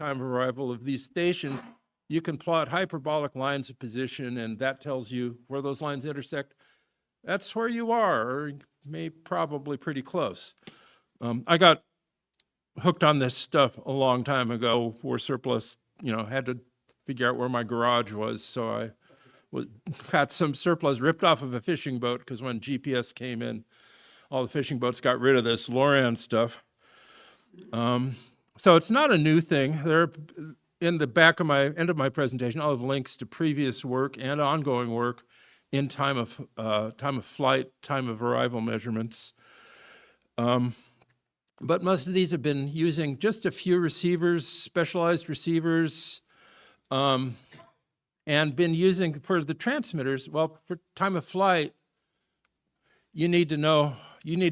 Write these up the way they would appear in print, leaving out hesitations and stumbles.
time of arrival of these stations, you can plot hyperbolic lines of position, and that tells you where those lines intersect. That's where you are, or probably pretty close. I got hooked on this stuff a long time ago, where surplus, had to figure out where my garage was, so I got some surplus ripped off of a fishing boat, because when GPS came in, all the fishing boats got rid of this LORAN stuff. So it's not a new thing. There, in the back of my end of my presentation, I'll have links to previous work and ongoing work in time of flight, time of arrival measurements. But most of these have been using just a few receivers, specialized receivers, and been using for the transmitters. Well, for time of flight, you need to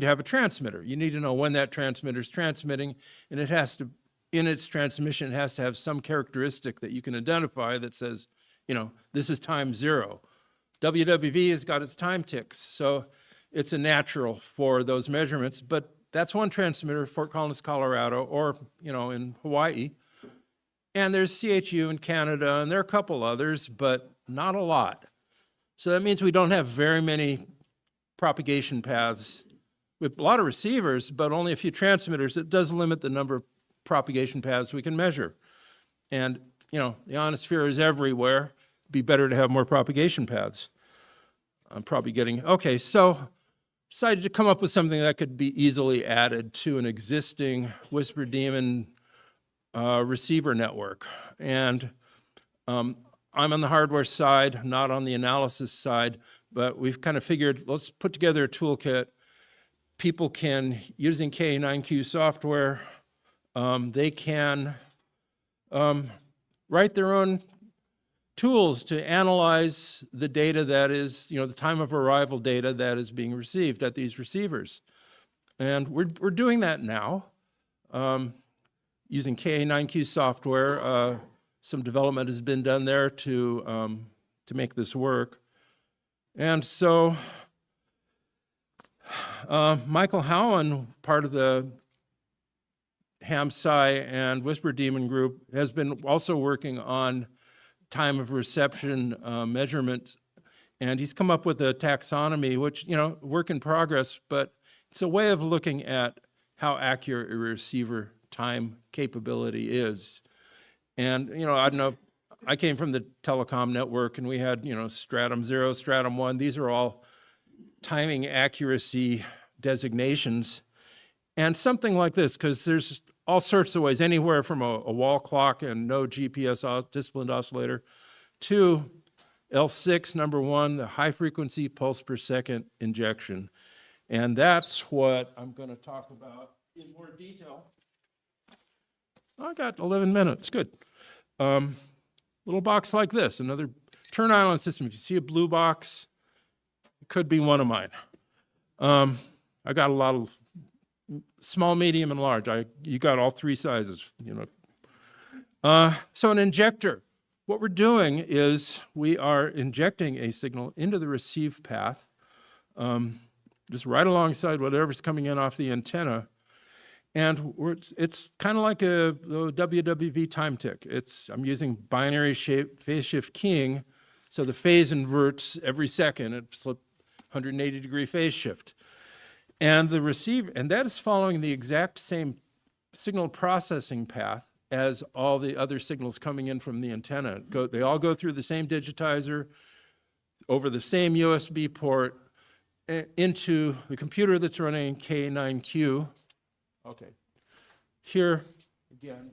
have a transmitter. You need to know when that transmitter is transmitting, and it has to, in its transmission, it has to have some characteristic that you can identify that says, this is time 0. WWV has got its time ticks, so it's a natural for those measurements, but that's one transmitter, Fort Collins, Colorado, or, in Hawaii. And there's CHU in Canada, and there are a couple others, but not a lot. So that means we don't have very many propagation paths. We have a lot of receivers, but only a few transmitters. It does limit the number of propagation paths we can measure. And, the ionosphere is everywhere. It'd be better to have more propagation paths. I'm probably getting, okay, so decided to come up with something that could be easily added to an existing Whisper Demon receiver network. And I'm on the hardware side, not on the analysis side, but we've kind of figured, let's put together a toolkit. People can, using K9Q software, they can write their own tools to analyze the data that is, the time of arrival data that is being received at these receivers. And we're doing that now, using K9Q software. Some development has been done there to make this work. And so Michael Howen, part of the HamSci and Whisper Demon group, has been also working on time of reception measurements, and he's come up with a taxonomy, which, work in progress, but it's a way of looking at how accurate a receiver time capability is. And, I don't know, I came from the telecom network, and we had, stratum 0, stratum 1. These are all timing accuracy designations. And something like this, because there's all sorts of ways, anywhere from a wall clock and no GPS disciplined oscillator to L6, number 1, the high frequency pulse per second injection. And that's what I'm going to talk about in more detail. I got 11 minutes, good. Little box like this, another turn island system. If you see a blue box, it could be one of mine. I got a lot of small, medium, and large. You got all 3 sizes, So an injector, what we're doing is we are injecting a signal into the receive path, just right alongside whatever's coming in off the antenna. And it's kind of like a WWV time tick. I'm using binary phase shift keying, so the phase inverts every second. It's a 180-degree phase shift. And the receiver, and that is following the exact same signal processing path as all the other signals coming in from the antenna. They all go through the same digitizer, over the same USB port, into the computer that's running K9Q. Okay, here again,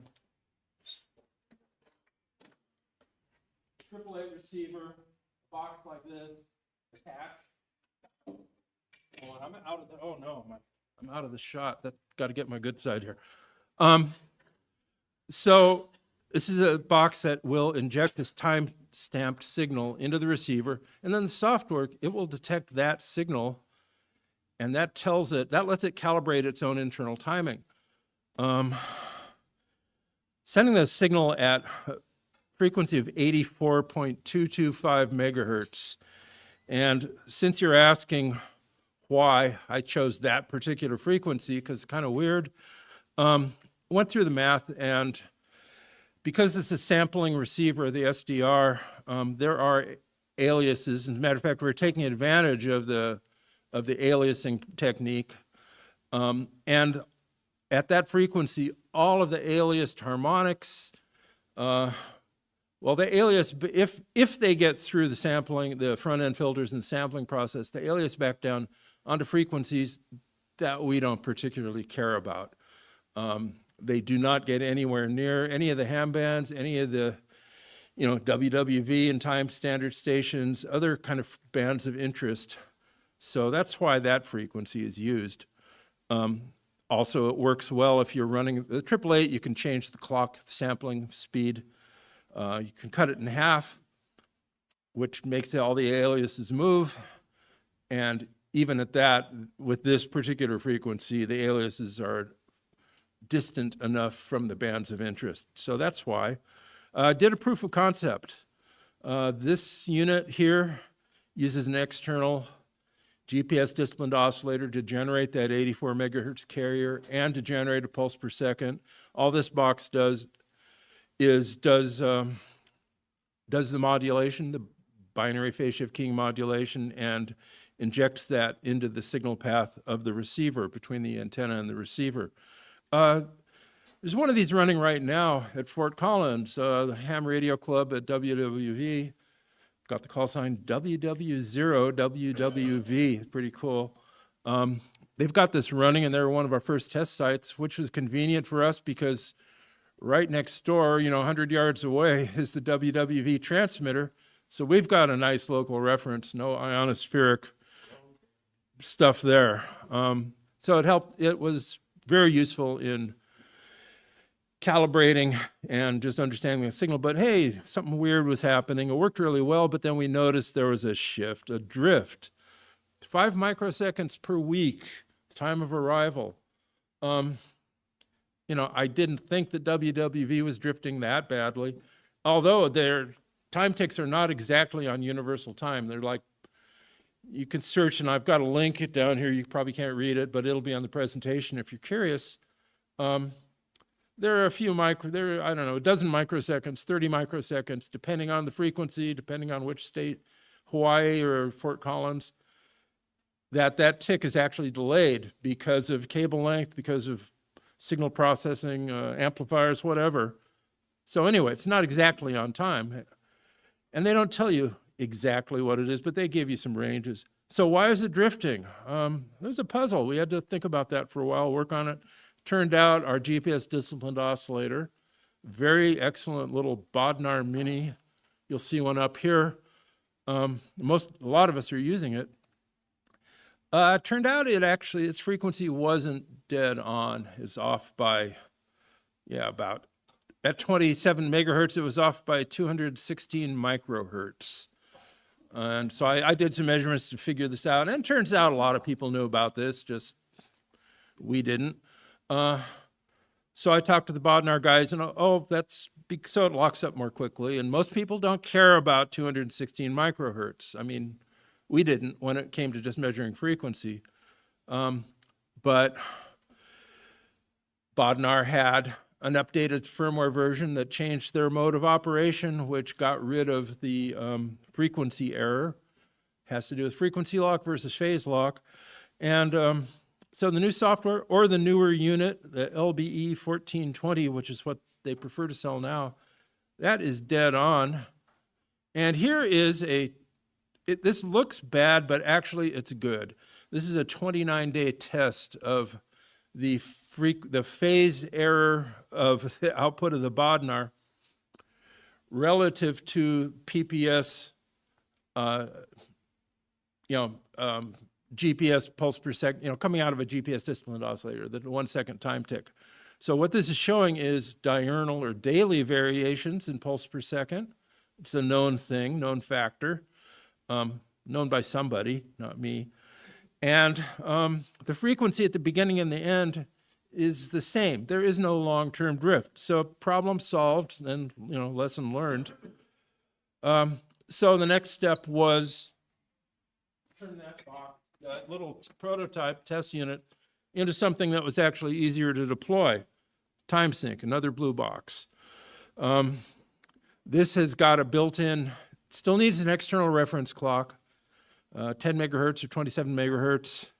AAA receiver, box like this, attached. Oh, I'm out of the, oh no, I'm out of the shot. Got to get my good side here. So this is a box that will inject this time-stamped signal into the receiver, and then the software, it will detect that signal, and that tells it, that lets it calibrate its own internal timing. Sending the signal at a frequency of 84.225 megahertz. And since you're asking why I chose that particular frequency, because it's kind of weird, went through the math, and because it's a sampling receiver, the SDR, there are aliases. As a matter of fact, we're taking advantage of the aliasing technique. And at that frequency, all of the aliased harmonics, well, the alias, if they get through the sampling, the front-end filters and the sampling process, the alias back down onto frequencies that we don't particularly care about. They do not get anywhere near any of the ham bands, any of the, WWV and time standard stations, other kind of bands of interest. So that's why that frequency is used. Also, it works well if you're running the 888. You can change the clock sampling speed. You can cut it in half, which makes all the aliases move. And even at that, with this particular frequency, the aliases are distant enough from the bands of interest. So that's why. Did a proof of concept. This unit here uses an external GPS disciplined oscillator to generate that 84 megahertz carrier and to generate a pulse per second. All this box does is does the modulation, the binary phase shift keying modulation, and injects that into the signal path of the receiver, between the antenna and the receiver. There's one of these running right now at Fort Collins, the Ham Radio Club at WWV. Got the call sign WW0WWV, pretty cool. They've got this running, and they're one of our first test sites, which was convenient for us because right next door, 100 yards away, is the WWV transmitter. So we've got a nice local reference, no ionospheric stuff there. So it was very useful in calibrating and just understanding the signal. But hey, something weird was happening. It worked really well, but then we noticed there was a shift, a drift. 5 microseconds per week, time of arrival. I didn't think that WWV was drifting that badly, although their time ticks are not exactly on universal time. They're like, you can search, and I've got a link down here. You probably can't read it, but it'll be on the presentation if you're curious. There are a few a dozen microseconds, 30 microseconds, depending on the frequency, depending on which state, Hawaii or Fort Collins, that tick is actually delayed because of cable length, because of signal processing, amplifiers, whatever. So anyway, it's not exactly on time. And they don't tell you exactly what it is, but they give you some ranges. So why is it drifting? It was a puzzle. We had to think about that for a while, work on it. Turned out our GPS disciplined oscillator, very excellent little Bodnar Mini. You'll see one up here. A lot of us are using it. Turned out its frequency wasn't dead on. It's off by, about, at 27 megahertz, it was off by 216 microhertz. And so I did some measurements to figure this out. And it turns out a lot of people knew about this, just we didn't. So I talked to the Bodnar guys, and so it locks up more quickly. And most people don't care about 216 microhertz. I mean, we didn't when it came to just measuring frequency. But Bodnar had an updated firmware version that changed their mode of operation, which got rid of the frequency error. Has to do with frequency lock versus phase lock. And so the new software, or the newer unit, the LBE 1420, which is what they prefer to sell now, that is dead on. And here is this looks bad, but actually it's good. This is a 29-day test of the phase error of the output of the Bodnar relative to PPS, GPS pulse per second, coming out of a GPS disciplined oscillator, the 1 second time tick. So what this is showing is diurnal or daily variations in pulse per second. It's a known thing, known factor, known by somebody, not me. And the frequency at the beginning and the end is the same. There is no long-term drift. So problem solved, and lesson learned. So the next step was turn that box, that little prototype test unit, into something that was actually easier to deploy. TimeSync, another blue box. This has got a built-in, still needs an external reference clock, 10 megahertz or 27 megahertz.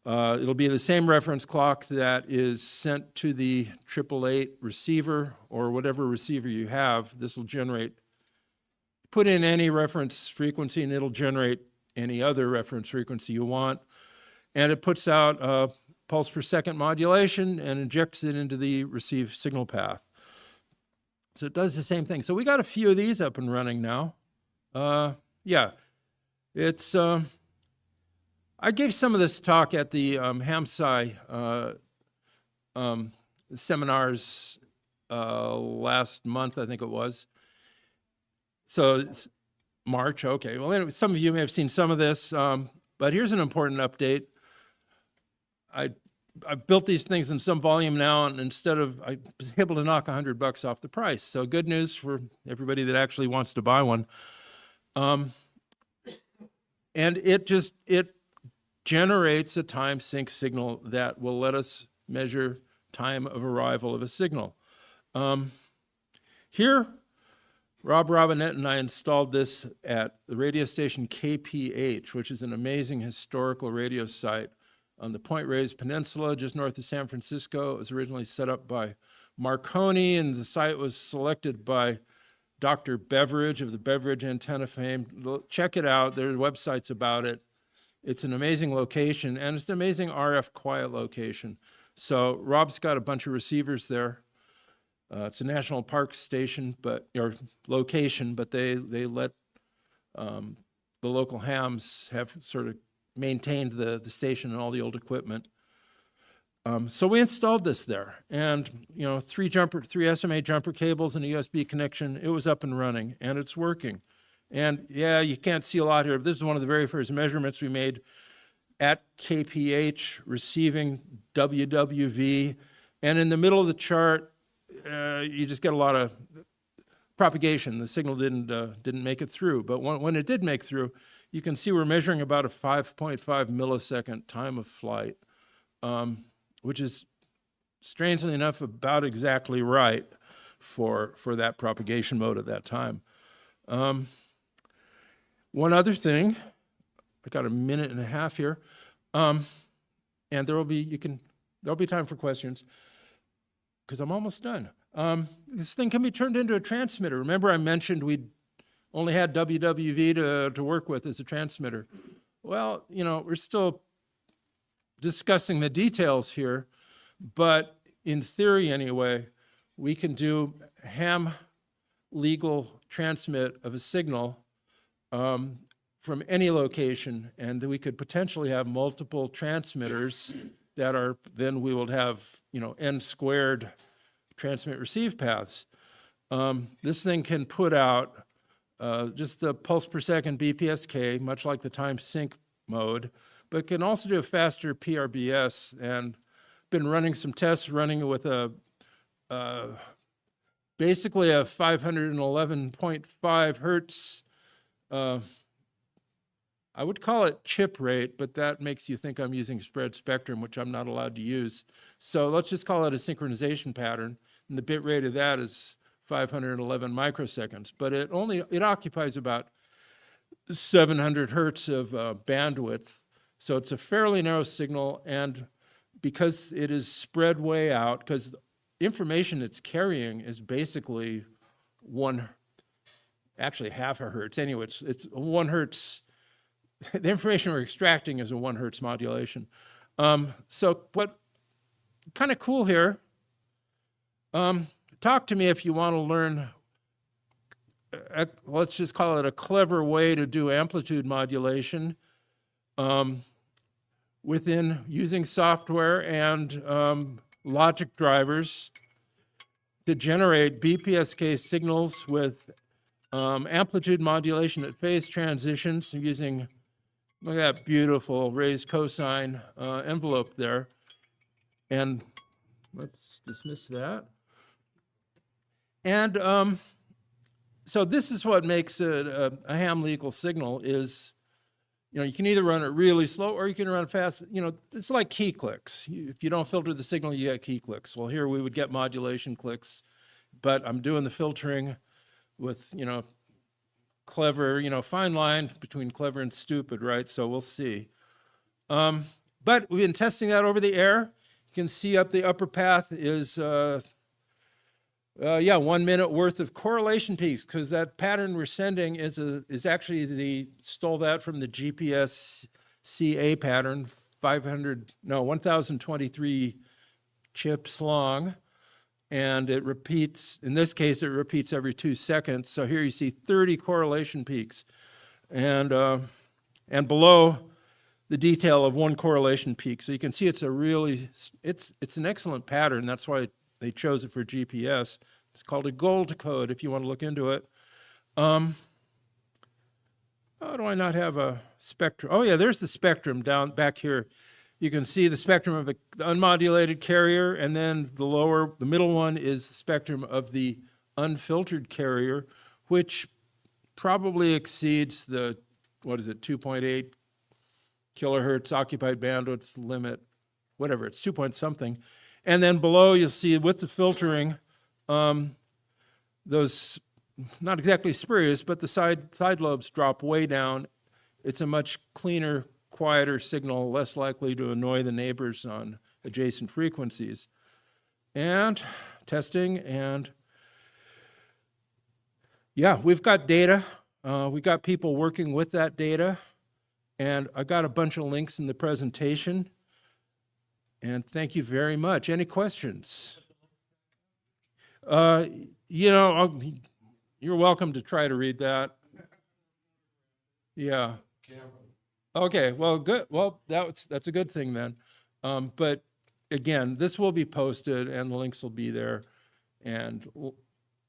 It'll be the same reference clock that is sent to the 888 receiver or whatever receiver you have. This will generate, put in any reference frequency and it'll generate any other reference frequency you want. And it puts out pulse per second modulation and injects it into the received signal path. So it does the same thing. So we got a few of these up and running now. Yeah, it's, I gave some of this talk at the HamSci seminars last month, I think it was. So it's March, okay. Well, anyway, some of you may have seen some of this, but here's an important update. I've built these things in some volume now, and instead of, I was able to knock $100 off the price. So good news for everybody that actually wants to buy one. And it generates a time sync signal that will let us measure time of arrival of a signal. Here, Rob Robinette and I installed this at the radio station KPH, which is an amazing historical radio site on the Point Reyes Peninsula, just north of San Francisco. It was originally set up by Marconi, and the site was selected by Dr. Beveridge of the Beveridge Antenna fame. Check it out. There are websites about it. It's an amazing location, and it's an amazing RF quiet location. So Rob's got a bunch of receivers there. It's a national park station, or location, but they let the local hams have sort of maintained the station and all the old equipment. So we installed this there, and three SMA jumper cables and a USB connection. It was up and running, and it's working. And yeah, you can't see a lot here. This is one of the very first measurements we made at KPH, receiving WWV. And in the middle of the chart, you just get a lot of propagation. The signal didn't make it through. But when it did make through, you can see we're measuring about a 5.5 millisecond time of flight, which is, strangely enough, about exactly right for that propagation mode at that time. One other thing, I got a minute and a half here, and there'll be time for questions because I'm almost done. This thing can be turned into a transmitter. Remember I mentioned we only had WWV to work with as a transmitter. Well, we're still discussing the details here, but in theory anyway, we can do ham legal transmit of a signal from any location, and we could potentially have multiple transmitters that are, then we will have, n squared transmit receive paths. This thing can put out just the pulse per second BPSK, much like the time sync mode, but can also do a faster PRBS, and been running some tests running with basically a 511.5 hertz, I would call it chip rate, but that makes you think I'm using spread spectrum, which I'm not allowed to use. So let's just call it a synchronization pattern, and the bit rate of that is 511 microseconds, but it occupies about 700 hertz of bandwidth. So it's a fairly narrow signal, and because it is spread way out, because the information it's carrying is basically actually half a hertz. Anyway, it's 1 hertz. The information we're extracting is a 1 hertz modulation. So what kind of cool here, talk to me if you want to learn, let's just call it a clever way to do amplitude modulation within using software and logic drivers to generate BPSK signals with amplitude modulation at phase transitions using, look at that beautiful raised cosine envelope there. And let's dismiss that. And so this is what makes a ham legal signal is, you can either run it really slow or you can run it fast. It's like key clicks. If you don't filter the signal, you get key clicks. Well, here we would get modulation clicks, but I'm doing the filtering with, clever, fine line between clever and stupid, right? So we'll see. But we've been testing that over the air. You can see up the upper path is, 1 minute worth of correlation peaks, because that pattern we're sending is actually stole that from the GPS CA pattern, 1023 chips long, and it repeats, in this case, it repeats every 2 seconds. So here you see 30 correlation peaks, and below the detail of 1 correlation peak. So you can see it's an excellent pattern. That's why they chose it for GPS. It's called a gold code if you want to look into it. How do I not have a spectrum? Oh yeah, there's the spectrum down back here. You can see the spectrum of the unmodulated carrier, and then the middle one is the spectrum of the unfiltered carrier, which probably exceeds the, 2.8 kilohertz occupied bandwidth limit, whatever, it's 2 point something. And then below you'll see with the filtering, those, not exactly spurious, but the side lobes drop way down. It's a much cleaner, quieter signal, less likely to annoy the neighbors on adjacent frequencies. And testing, and yeah, we've got data. We got people working with that data. And I got a bunch of links in the presentation. And thank you very much. Any questions? You're welcome to try to read that. Yeah. Okay, well, good. Well, that's a good thing then. But again, this will be posted and the links will be there. And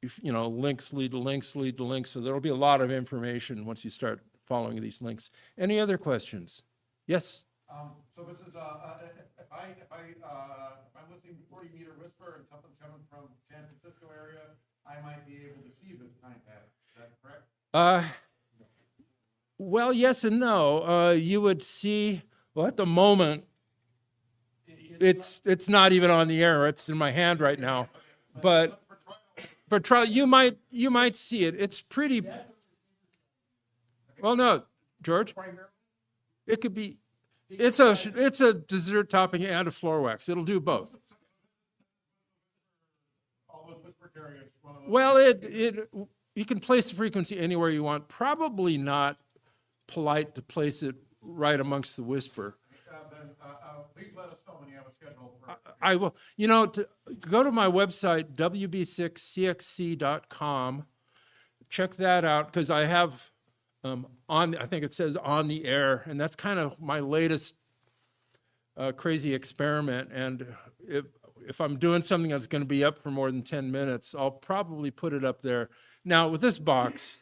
if, links lead to links lead to links. So there'll be a lot of information once you start following these links. Any other questions? Yes? So this is, if I'm listening to 40-meter whisper and something's coming from San Francisco area, I might be able to see this time pattern. Is that correct? Well, yes and no. You would see, well, at the moment, it's not even on the air. It's in my hand right now. But for trial, you might see it. It's pretty. Well, no, George. It could be. It's a dessert topping and a floor wax. It'll do both. Well, you can place the frequency anywhere you want. Probably not polite to place it right amongst the whisper. Then please let us know when you have a schedule. I will. To go to my website, wb6cxc.com. Check that out, because I have I think it says on the air, and that's kind of my latest crazy experiment. And if I'm doing something that's going to be up for more than 10 minutes, I'll probably put it up there. Now, with this box,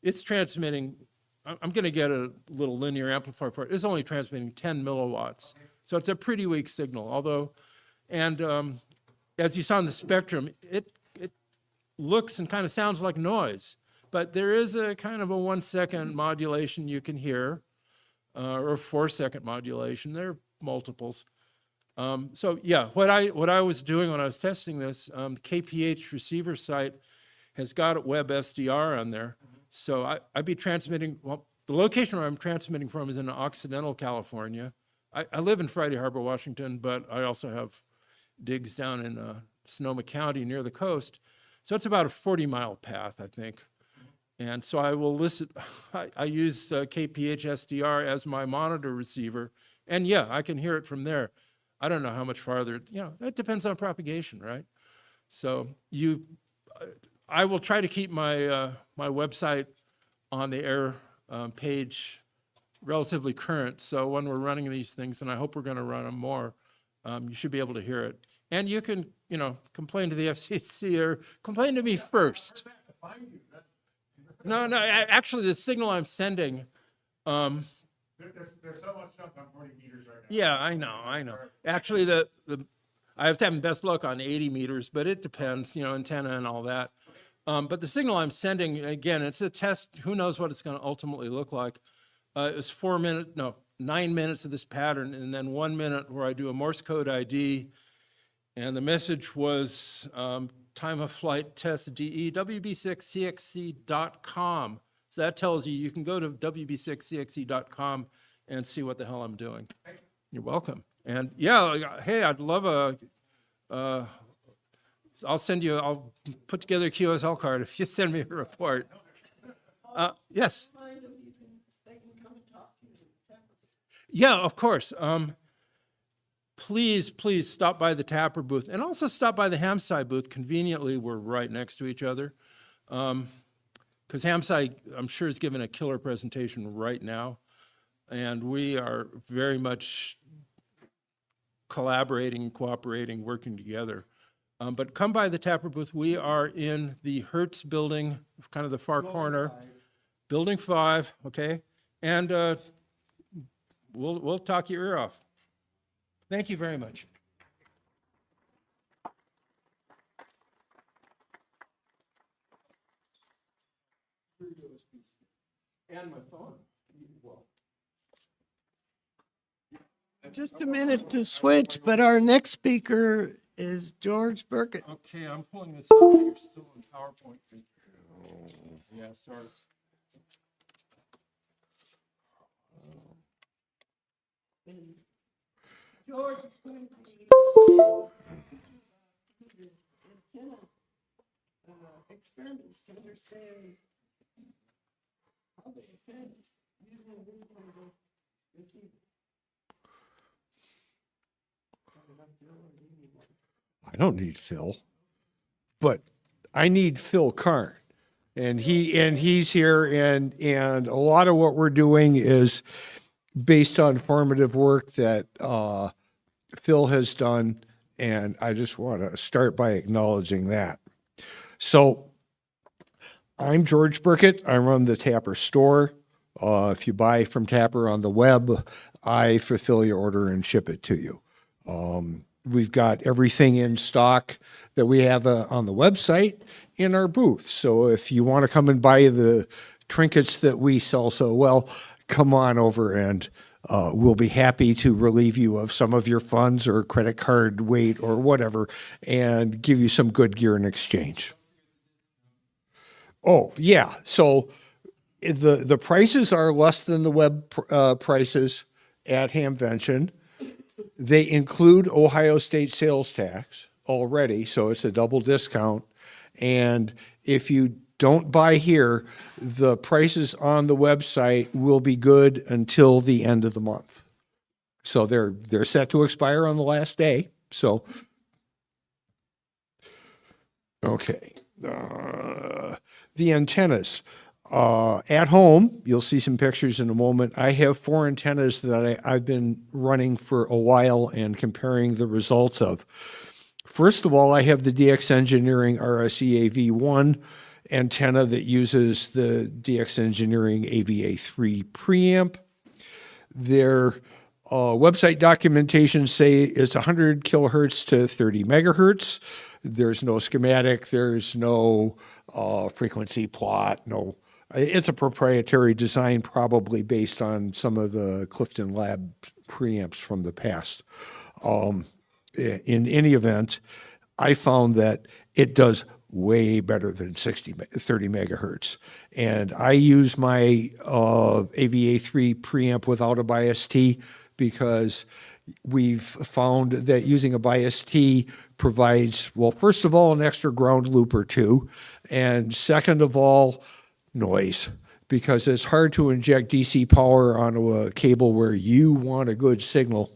it's transmitting. I'm going to get a little linear amplifier for it. It's only transmitting 10 milliwatts. So it's a pretty weak signal, although, and as you saw in the spectrum, it looks and kind of sounds like noise. But there is a kind of a 1 second modulation you can hear, or 4 second modulation. There are multiples. So yeah, what I was doing when I was testing this, KPH receiver site has got web SDR on there. So I'd be transmitting, well, the location where I'm transmitting from is in Occidental, California. I live in Friday Harbor, Washington, but I also have digs down in Sonoma County near the coast. So it's about a 40-mile path, I think. And so I will listen, I use KPH SDR as my monitor receiver. And yeah, I can hear it from there. I don't know how much farther, that depends on propagation, right? So I will try to keep my my website on the air page relatively current. So when we're running these things, and I hope we're going to run them more, you should be able to hear it. And you can, complain to the FCC or complain to me first. No, actually the signal I'm sending. There's so much junk on 40 meters right now. Yeah, I know. Actually, I have to have best luck on 80 meters, but it depends, antenna and all that. But the signal I'm sending, again, it's a test. Who knows what it's going to ultimately look like. It was 9 minutes of this pattern, and then 1 minute where I do a Morse code ID. And the message was time of flight test DE, wb6cxc.com. So that tells you can go to wb6cxc.com and see what the hell I'm doing. You're welcome. And yeah, hey, I'd love I'll put together a QSL card if you send me a report. Yes. Yeah, of course. Please stop by the Tapper booth and also stop by the Hamsci booth. Conveniently, we're right next to each other. Because Hamsci, I'm sure, is giving a killer presentation right now. And we are very much collaborating, cooperating, working together. But come by the Tapper booth. We are in the Hertz building, kind of the far corner. Building 5, okay? And we'll talk your ear off. Thank you very much. And my phone. Well. Just a minute to switch, but our next speaker is George Burkett. Okay, I'm pulling this up. You're still in PowerPoint. Yeah, sorry. George is going to be antenna experiments to understand how they affect using this kind of receiver. I don't need Phil, but I need Phil Karn. And he's here, and a lot of what we're doing is based on formative work that Phil has done, and I just want to start by acknowledging that. So I'm George Burkett. I run the Tapper store. If you buy from Tapper on the web, I fulfill your order and ship it to you. We've got everything in stock that we have on the website in our booth. So if you want to come and buy the trinkets that we sell so well, come on over and we'll be happy to relieve you of some of your funds or credit card weight or whatever and give you some good gear in exchange. Oh, yeah. So the prices are less than the web prices at Hamvention. They include Ohio State sales tax already, so it's a double discount. And if you don't buy here, the prices on the website will be good until the end of the month. So they're set to expire on the last day. So, okay. The antennas. At home, you'll see some pictures in a moment. I have 4 antennas that I've been running for a while and comparing the results of. First of all, I have the DX Engineering RSE AV1 antenna that uses the DX Engineering AVA3 preamp. Their website documentation say it's 100 kilohertz to 30 megahertz. There's no schematic. There's no frequency plot. No. It's a proprietary design, probably based on some of the Clifton Lab preamps from the past. In any event, I found that it does way better than 30 megahertz. And I use my AVA3 preamp without a bias T because we've found that using a bias T provides, well, first of all, an extra ground loop or two, and second of all, noise, because it's hard to inject DC power onto a cable where you want a good signal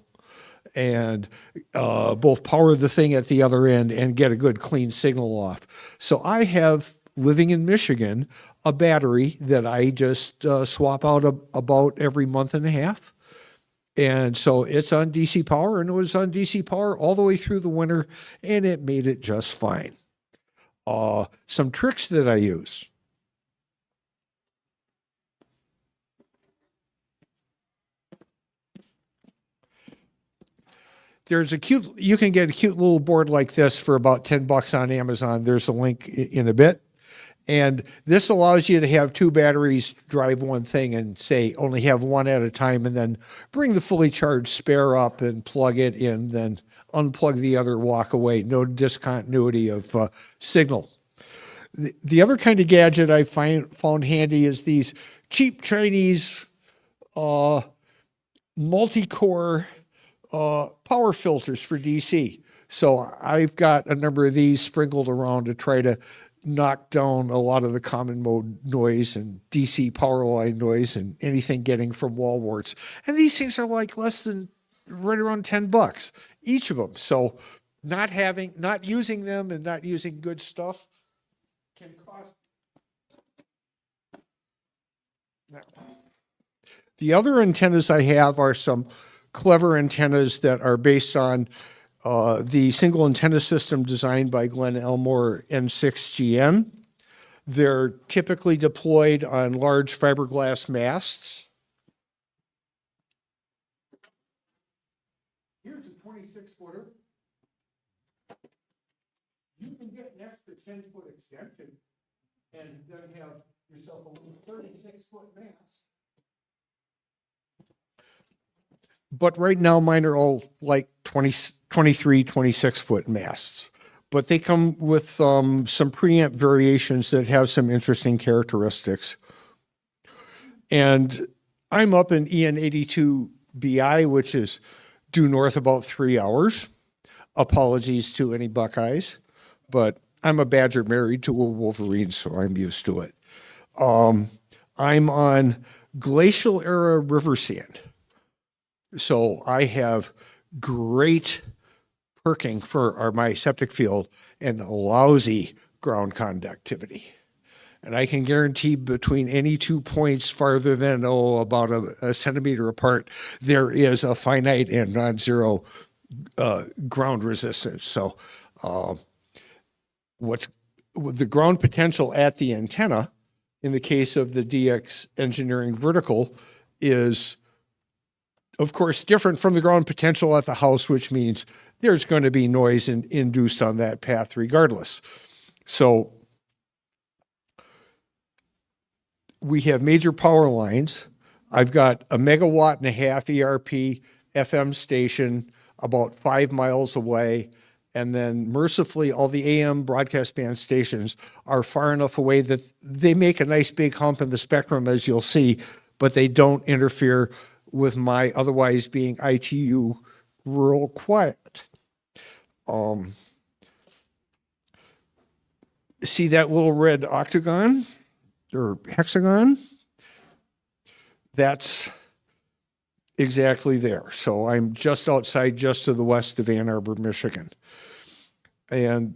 and both power the thing at the other end and get a good clean signal off. So I have, living in Michigan, a battery that I just swap out about every month and a half. And so it's on DC power, and it was on DC power all the way through the winter, and it made it just fine. Some tricks that I use. You can get a cute little board like this for about $10 on Amazon. There's a link in a bit. And this allows you to have two batteries drive one thing and say only have one at a time, and then bring the fully charged spare up and plug it in, then unplug the other, walk away. No discontinuity of signal. The other kind of gadget I found handy is these cheap Chinese multi-core power filters for DC. So I've got a number of these sprinkled around to try to knock down a lot of the common mode noise and DC power line noise and anything getting from wall warts. And these things are like less than right around $10 each of them. So not using them and not using good stuff can cost. Now, the other antennas I have are some clever antennas that are based on the single antenna system designed by Glenn Elmore N6GN. They're typically deployed on large fiberglass masts. Here's a 26-footer. You can get an extra 10-foot extension and then have yourself a little 36-foot mast. But right now, mine are all like 23, 26-foot masts. But they come with some preamp variations that have some interesting characteristics. And I'm up in EN82BI, which is due north about 3 hours. Apologies to any Buckeyes, but I'm a Badger married to a Wolverine, so I'm used to it. I'm on glacial era river sand. So I have great perking for my septic field and lousy ground conductivity. And I can guarantee between any 2 points farther than, about a centimeter apart, there is a finite and non-zero ground resistance. So what's the ground potential at the antenna, in the case of the DX Engineering Vertical, is of course different from the ground potential at the house, which means there's going to be noise induced on that path regardless. So we have major power lines. I've got a 1.5 megawatt ERP FM station about 5 miles away. And then mercifully, all the AM broadcast band stations are far enough away that they make a nice big hump in the spectrum, as you'll see, but they don't interfere with my otherwise being ITU rural quiet. See that little red octagon or hexagon? That's exactly there. So I'm just outside, just to the west of Ann Arbor, Michigan. And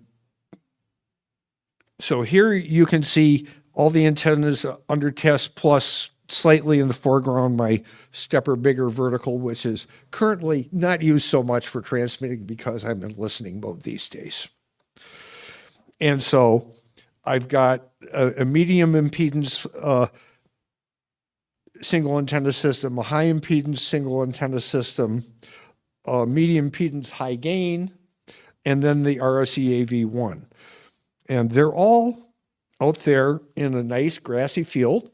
so here you can see all the antennas under test, plus slightly in the foreground, my stepper bigger vertical, which is currently not used so much for transmitting because I'm in listening mode these days. And so I've got a medium impedance single antenna system, a high impedance single antenna system, medium impedance high gain, and then the RSE-AV1. And they're all out there in a nice grassy field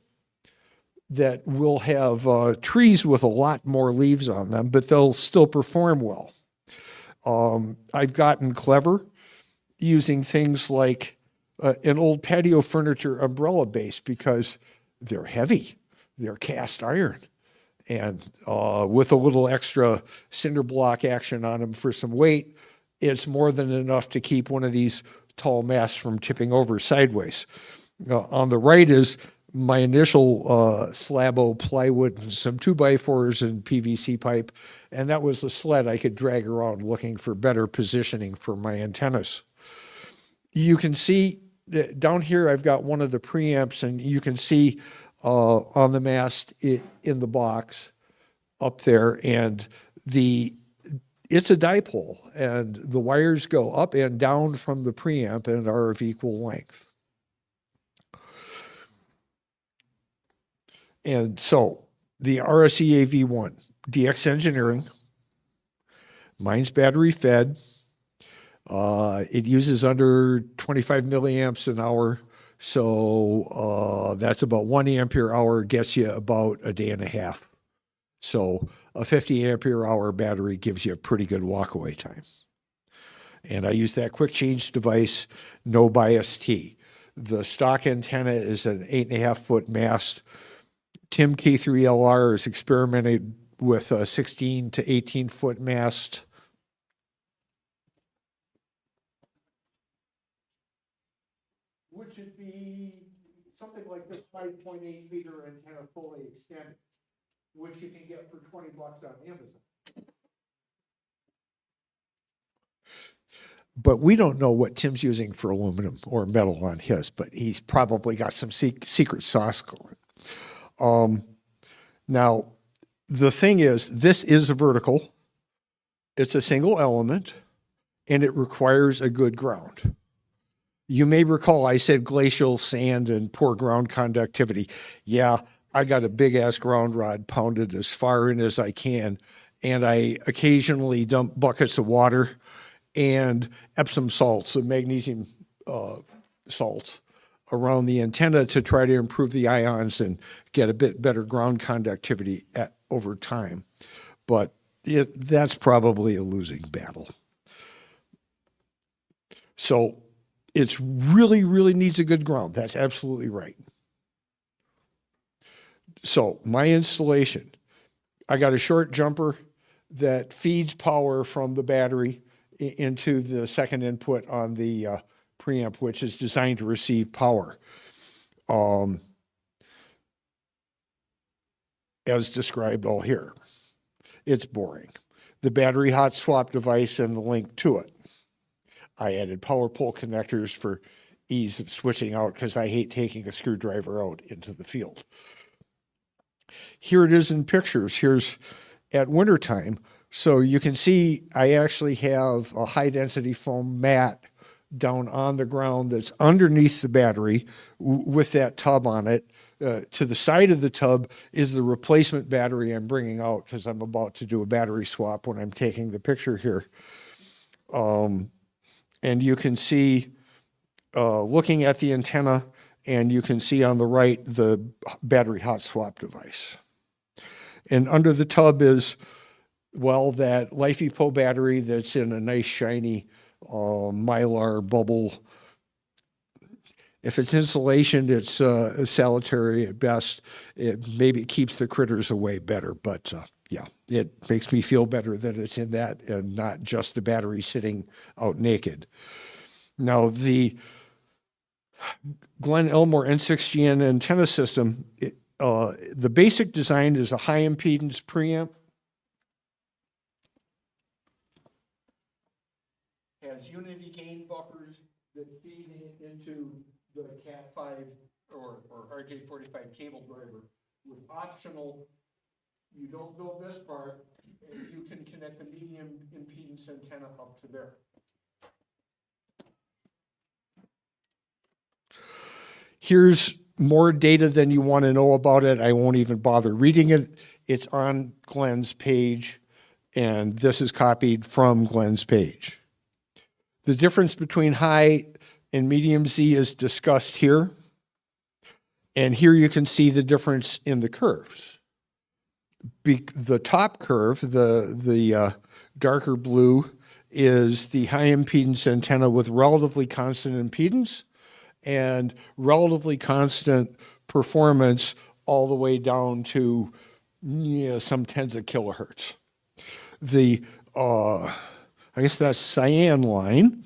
that will have trees with a lot more leaves on them, but they'll still perform well. I've gotten clever using things like an old patio furniture umbrella base because they're heavy. They're cast iron. And with a little extra cinder block action on them for some weight, it's more than enough to keep one of these tall masts from tipping over sideways. On the right is my initial slab-o plywood and some 2x4s and PVC pipe, and that was the sled I could drag around looking for better positioning for my antennas. You can see that down here I've got one of the preamps, and you can see on the mast in the box up there, and it's a dipole, and the wires go up and down from the preamp and are of equal length. And so the RSE-AV1, DX Engineering, mine's battery fed. It uses under 25 milliamps an hour, So that's about 1 ampere hour, gets you about a day and a half. So a 50 ampere hour battery gives you a pretty good walkaway time. And I use that quick change device, no bias T. The stock antenna is an 8.5-foot mast. Tim K3LR has experimented with a 16 to 18-foot mast. Which would be something like this 5.8 meter antenna fully extended, which you can get for $20 on Amazon. But we don't know what Tim's using for aluminum or metal on his, but he's probably got some secret sauce going. Now, the thing is, this is a vertical. It's a single element, and it requires a good ground. You may recall I said glacial sand and poor ground conductivity. Yeah, I got a big-ass ground rod pounded as far in as I can, and I occasionally dump buckets of water and Epsom salts, the magnesium salts, around the antenna to try to improve the ions and get a bit better ground conductivity over time. But that's probably a losing battle. So it's really, really needs a good ground. That's absolutely right. So my installation, I got a short jumper that feeds power from the battery into the second input on the preamp, which is designed to receive power. As described all here. It's boring. The battery hot swap device and the link to it. I added power pole connectors for ease of switching out because I hate taking a screwdriver out into the field. Here it is in pictures. Here's at wintertime. So you can see I actually have a high density foam mat down on the ground that's underneath the battery with that tub on it. To the side of the tub is the replacement battery I'm bringing out because I'm about to do a battery swap when I'm taking the picture here. And you can see, looking at the antenna, and you can see on the right the battery hot swap device. And under the tub is, well, that LiFePO battery that's in a nice shiny mylar bubble. If it's insulation, it's salutary at best. Maybe it keeps the critters away better, but yeah, it makes me feel better that it's in that and not just the battery sitting out naked. Now, the Glen Elmore N6GN antenna system, the basic design is a high impedance preamp. Has unity gain buffers that feed into the Cat5 or RJ45 cable driver with optional, you don't go this far, and you can connect the medium impedance antenna up to there. Here's more data than you want to know about it. I won't even bother reading it. It's on Glen's page, and this is copied from Glen's page. The difference between high and medium Z is discussed here. And here you can see the difference in the curves. The top curve, the darker blue, is the high impedance antenna with relatively constant impedance and relatively constant performance all the way down to some tens of kilohertz. The I guess that cyan line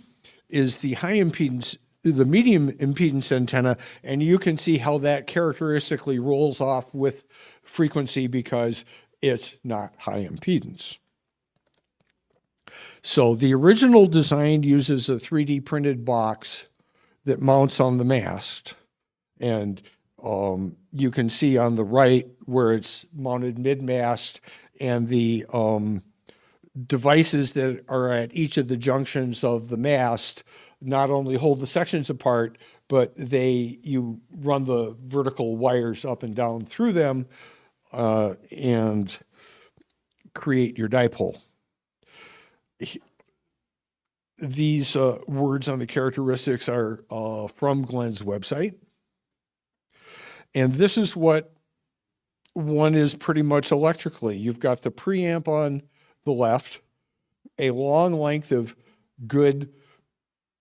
is the high impedance, the medium impedance antenna, and you can see how that characteristically rolls off with frequency because it's not high impedance. So the original design uses a 3D printed box that mounts on the mast, and you can see on the right where it's mounted mid-mast, and the devices that are at each of the junctions of the mast not only hold the sections apart, but you run the vertical wires up and down through them and create your dipole. These words on the characteristics are from Glen's website. And this is what one is pretty much electrically. You've got the preamp on the left, a long length of good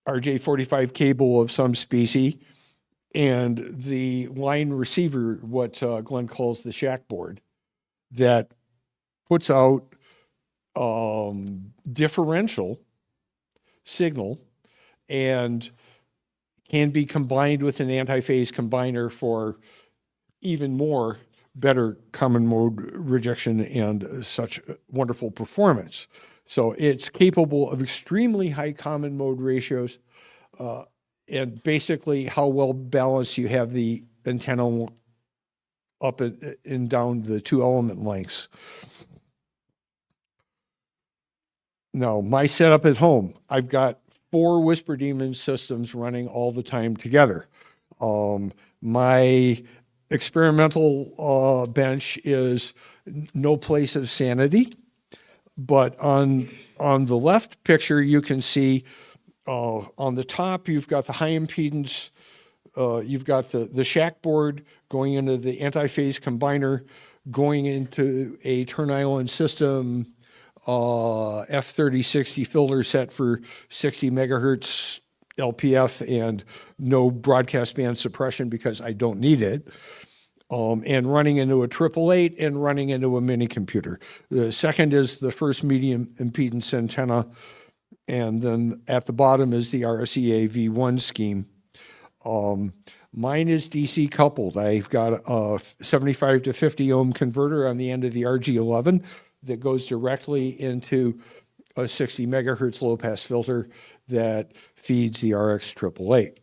RJ45 cable of some species, and the line receiver, what Glenn calls the shack board, that puts out differential signal and can be combined with an anti-phase combiner for even more better common mode rejection and such wonderful performance. So it's capable of extremely high common mode ratios, and basically how well balanced you have the antenna up and down the two element lengths. Now, my setup at home, I've got 4 Whisper Demon systems running all the time together. My experimental bench is no place of sanity, but on the left picture, you can see on the top, you've got the high impedance, you've got the shack board going into the anti-phase combiner, going into a turn island system, F3060 filter set for 60 megahertz LPF and no broadcast band suppression because I don't need it. And running into a 888 and running into a mini computer. The second is the first medium impedance antenna. And then at the bottom is the RSEA V1 scheme. Mine is DC coupled. I've got a 75 to 50 ohm converter on the end of the RG11 that goes directly into a 60 megahertz low pass filter that feeds the RX 888.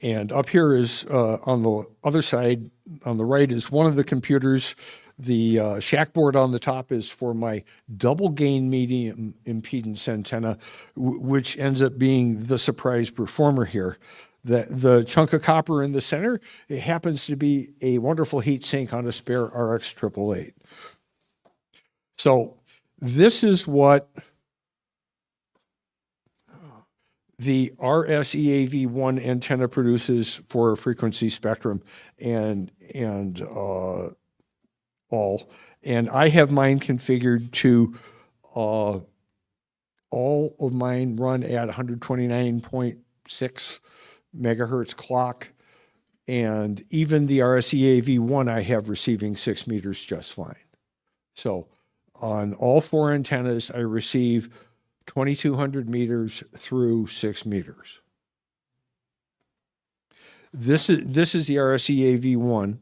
And up here is, on the other side, on the right is one of the computers. The shack board on the top is for my double gain medium impedance antenna, which ends up being the surprise performer here. The chunk of copper in the center, it happens to be a wonderful heat sink on a spare RX 888. So this is what the RSEAV1 antenna produces for a frequency spectrum and all. And I have mine configured to all of mine run at 129.6 megahertz clock. And even the RSEAV1 I have receiving 6 meters just fine. So on all 4 antennas, I receive 2,200 meters through 6 meters. This is the RSEAV1.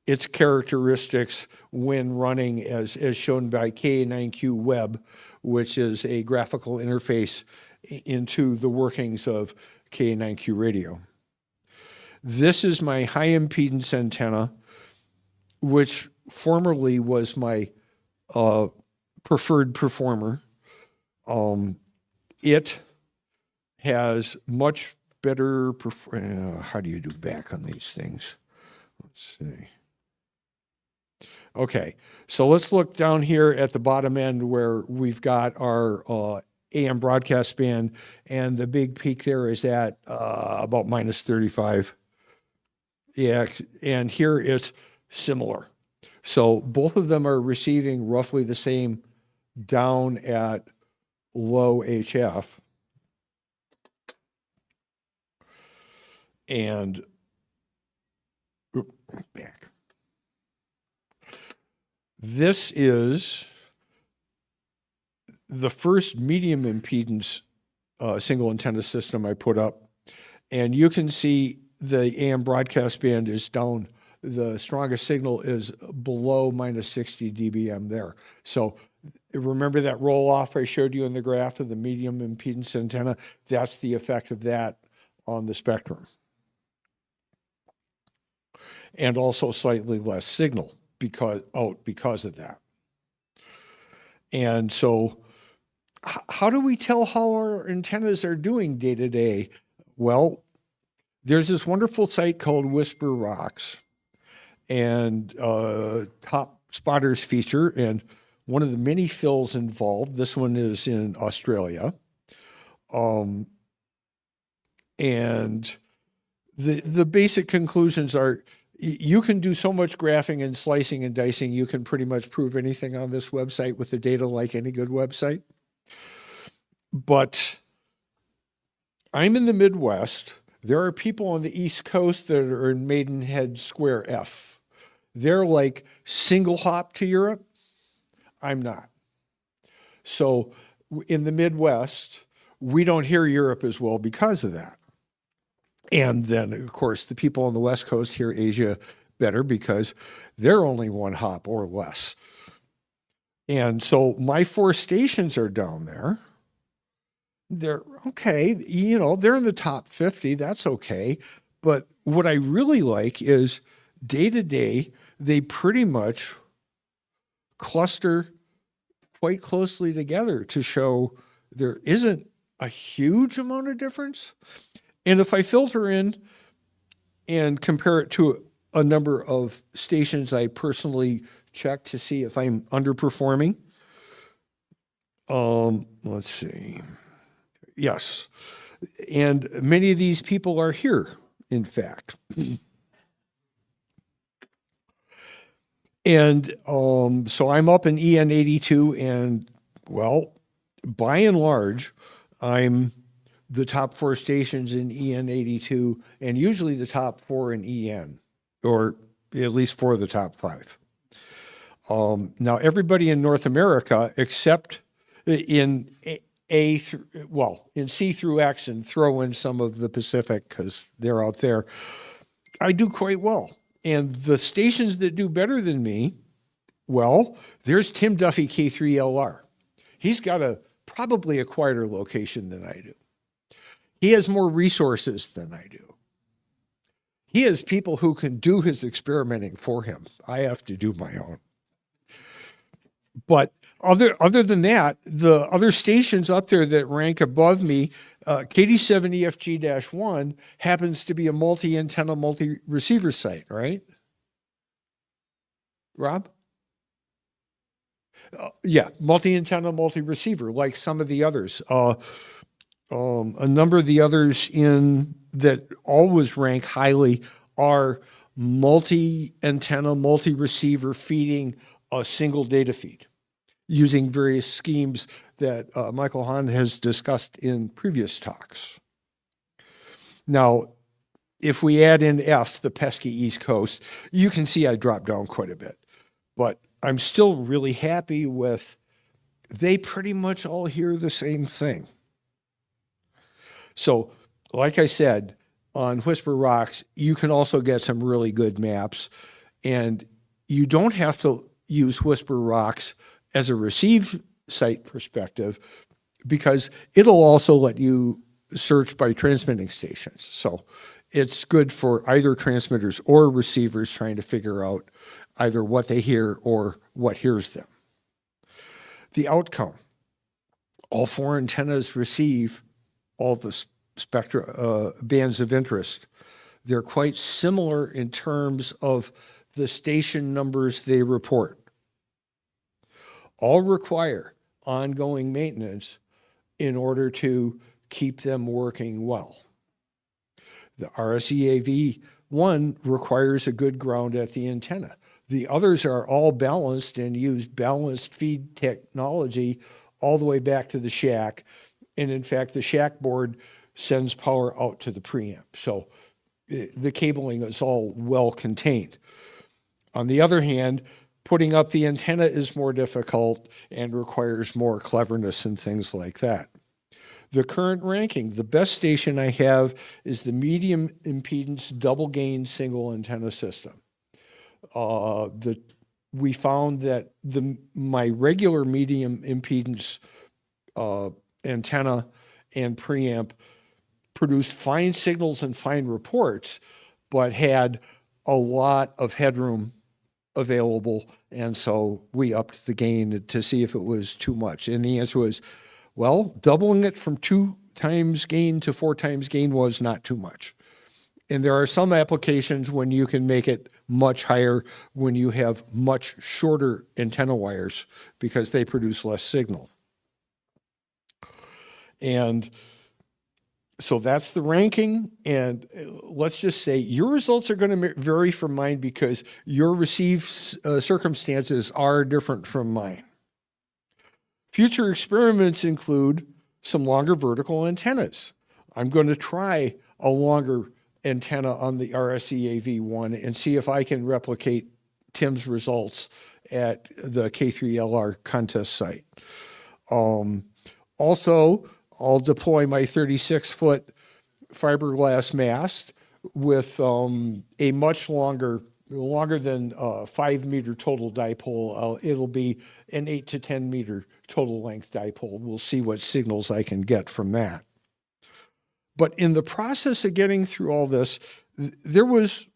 Its characteristics when running as shown by KA9Q Web, which is a graphical interface into the workings of KA9Q radio. This is my high impedance antenna, which formerly was my preferred performer. It has much better, how do you do back on these things? Let's see. Okay, so let's look down here at the bottom end where we've got our AM broadcast band, and the big peak there is at about minus 35. Yeah, and here it's similar. So both of them are receiving roughly the same down at low HF. And back. This is the first medium impedance single antenna system I put up. And you can see the AM broadcast band is down. The strongest signal is below minus 60 dBm there. So remember that roll off I showed you in the graph of the medium impedance antenna? That's the effect of that on the spectrum. And also slightly less signal because of that. And so how do we tell how our antennas are doing day to day? Well, there's this wonderful site called Whisper Rocks and Top Spotters feature, and one of the many fills involved, this one is in Australia. And the basic conclusions are you can do so much graphing and slicing and dicing, you can pretty much prove anything on this website with the data like any good website. But I'm in the Midwest. There are people on the East Coast that are in Maidenhead Square F. They're like single hop to Europe. I'm not. So in the Midwest, we don't hear Europe as well because of that. And then, of course, the people on the West Coast hear Asia better because they're only one hop or less. And so my 4 stations are down there. They're okay, you know, they're in the top 50, that's okay. But what I really like is day to day, they pretty much cluster quite closely together to show there isn't a huge amount of difference. And if I filter in and compare it to a number of stations I personally check to see if I'm underperforming, let's see. Yes. And many of these people are here, in fact. And so I'm up in EN 82, and well, by and large, I'm the top 4 stations in EN 82, and usually the top 4 in EN, or at least 4 of the top 5. Now, everybody in North America, except in in C through X, and throw in some of the Pacific because they're out there, I do quite well. And the stations that do better than me, well, there's Tim Duffy K3LR. He's got probably a quieter location than I do. He has more resources than I do. He has people who can do his experimenting for him. I have to do my own. But other than that, the other stations up there that rank above me, KD7EFG-1 happens to be a multi-antenna, multi-receiver site, right? Rob? Yeah, multi-antenna, multi-receiver, like some of the others. A number of the others that always rank highly are multi-antenna, multi-receiver feeding a single data feed, using various schemes that Michael Hahn has discussed in previous talks. Now, if we add in F, the pesky East Coast, you can see I dropped down quite a bit. But I'm still really happy with, they pretty much all hear the same thing. So, like I said, on Whisper Rocks, you can also get some really good maps, and you don't have to use Whisper Rocks as a receive site perspective, because it'll also let you search by transmitting stations. So it's good for either transmitters or receivers trying to figure out either what they hear or what hears them. The outcome, all 4 antennas receive all the bands of interest. They're quite similar in terms of the station numbers they report. All require ongoing maintenance in order to keep them working well. The RSEAV1 requires a good ground at the antenna. The others are all balanced and use balanced feed technology all the way back to the shack. And in fact, the shack board sends power out to the preamp. So the cabling is all well contained. On the other hand, putting up the antenna is more difficult and requires more cleverness and things like that. The current ranking, the best station I have is the medium impedance double gain single antenna system. We found that my regular medium impedance antenna and preamp produced fine signals and fine reports, but had a lot of headroom available, and so we upped the gain to see if it was too much. And the answer was, well, doubling it from 2 times gain to 4 times gain was not too much. And there are some applications when you can make it much higher when you have much shorter antenna wires because they produce less signal. And So that's the ranking, and let's just say your results are going to vary from mine because your receive circumstances are different from mine. Future experiments include some longer vertical antennas. I'm going to try a longer antenna on the RSEAV1 and see if I can replicate Tim's results at the K3LR contest site. Also, I'll deploy my 36-foot fiberglass mast with a much longer than 5 meter total dipole. It'll be an 8 to 10 meter total length dipole. We'll see what signals I can get from that. But in the process of getting through all this, there was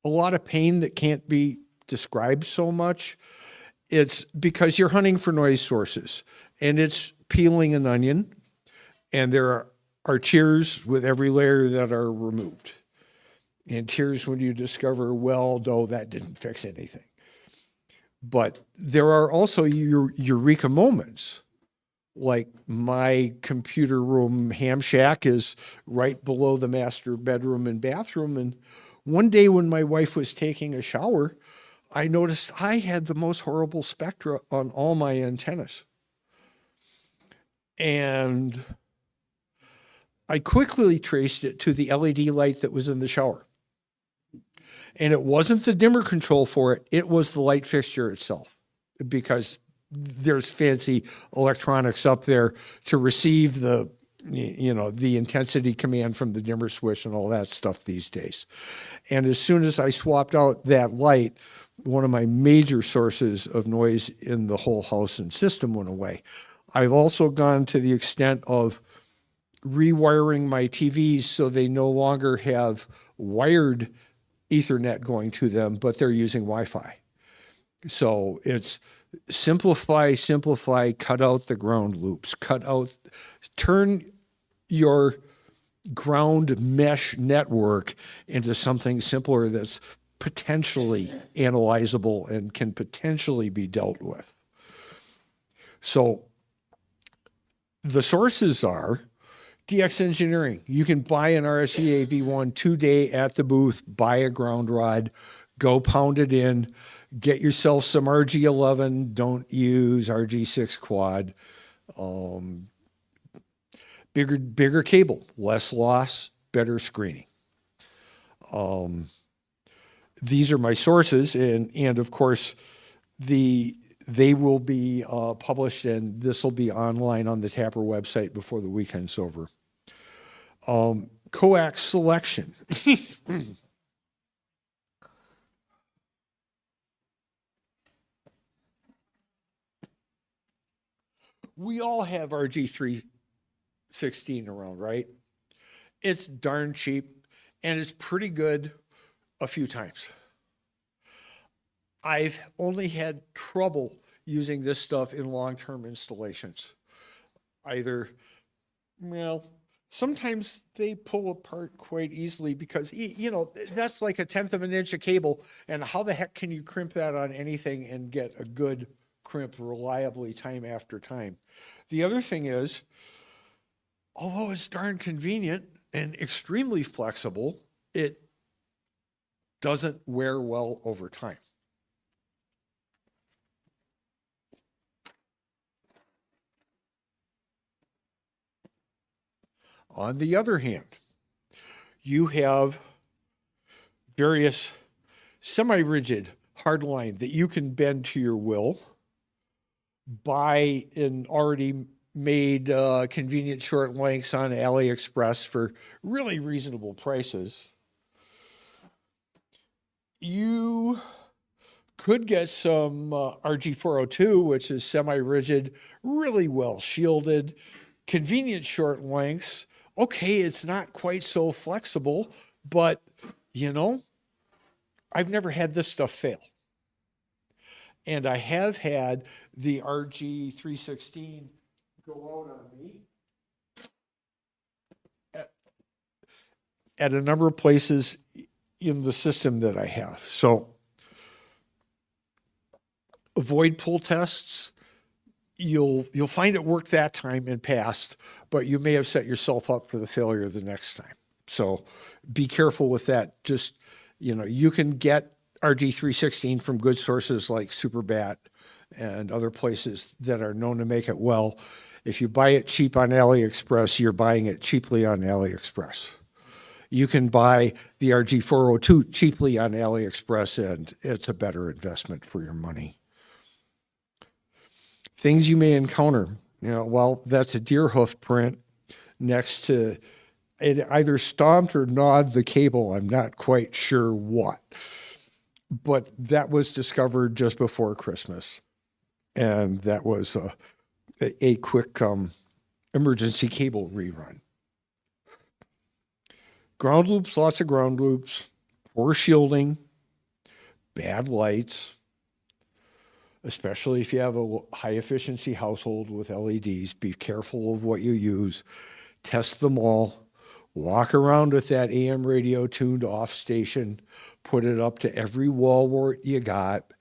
a lot of pain that can't be described so much. It's because you're hunting for noise sources, and it's peeling an onion, and there are tears with every layer that are removed. And tears when you discover, well, no, that didn't fix anything. But there are also eureka moments. Like my computer room ham shack is right below the master bedroom and bathroom. And one day when my wife was taking a shower, I noticed I had the most horrible spectra on all my antennas. And I quickly traced it to the LED light that was in the shower. And it wasn't the dimmer control for it, it was the light fixture itself, because there's fancy electronics up there to receive the intensity command from the dimmer switch and all that stuff these days. And as soon as I swapped out that light, one of my major sources of noise in the whole house and system went away. I've also gone to the extent of rewiring my TVs so they no longer have wired Ethernet going to them, but they're using Wi-Fi. So it's simplify, cut out the ground loops, turn your ground mesh network into something simpler that's potentially analyzable and can potentially be dealt with. So the sources are DX Engineering. You can buy an RSE AV1 today at the booth, buy a ground rod, go pound it in, get yourself some RG11, don't use RG6 quad. Bigger cable, less loss, better screening. These are my sources, and of course, they will be published, and this will be online on the Tapper website before the weekend's over. Coax selection. We all have RG316 around, right? It's darn cheap, and it's pretty good a few times. I've only had trouble using this stuff in long-term installations. Sometimes they pull apart quite easily because, that's like 1/10 of an inch of cable, and how the heck can you crimp that on anything and get a good crimp reliably time after time? The other thing is, although it's darn convenient and extremely flexible, it doesn't wear well over time. On the other hand, you have various semi-rigid hardline that you can bend to your will, buy in already made convenient short lengths on AliExpress for really reasonable prices. You could get some RG402, which is semi-rigid, really well shielded, convenient short lengths. Okay, it's not quite so flexible, but I've never had this stuff fail. And I have had the RG316 go out on me at a number of places in the system that I have. So avoid pull tests. you'll find it worked that time and passed, but you may have set yourself up for the failure the next time. So be careful with that. Just, you can get RG316 from good sources like Superbat and other places that are known to make it well. If you buy it cheap on AliExpress, you're buying it cheaply on AliExpress. You can buy the RG402 cheaply on AliExpress, and it's a better investment for your money. Things you may encounter, well, that's a deer hoof print next to it, either stomped or gnawed the cable. I'm not quite sure what, but that was discovered just before Christmas. And that was a quick emergency cable rerun. Ground loops, lots of ground loops, poor shielding, bad lights, especially if you have a high efficiency household with LEDs. Be careful of what you use. Test them all. Walk around with that AM radio tuned off station. Put it up to every wall wart you got.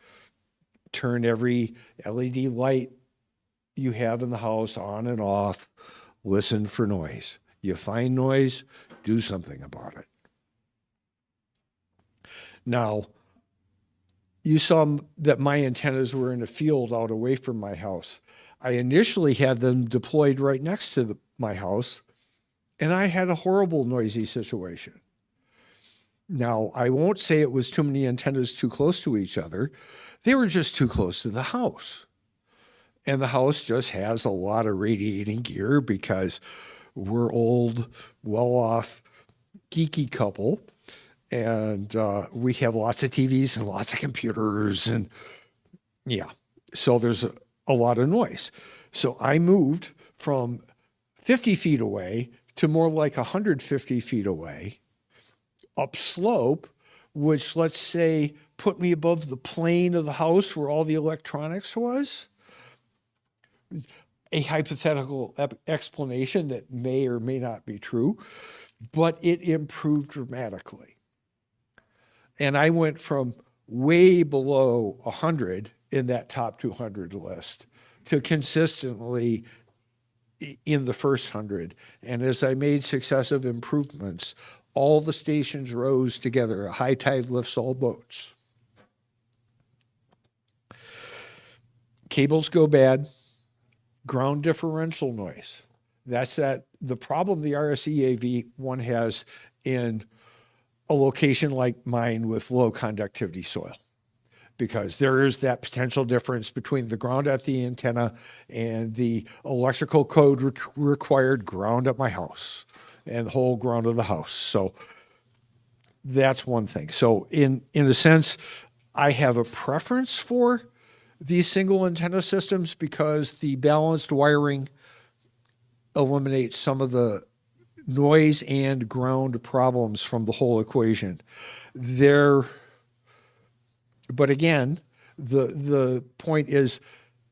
Turn every LED light you have in the house on and off. Listen for noise. You find noise, do something about it. Now, you saw that my antennas were in a field out away from my house. I initially had them deployed right next to my house, and I had a horrible noisy situation. Now, I won't say it was too many antennas too close to each other. They were just too close to the house. And the house just has a lot of radiating gear because we're old, well-off, geeky couple. And we have lots of TVs and lots of computers. And yeah, so there's a lot of noise. So I moved from 50 feet away to more like 150 feet away, upslope, which, let's say, put me above the plane of the house where all the electronics was. A hypothetical explanation that may or may not be true, but it improved dramatically. And I went from way below 100 in that top 200 list to consistently in the first 100. And as I made successive improvements, all the stations rose together. A high tide lifts all boats. Cables go bad. Ground differential noise. That's the problem the RSEAV1 has in a location like mine with low conductivity soil, because there is that potential difference between the ground at the antenna and the electrical code required ground at my house and the whole ground of the house. So that's one thing. So in a sense, I have a preference for these single antenna systems because the balanced wiring eliminates some of the noise and ground problems from the whole equation. But again, the point is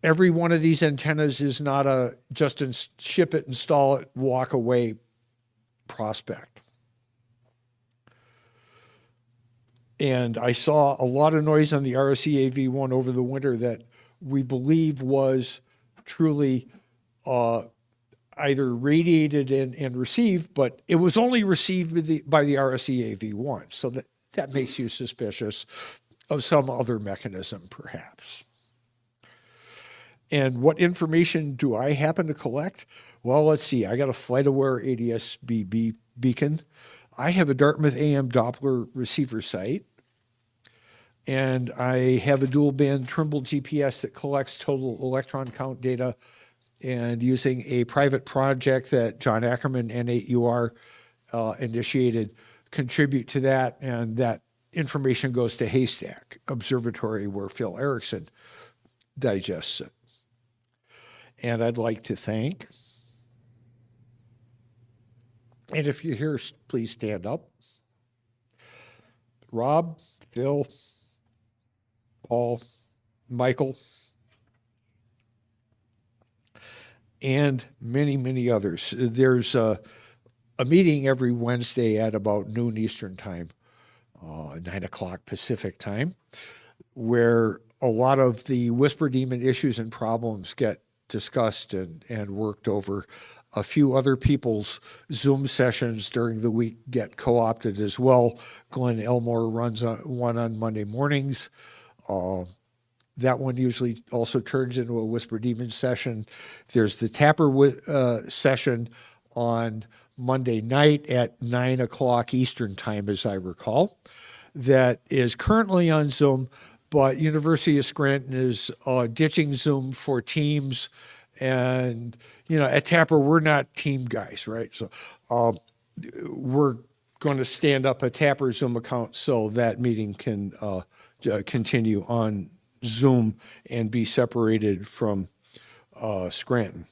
every one of these antennas is not a just ship it, install it, walk away prospect. And I saw a lot of noise on the RSEAV1 over the winter that we believe was truly either radiated and received, but it was only received by the RSEAV1. So that makes you suspicious of some other mechanism, perhaps. And what information do I happen to collect? Well, let's see. I got a FlightAware ADS-B beacon. I have a Dartmouth AM Doppler receiver site. And I have a dual band Trimble GPS that collects total electron count data, and using a private project that John Ackerman, N8UR, initiated, contribute to that. And that information goes to Haystack Observatory, where Phil Erickson digests it. And I'd like to thank, and if you're here, please stand up, Rob, Phil, Paul, Michael, and many, many others. There's a meeting every Wednesday at about noon Eastern time, 9 o'clock Pacific time, where a lot of the Whisper Demon issues and problems get discussed and worked over. A few other people's Zoom sessions during the week get co-opted as well. Glenn Elmore runs one on Monday mornings. That one usually also turns into a Whisper Demons session. There's the Tapper session on Monday night at 9 o'clock Eastern time, as I recall, that is currently on Zoom, but University of Scranton is ditching Zoom for Teams. And, at Tapper, we're not team guys, right? So we're going to stand up a Tapper Zoom account so that meeting can continue on Zoom and be separated from Scranton.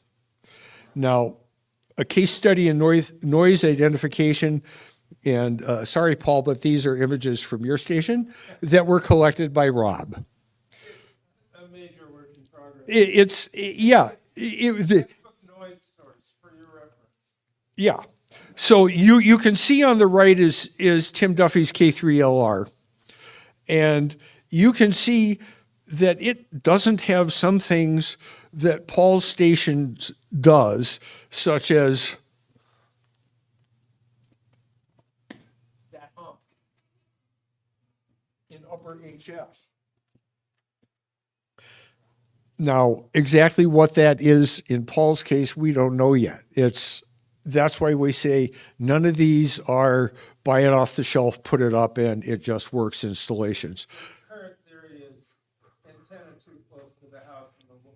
Now, a case study in noise identification, and sorry, Paul, but these are images from your station that were collected by Rob. A major work in progress. It's Noise source for your reference. yeah. So you can see on the right is Tim Duffy's K3LR, and you can see that it doesn't have some things that Paul's station does, such as that hump in upper HS. Now, exactly what that is in Paul's case, we don't know yet. That's why we say none of these are buy it off the shelf, put it up, and it just works installations. Current theory is antenna too close to the house and the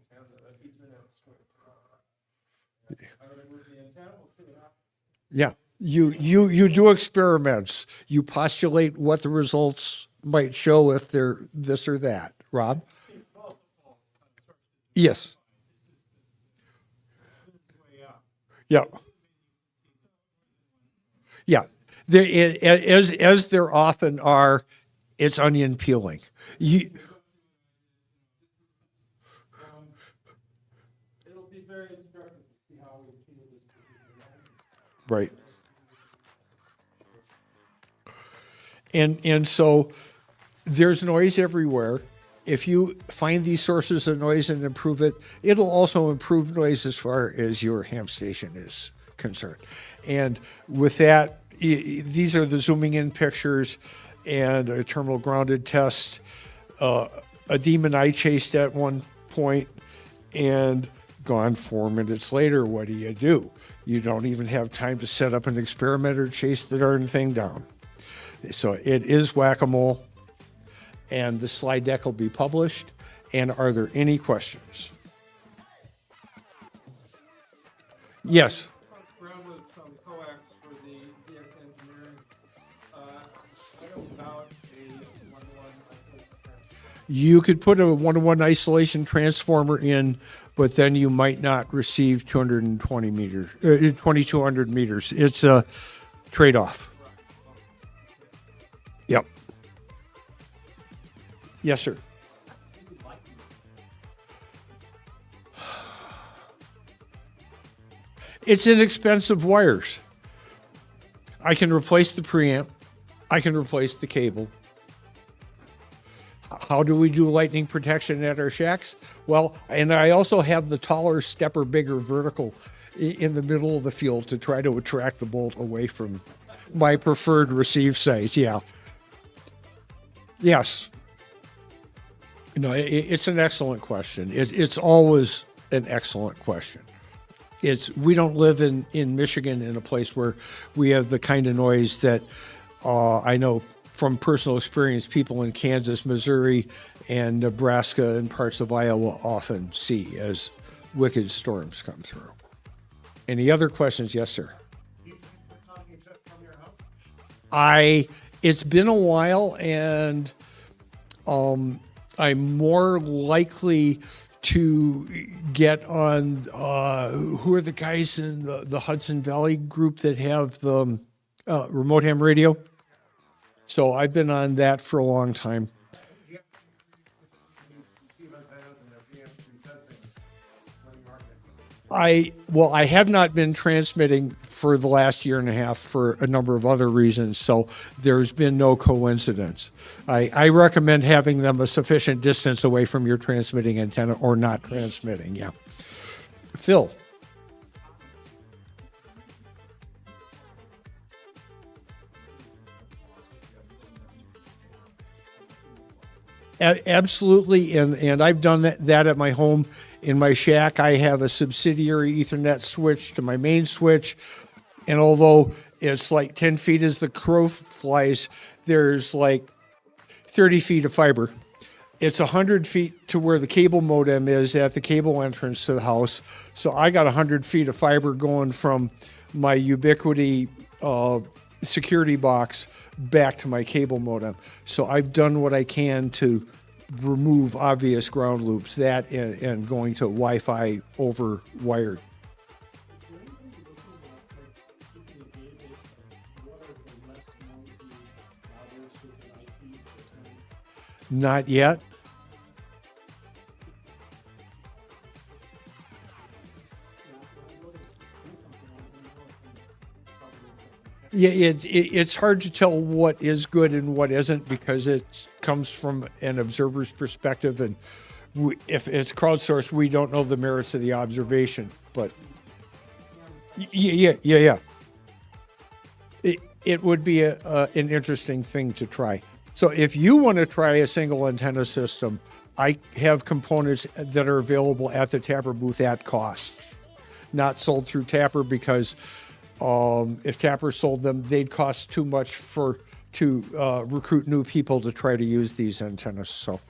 Ethernet switch. I would remove the antenna, we'll see what happens. Yeah, you do experiments. You postulate what the results might show if they're this or that. Rob? Yes. Yeah. Yeah. As there often are, it's onion peeling. It'll be very instructive to see how we feel this. Right. And so there's noise everywhere. If you find these sources of noise and improve it, it'll also improve noise as far as your ham station is concerned. And with that, these are the zooming in pictures and a terminal grounded test. A demon I chased at one point and gone 4 minutes later. What do? You don't even have time to set up an experiment or chase the darn thing down. So it is whack-a-mole. And the slide deck will be published. And are there any questions? Yes. Ground with some coax for the engineering. I don't doubt a one-to-one isolation transformer. You could put a one-to-one isolation transformer in, but then you might not receive 220 meters, 2,200 meters. It's a trade-off. Yep. Yes, sir. It's inexpensive wires. I can replace the preamp. I can replace the cable. How do we do lightning protection at our shacks? Well, and I also have the taller, stepper, bigger vertical in the middle of the field to try to attract the bolt away from my preferred receive sites. Yeah. Yes. No, it's an excellent question. It's always an excellent question. We don't live in Michigan in a place where we have the kind of noise that I know from personal experience people in Kansas, Missouri, and Nebraska and parts of Iowa often see as wicked storms come through. Any other questions? Yes, sir. It's been a while, and I'm more likely to get on who are the guys in the Hudson Valley group that have the remote ham radio. So I've been on that for a long time. I have not been transmitting for the last year and a half for a number of other reasons, so there's been no coincidence. I recommend having them a sufficient distance away from your transmitting antenna or not transmitting, yeah. Phil. Absolutely, and I've done that at my home. In my shack, I have a subsidiary Ethernet switch to my main switch, and although it's like 10 feet as the crow flies, there's like 30 feet of fiber. It's 100 feet to where the cable modem is at the cable entrance to the house. So I got 100 feet of fiber going from my Ubiquiti security box back to my cable modem. So I've done what I can to remove obvious ground loops, that and going to Wi-Fi over wired. Not yet. Yeah, it's hard to tell what is good and what isn't because it comes from an observer's perspective, and if it's crowdsourced, we don't know the merits of the observation. But yeah. It would be an interesting thing to try. So if you want to try a single antenna system, I have components that are available at the Tapper booth at cost, not sold through Tapper because if Tapper sold them, they'd cost too much to recruit new people to try to use these antennas. So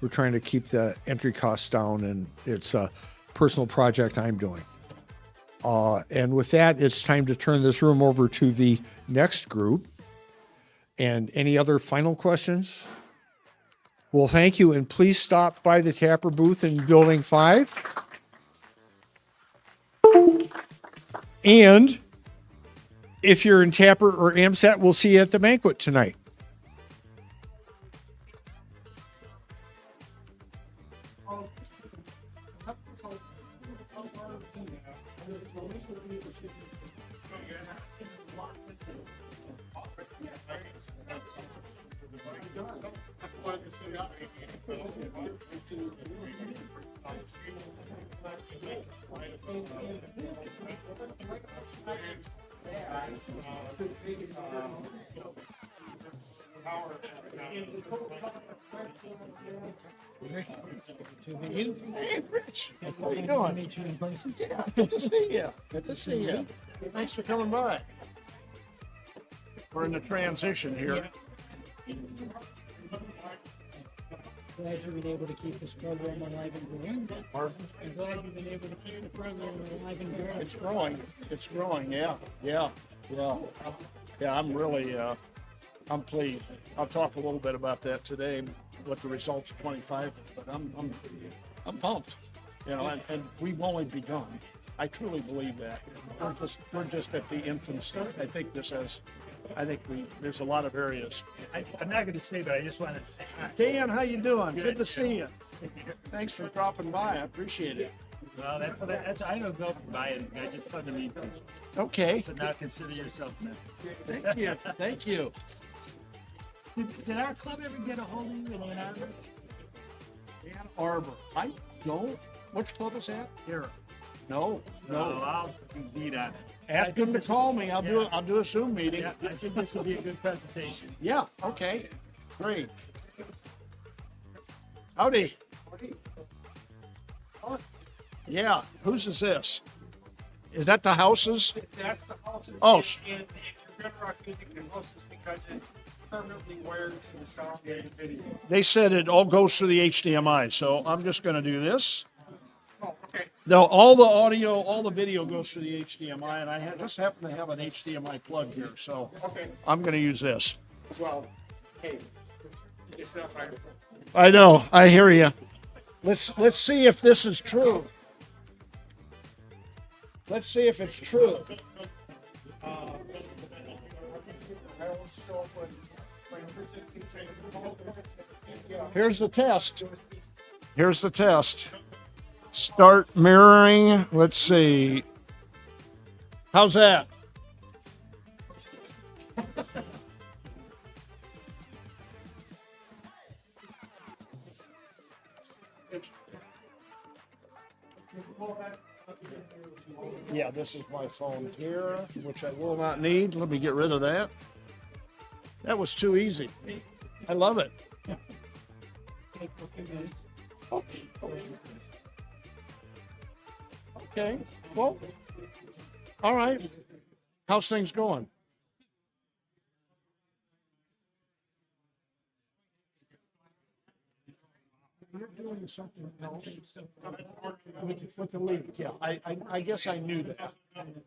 we're trying to keep the entry costs down, and it's a personal project I'm doing. And with that, it's time to turn this room over to the next group. And any other final questions? Well, thank you, and please stop by the Tapper booth in Building 5. And if you're in Tapper or AMSAT, we'll see you at the banquet tonight. Hey, Rich. How you doing? Yeah, good to see you. Good to see you. Thanks for coming by. We're in the transition here. Glad you've been able to keep this program alive and growing. I'm glad you've been able to keep the program alive and growing. It's growing. It's growing. Yeah. I'm really, I'm pleased. I'll talk a little bit about that today, what the results of 25. But I'm pumped. You know, and we've only begun. I truly believe that. We're just at the infancy. There's a lot of areas. I'm not going to say, but I just wanted to say hi. Dan, how you doing? Good to see you. Thanks for dropping by. I appreciate it. Well, that's I don't go by it. I just come to meet people. Okay. So now consider yourself now. Thank you. Thank you. Did our club ever get a hold of you in Ann Arbor? Ann Arbor. I don't. Which club is that? Here. No. I'll lead on it. Ask him to call me. I'll do a Zoom meeting. Yeah, I think this will be a good presentation. Yeah. Okay. Great. Howdy. Yeah. Whose is this? Is that the houses? That's the houses. Oh. And you're better off using the houses because it's permanently wired to the sound and the video. They said it all goes through the HDMI, so I'm just going to do this. Oh, okay. No, all the audio, all the video goes through the HDMI, and I just happen to have an HDMI plug here, so Okay. I'm going to use this. Well, hey, it's not my. I know. I hear you. Let's see if this is true. Let's see if it's true. I always show up when person keeps saying, Here's the test. Here's the test. Start mirroring. Let's see. How's that? this is my phone here, which I will not need. Let me get rid of that. That was too easy. I love it. Take a few minutes. Okay, well, all right. How's things going? You're doing something else with the league, yeah. I guess I knew that.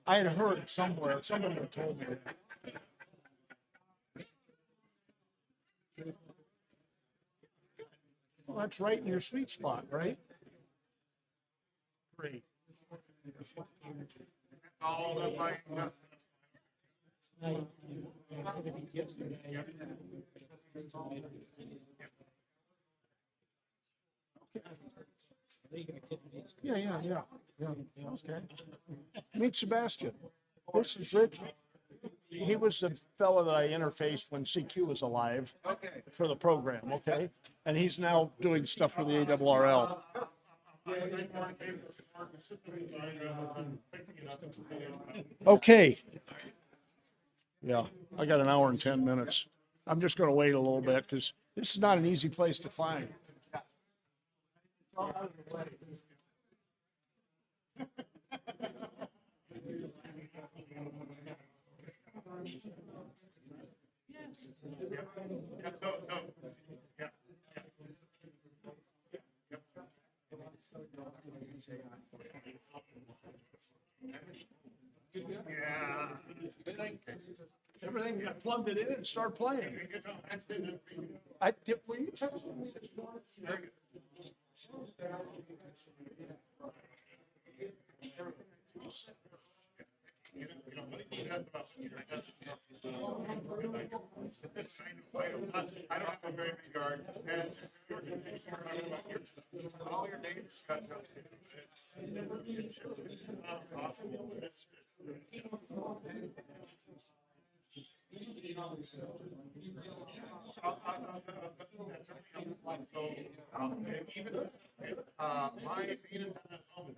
I had heard somewhere, somebody had told me that. Well, that's right in your sweet spot, right? Great. All of my, Activities yesterday. League activities. Yeah. Okay. Meet Sebastian. This is Rich. He was the fellow that I interfaced when CQ was alive for the program, okay? And he's now doing stuff for the ARRL. Okay. Yeah, I got an hour and 10 minutes. I'm just gonna wait a little bit because this is not an easy place to find. Everything, I plugged it in and started playing. I did, were you texting me this morning? I don't have a very big yard, and all your neighbors got to. It's not possible. Even my feet at home,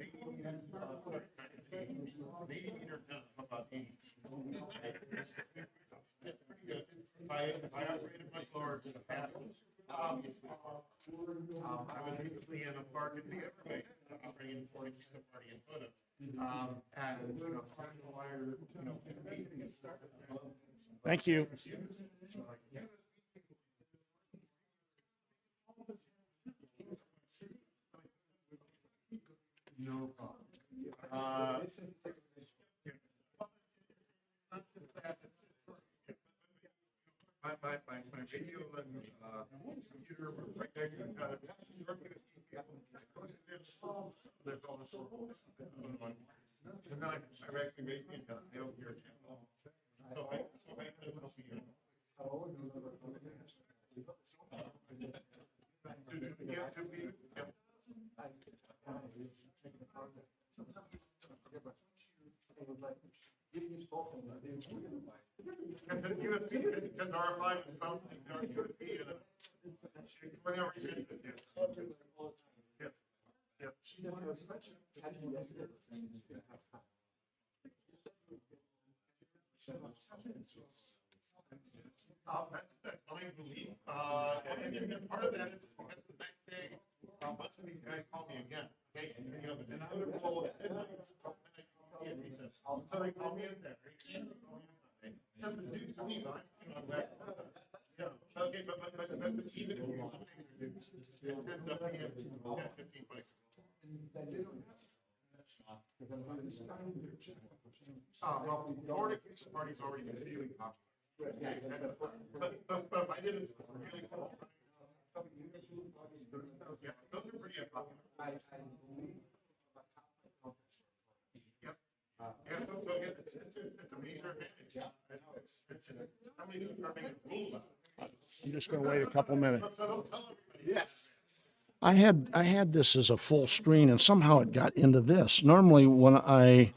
maybe meter does about 80. If I operated much lower to the past, obviously. I was recently in a park in the Everglades, operating 40% party in Buddha. And, climbing the wire, Thank you. No problem. My video and computer were right next to each other. There's all this. And then I actually made it I don't hear it. So I will see you. And then USB, because DARA 5 is found in our USB and whenever you get it. That's my belief. And part of that is because the next day, most of these guys call me again. Okay, and another role at midnight. So they call me in there. Doesn't do to me, but yeah. Okay, but even if you want to, it ends up being 10, 15, 20. Well, the Nordic party's already been really popular. But if I did it really cool. Yeah, those are pretty popular. Yep. And so it's a major advantage. Yeah. Somebody who's starting to rule that. I'm just gonna wait a couple minutes. So don't tell everybody. Yes. I had this as a full screen and somehow it got into this. Normally when I,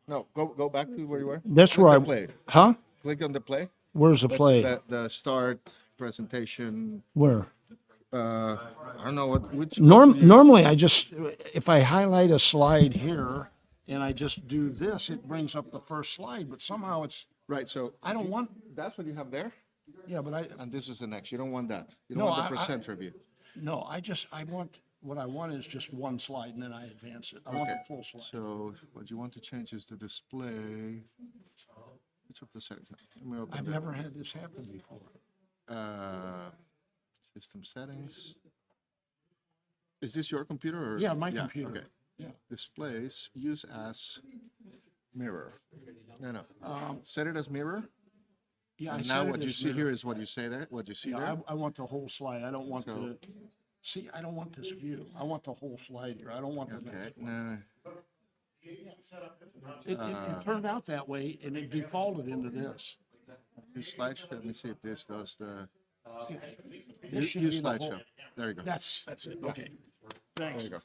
No, go back to where you were. that's Click where I, the play. huh? Click on the play. Where's the That's play? The start presentation. Where? I don't know which. Normally I just, if I highlight a slide here and I just do this, it brings up the first slide, but somehow it's, Right, so I don't want, that's what you have there, yeah, but and this is the next. You don't want that. You don't No, want the I- presenter view. no, what I want is just one slide and then I advance it. I want Okay, the full slide. so what you want to change is the display. Which of the settings? Let me open I've that. never had this happen before. System settings. Is this your computer or? Yeah, my computer. Okay. Yeah. Displays, use as mirror. No. Set it as mirror. Yeah, I And set now it what you as see mirror. here is what you say there, what you see Yeah, there. I want the whole slide. I don't want So- see, I don't want this view. I want the whole slide here. I don't want the Okay, next. no, It turned out that way and it defaulted into this. use slideshow. Let me see if this does the, This should use be the whole. slideshow. There you go. That's it. Okay. There Thanks. you go.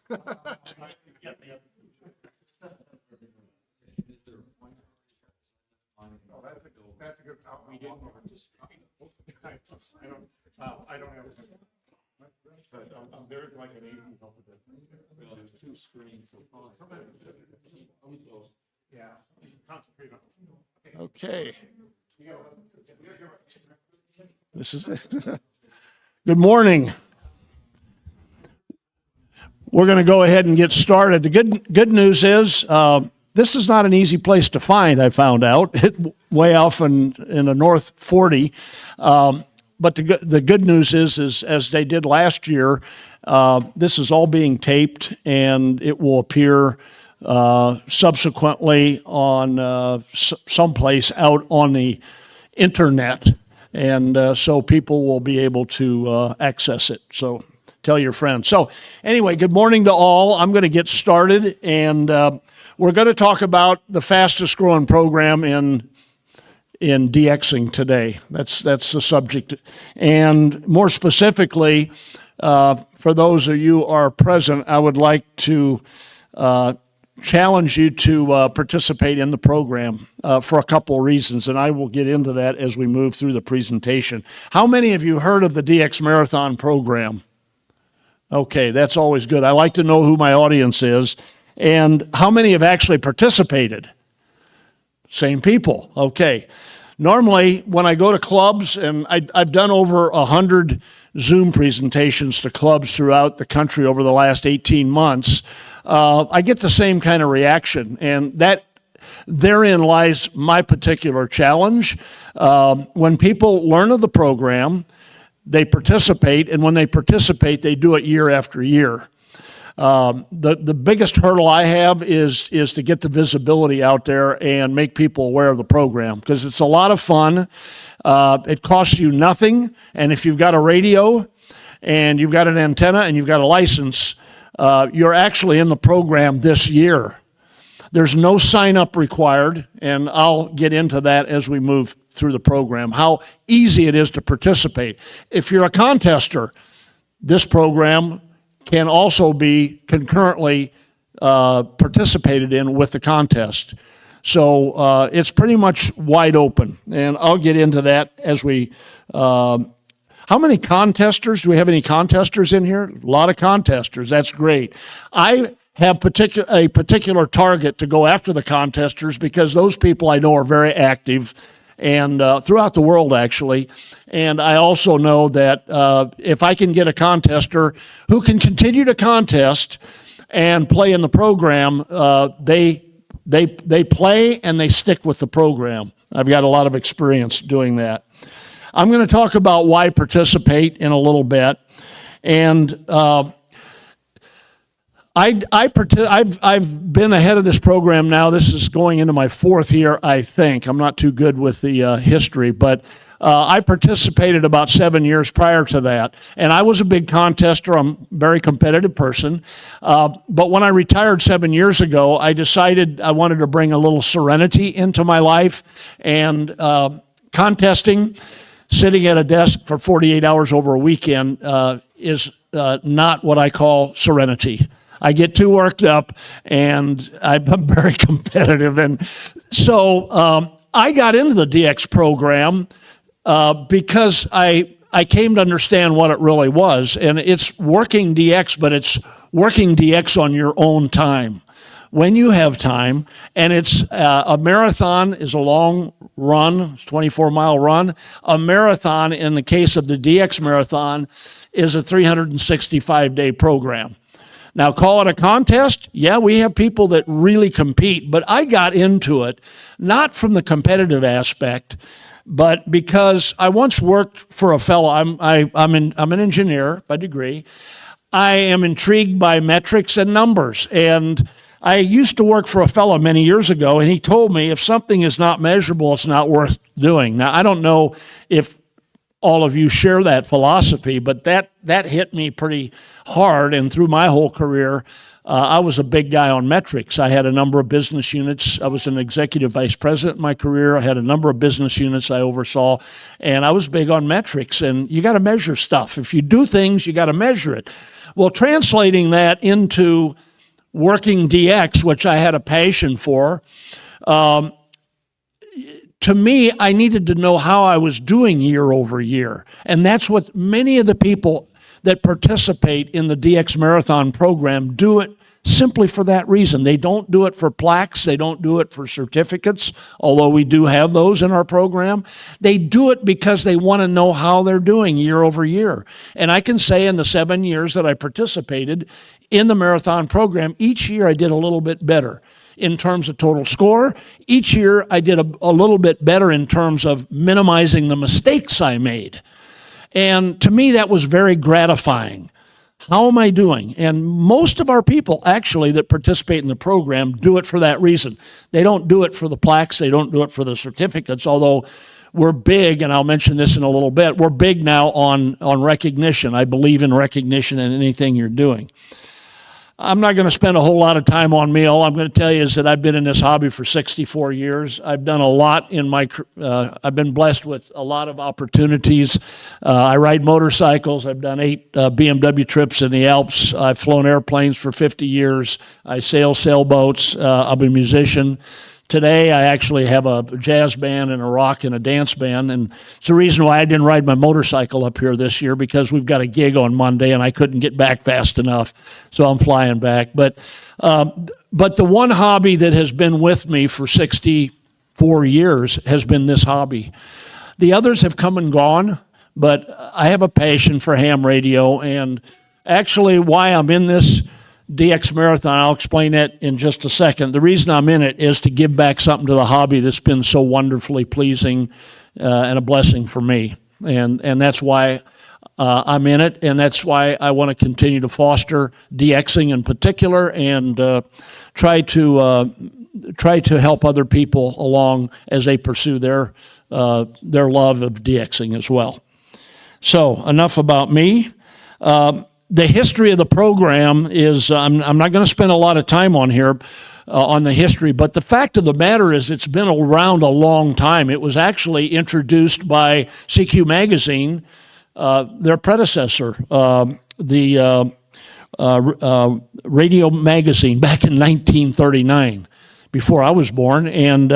That's a good, we didn't. I don't have. But, there's like an AV help with it. Well, there's two screens. Yeah, concentrate on. Okay. This is it. Good morning. We're going to go ahead and get started. The good news is this is not an easy place to find, I found out, way off in the North 40. But the good news is as they did last year, this is all being taped and it will appear subsequently on someplace out on the internet. And so people will be able to access it. So tell your friends. So anyway, good morning to all. I'm going to get started, and we're going to talk about the fastest growing program in DXing today. That's the subject. And more specifically, for those of you who are present, I would like to challenge you to participate in the program for a couple of reasons, and I will get into that as we move through the presentation. How many of you heard of the DX Marathon program? Okay, that's always good. I like to know who my audience is. And how many have actually participated? Same people. Okay. Normally, when I go to clubs, and I've done over 100 Zoom presentations to clubs throughout the country over the last 18 months, I get the same kind of reaction. And therein lies my particular challenge. When people learn of the program, they participate, and when they participate, they do it year after year. The biggest hurdle I have is to get the visibility out there and make people aware of the program, because it's a lot of fun. It costs you nothing, and if you've got a radio and you've got an antenna and you've got a license, you're actually in the program this year. There's no sign-up required, and I'll get into that as we move through the program, how easy it is to participate. If you're a contester, this program can also be concurrently participated in with the contest. So it's pretty much wide open, and I'll get into that as we... how many contesters? Do we have any contesters in here? A lot of contesters. That's great. I have a particular target to go after the contesters because those people I know are very active and throughout the world, actually. And I also know that if I can get a contester who can continue to contest and play in the program, they play and they stick with the program. I've got a lot of experience doing that. I'm going to talk about why participate in a little bit. And I've been ahead of this program now. This is going into my fourth year, I think. I'm not too good with the history, but I participated about 7 years prior to that. And I was a big contester. I'm a very competitive person. But when I retired 7 years ago, I decided I wanted to bring a little serenity into my life. And contesting, sitting at a desk for 48 hours over a weekend is not what I call serenity. I get too worked up, and I'm very competitive. And so I got into the DX program because I came to understand what it really was. And it's working DX, but it's working DX on your own time. when you have time, and it's a marathon is a long run, 24-mile run. A marathon, in the case of the DX Marathon, is a 365-day program. Now, call it a contest. Yeah, we have people that really compete, but I got into it not from the competitive aspect, but because I once worked for a fellow. I'm an engineer by degree. I am intrigued by metrics and numbers, and I used to work for a fellow many years ago, and he told me if something is not measurable, it's not worth doing. Now, I don't know if all of you share that philosophy, but that hit me pretty hard, and through my whole career, I was a big guy on metrics. I had a number of business units. I was an executive vice president in my career. I had a number of business units I oversaw, and I was big on metrics, and you got to measure stuff. If you do things, you got to measure it. Well, translating that into working DX, which I had a passion for, to me, I needed to know how I was doing year over year. And that's what many of the people that participate in the DX Marathon program do it simply for that reason. They don't do it for plaques. They don't do it for certificates, although we do have those in our program. They do it because they want to know how they're doing year over year. And I can say in the 7 years that I participated in the marathon program, each year I did a little bit better in terms of total score. Each year I did a little bit better in terms of minimizing the mistakes I made. And to me, that was very gratifying. How am I doing? And most of our people actually that participate in the program do it for that reason. They don't do it for the plaques. They don't do it for the certificates, although we're big, and I'll mention this in a little bit, we're big now on recognition. I believe in recognition in anything you're doing. I'm not going to spend a whole lot of time on me. All I'm going to tell you is that I've been in this hobby for 64 years. I've done a lot in my, I've been blessed with a lot of opportunities. I ride motorcycles. I've done 8 BMW trips in the Alps. I've flown airplanes for 50 years. I sail sailboats. I'm a musician. Today, I actually have a jazz band and a rock and a dance band, and it's the reason why I didn't ride my motorcycle up here this year, because we've got a gig on Monday, and I couldn't get back fast enough, so I'm flying back. But the one hobby that has been with me for 64 years has been this hobby. The others have come and gone, but I have a passion for ham radio, and actually why I'm in this DX Marathon, I'll explain that in just a second. The reason I'm in it is to give back something to the hobby that's been so wonderfully pleasing and a blessing for me. And that's why I'm in it, and that's why I want to continue to foster DXing in particular, and try to help other people along as they pursue their love of DXing as well. So enough about me. The history of the program is, I'm not going to spend a lot of time on here on the history, but the fact of the matter is it's been around a long time. It was actually introduced by CQ Magazine, their predecessor, the radio magazine back in 1939, before I was born, and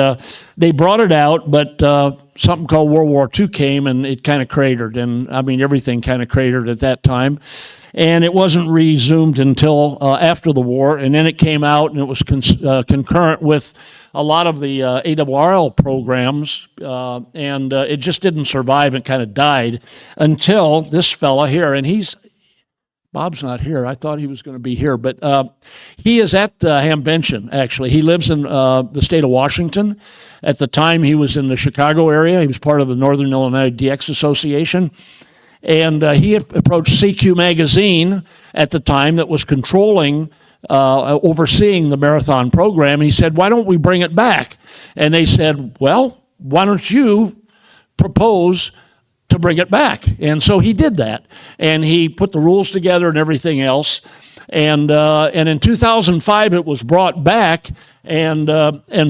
they brought it out, but something called World War II came, and it kind of cratered, and I mean everything kind of cratered at that time. And it wasn't resumed until after the war, and then it came out, and it was concurrent with a lot of the ARRL programs, and it just didn't survive. It kind of died until this fella here, and Bob's not here. I thought he was going to be here, but he is at Hamvention, actually. He lives in the state of Washington. At the time, he was in the Chicago area. He was part of the Northern Illinois DX Association. And he had approached CQ Magazine at the time that was controlling, overseeing the marathon program. And he said, why don't we bring it back? And they said, well, why don't you propose to bring it back? And so he did that. And he put the rules together and everything else. And in 2005, it was brought back. And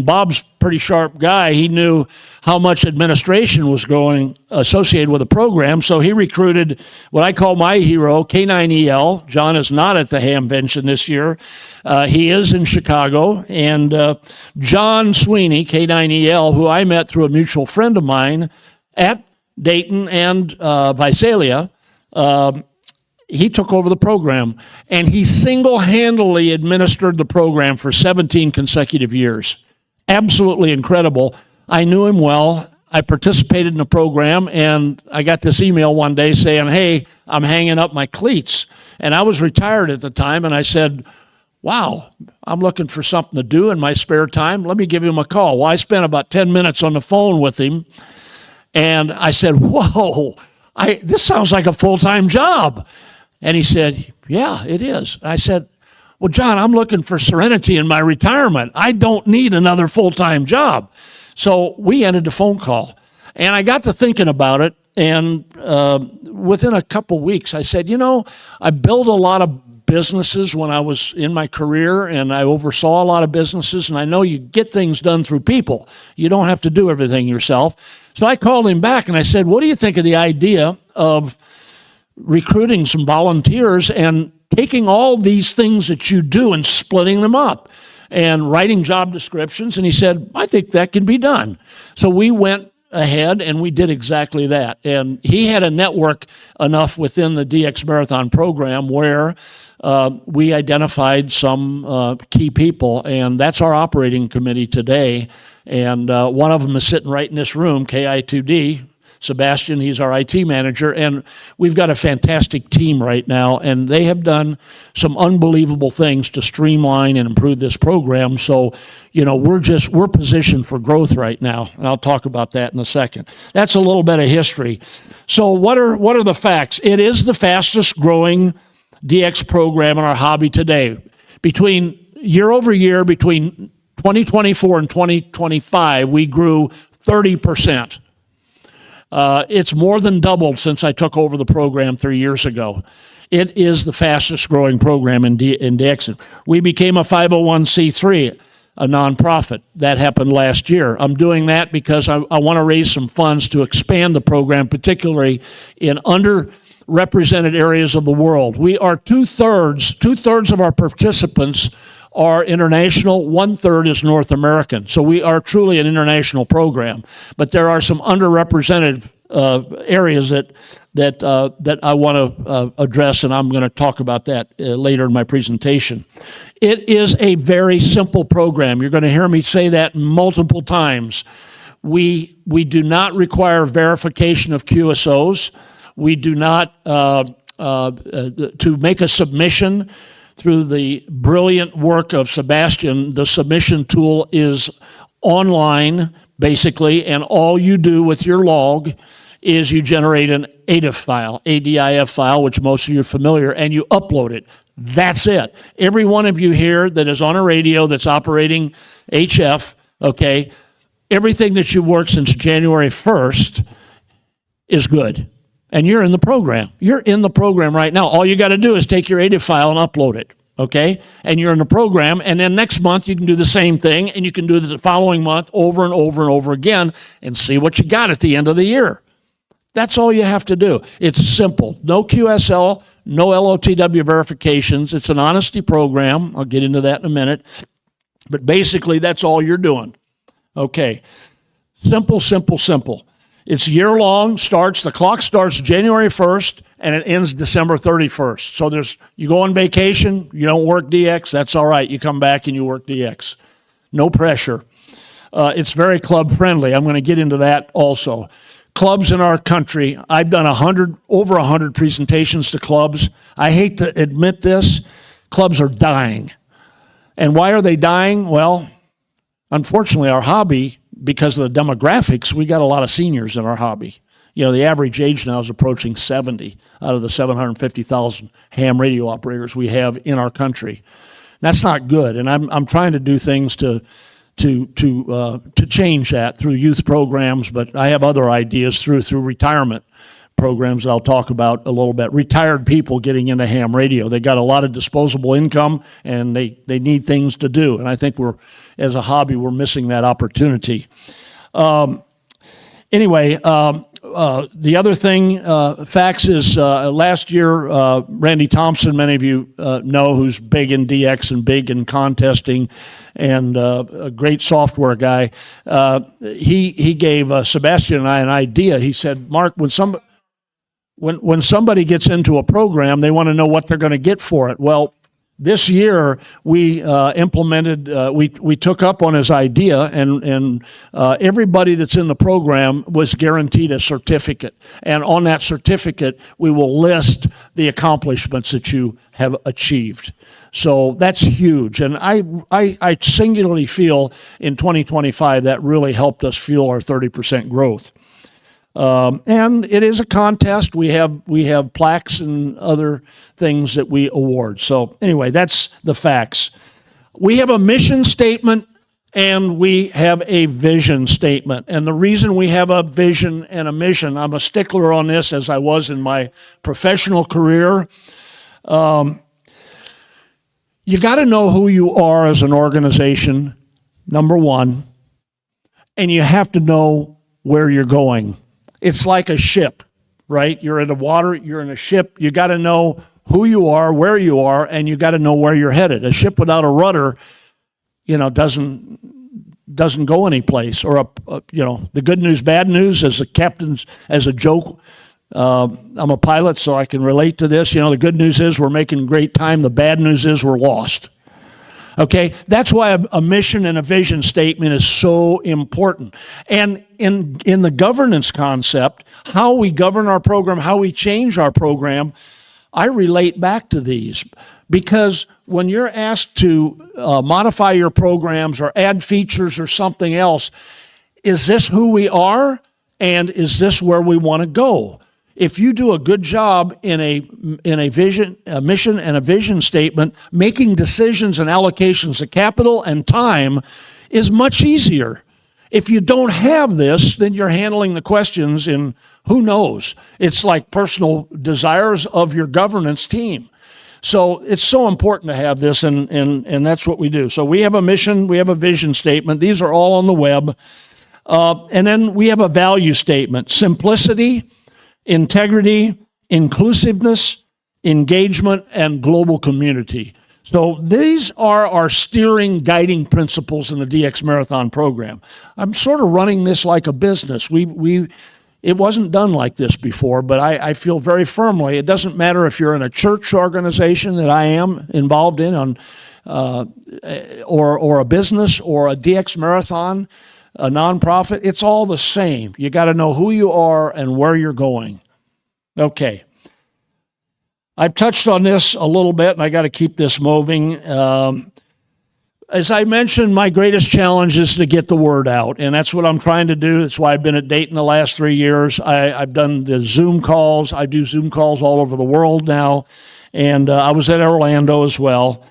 Bob's a pretty sharp guy. He knew how much administration was going associated with the program, so he recruited what I call my hero, K9EL. John is not at the Hamvention this year. He is in Chicago, and John Sweeney, K9EL, who I met through a mutual friend of mine at Dayton and Visalia, he took over the program, and he single-handedly administered the program for 17 consecutive years. Absolutely incredible. I knew him well. I participated in the program, and I got this email one day saying, hey, I'm hanging up my cleats. And I was retired at the time, and I said, wow, I'm looking for something to do in my spare time. Let me give him a call. Well, I spent about 10 minutes on the phone with him, and I said, whoa, this sounds like a full-time job. And he said, yeah, it is. I said, well, John, I'm looking for serenity in my retirement. I don't need another full-time job. So we ended the phone call. And I got to thinking about it, and within a couple weeks, I said, I built a lot of businesses when I was in my career, and I oversaw a lot of businesses, and I know you get things done through people. You don't have to do everything yourself. So I called him back, and I said, what do you think of the idea of recruiting some volunteers and taking all these things that you do and splitting them up and writing job descriptions? And he said, I think that can be done. So we went ahead and we did exactly that. And he had a network enough within the DX Marathon program where we identified some key people, and that's our operating committee today. And one of them is sitting right in this room, KI2D. Sebastian, he's our IT manager, and we've got a fantastic team right now, and they have done some unbelievable things to streamline and improve this program. So, we're positioned for growth right now, and I'll talk about that in a second. That's a little bit of history. So what are the facts? It is the fastest growing DX program in our hobby today. Between year over year, between 2024 and 2025, we grew 30%. It's more than doubled since I took over the program 3 years ago. It is the fastest growing program in DX. We became a 501c3, a nonprofit. That happened last year. I'm doing that because I want to raise some funds to expand the program, particularly in underrepresented areas of the world. We are two-thirds of our participants are international, 1/3 is North American. So we are truly an international program. But there are some underrepresented areas that I want to address, and I'm going to talk about that later in my presentation. It is a very simple program. You're going to hear me say that multiple times. We do not require verification of QSOs. We do not, to make a submission through the brilliant work of Sebastian, the submission tool is online, basically, and all you do with your log is you generate an ADIF file, which most of you are familiar, and you upload it. That's it. Every one of you here that is on a radio that's operating HF, okay, everything that you've worked since January 1st is good. And you're in the program. You're in the program right now. All you got to do is take your ADIF file and upload it, okay? And you're in the program, and then next month you can do the same thing, and you can do it the following month over and over and over again and see what you got at the end of the year. That's all you have to do. It's simple. No QSL, no LOTW verifications. It's an honesty program. I'll get into that in a minute. But basically, that's all you're doing. Okay. Simple, simple, simple. It's year-long, the clock starts January 1st, and it ends December 31st. So you go on vacation, you don't work DX, that's all right. You come back and you work DX. No pressure. It's very club-friendly. I'm going to get into that also. Clubs in our country, I've done over 100 presentations to clubs. I hate to admit this, clubs are dying. And why are they dying? Well, unfortunately, our hobby, because of the demographics, we got a lot of seniors in our hobby. The average age now is approaching 70 out of the 750,000 ham radio operators we have in our country. That's not good, and I'm trying to do things to change that through youth programs, but I have other ideas through retirement programs that I'll talk about a little bit. Retired people getting into ham radio. They got a lot of disposable income, and they need things to do, and I think as a hobby, we're missing that opportunity. Anyway, the other thing, facts is last year, Randy Thompson, many of you know, who's big in DX and big in contesting and a great software guy, he gave Sebastian and I an idea. He said, Mark, when when somebody gets into a program, they want to know what they're going to get for it. Well, this year we implemented, we took up on his idea, and everybody that's in the program was guaranteed a certificate. And on that certificate, we will list the accomplishments that you have achieved. So that's huge. And I singularly feel in 2025 that really helped us fuel our 30% growth. And it is a contest. We have plaques and other things that we award. So anyway, that's the facts. We have a mission statement and we have a vision statement. And the reason we have a vision and a mission, I'm a stickler on this as I was in my professional career. You got to know who you are as an organization, number one, and you have to know where you're going. It's like a ship, right? You're in the water, you're in a ship. You got to know who you are, where you are, and you got to know where you're headed. A ship without a rudder, doesn't go anyplace. Or the good news, bad news, as a captain's, as a joke. I'm a pilot, so I can relate to this. The good news is we're making great time. The bad news is we're lost. Okay, that's why a mission and a vision statement is so important. And in the governance concept, how we govern our program, how we change our program, I relate back to these. Because when you're asked to modify your programs or add features or something else, is this who we are? And is this where we want to go? If you do a good job in a vision, a mission and a vision statement, making decisions and allocations of capital and time is much easier. If you don't have this, then you're handling the questions in who knows. It's like personal desires of your governance team. So it's so important to have this, and that's what we do. So we have a mission, we have a vision statement. These are all on the web. And then we have a value statement: simplicity, integrity, inclusiveness, engagement, and global community. So these are our steering, guiding principles in the DX Marathon program. I'm sort of running this like a business. It wasn't done like this before, but I feel very firmly it doesn't matter if you're in a church organization that I am involved in, or a business or a DX Marathon, a nonprofit, it's all the same. You got to know who you are and where you're going. Okay. I've touched on this a little bit, and I got to keep this moving. As I mentioned, my greatest challenge is to get the word out, and that's what I'm trying to do. That's why I've been at Dayton the last 3 years. I've done the Zoom calls. I do Zoom calls all over the world now, and I was at Orlando as well.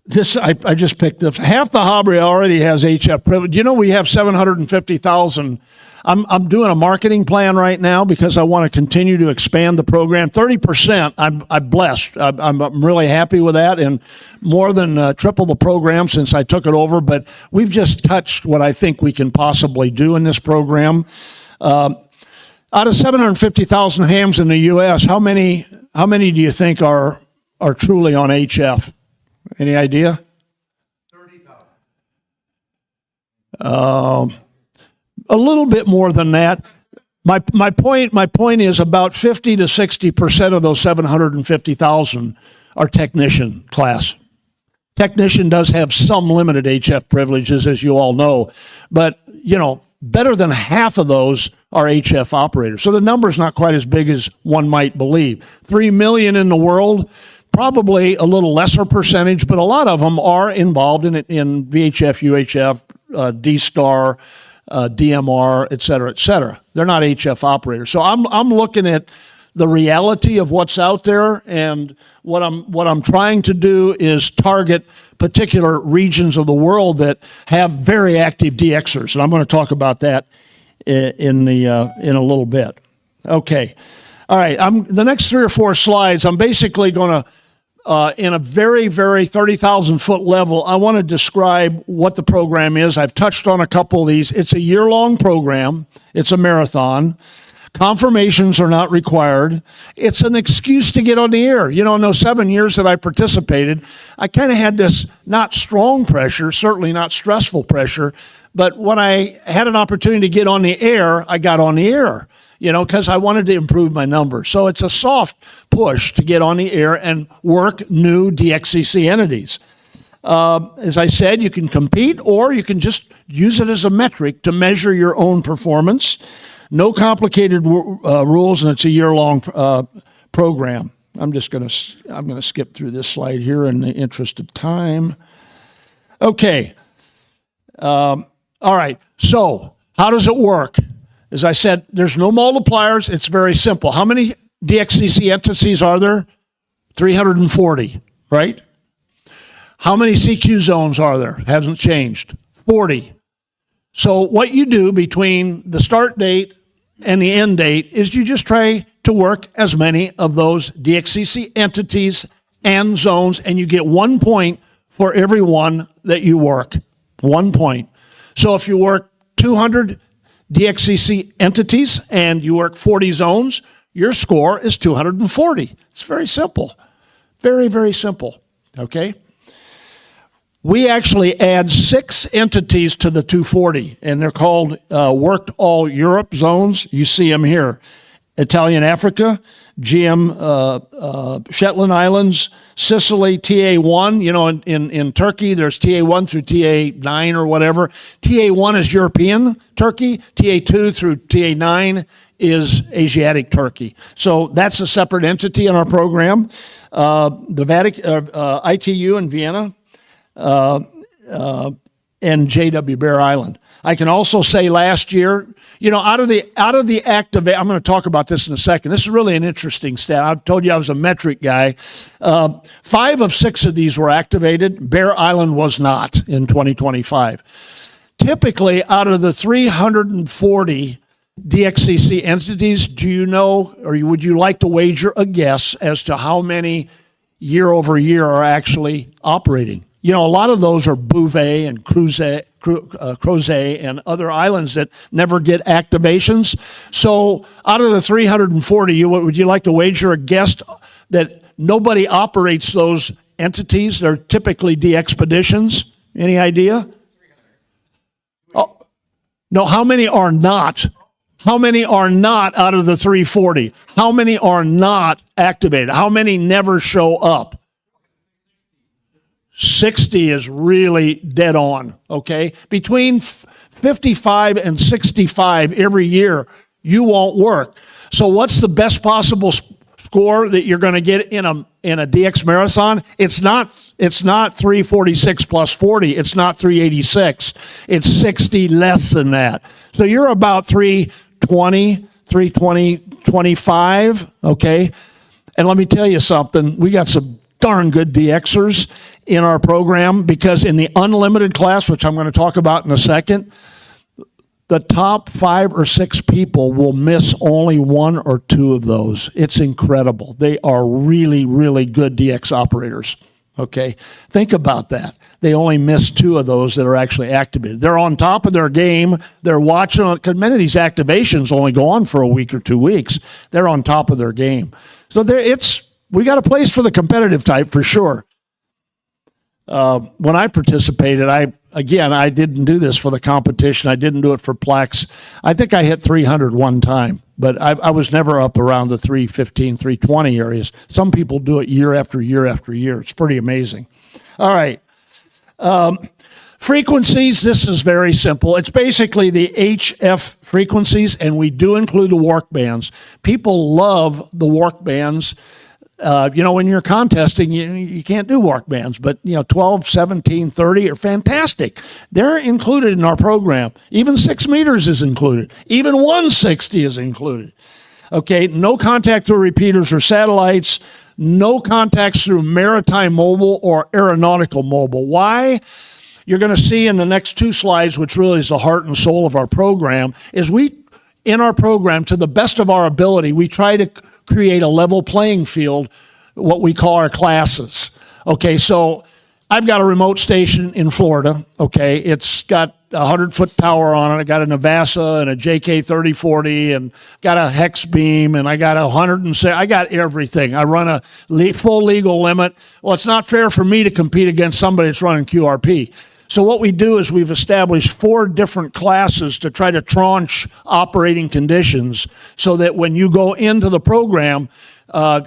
This I just picked up. Half the Hobby already has HF privilege. We have 750,000. I'm doing a marketing plan right now because I want to continue to expand the program. 30%. I'm blessed. I'm really happy with that, and more than triple the program since I took it over. But we've just touched what I think we can possibly do in this program. Out of 750,000 hams in the U.S., how many do you think are truly on HF? Any idea? 30,000. A little bit more than that. My point is about 50 to 60% of those 750,000 are technician class. Technician does have some limited HF privileges, as you all know, but better than half of those are HF operators. So the number's not quite as big as one might believe. 3 million in the world. Probably a little lesser percentage, but a lot of them are involved in VHF, UHF, D-Star, DMR, et cetera, et cetera. They're not HF operators. So I'm looking at the reality of what's out there, and what I'm trying to do is target particular regions of the world that have very active DXers, and I'm going to talk about that in a little bit. Okay. All right, the next 3 or 4 slides, I'm basically going to, in a very, very 30,000-foot level, I want to describe what the program is. I've touched on a couple of these. It's a year-long program. It's a marathon. Confirmations are not required. It's an excuse to get on the air. You know, in those 7 years that I participated, I kind of had this not strong pressure, certainly not stressful pressure, but when I had an opportunity to get on the air, I got on the air, you know, because I wanted to improve my numbers. So it's a soft push to get on the air and work new DXCC entities. As I said, you can compete or you can just use it as a metric to measure your own performance. No complicated rules, and it's a year-long program. I'm going to skip through this slide here in the interest of time. Okay. All right. So how does it work? As I said, there's no multipliers. It's very simple. How many DXCC entities are there? 340, right? How many CQ zones are there? Hasn't changed. 40. So what you do between the start date and the end date is you just try to work as many of those DXCC entities and zones, and you get 1 point for every one that you work. 1 point. So if you work 200 DXCC entities and you work 40 zones, your score is 240. It's very simple. Very, very simple. Okay? We actually add 6 entities to the 240, and they're called Worked All Europe zones. You see them here. Italian Africa, GM Shetland Islands, Sicily, TA1. You know, in Turkey, there's TA1 through TA9 or whatever. TA1 is European Turkey. TA2 through TA9 is Asiatic Turkey. So that's a separate entity in our program. The Vatican, ITU in Vienna, and JW Bear Island. I can also say last year, you know, out of the activate, I'm going to talk about this in a second. This is really an interesting stat. I told you I was a metric guy. 5 of 6 of these were activated. Bear Island was not in 2025. Typically, out of the 340 DXCC entities, do you know, or would you like to wager a guess as to how many year over year are actually operating? You know, a lot of those are Bouvet and Crozet and other islands that never get activations. So out of the 340, would you like to wager a guess that nobody operates those entities? They're typically DXpeditions. Any idea? Oh, no, how many are not? How many are not out of the 340? How many are not activated? How many never show up? 60 is really dead on, okay? Between 55 and 65 every year, you won't work. So what's the best possible score that you're going to get in a DX marathon? It's not 346 plus 40. It's not 386. It's 60 less than that. So you're about 320, 25, okay? And let me tell you something. We got some darn good DXers in our program, because in the unlimited class, which I'm going to talk about in a second, the top 5 or 6 people will miss only 1 or 2 of those. It's incredible. They are really, really good DX operators. Okay? Think about that. They only miss 2 of those that are actually activated. They're on top of their game. They're watching, because many of these activations only go on for a week or 2 weeks. They're on top of their game. So we got a place for the competitive type for sure. When I participated, I didn't do this for the competition. I didn't do it for plaques. I think I hit 300 one time, but I was never up around the 315, 320 areas. Some people do it year after year after year. It's pretty amazing. All right. Frequencies, this is very simple. It's basically the HF frequencies, and we do include the work bands. People love the work bands. You know, when you're contesting, you can't do work bands, but, 12, 17, 30 are fantastic. They're included in our program. Even 6 meters is included. Even 160 is included. Okay, no contact through repeaters or satellites. No contacts through maritime mobile or aeronautical mobile. Why? You're going to see in the next 2 slides, which really is the heart and soul of our program, is in our program, to the best of our ability, we try to create a level playing field, what we call our classes. Okay, so I've got a remote station in Florida. Okay, it's got a 100-foot tower on it. I got a Navasa and a JK 3040 and got a hex beam and I got a 106. I got everything. I run a full legal limit. Well, it's not fair for me to compete against somebody that's running QRP. So what we do is we've established 4 different classes to try to tranche operating conditions so that when you go into the program,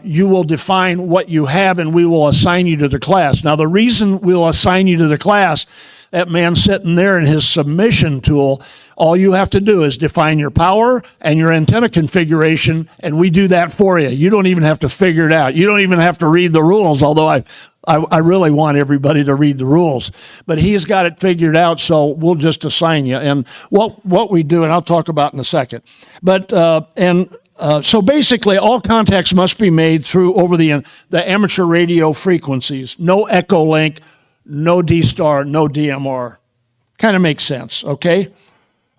you will define what you have and we will assign you to the class. Now, the reason we'll assign you to the class, that man sitting there in his submission tool, all you have to do is define your power and your antenna configuration, and we do that for you. You don't even have to figure it out. You don't even have to read the rules, although I really want everybody to read the rules. But he's got it figured out, so we'll just assign you. And what we do, and I'll talk about in a second. But, so basically, all contacts must be made through over the amateur radio frequencies. No echo link, no D-Star, no DMR. Kind of makes sense, okay?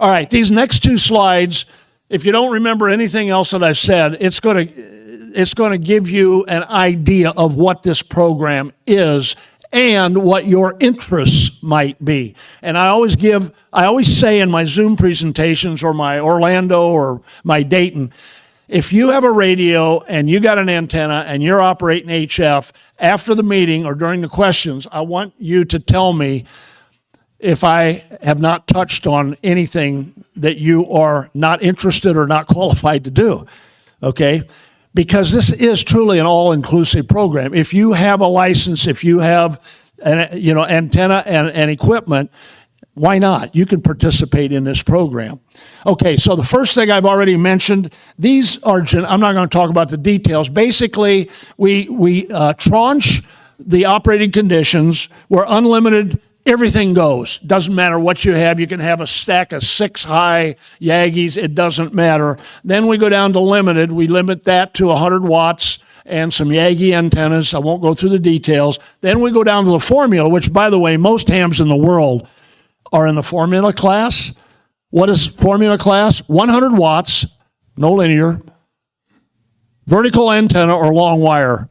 All right, these next 2 slides, if you don't remember anything else that I've said, it's going to give you an idea of what this program is and what your interests might be. And I always say in my Zoom presentations or my Orlando or my Dayton, if you have a radio and you got an antenna and you're operating HF, after the meeting or during the questions, I want you to tell me if I have not touched on anything that you are not interested or not qualified to do, okay? Because this is truly an all-inclusive program. If you have a license, if you have antenna and equipment, why not? You can participate in this program. Okay, so the first thing I've already mentioned, these are, I'm not going to talk about the details. Basically, we tranche the operating conditions where unlimited, everything goes. Doesn't matter what you have. You can have a stack of 6 high Yagis. It doesn't matter. Then we go down to limited. We limit that to 100 watts and some Yagi antennas. I won't go through the details. Then we go down to the formula, which, by the way, most hams in the world are in the formula class. What is formula class? 100 watts, no linear, vertical antenna or long wire.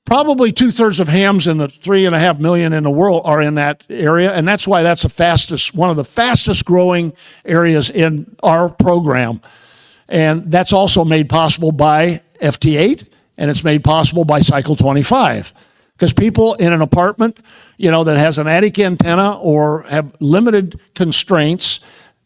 Probably 2/3 of hams in the 3.5 million in the world are in that area, and that's why that's one of the fastest growing areas in our program. And that's also made possible by FT8, and it's made possible by Cycle 25. Because people in an apartment, that has an attic antenna or have limited constraints,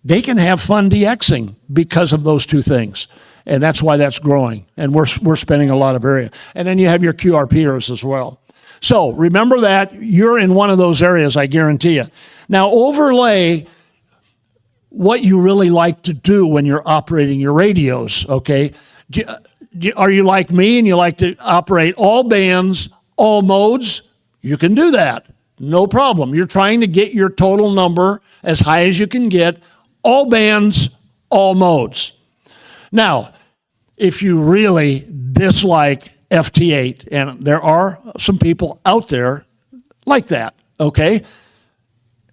they can have fun DXing because of those 2 things. And that's why that's growing. And we're spending a lot of area. And then you have your QRPers as well. So remember that you're in one of those areas, I guarantee you. Now overlay what you really like to do when you're operating your radios, okay? Are you like me and you like to operate all bands, all modes? You can do that. No problem. You're trying to get your total number as high as you can get, all bands, all modes. Now, if you really dislike FT8, and there are some people out there like that, okay,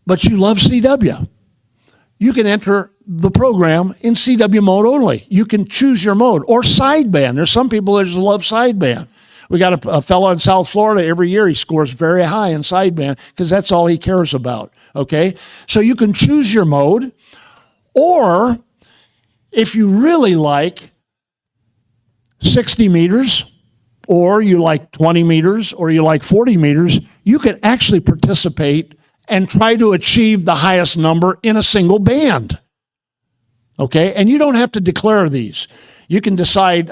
but you love CW, you can enter the program in CW mode only. You can choose your mode, or sideband. There's some people that just love sideband. We got a fellow in South Florida, every year he scores very high in sideband because that's all he cares about, okay? So you can choose your mode, or if you really like 60 meters, or you like 20 meters, or you like 40 meters, you can actually participate and try to achieve the highest number in a single band, okay? And you don't have to declare these. You can decide,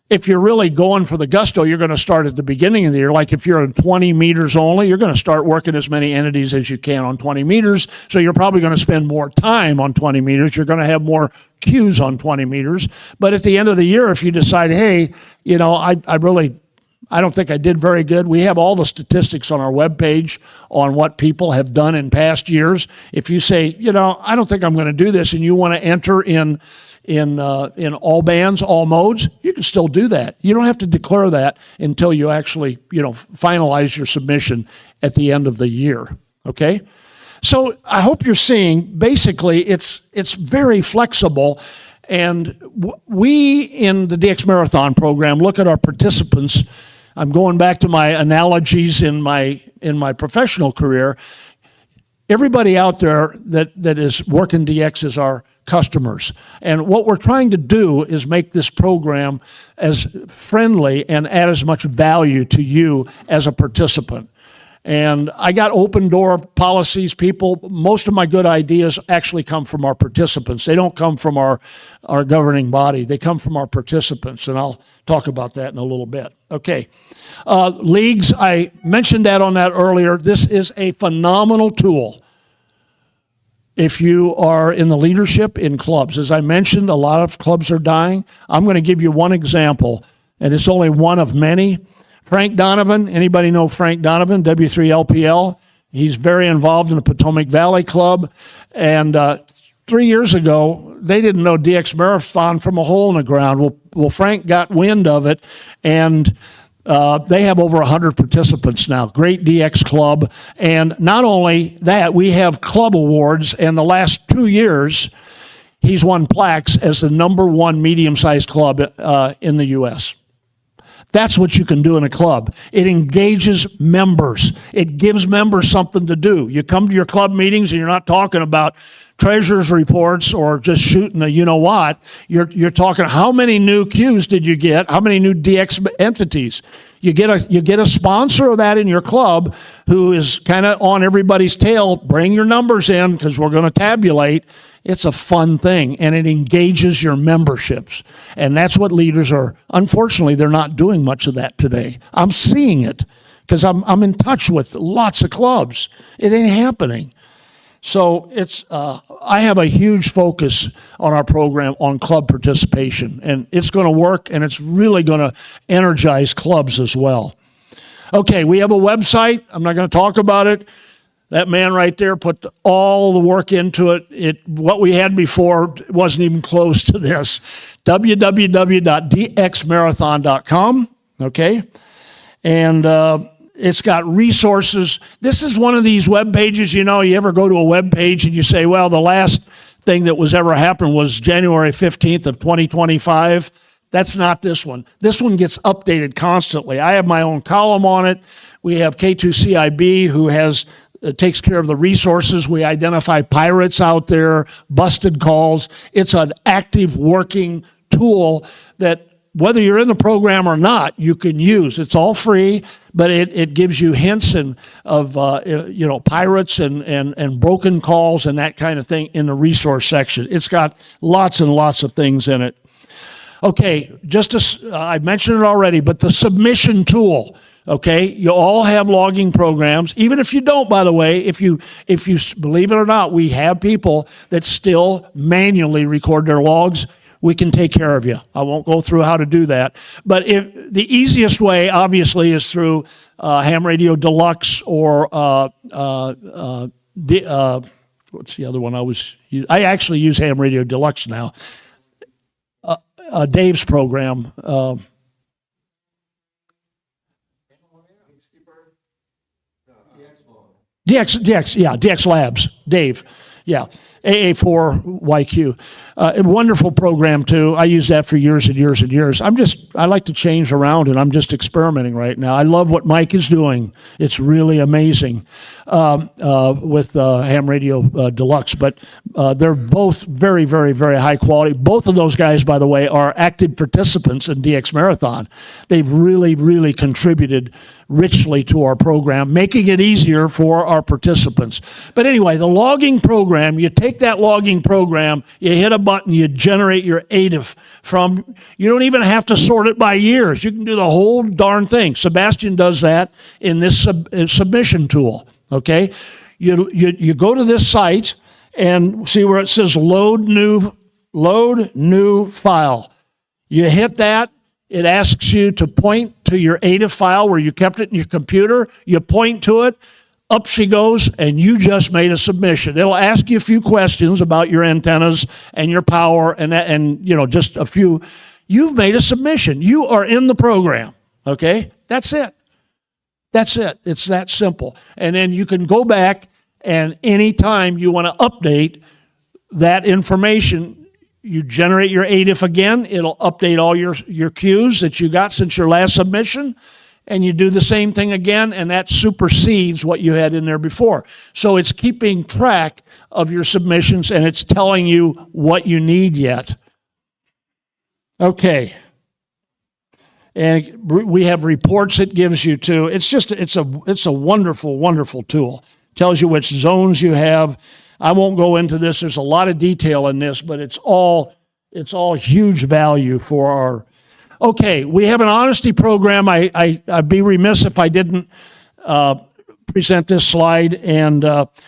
if you're really going for the gusto, you're going to start at the beginning of the year. Like if you're in 20 meters only, you're going to start working as many entities as you can on 20 meters. So you're probably going to spend more time on 20 meters. You're going to have more queues on 20 meters. But at the end of the year, if you decide, hey, I don't think I did very good. We have all the statistics on our webpage on what people have done in past years. If you say, I don't think I'm going to do this, and you want to enter in all bands, all modes, you can still do that. You don't have to declare that until you actually, finalize your submission at the end of the year, okay? So I hope you're seeing, basically, it's very flexible, and we in the DX Marathon program look at our participants. I'm going back to my analogies in my professional career. everybody out there that is working DX is our customers. And what we're trying to do is make this program as friendly and add as much value to you as a participant. And I got open door policies, people. Most of my good ideas actually come from our participants. They don't come from our governing body. They come from our participants, and I'll talk about that in a little bit. Okay. Leagues, I mentioned that on that earlier. This is a phenomenal tool if you are in the leadership in clubs. As I mentioned, a lot of clubs are dying. I'm going to give you one example, and it's only one of many. Frank Donovan, anybody know Frank Donovan, W3LPL? He's very involved in the Potomac Valley Club. And 3 years ago, they didn't know DX Marathon from a hole in the ground. Well, Frank got wind of it, and they have over 100 participants now. Great DX club. And not only that, we have club awards, and the last 2 years, he's won plaques as the #1 medium-sized club in the U.S. That's what you can do in a club. It engages members. It gives members something to do. You come to your club meetings and you're not talking about treasurer's reports or just shooting a you-know-what. You're talking, how many new Qs did you get? How many new DX entities? You get a sponsor of that in your club who is kind of on everybody's tail. Bring your numbers in because we're going to tabulate. It's a fun thing, and it engages your memberships. And that's what leaders are. Unfortunately, they're not doing much of that today. I'm seeing it because I'm in touch with lots of clubs. It ain't happening. So I have a huge focus on our program on club participation, and it's going to work, and it's really going to energize clubs as well. Okay, we have a website. I'm not going to talk about it. That man right there put all the work into it. What we had before wasn't even close to this. www.dxmarathon.com, okay? And it's got resources. This is one of these web pages, you ever go to a web page and you say, well, the last thing that was ever happened was January 15th of 2025. That's not this one. This one gets updated constantly. I have my own column on it. We have K2CIB who takes care of the resources. We identify pirates out there, busted calls. It's an active working tool that whether you're in the program or not, you can use. It's all free, but it gives you hints of pirates and broken calls and that kind of thing in the resource section. It's got lots and lots of things in it. Okay, I mentioned it already, but the submission tool. Okay, you all have logging programs. Even if you don't, by the way, if you believe it or not, we have people that still manually record their logs. We can take care of you. I won't go through how to do that. But the easiest way, obviously, is through Ham Radio Deluxe or what's the other one I was using? I actually use Ham Radio Deluxe now. Dave's program. DX Labs, Dave, yeah, AA4YQ. A wonderful program, too. I used that for years and years and years. I like to change around, and I'm just experimenting right now. I love what Mike is doing. It's really amazing with Ham Radio Deluxe, but they're both very, very, very high quality. Both of those guys, by the way, are active participants in DX Marathon. They've really, really contributed richly to our program, making it easier for our participants. But anyway, the logging program, you take that logging program, you hit a button, you generate your ADIF from, you don't even have to sort it by years. You can do the whole darn thing. Sebastian does that in this submission tool, okay? You go to this site and see where it says load new file. You hit that. It asks you to point to your ADIF file where you kept it in your computer. You point to it, up she goes, and you just made a submission. It'll ask you a few questions about your antennas and your power and just a few. You've made a submission. You are in the program, okay? That's it. That's it. It's that simple. And then you can go back, and anytime you want to update that information, you generate your ADIF again. It'll update all your Qs that you got since your last submission, and you do the same thing again, and that supersedes what you had in there before. So it's keeping track of your submissions, and it's telling you what you need yet. Okay. And we have reports it gives you too. It's a wonderful, wonderful tool. Tells you which zones you have. I won't go into this. There's a lot of detail in this, but it's all huge value for our. Okay, we have an honesty program. I'd be remiss if I didn't present this slide, and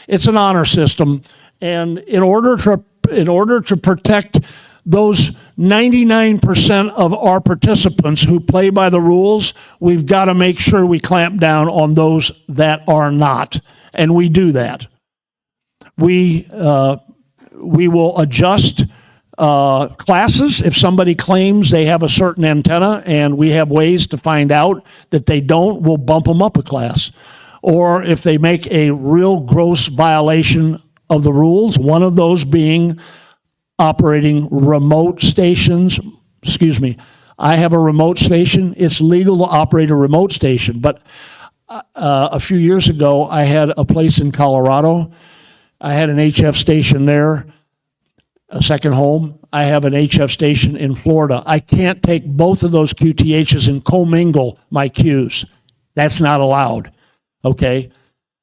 it's an honor system. And in order to protect those 99% of our participants who play by the rules, we've got to make sure we clamp down on those that are not, and we do that. We will adjust classes if somebody claims they have a certain antenna, and we have ways to find out that they don't. We'll bump them up a class. Or if they make a real gross violation of the rules, one of those being operating remote stations. Excuse me, I have a remote station. It's legal to operate a remote station, but a few years ago, I had a place in Colorado. I had an HF station there, a second home. I have an HF station in Florida. I can't take both of those QTHs and commingle my Qs. That's not allowed, okay?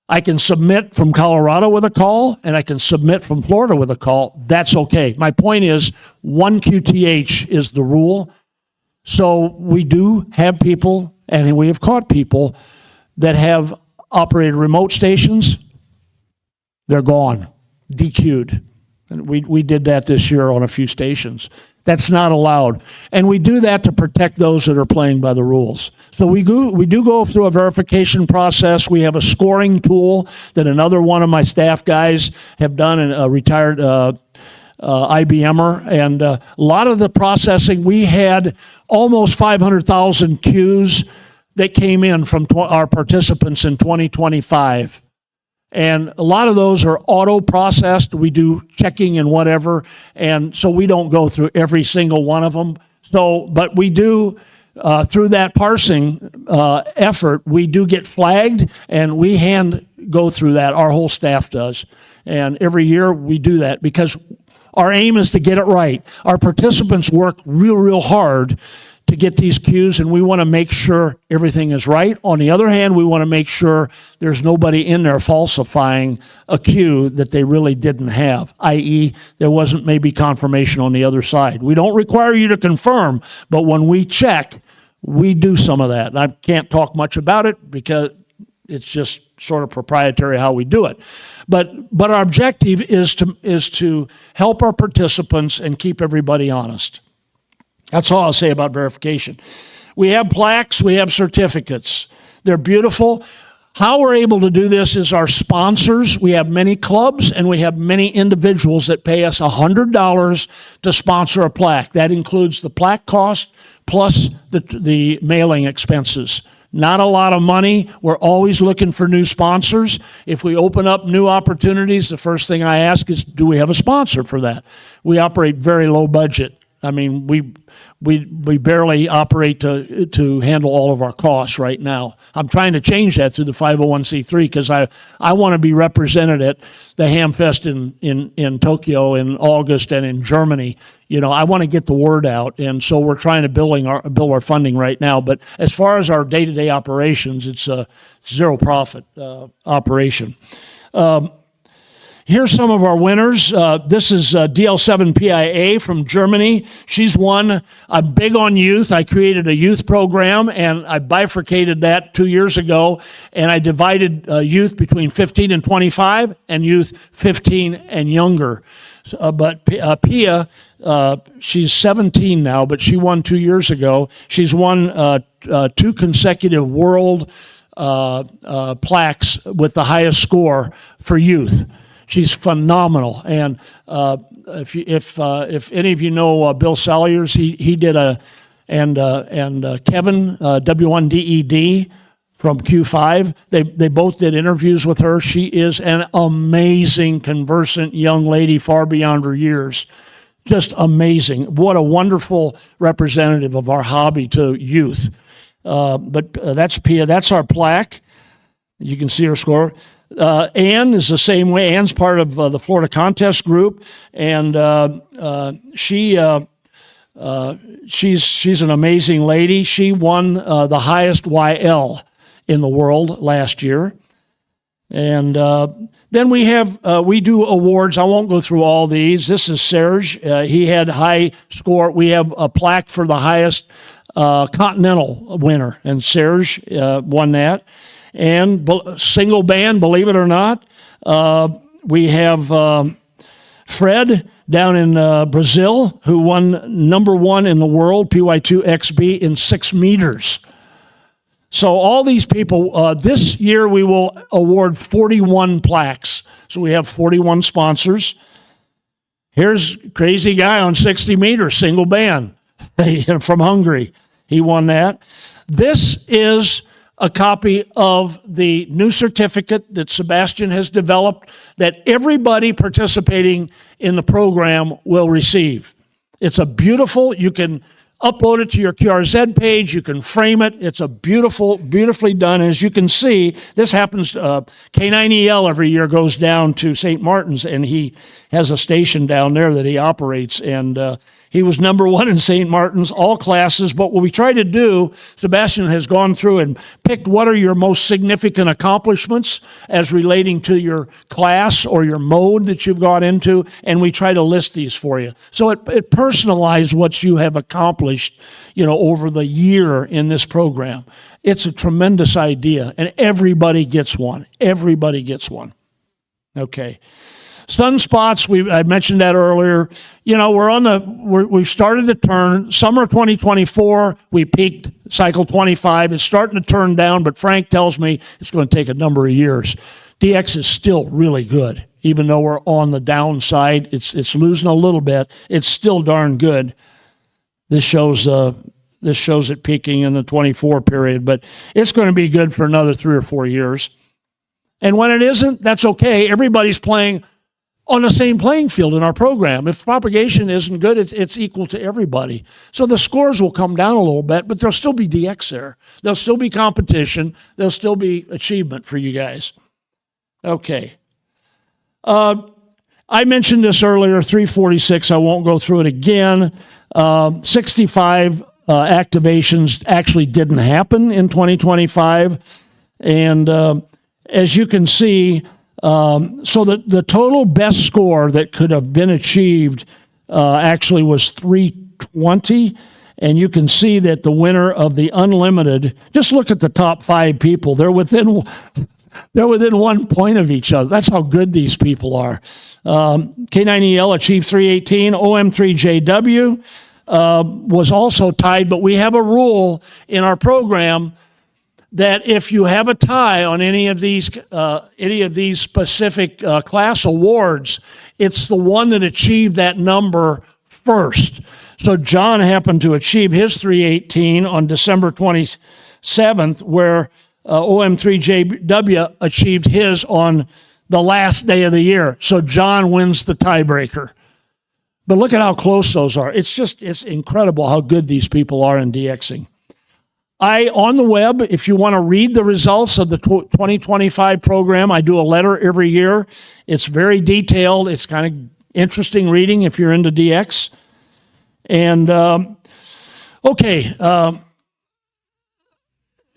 I can submit from Colorado with a call, and I can submit from Florida with a call. That's okay. My point is, one QTH is the rule. So we do have people, and we have caught people that have operated remote stations. They're gone, DQ'd. And we did that this year on a few stations. That's not allowed. And we do that to protect those that are playing by the rules. So we do go through a verification process. We have a scoring tool that another one of my staff guys have done, and a retired IBMer. And a lot of the processing, we had almost 500,000 Qs that came in from our participants in 2025. And a lot of those are auto-processed. We do checking and whatever, and so we don't go through every single one of them. So, but we do, through that parsing effort, we do get flagged, and we go through that. Our whole staff does. And every year we do that because our aim is to get it right. Our participants work real hard to get these Qs, and we want to make sure everything is right. On the other hand, we want to make sure there's nobody in there falsifying a Q that they really didn't have, i.e. there wasn't maybe confirmation on the other side. We don't require you to confirm, but when we check, we do some of that. And I can't talk much about it because it's just sort of proprietary how we do it. But our objective is to help our participants and keep everybody honest. That's all I'll say about verification. We have plaques, we have certificates. They're beautiful. How we're able to do this is our sponsors. We have many clubs, and we have many individuals that pay us $100 to sponsor a plaque. That includes the plaque cost plus the mailing expenses. Not a lot of money. We're always looking for new sponsors. If we open up new opportunities, the first thing I ask is, do we have a sponsor for that? We operate very low budget. I mean, we barely operate to handle all of our costs right now. I'm trying to change that through the 501c3 because I want to be represented at the Hamfest in Tokyo in August and in Germany. You know, I want to get the word out, and so we're trying to build our funding right now. But as far as our day-to-day operations, it's a zero profit operation. Here's some of our winners. This is DL7PIA from Germany. She's won. I'm big on youth. I created a youth program, and I bifurcated that 2 years ago, and I divided youth between 15 and 25 and youth 15 and younger. But Pia, she's 17 now, but she won 2 years ago. She's won 2 consecutive world plaques with the highest score for youth. She's phenomenal, and if any of you know Bill Salyers, he did and Kevin W1DED from Q5. They both did interviews with her. She is an amazing, conversant young lady, far beyond her years. Just amazing. What a wonderful representative of our hobby to youth. But that's Pia. That's our plaque. You can see her score. Ann is the same way. Ann's part of the Florida contest group, and she's an amazing lady. She won the highest YL in the world last year. And then we do awards. I won't go through all these. This is Serge. He had high score. We have a plaque for the highest continental winner, and Serge won that. And single band, believe it or not, we have Fred down in Brazil, who won #1 in the world, PY2XB, in 6 meters. So all these people, this year we will award 41 plaques. So we have 41 sponsors. Here's crazy guy on 60 meters, single band, from Hungary. He won that. This is a copy of the new certificate that Sebastian has developed that everybody participating in the program will receive. It's a beautiful, you can upload it to your QRZ page, you can frame it. It's a beautifully done. As you can see, this happens, K9EL every year goes down to St. Martin's, and he has a station down there that he operates, and he was #1 in St. Martin's, all classes. But what we try to do, Sebastian has gone through and picked what are your most significant accomplishments as relating to your class or your mode that you've got into, and we try to list these for you. So it personalizes what you have accomplished, over the year in this program. It's a tremendous idea, and everybody gets one. Everybody gets one. Okay. Sunspots, I mentioned that earlier. We've started to turn. Summer 2024, we peaked cycle 25. It's starting to turn down, but Frank tells me it's going to take a number of years. DX is still really good. Even though we're on the downside, it's losing a little bit. It's still darn good. This shows it peaking in the 24 period, but it's going to be good for another 3 or 4 years. And when it isn't, that's okay. Everybody's playing on the same playing field in our program. If propagation isn't good, it's equal to everybody. So the scores will come down a little bit, but there'll still be DX there. There'll still be competition. There'll still be achievement for you guys. Okay. I mentioned this earlier, 346. I won't go through it again. 65 activations actually didn't happen in 2025. And as you can see, so the total best score that could have been achieved actually was 320, and you can see that the winner of the unlimited, just look at the top 5 people. They're within 1 point of each other. That's how good these people are. K9EL achieved 318. OM3JW was also tied, but we have a rule in our program that if you have a tie on any of these specific class awards, it's the one that achieved that number first. So John happened to achieve his 318 on December 27th, where OM3JW achieved his on the last day of the year. So John wins the tiebreaker. But look at how close those are. It's incredible how good these people are in DXing. On the web, if you want to read the results of the 2025 program, I do a letter every year. It's very detailed. It's kind of interesting reading if you're into DX. And, okay, got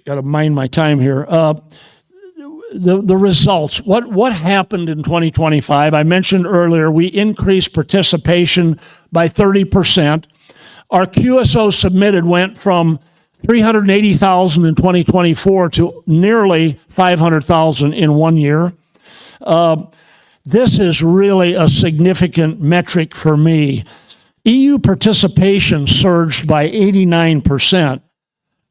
to mind my time here. The results, what happened in 2025? I mentioned earlier, we increased participation by 30%. Our QSO submitted went from 380,000 in 2024 to nearly 500,000 in 1 year. This is really a significant metric for me. EU participation surged by 89%.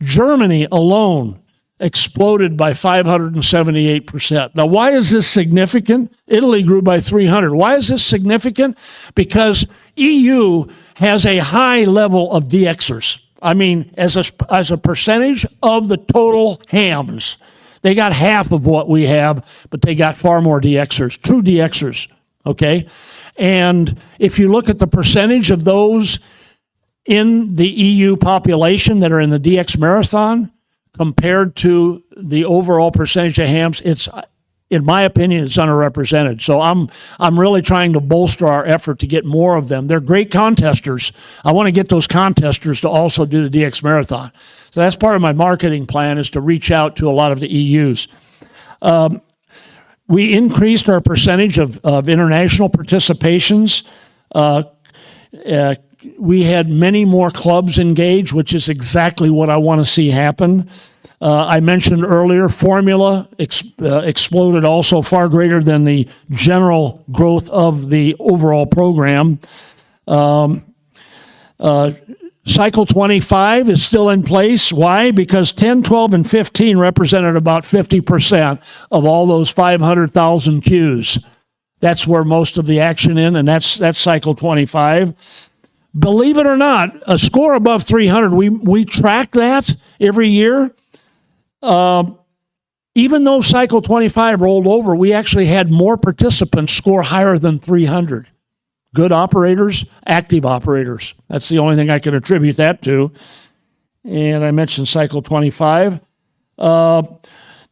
Germany alone exploded by 578%. Now, why is this significant? Italy grew by 300. Why is this significant? Because EU has a high level of DXers. I mean, as a percentage of the total hams, they got half of what we have, but they got far more DXers, true DXers, okay? And if you look at the percentage of those in the EU population that are in the DX marathon, compared to the overall percentage of hams, it's, in my opinion, it's underrepresented. So I'm really trying to bolster our effort to get more of them. They're great contesters. I want to get those contesters to also do the DX Marathon. So that's part of my marketing plan, is to reach out to a lot of the EUs. We increased our percentage of international participations. We had many more clubs engaged, which is exactly what I want to see happen. I mentioned earlier, Formula exploded also, far greater than the general growth of the overall program. Cycle 25 is still in place. Why? Because 10, 12, and 15 represented about 50% of all those 500,000 queues. That's where most of the action in, and that's Cycle 25. Believe it or not, a score above 300, we track that every year. Even though Cycle 25 rolled over, we actually had more participants score higher than 300. Good operators, active operators. That's the only thing I can attribute that to. And I mentioned Cycle 25.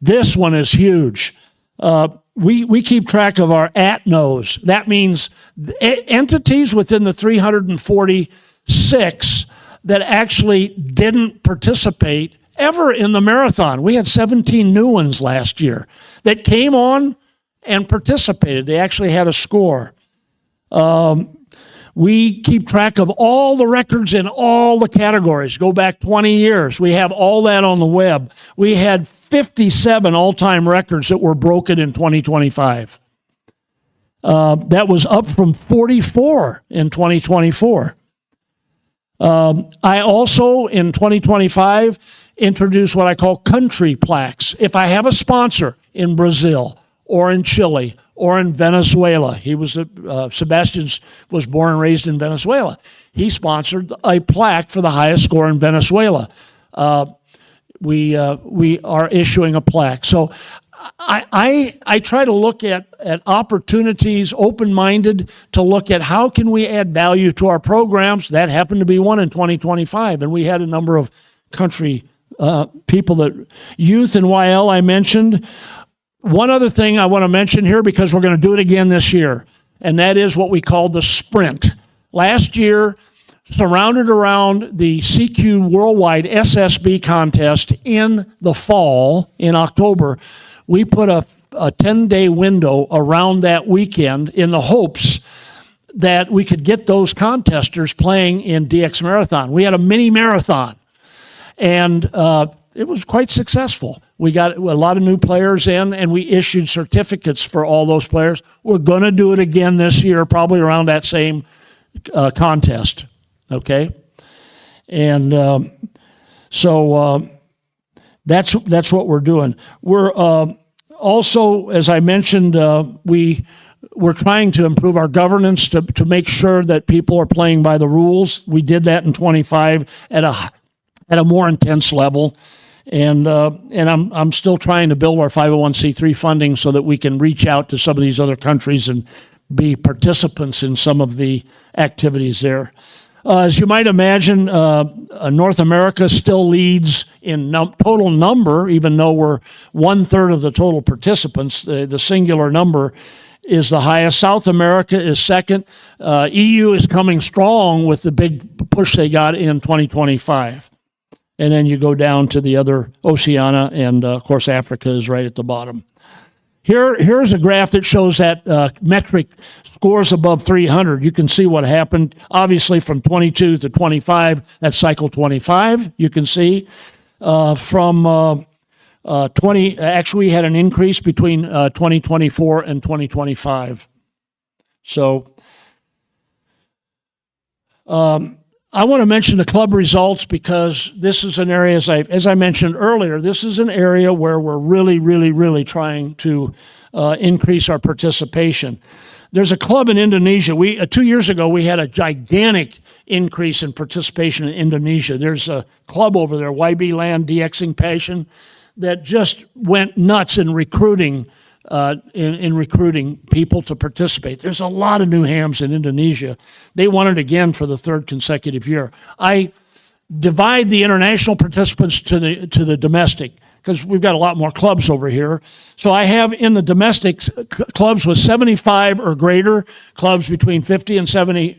This one is huge. We keep track of our at-nos. That means entities within the 346 that actually didn't participate ever in the marathon. We had 17 new ones last year that came on and participated. They actually had a score. We keep track of all the records in all the categories. Go back 20 years. We have all that on the web. We had 57 all-time records that were broken in 2025. That was up from 44 in 2024. I also, in 2025, introduced what I call country plaques. If I have a sponsor in Brazil or in Chile or in Venezuela, Sebastian was born and raised in Venezuela. He sponsored a plaque for the highest score in Venezuela. We are issuing a plaque. So I try to look at opportunities, open-minded, to look at how can we add value to our programs. That happened to be one in 2025, and we had a number of country people that youth and YL I mentioned. One other thing I want to mention here, because we're going to do it again this year, and that is what we call the sprint. Last year, surrounded around the CQ Worldwide SSB contest in the fall, in October, we put a 10-day window around that weekend in the hopes that we could get those contesters playing in DX Marathon. We had a mini marathon, and it was quite successful. We got a lot of new players in, and we issued certificates for all those players. We're going to do it again this year, probably around that same contest, okay? And so that's what we're doing. We're also, as I mentioned, we're trying to improve our governance to make sure that people are playing by the rules. We did that in 25 at a more intense level. And I'm still trying to build our 501c3 funding so that we can reach out to some of these other countries and be participants in some of the activities there. As you might imagine, North America still leads in total number, even though we're 1/3 of the total participants. The singular number is the highest. South America is second. EU is coming strong with the big push they got in 2025. And then you go down to the other Oceania, and of course Africa is right at the bottom. Here's a graph that shows that metric scores above 300. You can see what happened, obviously, from 22 to 25. That's Cycle 25. You can see from 20. Actually, we had an increase between 2024 and 2025. So. I want to mention the club results because this is an area, as I mentioned earlier, this is an area where we're really, really, really trying to increase our participation. There's a club in Indonesia. 2 years ago, we had a gigantic increase in participation in Indonesia. There's a club over there, YB Land DXing Passion, that just went nuts in recruiting recruiting people to participate. There's a lot of new hams in Indonesia. They won it again for the third consecutive year. divide the international participants to the domestic, because we've got a lot more clubs over here. So I have in the domestic clubs with 75 or greater, clubs between 50 and 70,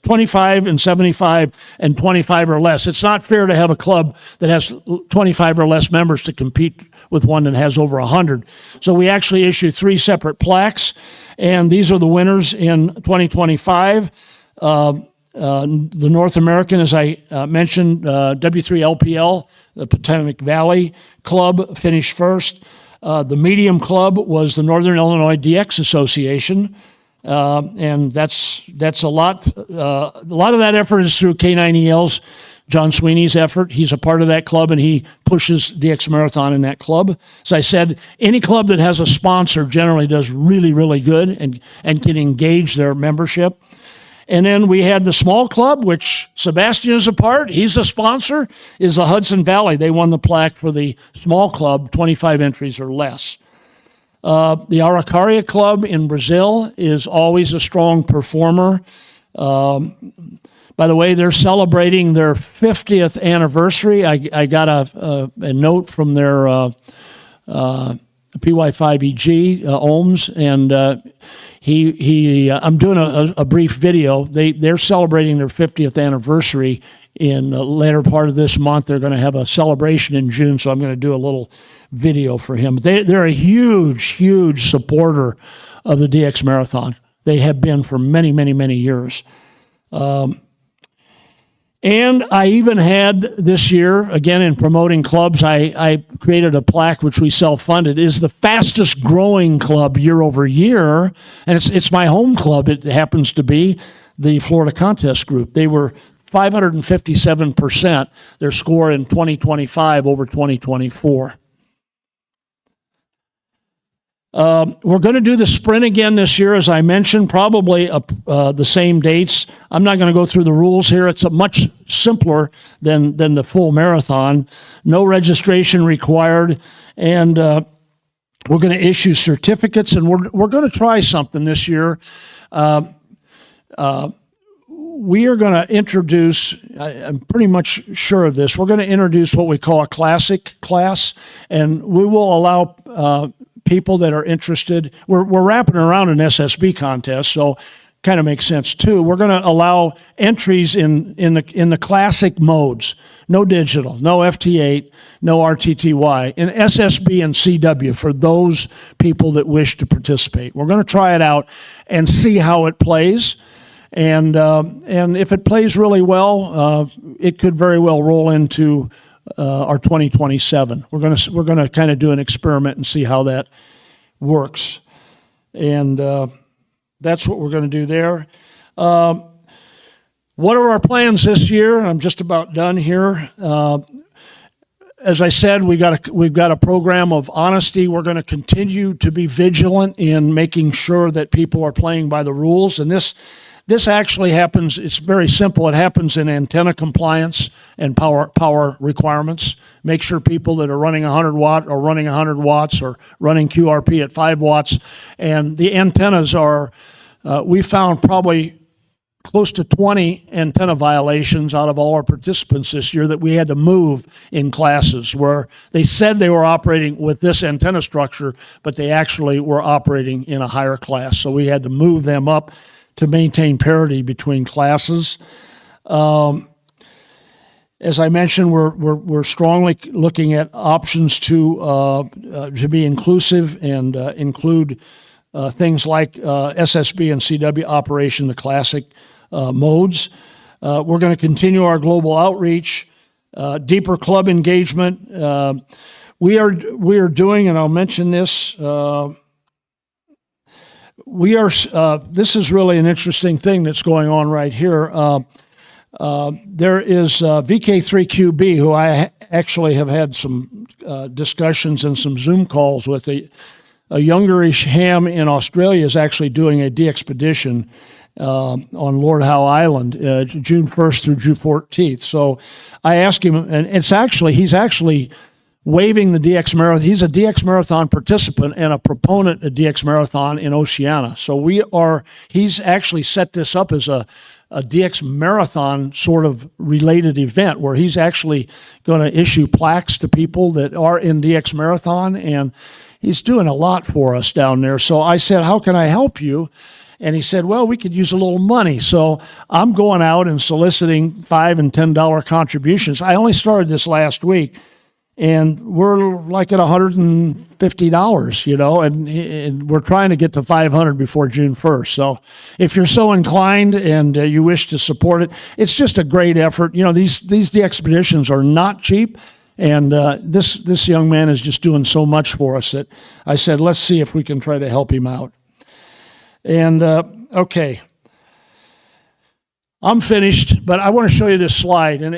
25 and 75, and 25 or less. It's not fair to have a club that has 25 or less members to compete with one that has over 100. So we actually issue 3 separate plaques, and these are the winners in 2025. The North American, as I mentioned, W3LPL, the Potomac Valley Club, finished first. The medium club was the Northern Illinois DX Association, and that's a lot. A lot of that effort is through K9EL's John Sweeney's effort. He's a part of that club, and he pushes DX Marathon in that club. As I said, any club that has a sponsor generally does really, really good and can engage their membership. And then we had the small club, which Sebastian is a part. He's a sponsor, is the Hudson Valley. They won the plaque for the small club, 25 entries or less. The Araucaria Club in Brazil is always a strong performer. By the way, they're celebrating their 50th anniversary. I got a note from their PY5EG, Ohms, and I'm doing a brief video. They're celebrating their 50th anniversary in the later part of this month. They're going to have a celebration in June, so I'm going to do a little video for him. They're a huge supporter of the DX Marathon. They have been for many, many, many years. And I even had this year, again, in promoting clubs, I created a plaque which we self-funded. It is the fastest growing club year over year, and it's my home club. It happens to be the Florida Contest Group. They were 557%, their score in 2025 over 2024. We're going to do the sprint again this year, as I mentioned, probably the same dates. I'm not going to go through the rules here. It's a much simpler than the full marathon. No registration required, and we're going to issue certificates, and we're going to try something this year. We are going to introduce, I'm pretty much sure of this, we're going to introduce what we call a classic class, and we will allow people that are interested. We're wrapping around an SSB contest, so kind of makes sense too. We're going to allow entries in the classic modes. No digital, no FT8, no RTTY, in SSB and CW for those people that wish to participate. We're going to try it out and see how it plays. And if it plays really well, it could very well roll into our 2027. We're going to kind of do an experiment and see how that works, and that's what we're going to do there. What are our plans this year? I'm just about done here. As I said, we've got a program of honesty. We're going to continue to be vigilant in making sure that people are playing by the rules, and this actually happens, it's very simple. It happens in antenna compliance and power requirements. Make sure people that are running 100 watt are running 100 watts or running QRP at 5 watts. And the antennas are, we found probably close to 20 antenna violations out of all our participants this year that we had to move in classes where they said they were operating with this antenna structure, but they actually were operating in a higher class. So we had to move them up to maintain parity between classes. As I mentioned, we're strongly looking at options to be inclusive and include things like SSB and CW operation, the classic modes. We're going to continue our global outreach, deeper club engagement. We are doing, and I'll mention this. This is really an interesting thing that's going on right here. There is VK3QB, who I actually have had some discussions and some Zoom calls with. A youngerish ham in Australia is actually doing a de-expedition on Lord Howe Island, June 1st through June 14th. So I asked him, and he's actually waving the DX Marathon. He's a DX Marathon participant and a proponent of DX Marathon in Oceania. So he's actually set this up as a DX marathon sort of related event where he's actually going to issue plaques to people that are in DX marathon, and he's doing a lot for us down there. So I said, how can I help you? And he said, well, we could use a little money. So I'm going out and soliciting $5 and $10 contributions. I only started this last week, and we're like at $150, you know, and we're trying to get to 500 before June 1st. So if you're so inclined and you wish to support it, it's just a great effort. You know, these expeditions are not cheap. And this young man is just doing so much for us that I said, let's see if we can try to help him out. And okay, I'm finished, but I want to show you this slide. And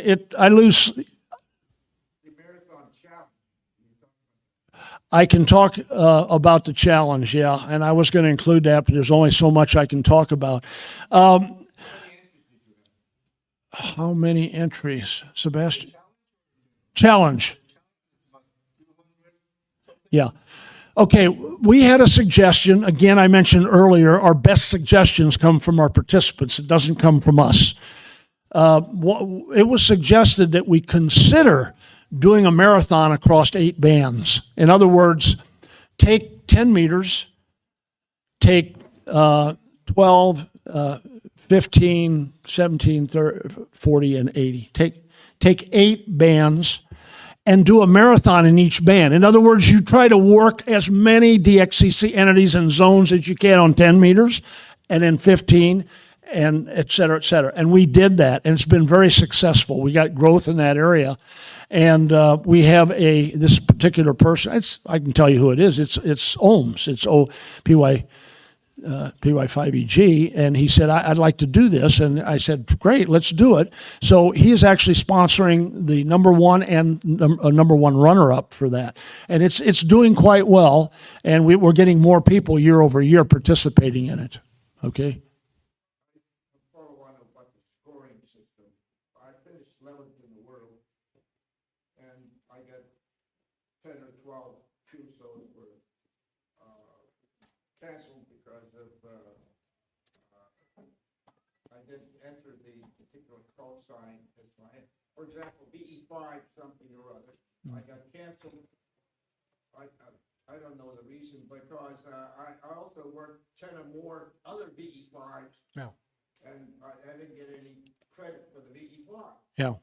I can talk about the challenge, yeah, and I was going to include that, but there's only so much I can talk about. How many entries, Sebastian? Challenge. Yeah. Okay, we had a suggestion. Again, I mentioned earlier, our best suggestions come from our participants. It doesn't come from us. It was suggested that we consider doing a marathon across 8 bands. In other words, take 10 meters, take 12, 15, 17, 30, 40, and 80. Take 8 bands and do a marathon in each band. In other words, you try to work as many DXCC entities and zones as you can on 10 meters and then 15 and et cetera, et cetera. And we did that, and it's been very successful. We got growth in that area. And we have this particular person, I can tell you who it is. It's Ohms. It's PY5EG, and he said, I'd like to do this. And I said, great, let's do it. So he is actually sponsoring the number 1 and number 1 runner-up for that. And it's doing quite well, and we're getting more people year over year participating in it. Okay? Follow on about the scoring system. I finished 11th in the world, and I got 10 or 12 QSOs were canceled because of I didn't enter the particular call sign as my, for example, BE5 something or other. I got canceled. I don't know the reason, because I also worked 10 or more other BE5s. Yeah. And I didn't get any credit for the BE5. Yeah.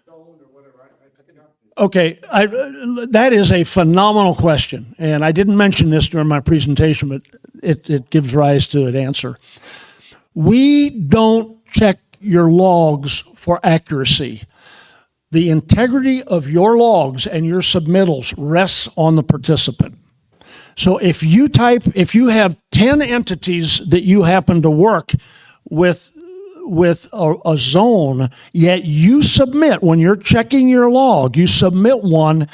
Zone or whatever. I picked up. Okay, that is a phenomenal question, and I didn't mention this during my presentation, but it gives rise to an answer. We don't check your logs for accuracy. The integrity of your logs and your submittals rests on the participant. So if you have 10 entities that you happen to work with a zone, yet you submit, when you're checking your log, you submit one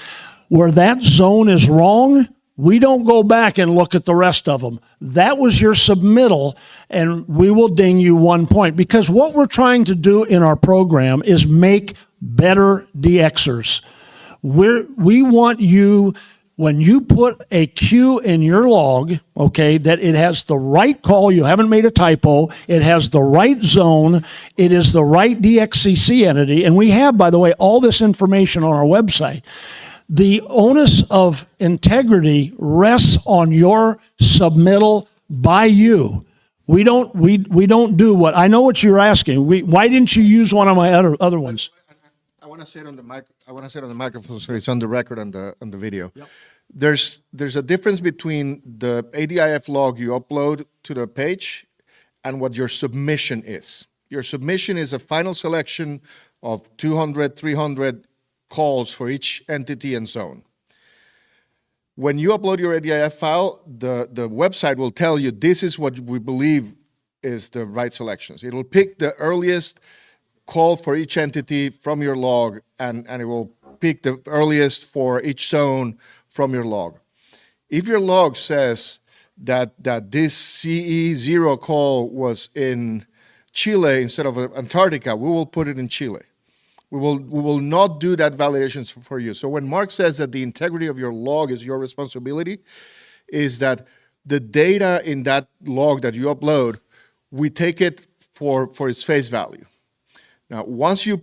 where that zone is wrong, we don't go back and look at the rest of them. That was your submittal, and we will ding you 1 point. Because what we're trying to do in our program is make better DXers. We want you, when you put a Q in your log, okay, that it has the right call, you haven't made a typo, it has the right zone, it is the right DXCC entity, and we have, by the way, all this information on our website. The onus of integrity rests on your submittal by you. We don't do what, I know what you're asking. Why didn't you use one of my other ones? I want to say it on the mic. I want to say it on the microphone, so it's on the record on the video. Yep. There's a difference between the ADIF log you upload to the page and what your submission is. Your submission is a final selection of 200, 300 calls for each entity and zone. When you upload your ADIF file, the website will tell you this is what we believe is the right selections. It'll pick the earliest call for each entity from your log, and it will pick the earliest for each zone from your log. If your log says that this CE0 call was in Chile instead of Antarctica, we will put it in Chile. We will not do that validation for you. So when Mark says that the integrity of your log is your responsibility, is that the data in that log that you upload, we take it for its face value. Now, once you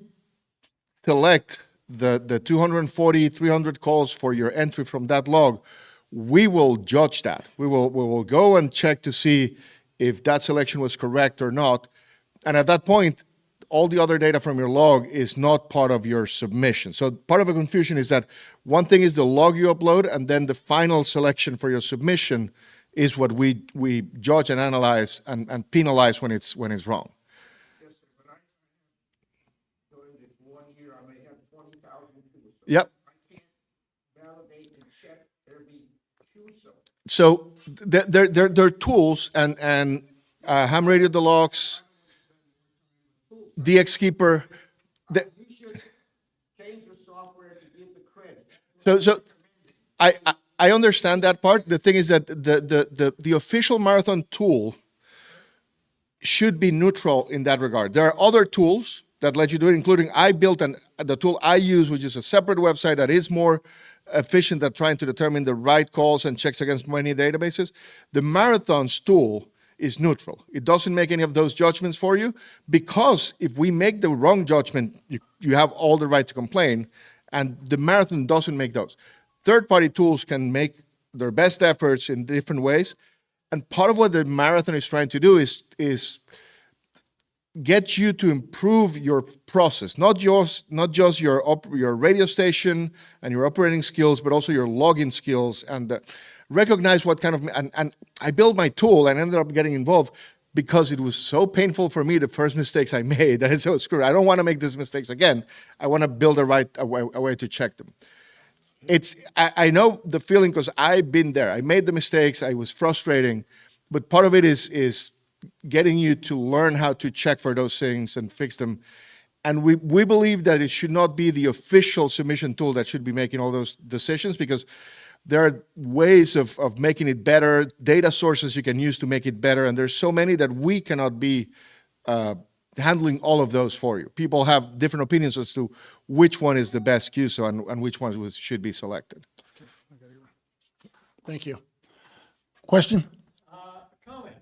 select the 240, 300 calls for your entry from that log, we will judge that. We will go and check to see if that selection was correct or not. And at that point, all the other data from your log is not part of your submission. So part of the confusion is that one thing is the log you upload, and then the final selection for your submission is what we judge and analyze and penalize when it's wrong. Yes, sir, but during this 1 year, I may have 20,000 tools. Yep. I can't validate and check every QSO. So there are tools, and Ham Radio Deluxe, DX Keeper. You should change the software to give the credit. So I understand that part. The thing is that the official marathon tool should be neutral in that regard. There are other tools that let you do it, including I built the tool I use, which is a separate website that is more efficient at trying to determine the right calls and checks against many databases. The marathons tool is neutral. It doesn't make any of those judgments for you, because if we make the wrong judgment, you have all the right to complain, and the marathon doesn't make those. Third-party tools can make their best efforts in different ways, and part of what the marathon is trying to do is get you to improve your process, not just your radio station and your operating skills, but also your logging skills, and recognize what kind of, and I built my tool and ended up getting involved because it was so painful for me, the first mistakes I made, that I said, oh, screw it, I don't want to make these mistakes again. I want to build a way to check them. I know the feeling, because I've been there. I made the mistakes, I was frustrating, but part of it is getting you to learn how to check for those things and fix them. And we believe that it should not be the official submission tool that should be making all those decisions, because there are ways of making it better, data sources you can use to make it better, and there's so many that we cannot be handling all of those for you. People have different opinions as to which one is the best QSO and which ones should be selected. Thank you. Question? Comment.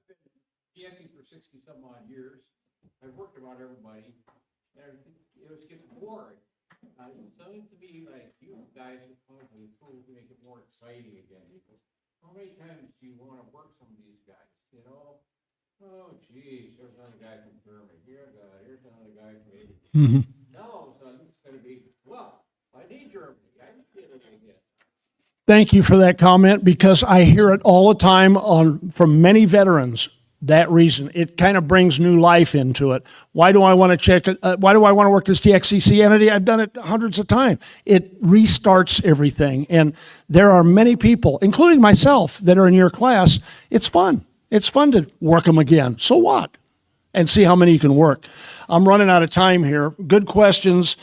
I've been DXing for 60-some odd years. I've worked about everybody. It was getting boring. It sounds to me like you guys have come up with tools to make it more exciting again. Because how many times do you want to work some of these guys? You know, oh geez, here's another guy from Germany. Here's another guy from Asia. Now all of a sudden it's going to be, well, I need Germany. I need Italy again. Thank you for that comment, because I hear it all the time from many veterans. That reason, it kind of brings new life into it. Why do I want to check it? Why do I want to work this DXCC entity? I've done it hundreds of times. It restarts everything, and there are many people, including myself, that are in your class. It's fun. It's fun to work them again. So what? And see how many you can work. I'm running out of time here. Good questions.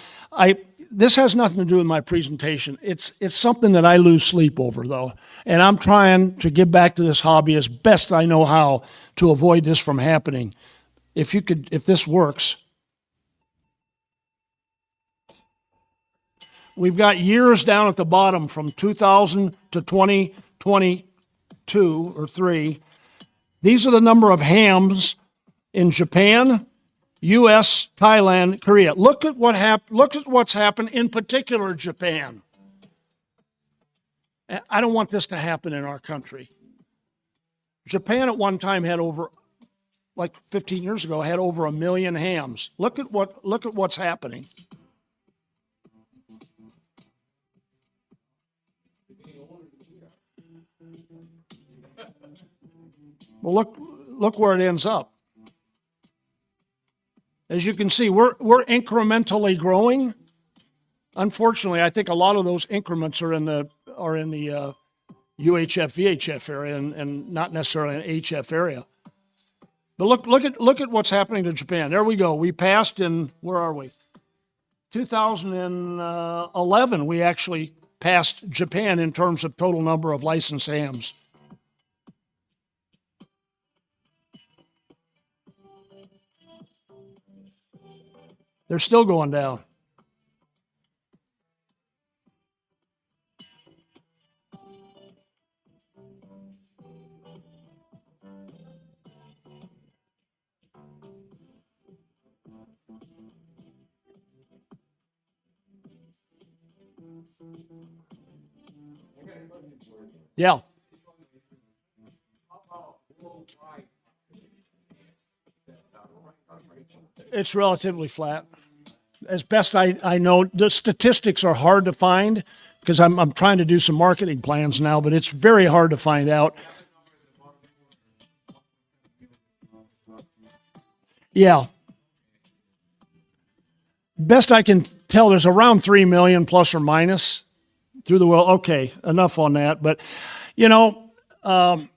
This has nothing to do with my presentation. It's something that I lose sleep over, though. And I'm trying to give back to this hobby as best I know how to avoid this from happening. If this works. We've got years down at the bottom from 2000 to 2022 or 3. These are the number of hams in Japan, U.S., Thailand, Korea. Look at what's happened, in particular Japan. I don't want this to happen in our country. Japan at one time had over, like 15 years ago, had over 1 million hams. Look at what's happening. Well, look where it ends up. As you can see, we're incrementally growing. Unfortunately, I think a lot of those increments are in the UHF, VHF area and not necessarily an HF area. But look at what's happening to Japan. There we go. We passed in, where are we? 2011, we actually passed Japan in terms of total number of licensed hams. They're still going down. Yeah. It's relatively flat. As best I know, the statistics are hard to find because I'm trying to do some marketing plans now, but it's very hard to find out. Yeah. Best I can tell, there's around 3 million plus or minus through the well. Okay, enough on that. But, you know, I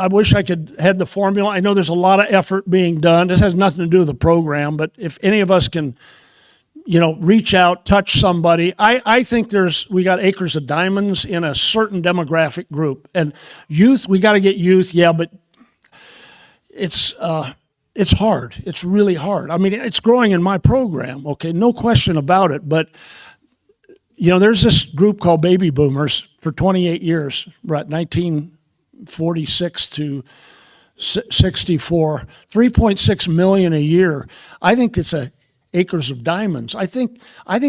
wish I could had the formula. I know there's a lot of effort being done. This has nothing to do with the program, but if any of us can, you know, reach out, touch somebody, I think we got acres of diamonds in a certain demographic group. And youth, we got to get youth, yeah, but it's hard. It's really hard. I mean, it's growing in my program, okay, no question about it. But, you know, there's this group called baby boomers for 28 years, right, 1946 to 64, 3.6 million a year. I think it's acres of diamonds. I think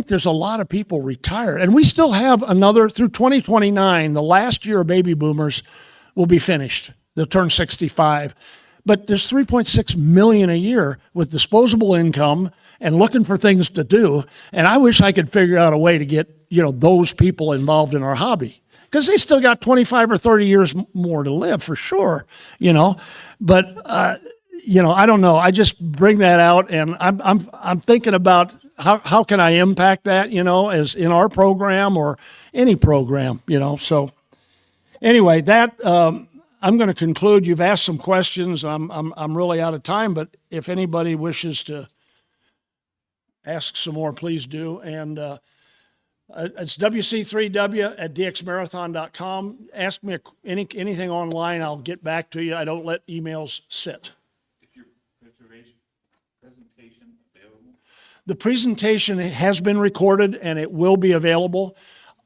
there's a lot of people retired. And we still have another, through 2029, the last year of baby boomers will be finished. They'll turn 65. But there's 3.6 million a year with disposable income and looking for things to do. And I wish I could figure out a way to get, you know, those people involved in our hobby, because they still got 25 or 30 years more to live for sure, you know. But, you know, I don't know. I just bring that out, and I'm thinking about how can I impact that, you know, as in our program or any program, you know. So anyway, that I'm going to conclude. You've asked some questions. I'm really out of time, but if anybody wishes to ask some more, please do. And it's wc3w@dxmarathon.com. Ask me anything online. I'll get back to you. I don't let emails sit. Is your presentation available? The presentation has been recorded and it will be available.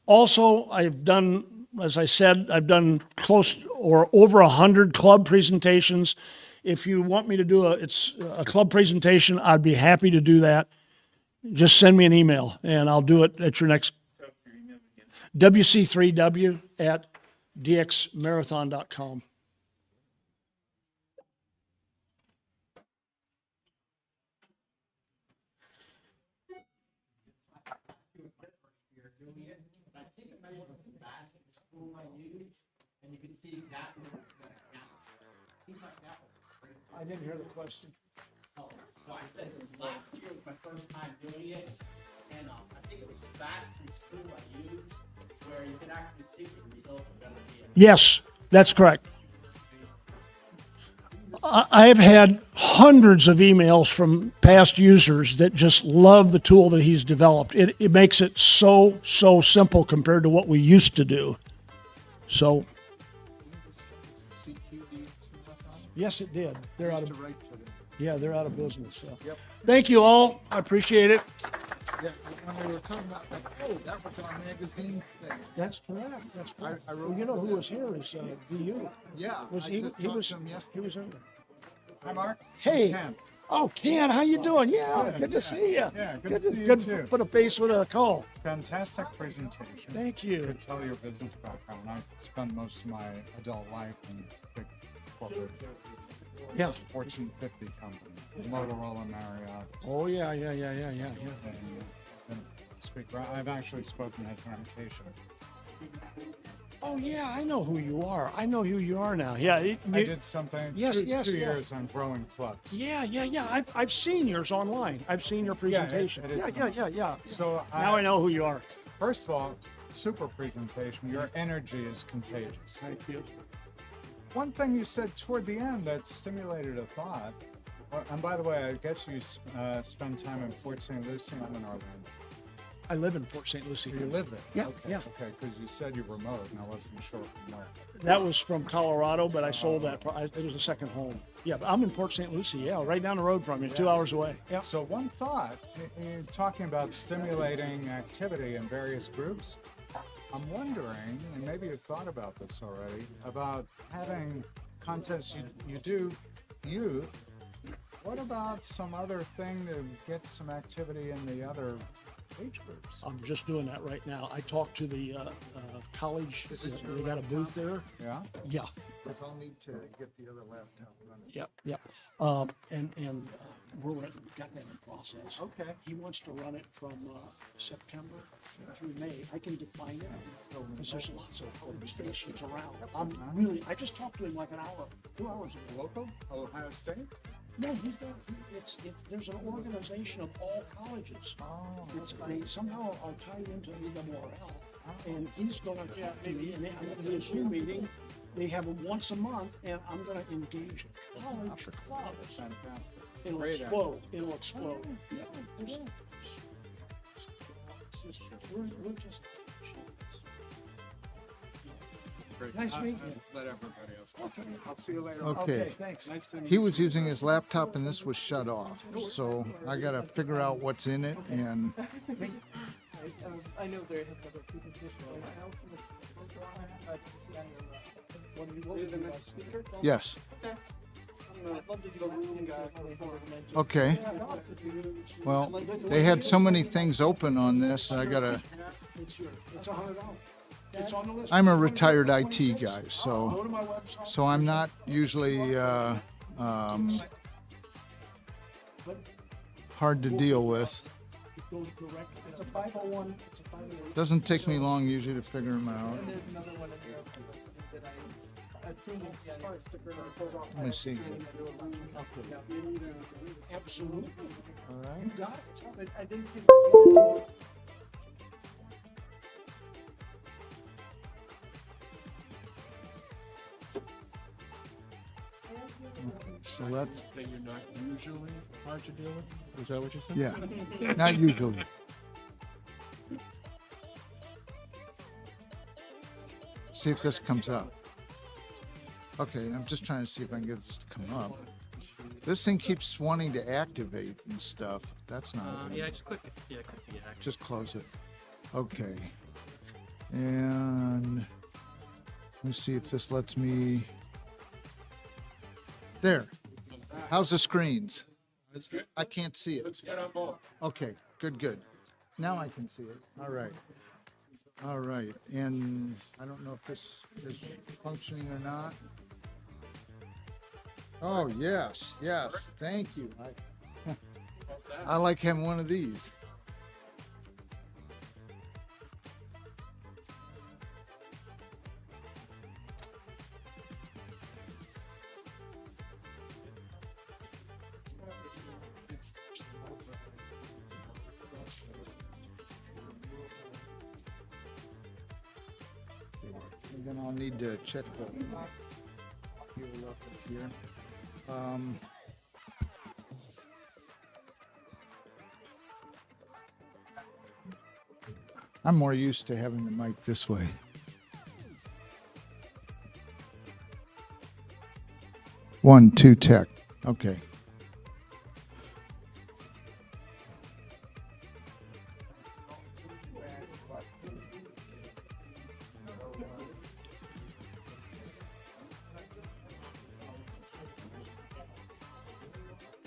Also, I've done, as I said, I've done close or over 100 club presentations. If you want me to do a club presentation, I'd be happy to do that. Just send me an email and I'll do it at your next. WC3W@dxmarathon.com. I didn't hear the question. Oh, no, I said last year was my first time doing it, and I think it was fast through school I used, where you can actually see what the results are going to be. Yes, that's correct. I have had hundreds of emails from past users that just love the tool that he's developed. It makes it so simple compared to what we used to do. So, yes, it did. They're out of they're out of business. So. Yep. Thank you all. I appreciate it. Yeah, when we were talking about that, that was our magazine's thing. That's correct. That's correct. I wrote- Well, you know who was here is DU. Yeah, Was I he? just He talked was. to him yesterday. He was in there. Hi, Mark. Hey. Ken. Oh, Ken, how you doing? Yeah, good to see you. Yeah, good to see you too. Put a face with a call. Fantastic presentation. Thank you. To tell your business background. I spent most of my adult life in big corporate, Yeah. Fortune 50 companies, Motorola, Marriott, Oh yeah. and speaker. I've actually spoken at Hamvention. Oh yeah, I know who you are. I know who you are now. Yeah. I did something. Yes, two yes, yeah. years on growing clubs. Yeah. I've seen yours online. I've seen your presentation. it is Yeah. So Now I know who you are. First of all, super presentation. Your energy is contagious. Thank you. One thing you said toward the end that stimulated a thought, and by the way, I guess you spend time in Port St. Lucie. I'm in Orlando. I live in Port St. Lucie. You live there? Yeah, Okay, yeah. Okay, because you said you're remote, and I wasn't sure from where. That was from Colorado, but I sold that. It was a second home. Yeah, but I'm in Port St. Lucie. Yeah, right down the road from you, 2 hours away. Yeah. So one thought, you're talking about stimulating activity in various groups. I'm wondering, and maybe you've thought about this already, about having contests you do youth. What about some other thing to get some activity in the other Age groups. I'm just doing that right now. I talked to the college, we got a booth there. Yeah? Yeah, Because I'll need to get the other laptop running. yep, yep. And we're got that in process. Okay. He wants to run it from September through May. I can define it because there's lots of stations around. I just talked to him like 2 hours ago. Local? Ohio State? No, he's got, there's an organization of all colleges. Oh. They somehow are tied into EWRL, and he's gonna have me, and I'm gonna do a Zoom meeting. They have them once a month, and I'm gonna engage college clubs. Fantastic. It'll Great idea. explode. It'll explode. Yeah. We're just. Great. Nice meeting you. Let everybody else. Okay. I'll see you later. Okay. Thanks. Nice to meet He was using his laptop and this was shut off. So I gotta figure out what's in it and I know there have other people but I also look to see on your, the next speaker? yes. I'd love to do that with you guys before. Okay. Well, they had so many things open on this. I gotta, It's $100. It's on the list. I'm a retired IT guy, Go so, to my website. so I'm not usually, hard to deal with. It goes direct. It's a 501. It's a 501. Doesn't take me long usually to figure them out. And there's another one in there that I assume it's part sticker that goes off. Let me see. Absolutely. All right. You got it. But I didn't see. So that's, that you're not usually hard to deal with? Is that what you said? yeah, not usually. See if this comes up. Okay, I'm just trying to see if I can get this to come up. This thing keeps wanting to activate and stuff. That's not. Yeah, just click it. Yeah, click the action. Just close it. Okay. And let me see if this lets me. There. How's the screens? I can't see it. Let's get on board. Okay, good, good. Now I can see it. All right. All right. And I don't know if this is functioning or not. Oh, yes, yes. Thank you. I like having one of these. And then I'll need to check the fuel up here. I'm more used to having the mic this way. One, two, tech. Okay.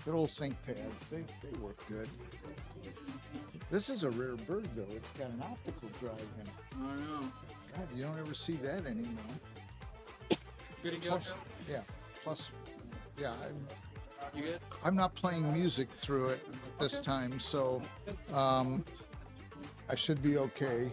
Good old sync pads, they work good. This is a rare bird though, it's got an optical drive in it. I know. God, you don't ever see that anymore. Good to go. Plus, yeah, plus, yeah, You good? I'm not playing music through it this time, so, I should be okay.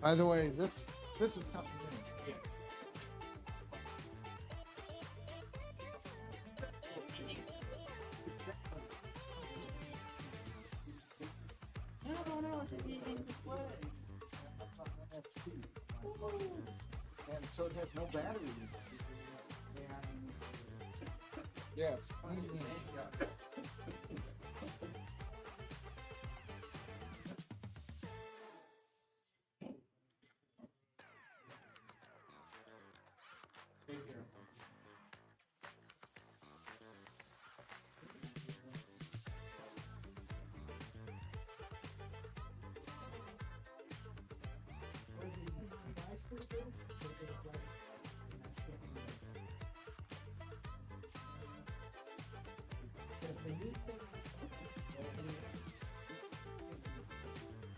By the way, this is something new. And so it has no battery. And yeah, it's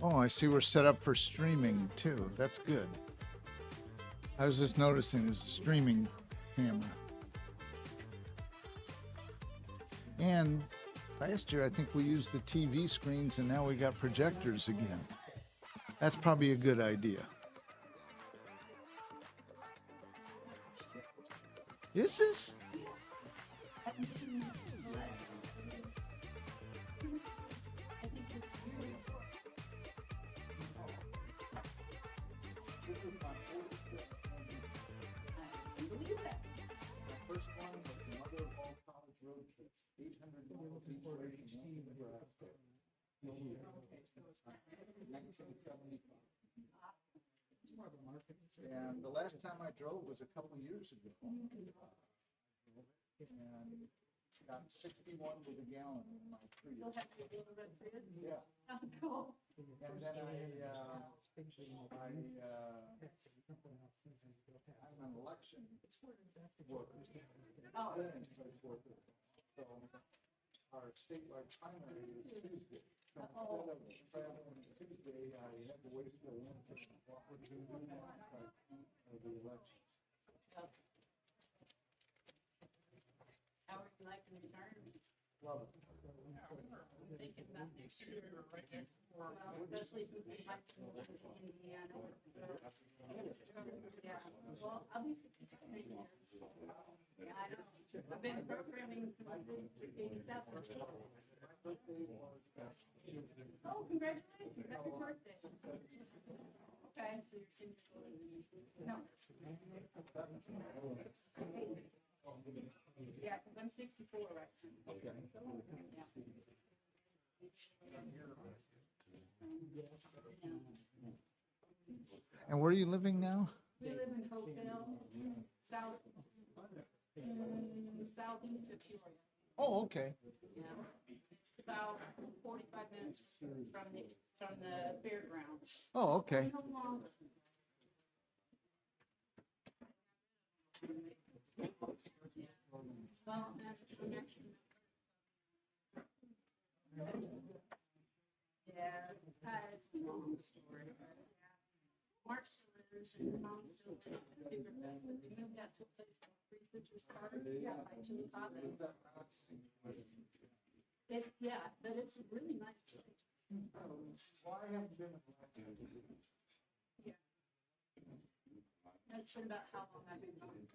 Oh, I see we're set up for streaming too. That's good. I was just noticing there's a streaming camera. And last year, I think we used the TV screens and now we got projectors again. That's probably a good idea. Is this? And the last time I drove was a couple years ago. And got 61 with a gallon in my Prius. Yeah. And then I'm an election worker. So our statewide primary is Tuesday. So instead of traveling Tuesday, I had to wait till Wednesday to walk with the election. How would you like to return? Love it. Thinking about next year, well, especially since we might be moving to Indiana. Yeah, well, I'll be 63 years. Yeah, I know. I've been programming since 87. Oh, congratulations, happy birthday. Okay, so you're no. Yeah, because I'm 64 right now. Okay. Yeah. And where are you living now? We live in Hopeville, southeast of Peoria. Oh, okay. Yeah. It's about 45 minutes from the fairgrounds. Oh, okay. No longer. Well, that's a connection. Yeah, it's a long story. Mark still lives and Mom still lives in a different place, but they moved out to a place called Three Sisters Park, by Chillicothe. It's, yeah, but it's a really nice place. Well, I haven't been. Yeah. That's been about how long I've been gone. Yeah.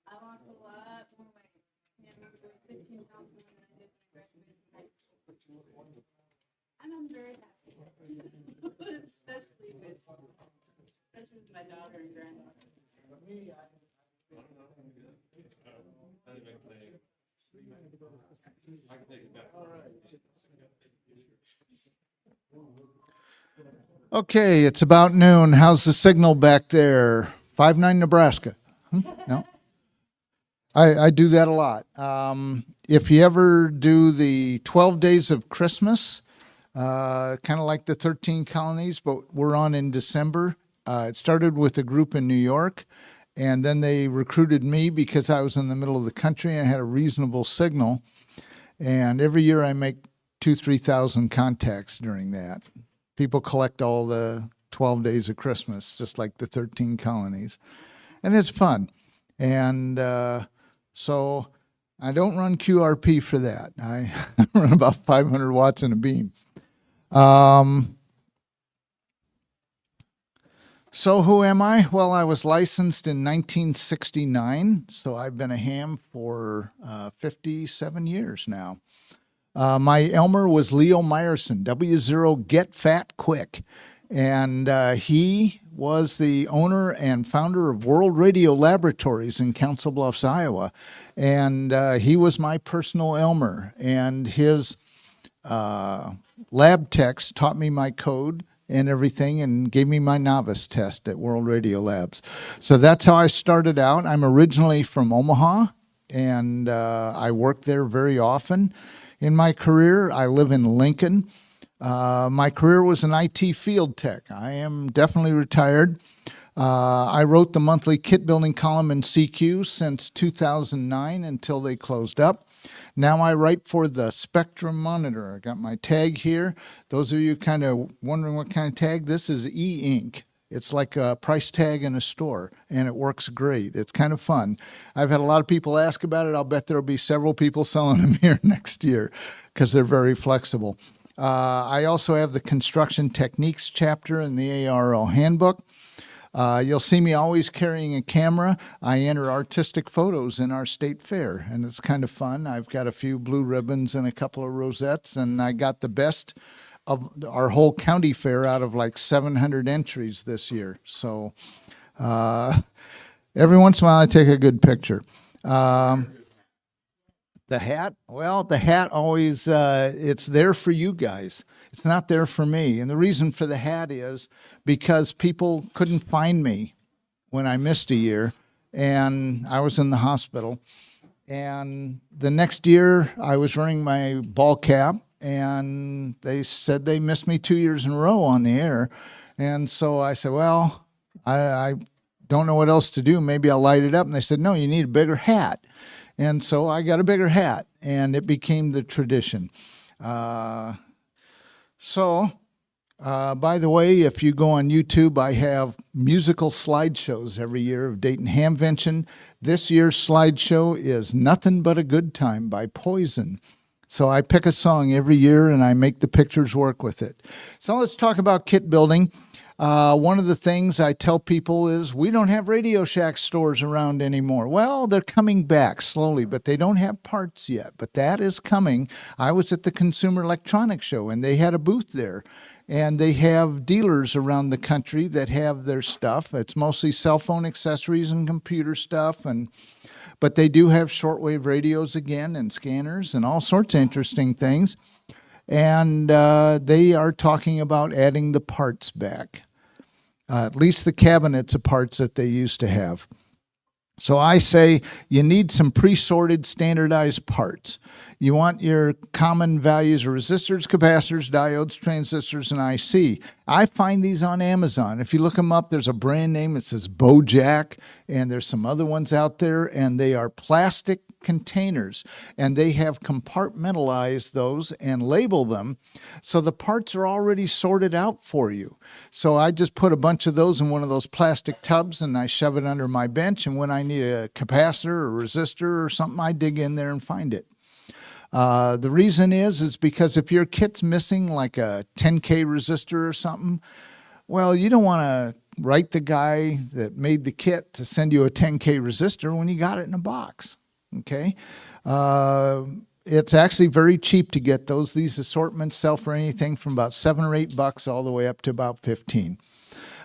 I lost a lot more weight. Yeah, I was 15 pounds more than I did when I graduated from high school. And I'm very happy. especially with my daughter and granddaughter. Okay, it's about noon. How's the signal back there? 5-9 Nebraska. No? I do that a lot. If you ever do the 12 Days of Christmas, kind of like the 13 Colonies, but we're on in December. It started with a group in New York, and then they recruited me because I was in the middle of the country and I had a reasonable signal. And every year I make 2,000-3,000 contacts during that. People collect all the 12 days of Christmas, just like the 13 Colonies. And it's fun. And so I don't run QRP for that. I run about 500 watts in a beam. So who am I? Well, I was licensed in 1969, so I've been a ham for 57 years now. My Elmer was Leo Meyerson, W0 Get Fat Quick. And he was the owner and founder of World Radio Laboratories in Council Bluffs, Iowa. And he was my personal Elmer. And his lab techs taught me my code and everything and gave me my novice test at World Radio Labs. So that's how I started out. I'm originally from Omaha, and I worked there very often. In my career, I live in Lincoln. My career was an IT field tech. I am definitely retired. I wrote the monthly kit building column in CQ since 2009 until they closed up. Now I write for the Spectrum Monitor. I got my tag here. Those of you kind of wondering what kind of tag, this is e-ink. It's like a price tag in a store, and it works great. It's kind of fun. I've had a lot of people ask about it. I'll bet there'll be several people selling them here next year because they're very flexible. I also have the construction techniques chapter in the ARO handbook. You'll see me always carrying a camera. I enter artistic photos in our state fair, and it's kind of fun. I've got a few blue ribbons and a couple of rosettes, and I got the best of our whole county fair out of like 700 entries this year. So every once in a while I take a good picture. The hat, well, the hat always, it's there for you guys. It's not there for me. And the reason for the hat is because people couldn't find me when I missed a year and I was in the hospital. And the next year I was wearing my ball cap and they said they missed me 2 years in a row on the air. And so I said, well, I don't know what else to do. Maybe I'll light it up. And they said, no, you need a bigger hat. And so I got a bigger hat, and it became the tradition. By the way, if you go on YouTube, I have musical slideshows every year of Dayton Hamvention. This year's slideshow is Nothing But a Good Time by Poison. So I pick a song every year, and I make the pictures work with it. So let's talk about kit building. One of the things I tell people is we don't have Radio Shack stores around anymore. Well, they're coming back slowly, but they don't have parts yet. But that is coming. I was at the Consumer Electronics Show, and they had a booth there. And they have dealers around the country that have their stuff. It's mostly cell phone accessories and computer stuff. But they do have shortwave radios again and scanners and all sorts of interesting things. And they are talking about adding the parts back, at least the cabinets of parts that they used to have. So I say you need some pre-sorted standardized parts. You want your common values of resistors, capacitors, diodes, transistors, and IC. I find these on Amazon. If you look them up, there's a brand name. It says Bojack, and there's some other ones out there, and they are plastic containers, and they have compartmentalized those and label them so the parts are already sorted out for you. So I just put a bunch of those in one of those plastic tubs and I shove it under my bench, and when I need a capacitor or resistor or something, I dig in there and find it. The reason is because if your kit's missing like a 10K resistor or something, well, you don't want to write the guy that made the kit to send you a 10K resistor when you got it in a box. Okay, it's actually very cheap to get those. These assortments sell for anything from about $7 or $8 all the way up to about 15.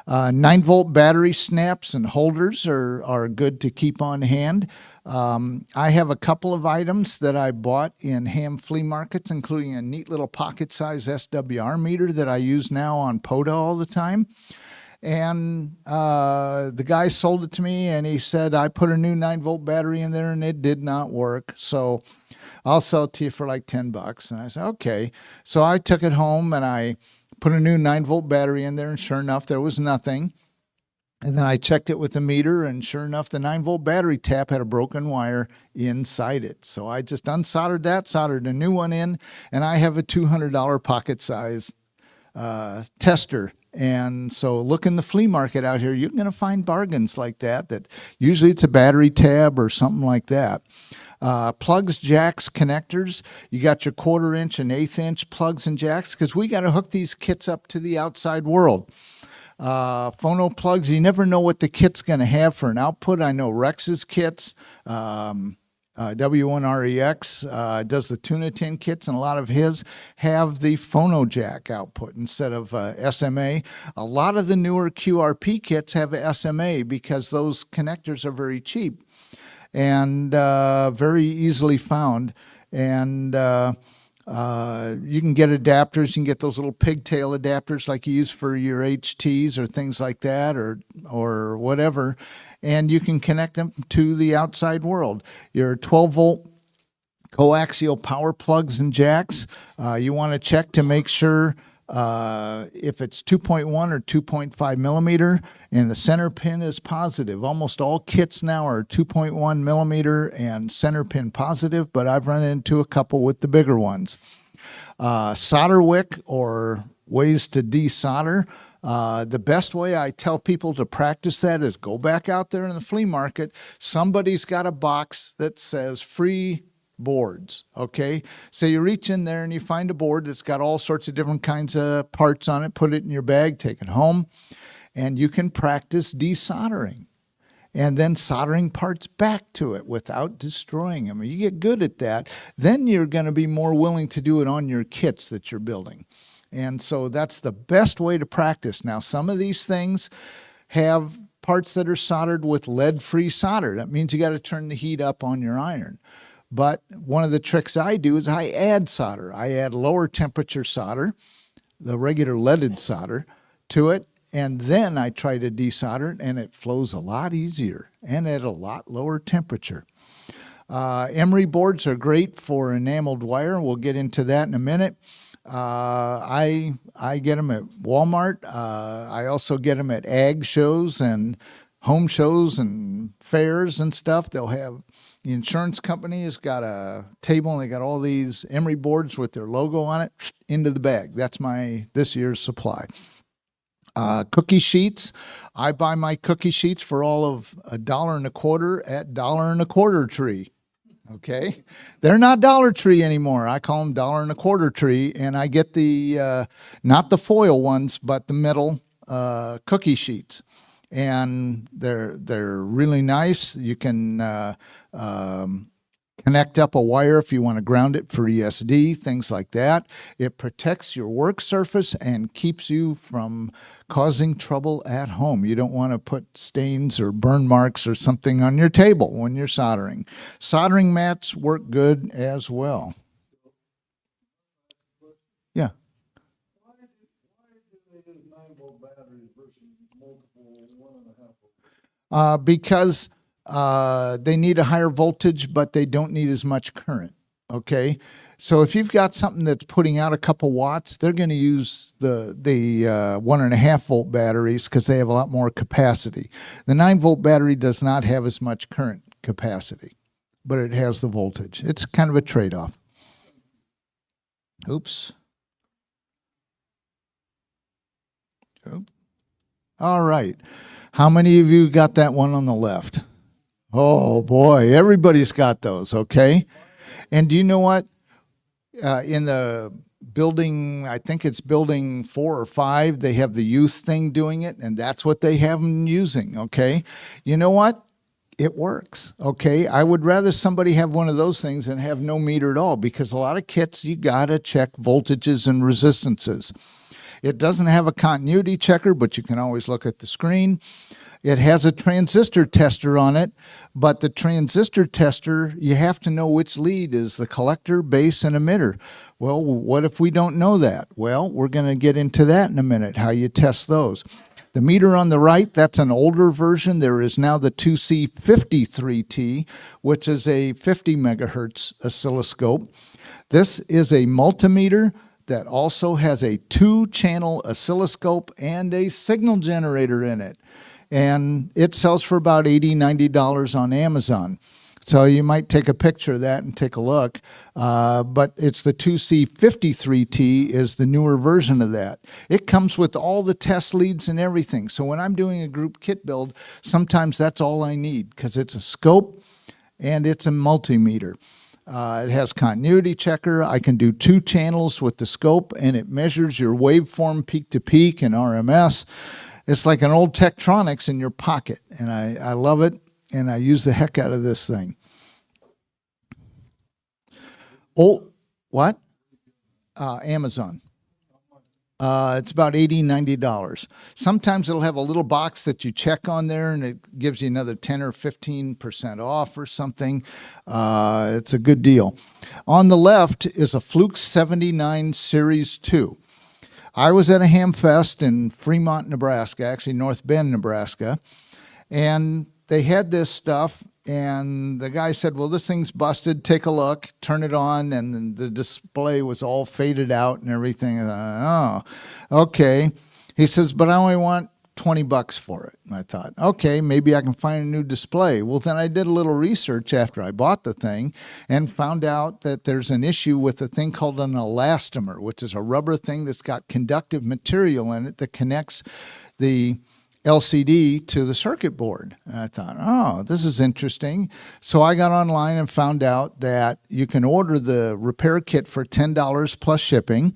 9-volt battery snaps and holders are good to keep on hand. I have a couple of items that I bought in ham flea markets, including a neat little pocket-size SWR meter that I use now on POTA all the time. And the guy sold it to me, and he said, I put a new 9-volt battery in there, and it did not work. So I'll sell it to you for like $10. And I said, okay. So I took it home, and I put a new 9-volt battery in there, and sure enough, there was nothing. And then I checked it with the meter, and sure enough, the 9-volt battery tap had a broken wire inside it. So I just unsoldered that, soldered a new one in, and I have a $200 pocket-size tester. And so look in the flea market out here, you're going to find bargains like that usually it's a battery tab or something like that. Plugs, jacks, connectors. You got your 1/4 inch and 1/8 inch plugs and jacks, because we got to hook these kits up to the outside world. Phono plugs, you never know what the kit's going to have for an output. I know Rex's kits, W1REX does the tuna tin kits, and a lot of his have the phono jack output instead of SMA. A lot of the newer QRP kits have SMA because those connectors are very cheap and very easily found. And you can get adapters. You can get those little pigtail adapters like you use for your HTs or things like that, or whatever. And you can connect them to the outside world. Your 12-volt coaxial power plugs and jacks. You want to check to make sure if it's 2.1 or 2.5 millimeter and the center pin is positive. Almost all kits now are 2.1 millimeter and center pin positive, but I've run into a couple with the bigger ones. Solder wick or ways to desolder. The best way I tell people to practice that is go back out there in the flea market. Somebody's got a box that says free boards, okay? So you reach in there and you find a board that's got all sorts of different kinds of parts on it, put it in your bag, take it home, and you can practice desoldering and then soldering parts back to it without destroying them. You get good at that, then you're going to be more willing to do it on your kits that you're building. And so that's the best way to practice. Now, some of these things have parts that are soldered with lead-free solder. That means you got to turn the heat up on your iron. But one of the tricks I do is I add solder. I add lower temperature solder, the regular leaded solder, to it, and then I try to desolder it, and it flows a lot easier and at a lot lower temperature. Emery boards are great for enameled wire. We'll get into that in a minute. I get them at Walmart. I also get them at ag shows and home shows and fairs and stuff. They'll have the insurance company has got a table and they got all these emery boards with their logo on it into the bag. That's my this year's supply. Cookie sheets. I buy my cookie sheets for all of $1.25 at $1.25 Tree. Okay, they're not Dollar Tree anymore. I call them $1.25 Tree, and I get the not the foil ones, but the metal cookie sheets, and they're really nice. You can connect up a wire if you want to ground it for ESD, things like that. It protects your work surface and keeps you from causing trouble at home. You don't want to put stains or burn marks or something on your table when you're soldering. Soldering mats work good as well. Yeah. Because they need a higher voltage, but they don't need as much current, okay? So if you've got something that's putting out a couple watts, they're going to use the 1.5 volt batteries because they have a lot more capacity. The 9 volt battery does not have as much current capacity, but it has the voltage. It's kind of a trade-off. Oops. All right. How many of you got that one on the left? Oh, boy. Everybody's got those, okay? And do you know what? In the building, I think it's building 4 or 5, they have the youth thing doing it, and that's what they have them using, okay? You know what? It works, okay? I would rather somebody have one of those things than have no meter at all, because a lot of kits, you got to check voltages and resistances. It doesn't have a continuity checker, but you can always look at the screen. It has a transistor tester on it, but the transistor tester, you have to know which lead is the collector, base, and emitter. Well, what if we don't know that? Well, we're going to get into that in a minute, how you test those. The meter on the right, that's an older version. There is now the 2C53T, which is a 50 megahertz oscilloscope. This is a multimeter that also has a 2-channel oscilloscope and a signal generator in it. And it sells for about $80, $90 on Amazon. So you might take a picture of that and take a look. But it's the 2C53T is the newer version of that. It comes with all the test leads and everything. So when I'm doing a group kit build, sometimes that's all I need because it's a scope and it's a multimeter. It has continuity checker. I can do 2 channels with the scope, and it measures your waveform peak to peak and RMS. It's like an old Tektronix in your pocket, and I love it, and I use the heck out of this thing. Oh, what? Amazon. It's about $80, $90. Sometimes it'll have a little box that you check on there, and it gives you another 10 or 15% off or something. It's a good deal. On the left is a Fluke 79 Series 2. I was at a Hamfest in Fremont, Nebraska, actually North Bend, Nebraska, and they had this stuff, and the guy said, well, this thing's busted. Take a look, turn it on. And then the display was all faded out and everything. And I thought, oh, okay. He says, but I only want $20 for it. And I thought, okay, maybe I can find a new display. Well, then I did a little research after I bought the thing and found out that there's an issue with a thing called an elastomer, which is a rubber thing that's got conductive material in it that connects the LCD to the circuit board. And I thought, oh, this is interesting. So I got online and found out that you can order the repair kit for $10 plus shipping.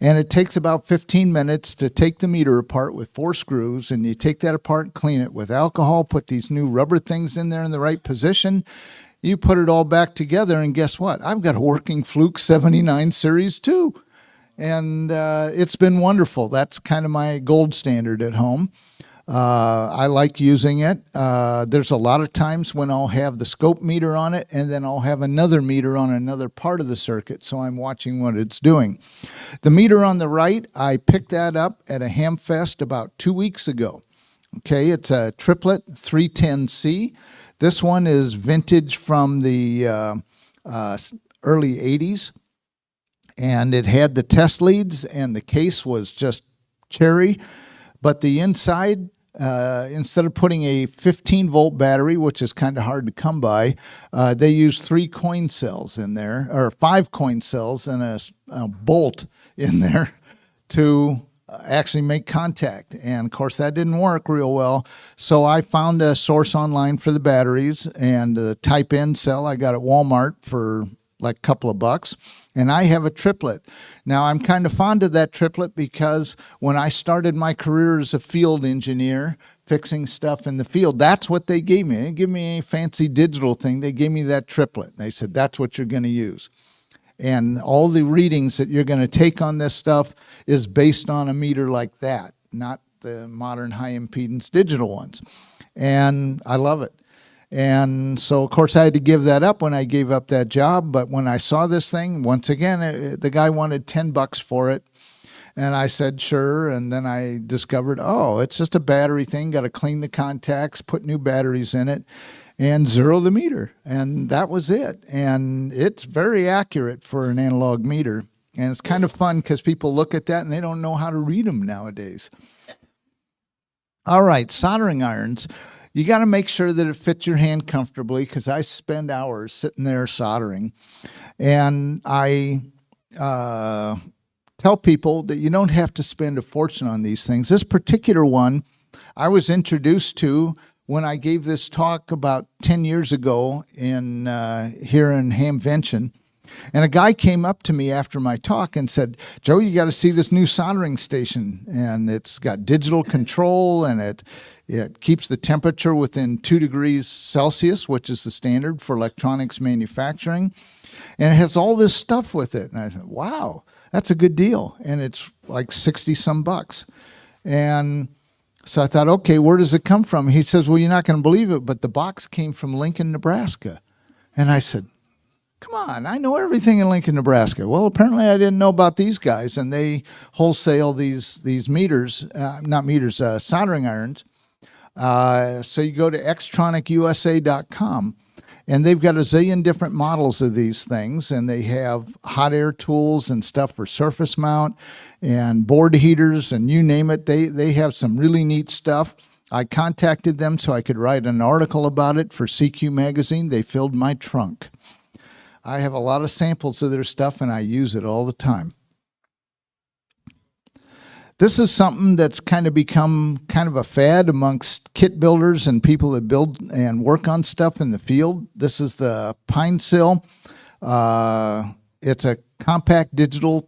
And it takes about 15 minutes to take the meter apart with 4 screws. And you take that apart, clean it with alcohol, put these new rubber things in there in the right position. You put it all back together, and guess what? I've got a working Fluke 79 Series 2. And it's been wonderful. That's kind of my gold standard at home. I like using it. There's a lot of times when I'll have the scope meter on it, and then I'll have another meter on another part of the circuit, so I'm watching what it's doing. The meter on the right, I picked that up at a Hamfest about 2 weeks ago. Okay, it's a triplet 310C. This one is vintage from the early 80s, and it had the test leads, and the case was just cherry. But the inside, instead of putting a 15-volt battery, which is kind of hard to come by, they use 3 coin cells in there, or 5 coin cells and a bolt in there to actually make contact. And, of course, that didn't work real well. So I found a source online for the batteries, and the Type-N cell I got at Walmart for like a couple of bucks. And I have a triplet. Now, I'm kind of fond of that triplet because when I started my career as a field engineer, fixing stuff in the field, that's what they gave me. They didn't give me a fancy digital thing. They gave me that triplet. They said, that's what you're going to use. And all the readings that you're going to take on this stuff is based on a meter like that, not the modern high impedance digital ones. And I love it. And so, of course, I had to give that up when I gave up that job. But when I saw this thing, once again, the guy wanted $10 for it. And I said, sure. And then I discovered, oh, it's just a battery thing. Got to clean the contacts, put new batteries in it, and zero the meter. And that was it. And it's very accurate for an analog meter. And it's kind of fun because people look at that and they don't know how to read them nowadays. All right, soldering irons. You got to make sure that it fits your hand comfortably because I spend hours sitting there soldering. And I tell people that you don't have to spend a fortune on these things. This particular one I was introduced to when I gave this talk about 10 years ago in here in Hamvention. And a guy came up to me after my talk and said, Joe, you got to see this new soldering station. And it's got digital control, and it keeps the temperature within 2 degrees Celsius, which is the standard for electronics manufacturing. And it has all this stuff with it. And I said, wow, that's a good deal. And it's like 60 some bucks. And so I thought, okay, where does it come from? He says, well, you're not going to believe it, but the box came from Lincoln, Nebraska. And I said, come on, I know everything in Lincoln, Nebraska. Well, apparently I didn't know about these guys, and they wholesale these meters, soldering irons. So you go to xtronikusa.com, and they've got a zillion different models of these things, and they have hot air tools and stuff for surface mount and board heaters, and you name it. They have some really neat stuff. I contacted them so I could write an article about it for CQ magazine. They filled my trunk. I have a lot of samples of their stuff, and I use it all the time. This is something that's kind of become kind of a fad amongst kit builders and people that build and work on stuff in the field. This is the Pine Sill. It's a compact digital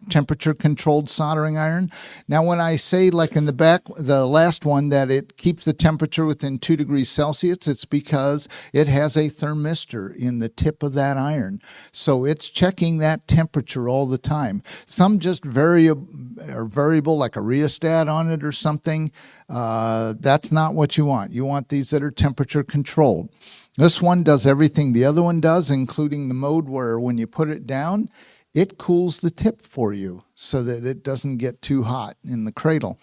temperature controlled soldering iron. Now, when I say, like in the back, the last one, that it keeps the temperature within 2 degrees Celsius, it's because it has a thermistor in the tip of that iron. So it's checking that temperature all the time. Some just variable, like a rheostat on it or something. That's not what you want. You want these that are temperature controlled. This one does everything the other one does, including the mode where when you put it down, it cools the tip for you so that it doesn't get too hot in the cradle.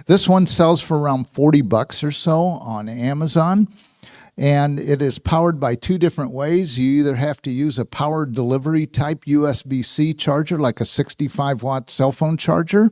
This one sells for around $40 or so on Amazon. and it is powered by two different ways. You either have to use a power delivery type USB-C charger, like a 65-watt cell phone charger,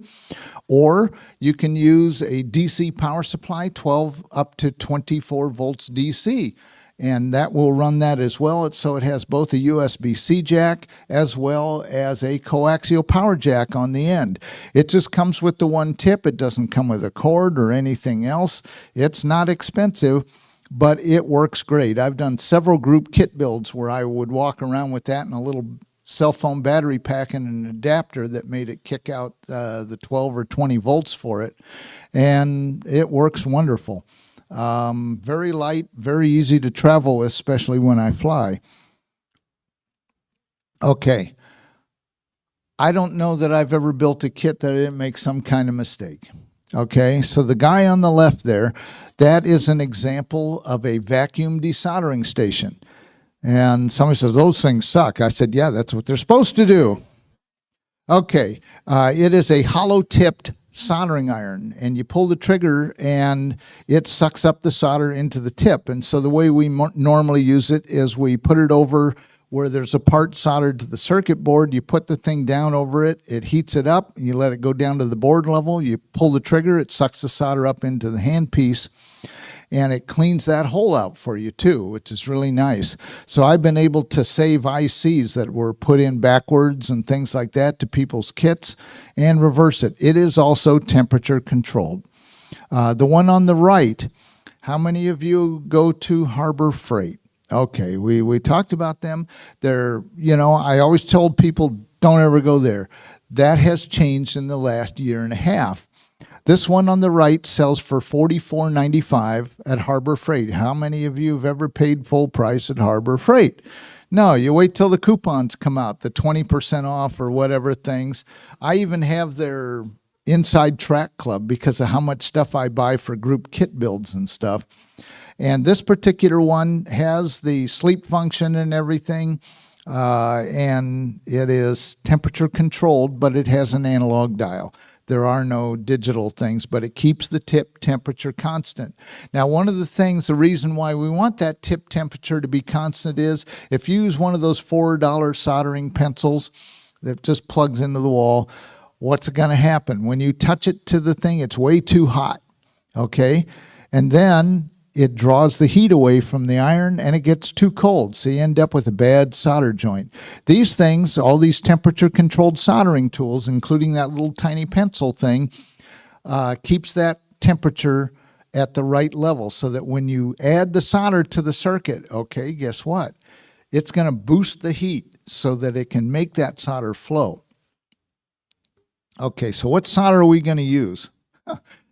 or you can use a DC power supply, 12 up to 24 volts DC. And that will run that as well. So it has both a USB-C jack as well as a coaxial power jack on the end. It just comes with the one tip. It doesn't come with a cord or anything else. It's not expensive, but it works great. I've done several group kit builds where I would walk around with that and a little cell phone battery pack and an adapter that made it kick out the 12 or 20 volts for it. And it works wonderful. Very light, very easy to travel with, especially when I fly. Okay. I don't know that I've ever built a kit that I didn't make some kind of mistake. Okay, so the guy on the left there, that is an example of a vacuum desoldering station. And somebody says, those things suck. I said, yeah, that's what they're supposed to do. Okay, it is a hollow-tipped soldering iron, and you pull the trigger and it sucks up the solder into the tip. And so the way we normally use it is we put it over where there's a part soldered to the circuit board. You put the thing down over it, it heats it up, you let it go down to the board level, you pull the trigger, it sucks the solder up into the handpiece, and it cleans that hole out for you too, which is really nice. So I've been able to save ICs that were put in backwards and things like that to people's kits and reverse it. It is also temperature controlled. The one on the right, how many of you go to Harbor Freight? Okay, we talked about them. They're, I always told people don't ever go there. That has changed in the last year and a half. This one on the right sells for $44.95 at Harbor Freight. How many of you have ever paid full price at Harbor Freight? No, you wait till the coupons come out, the 20% off or whatever things. I even have their Inside Track Club because of how much stuff I buy for group kit builds and stuff. And this particular one has the sleep function and everything, and it is temperature controlled, but it has an analog dial. There are no digital things, but it keeps the tip temperature constant. Now, one of the things, the reason why we want that tip temperature to be constant is if you use one of those $4 soldering pencils that just plugs into the wall, what's going to happen? When you touch it to the thing, it's way too hot, okay? And then it draws the heat away from the iron and it gets too cold. So you end up with a bad solder joint. These things, all these temperature controlled soldering tools, including that little tiny pencil thing, keeps that temperature at the right level so that when you add the solder to the circuit, okay, guess what? It's going to boost the heat so that it can make that solder flow. Okay, so what solder are we going to use?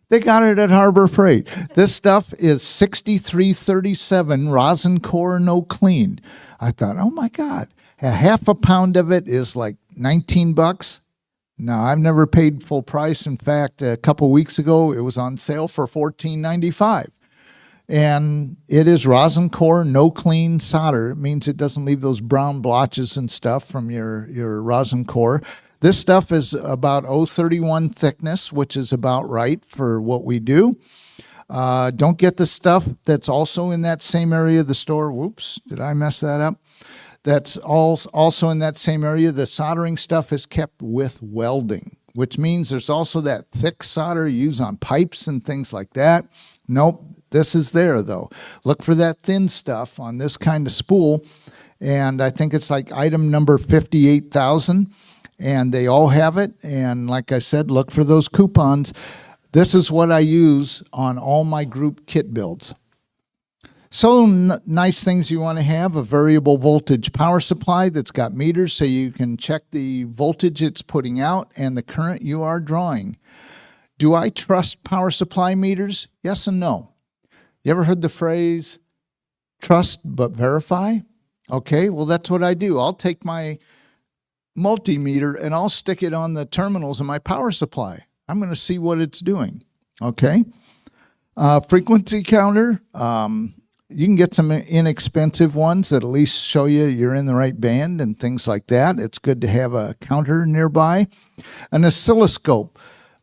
They got it at Harbor Freight. This stuff is 6337 rosin core, no clean. I thought, oh my God, a half a pound of it is like $19. No, I've never paid full price. In fact, a couple weeks ago, it was on sale for $14.95. And it is rosin core, no clean solder. It means it doesn't leave those brown blotches and stuff from your rosin core. This stuff is about 0.31 thickness, which is about right for what we do. Don't get the stuff that's also in that same area of the store. Whoops, did I mess that up? That's also in that same area. The soldering stuff is kept with welding, which means there's also that thick solder you use on pipes and things like that. Nope, this is there though. Look for that thin stuff on this kind of spool. And I think it's like item number 58,000. And they all have it. And like I said, look for those coupons. This is what I use on all my group kit builds. So nice things you want to have: a variable voltage power supply that's got meters so you can check the voltage it's putting out and the current you are drawing. Do I trust power supply meters? Yes and no. You ever heard the phrase, trust but verify? Okay, well, that's what I do. I'll take my multimeter and I'll stick it on the terminals in my power supply. I'm going to see what it's doing. Okay. Frequency counter. You can get some inexpensive ones that at least show you're in the right band and things like that. It's good to have a counter nearby. An oscilloscope.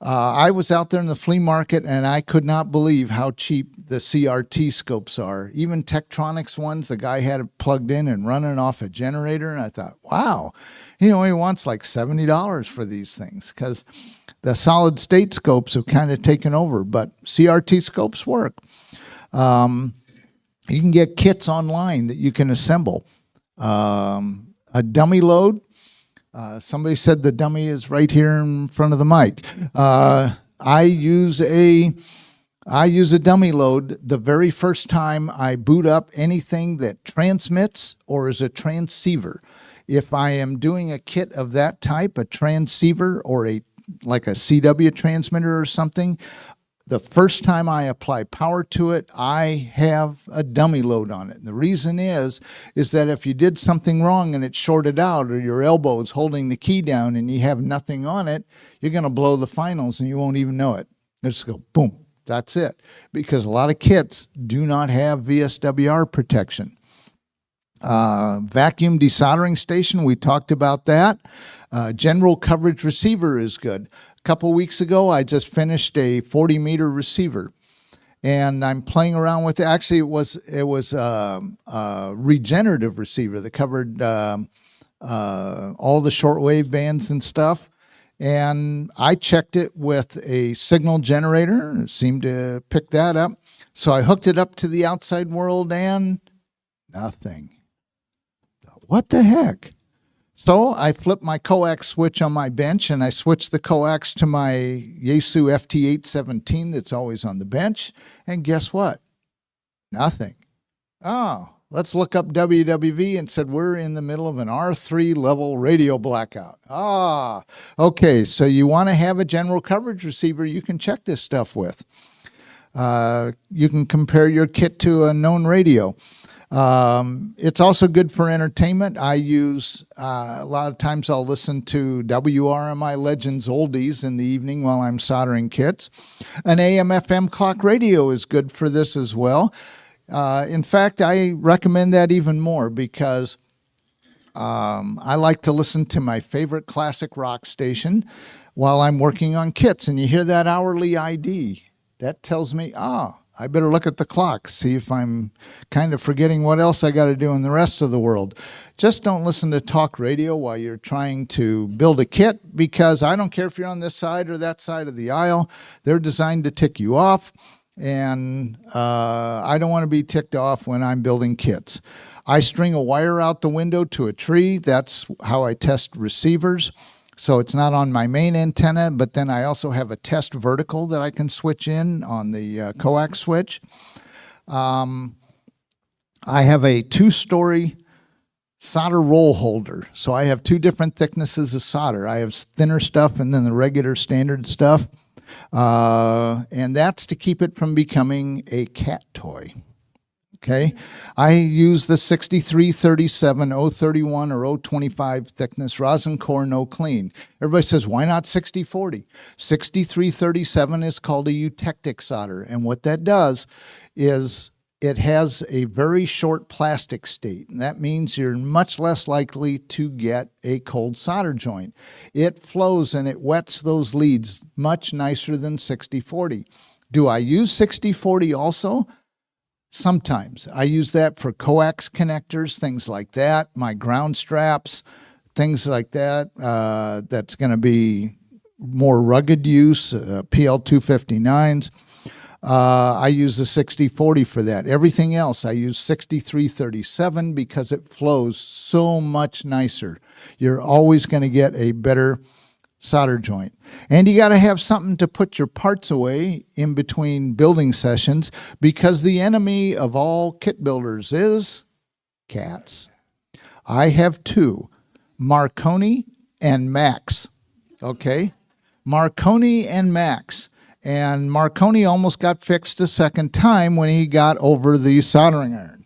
I was out there in the flea market and I could not believe how cheap the CRT scopes are. Even Tektronix ones, the guy had it plugged in and running off a generator. And I thought, wow, he only wants like $70 for these things because the solid state scopes have kind of taken over, but CRT scopes work. You can get kits online that you can assemble. A dummy load. Somebody said the dummy is right here in front of the mic. I use a dummy load the very first time I boot up anything that transmits or is a transceiver. If I am doing a kit of that type, a transceiver or like a CW transmitter or something, the first time I apply power to it, I have a dummy load on it. And the reason is that if you did something wrong and it shorted out or your elbow is holding the key down and you have nothing on it, you're going to blow the finals and you won't even know it. Just go boom, that's it. Because a lot of kits do not have VSWR protection. Vacuum desoldering station, we talked about that. General coverage receiver is good. A couple weeks ago, I just finished a 40-meter receiver, and I'm playing around with it. Actually, it was a regenerative receiver that covered all the shortwave bands and stuff. And I checked it with a signal generator, and it seemed to pick that up. So I hooked it up to the outside world, and nothing. What the heck? So I flipped my coax switch on my bench and I switched the coax to my Yaesu FT817 that's always on the bench. And guess what? Nothing. Oh, let's look up WWV and said we're in the middle of an R3 level radio blackout. Okay, so you want to have a general coverage receiver you can check this stuff with. You can compare your kit to a known radio. It's also good for entertainment. I use, a lot of times I'll listen to WRMI Legends Oldies in the evening while I'm soldering kits. An AM/FM clock radio is good for this as well. In fact, I recommend that even more because I like to listen to my favorite classic rock station while I'm working on kits. And you hear that hourly ID. That tells me, I better look at the clock, see if I'm kind of forgetting what else I got to do in the rest of the world. Just don't listen to talk radio while you're trying to build a kit, because I don't care if you're on this side or that side of the aisle. They're designed to tick you off, and I don't want to be ticked off when I'm building kits. I string a wire out the window to a tree. That's how I test receivers. So it's not on my main antenna, but then I also have a test vertical that I can switch in on the coax switch. I have a 2-story solder roll holder. So I have 2 different thicknesses of solder. I have thinner stuff and then the regular standard stuff. And that's to keep it from becoming a cat toy. Okay, I use the 6337, 031, or 025 thickness rosin core, no clean. Everybody says, why not 6040? 6337 is called a eutectic solder, and what that does is it has a very short plastic state, and that means you're much less likely to get a cold solder joint. It flows and it wets those leads much nicer than 6040. Do I use 6040 also? Sometimes. I use that for coax connectors, things like that, my ground straps, things like that. That's going to be more rugged use, PL259s. I use the 6040 for that. Everything else, I use 6337 because it flows so much nicer. You're always going to get a better solder joint. And you got to have something to put your parts away in between building sessions, because the enemy of all kit builders is cats. I have 2, Marconi and Max. Okay? Marconi and Max. And Marconi almost got fixed a second time when he got over the soldering iron.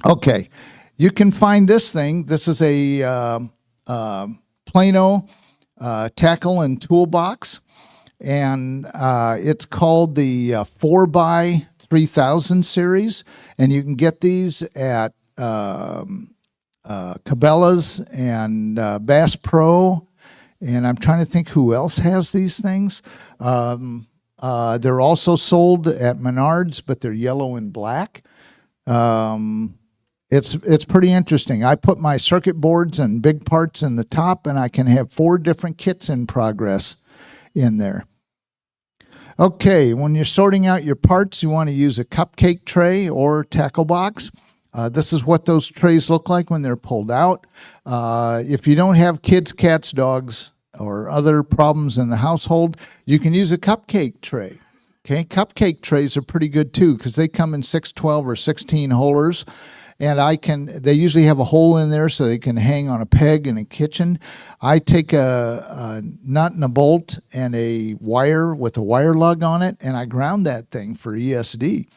Okay. You can find this thing. This is a Plano tackle and toolbox, and it's called the 4x3000 series, and you can get these at Cabela's and Bass Pro And I'm trying to think who else has these things. They're also sold at Menards, but they're yellow and black. It's pretty interesting. I put my circuit boards and big parts in the top, and I can have 4 different kits in progress in there. Okay, when you're sorting out your parts, you want to use a cupcake tray or tackle box. This is what those trays look like when they're pulled out. If you don't have kids, cats, dogs, or other problems in the household, you can use a cupcake tray. Okay, cupcake trays are pretty good too because they come in 6, 12, or 16 holers. And they usually have a hole in there so they can hang on a peg in a kitchen. I take a nut and a bolt and a wire with a wire lug on it, and I ground that thing for ESD.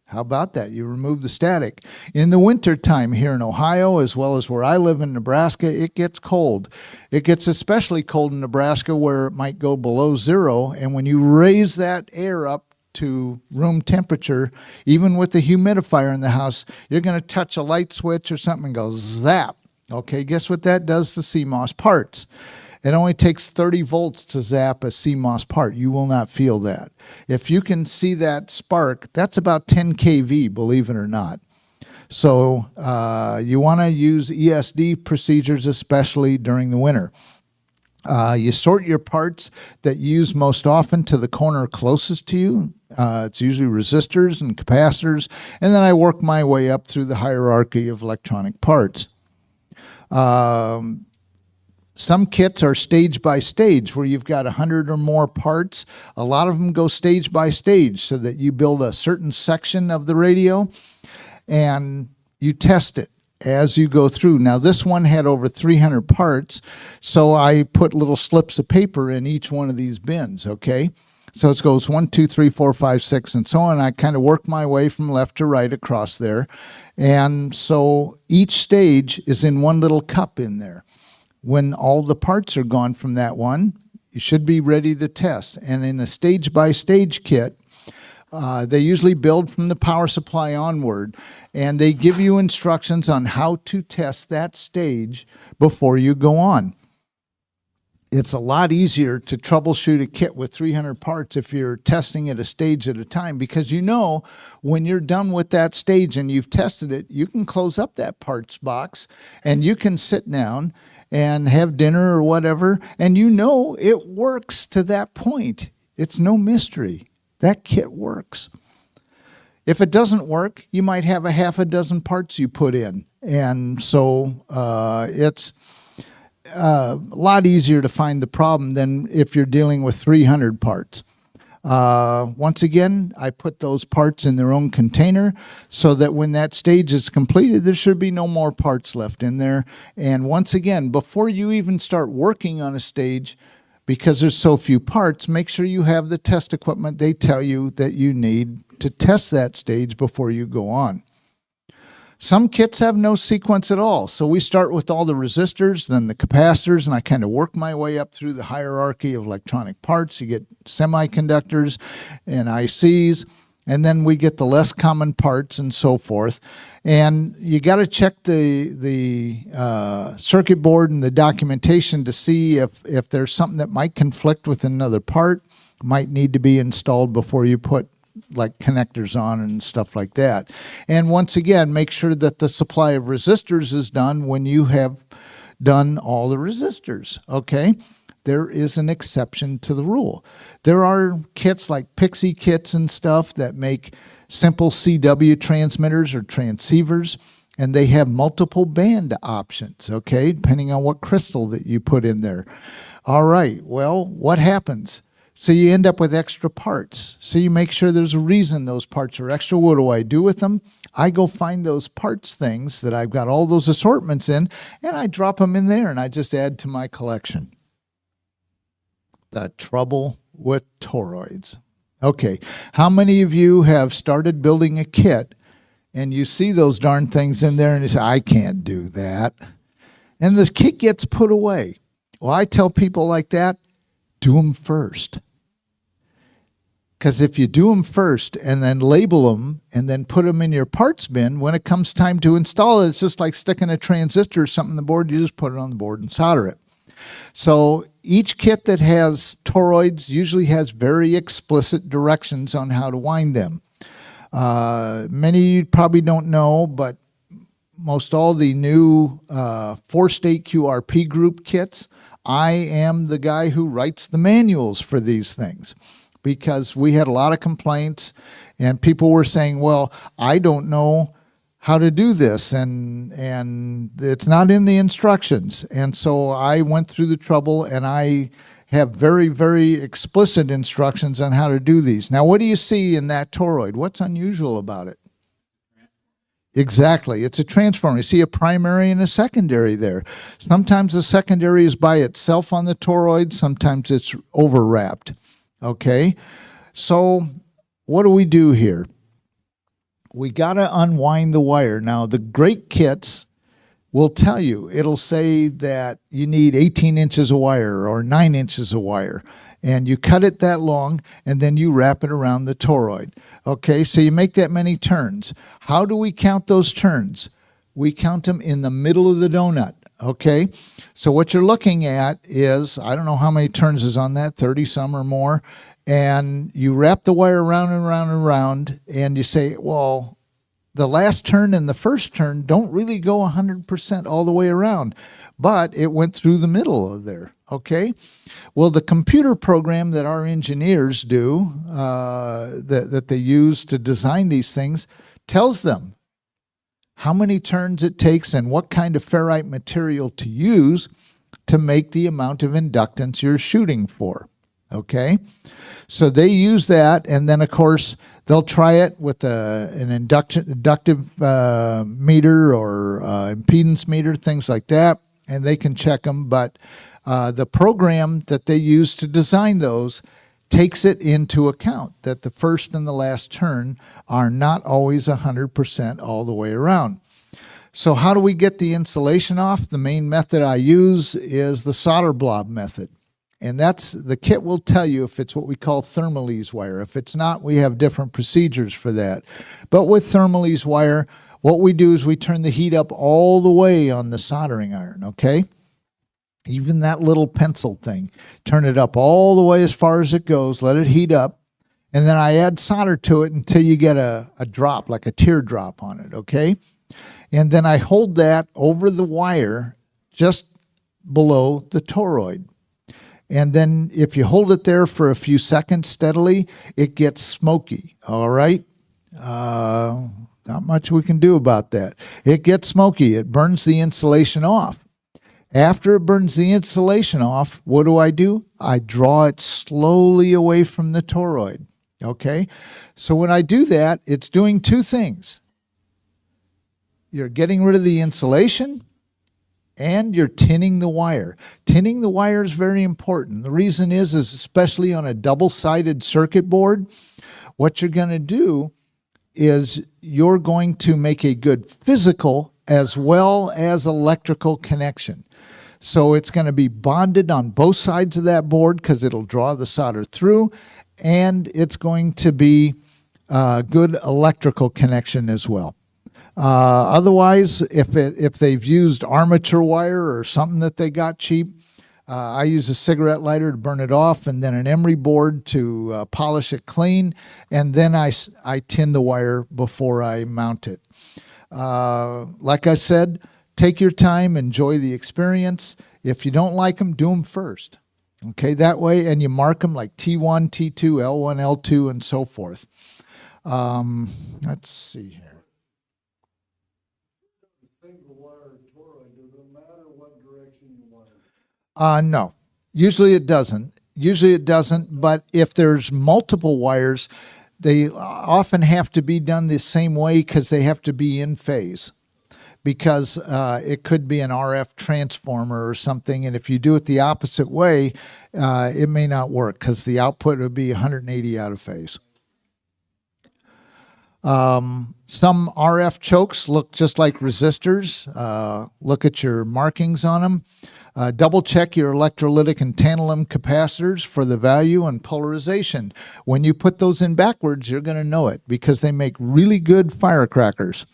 How about that? You remove the static. In the wintertime here in Ohio, as well as where I live in Nebraska, it gets cold. It gets especially cold in Nebraska where it might go below 0. And when you raise that air up to room temperature, even with the humidifier in the house, you're going to touch a light switch or something and go zap. Okay, guess what that does to CMOS parts? It only takes 30 volts to zap a CMOS part. You will not feel that. If you can see that spark, that's about 10 kV, believe it or not. So you want to use ESD procedures, especially during the winter. You sort your parts that you use most often to the corner closest to you. It's usually resistors and capacitors, and then I work my way up through the hierarchy of electronic parts. Some kits are stage by stage where you've got 100 or more parts. A lot of them go stage by stage so that you build a certain section of the radio and you test it as you go through. Now, this one had over 300 parts, so I put little slips of paper in each one of these bins, okay? So it goes 1, 2, 3, 4, 5, 6, and so on. I kind of work my way from left to right across there. And so each stage is in one little cup in there. When all the parts are gone from that one, you should be ready to test. And in a stage-by-stage kit, they usually build from the power supply onward, and they give you instructions on how to test that stage before you go on. It's a lot easier to troubleshoot a kit with 300 parts if you're testing it a stage at a time, because you know when you're done with that stage and you've tested it, you can close up that parts box and you can sit down and have dinner or whatever, and you know it works to that point. It's no mystery. That kit works. If it doesn't work, you might have a half a dozen parts you put in. And so it's a lot easier to find the problem than if you're dealing with 300 parts. Once again, I put those parts in their own container so that when that stage is completed, there should be no more parts left in there. And once again, before you even start working on a stage, because there's so few parts, make sure you have the test equipment they tell you that you need to test that stage before you go on. Some kits have no sequence at all. So we start with all the resistors, then the capacitors, and I kind of work my way up through the hierarchy of electronic parts. You get semiconductors and ICs, and then we get the less common parts and so forth. And you got to check the circuit board and the documentation to see if there's something that might conflict with another part, might need to be installed before you put like connectors on and stuff like that. And once again, make sure that the supply of resistors is done when you have done all the resistors, okay? There is an exception to the rule. There are kits like Pixie kits and stuff that make simple CW transmitters or transceivers, and they have multiple band options, okay, depending on what crystal that you put in there. All right, well, what happens? So you end up with extra parts. So you make sure there's a reason those parts are extra. What do I do with them? I go find those parts things that I've got all those assortments in, and I drop them in there, and I just add to my collection. The trouble with toroids. Okay, how many of you have started building a kit, and you see those darn things in there, and you say, I can't do that. And the kit gets put away. Well, I tell people like that, do them first. Because if you do them first and then label them and then put them in your parts bin, when it comes time to install it, it's just like sticking a transistor or something on the board. You just put it on the board and solder it. So each kit that has toroids usually has very explicit directions on how to wind them. Many of you probably don't know, but most all the new 4-state QRP group kits, I am the guy who writes the manuals for these things, because we had a lot of complaints and people were saying, well, I don't know how to do this, and it's not in the instructions. And so I went through the trouble, and I have very, very explicit instructions on how to do these. Now, what do you see in that toroid? What's unusual about it? Exactly. It's a transformer. You see a primary and a secondary there. Sometimes the secondary is by itself on the toroid. Sometimes it's overwrapped. Okay? So what do we do here? We got to unwind the wire. Now, the great kits will tell you. It'll say that you need 18 inches of wire or 9 inches of wire. And you cut it that long, and then you wrap it around the toroid. Okay, so you make that many turns. How do we count those turns? We count them in the middle of the donut. Okay, so what you're looking at is, I don't know how many turns is on that, 30 some or more. And you wrap the wire around and around and around, and you say, well, the last turn and the first turn don't really go 100% all the way around, but it went through the middle of there, okay? Well, the computer program that our engineers do, that they use to design these things, tells them how many turns it takes and what kind of ferrite material to use to make the amount of inductance you're shooting for. Okay, so they use that, and then of course they'll try it with an inductive meter or impedance meter, things like that, and they can check them. But the program that they use to design those takes it into account that the first and the last turn are not always 100% all the way around. So how do we get the insulation off? The main method I use is the solder blob method. And that's, the kit will tell you if it's what we call thermalase wire. If it's not, we have different procedures for that. But with thermalase wire, what we do is we turn the heat up all the way on the soldering iron, okay? Even that little pencil thing. Turn it up all the way as far as it goes, let it heat up, and then I add solder to it until you get a drop, like a teardrop on it, okay? And then I hold that over the wire just below the toroid. And then if you hold it there for a few seconds steadily, it gets smoky, all right? Not much we can do about that. It gets smoky. It burns the insulation off. After it burns the insulation off, what do? I draw it slowly away from the toroid, okay? So when I do that, it's doing two things. You're getting rid of the insulation, and you're tinning the wire. Tinning the wire is very important. The reason is especially on a double-sided circuit board, what you're going to do is you're going to make a good physical as well as electrical connection. So it's going to be bonded on both sides of that board because it'll draw the solder through, and it's going to be a good electrical connection as well. Otherwise, if they've used armature wire or something that they got cheap, I use a cigarette lighter to burn it off, and then an emery board to polish it clean, and then I tin the wire before I mount it. Like I said, take your time, enjoy the experience. If you don't like them, do them first. Okay, that way, and you mark them like T1, T2, L1, L2, and so forth. Let's see here. No, usually it doesn't. But if there's multiple wires, they often have to be done the same way because they have to be in phase. Because it could be an RF transformer or something, and if you do it the opposite way, it may not work because the output would be 180 out of phase. Some RF chokes look just like resistors. Look at your markings on them. Double check your electrolytic and tantalum capacitors for the value and polarization. When you put those in backwards, you're going to know it because they make really good firecrackers.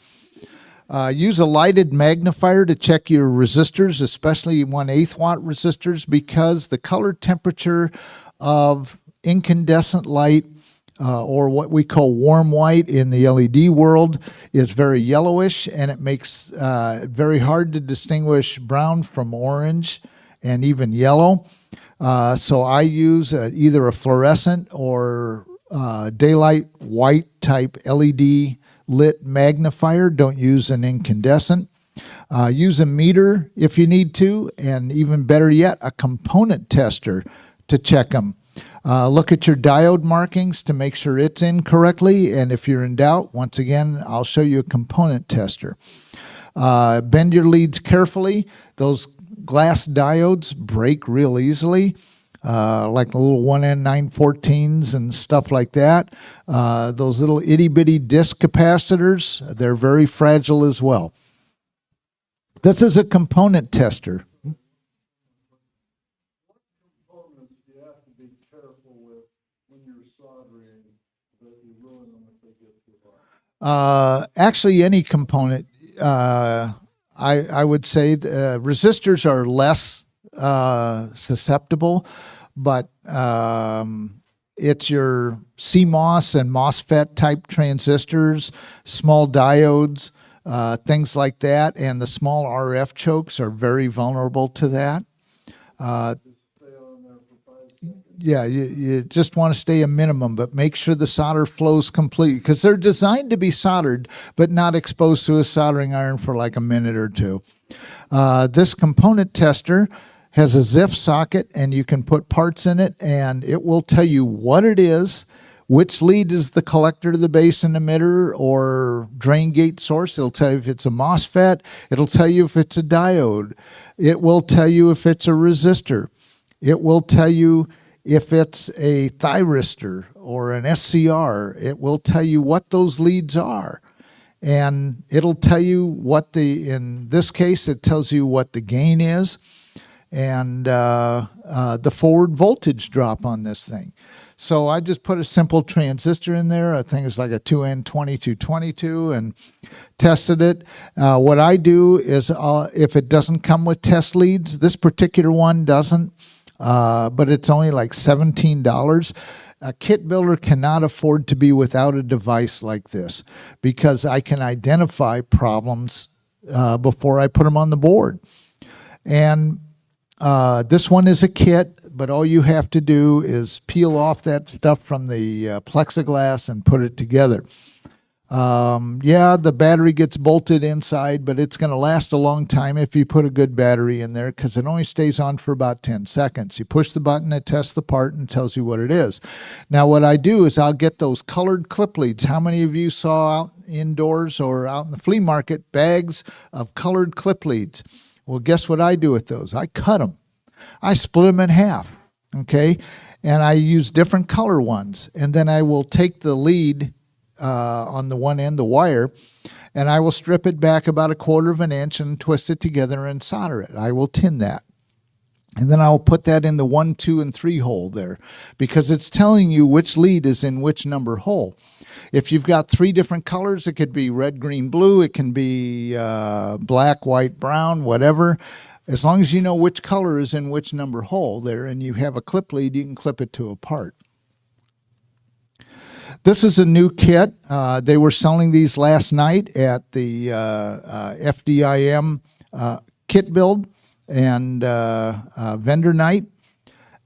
Use a lighted magnifier to check your resistors, especially 1/8 watt resistors, because the color temperature of incandescent light, or what we call warm white in the LED world, is very yellowish, and it makes it very hard to distinguish brown from orange and even yellow. So I use either a fluorescent or daylight white type LED lit magnifier. Don't use an incandescent. Use a meter if you need to, and even better yet, a component tester to check them. Look at your diode markings to make sure it's in correctly, and if you're in doubt, once again, I'll show you a component tester. Bend your leads carefully. Those glass diodes break real easily, like the little 1N914s and stuff like that. Those little itty-bitty disc capacitors, they're very fragile as well. This is a component tester. Actually, any component. I would say resistors are less susceptible, but it's your CMOS and MOSFET type transistors, small diodes, things like that, and the small RF chokes are very vulnerable to that. Yeah, you just want to stay a minimum, but make sure the solder flows completely, because they're designed to be soldered, but not exposed to a soldering iron for like a minute or two. This component tester has a ZIF socket, and you can put parts in it, and it will tell you what it is, which lead is the collector to the base and emitter or drain gate source. It'll tell you if it's a MOSFET. It'll tell you if it's a diode. It will tell you if it's a resistor. It will tell you if it's a thyristor or an SCR. It will tell you what those leads are. And it'll tell you what in this case, it tells you what the gain is and the forward voltage drop on this thing. So I just put a simple transistor in there. I think it's like a 2N2222 and tested it. What I do is if it doesn't come with test leads, this particular one doesn't, but it's only like $17. A kit builder cannot afford to be without a device like this, because I can identify problems before I put them on the board. And this one is a kit, but all you have to do is peel off that stuff from the plexiglass and put it together. Yeah, the battery gets bolted inside, but it's going to last a long time if you put a good battery in there, because it only stays on for about 10 seconds. You push the button, it tests the part and tells you what it is. Now, what I do is I'll get those colored clip leads. How many of you saw out indoors or out in the flea market bags of colored clip leads? Well, guess what I do with those? I cut them. I split them in half, okay? And I use different color ones. And then I will take the lead on the one end, the wire, and I will strip it back about 1/4 of an inch and twist it together and solder it. I will tin that. And then I'll put that in the 1, 2, and 3 hole there, because it's telling you which lead is in which number hole. If you've got 3 different colors, it could be red, green, blue. It can be black, white, brown, whatever. As long as you know which color is in which number hole there and you have a clip lead, you can clip it to a part. This is a new kit. They were selling these last night at the FDIM kit build and vendor night.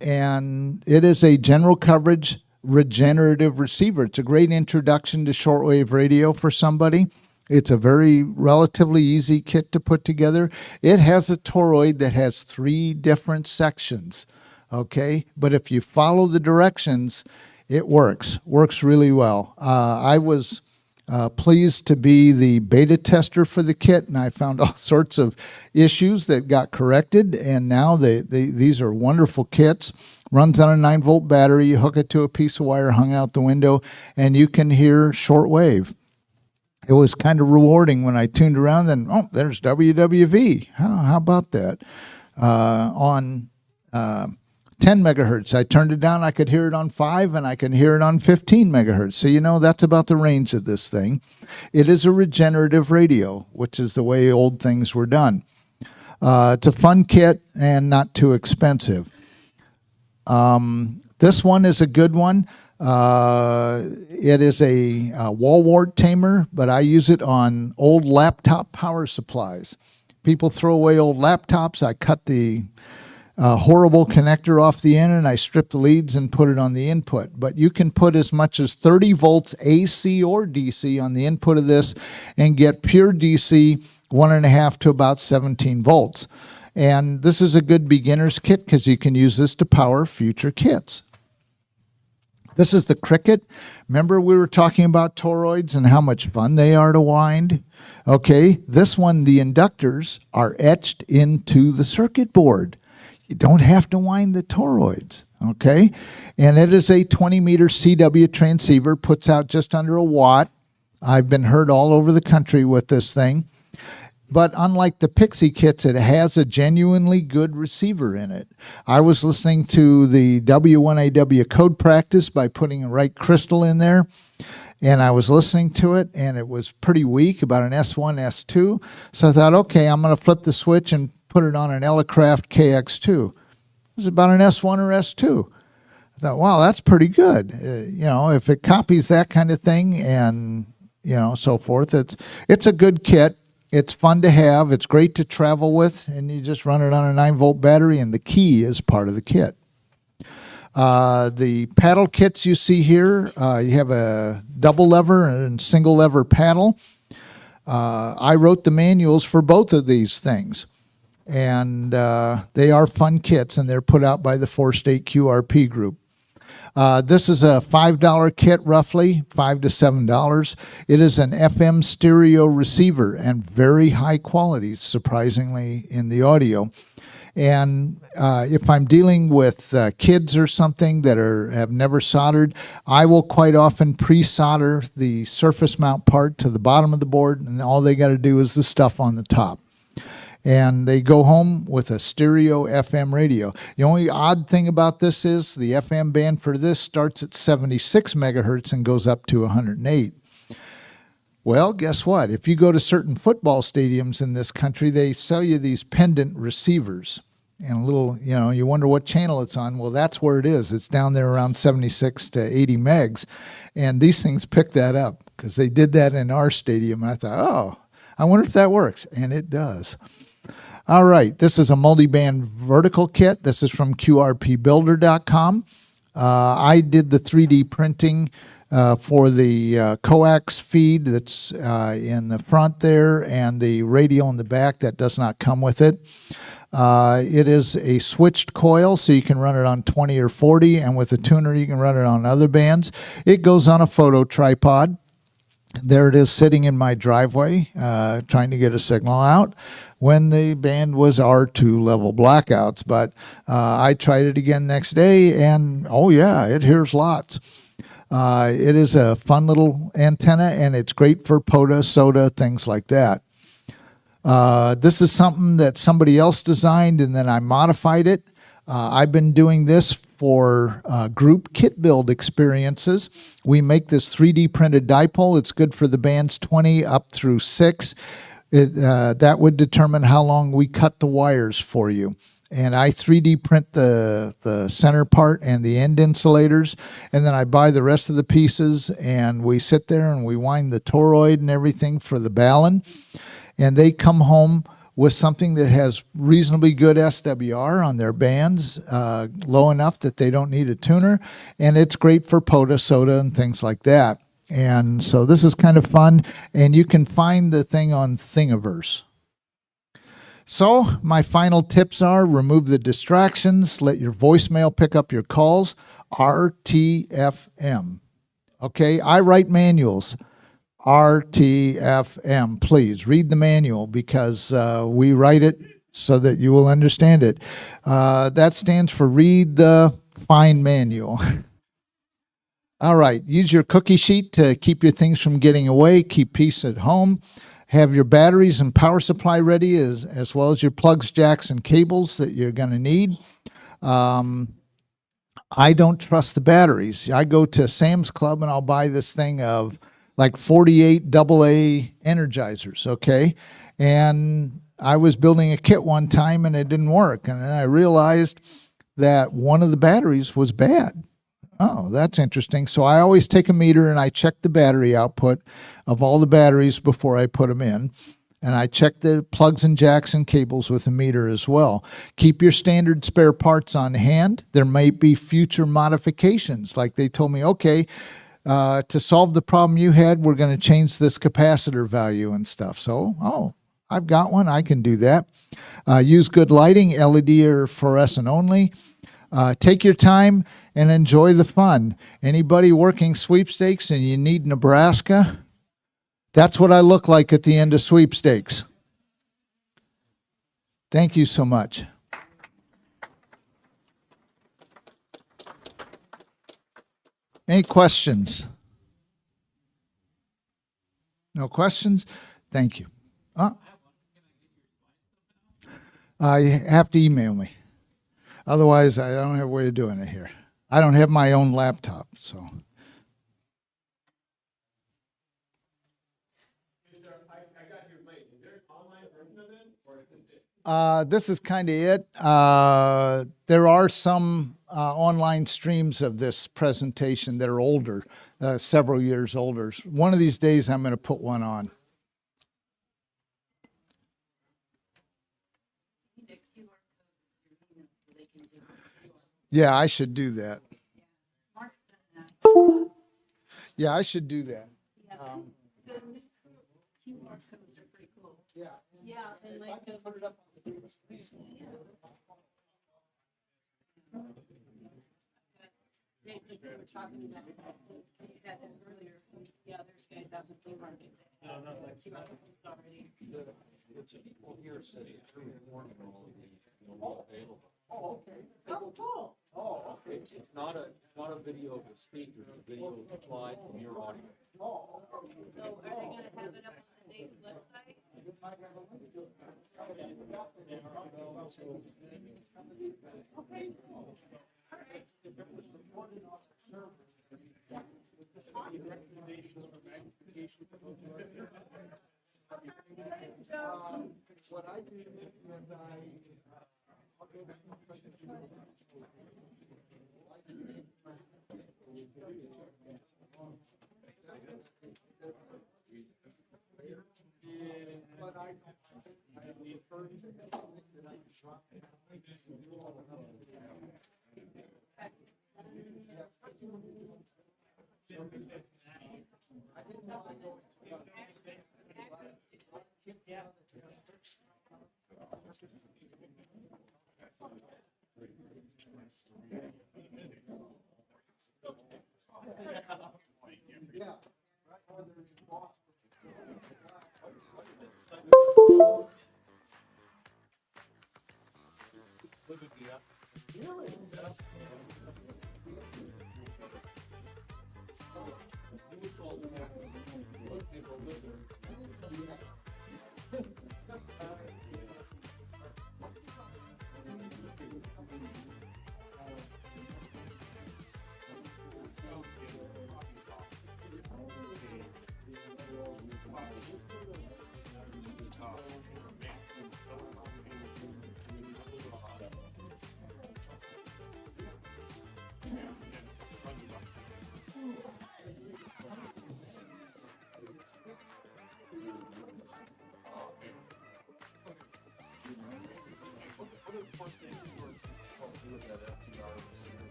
And it is a general coverage regenerative receiver. It's a great introduction to shortwave radio for somebody. It's a very relatively easy kit to put together. It has a toroid that has 3 different sections, okay? But if you follow the directions, it works really well. I was pleased to be the beta tester for the kit, and I found all sorts of issues that got corrected, and now these are wonderful kits. Runs on a 9-volt battery. You hook it to a piece of wire hung out the window, and you can hear shortwave. It was kind of rewarding when I tuned around and, oh, there's WWV. How about that? On 10 megahertz. I turned it down, I could hear it on 5, and I can hear it on 15 megahertz. So you know that's about the range of this thing. It is a regenerative radio, which is the way old things were done. It's a fun kit and not too expensive. This one is a good one. It is a wall wart tamer, but I use it on old laptop power supplies. People throw away old laptops. I cut the horrible connector off the end and I strip the leads and put it on the input. But you can put as much as 30 volts AC or DC on the input of this and get pure DC 1.5 to about 17 volts. And this is a good beginner's kit because you can use this to power future kits. This is the Cricket. Remember we were talking about toroids and how much fun they are to wind? Okay, this one, the inductors are etched into the circuit board. You don't have to wind the toroids, okay? And it is a 20-meter CW transceiver, puts out just under a watt. I've been heard all over the country with this thing. But unlike the Pixie kits, it has a genuinely good receiver in it. I was listening to the W1AW code practice by putting a right crystal in there, and I was listening to it, and it was pretty weak, about an S1, S2. So I thought, okay, I'm going to flip the switch and put it on an Elecraft KX2. It was about an S1 or S2. I thought, wow, that's pretty good. If it copies that kind of thing and, so forth, it's a good kit. It's fun to have. It's great to travel with, and you just run it on a 9-volt battery, and the key is part of the kit. The paddle kits you see here, you have a double lever and single lever paddle. I wrote the manuals for both of these things, and they are fun kits, and they're put out by the 4-state QRP group. This is a $5 kit, roughly, $5 to $7. It is an FM stereo receiver and very high quality, surprisingly, in the audio. And if I'm dealing with kids or something that have never soldered, I will quite often pre-solder the surface mount part to the bottom of the board, and all they got to do is the stuff on the top. And they go home with a stereo FM radio. The only odd thing about this is the FM band for this starts at 76 megahertz and goes up to 108. Well, guess what? If you go to certain football stadiums in this country, they sell you these pendant receivers. And a little, you wonder what channel it's on. Well, that's where it is. It's down there around 76 to 80 megs. And these things pick that up because they did that in our stadium. And I thought, oh, I wonder if that works. And it does. All right, this is a multi-band vertical kit. This is from QRPbuilder.com. I did the 3D printing for the coax feed that's in the front there and the radio in the back. That does not come with it. It is a switched coil, so you can run it on 20 or 40, and with a tuner you can run it on other bands. It goes on a photo tripod. There it is sitting in my driveway, trying to get a signal out when the band was R2 level blackouts. But I tried it again next day, and oh yeah, it hears lots. It is a fun little antenna, and it's great for POTA, SOTA, things like that. This is something that somebody else designed, and then I modified it. I've been doing this for group kit build experiences. We make this 3D printed dipole. It's good for the bands 20 up through 6. That would determine how long we cut the wires for you. And I 3D print the center part and the end insulators, and then I buy the rest of the pieces, and we sit there and we wind the toroid and everything for the ballon. And they come home with something that has reasonably good SWR on their bands, low enough that they don't need a tuner, and it's great for POTA, SOTA, and things like that. And so this is kind of fun, and you can find the thing on Thingiverse. So my final tips are: remove the distractions, let your voicemail pick up your calls, RTFM. Okay, I write manuals. RTFM. Please read the manual because we write it so that you will understand it. That stands for Read the Fine Manual. All right. Use your cookie sheet to keep your things from getting away. Keep peace at home. Have your batteries and power supply ready as well as your plugs, jacks, and cables that you're going to need. I don't trust the batteries. I go to Sam's Club and I'll buy this thing of like 48 AA energizers, okay? And I was building a kit one time and it didn't work. And then I realized that one of the batteries was bad. Oh, that's interesting. So I always take a meter and I check the battery output of all the batteries before I put them in. And I check the plugs and jacks and cables with a meter as well. Keep your standard spare parts on hand. There might be future modifications. Like they told me, okay, to solve the problem you had, we're going to change this capacitor value and stuff. So, oh, I've got one. I can do that. Use good lighting, LED or fluorescent only. Take your time and enjoy the fun. Anybody working sweepstakes and you need Nebraska, that's what I look like at the end of sweepstakes. Thank you so much. Any questions? No questions? Thank you. You have to email me. Otherwise, I don't have a way of doing it here. I don't have my own laptop, so. This is kind of it. There are some online streams of this presentation that are older, several years older. One of these days, I'm going to put one on. Yeah, I should do that. Yeah, I should do that. The QR codes are pretty cool. Yeah. Yeah, and like the. Put it up on the They were talking about, you had that earlier, yeah, there's guys out in the flea market. No, not like QR codes already. It's a people here city, it's really warning all of these, available. Oh, okay. Oh, cool. Oh, okay. It's not a video of the speaker, it's a video of the slide from your audio. So are they gonna have it up on the Dave's website? Okay. All right. What I do is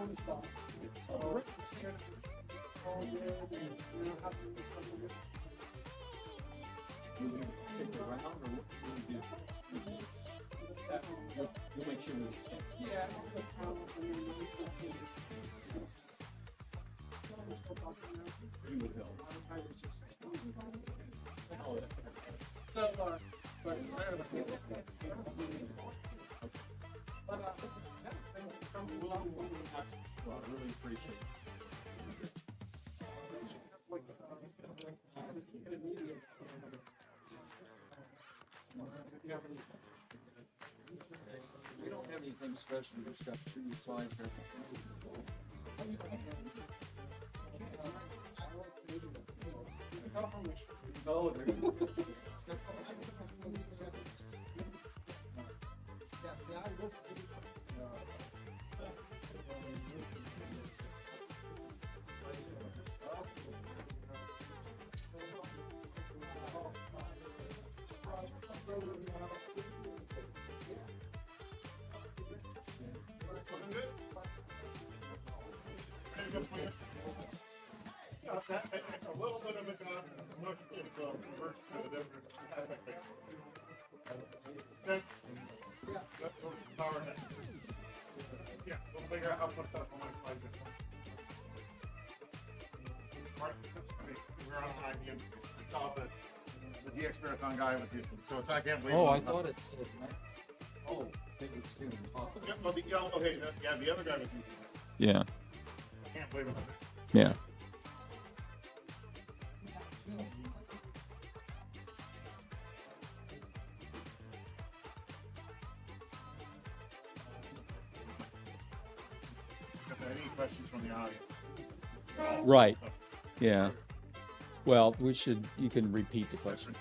on the spot. So, all good, and you know, have to do something good. You'll make sure we stay. Yeah, the pound, and then we can see. We're still talking now. You would help. I would just say. So, but Well, I really appreciate it. We don't have anything special, we just got 2 slides here. Oh, there you go. It's a little bit of a mush, it's reverse to a different aspect. Okay? That's what power net. Yeah, we'll figure out how to put that on my slide. Right, we're on an IBM, it's all the DX Marathon guy was using, so it's, I can't believe. Oh, I thought it said, oh, they were still on top of it. Yeah, well, the other guy was using it. Yeah, I can't believe it. yeah. Any questions from the audience? Right, yeah. Well, you can repeat the question.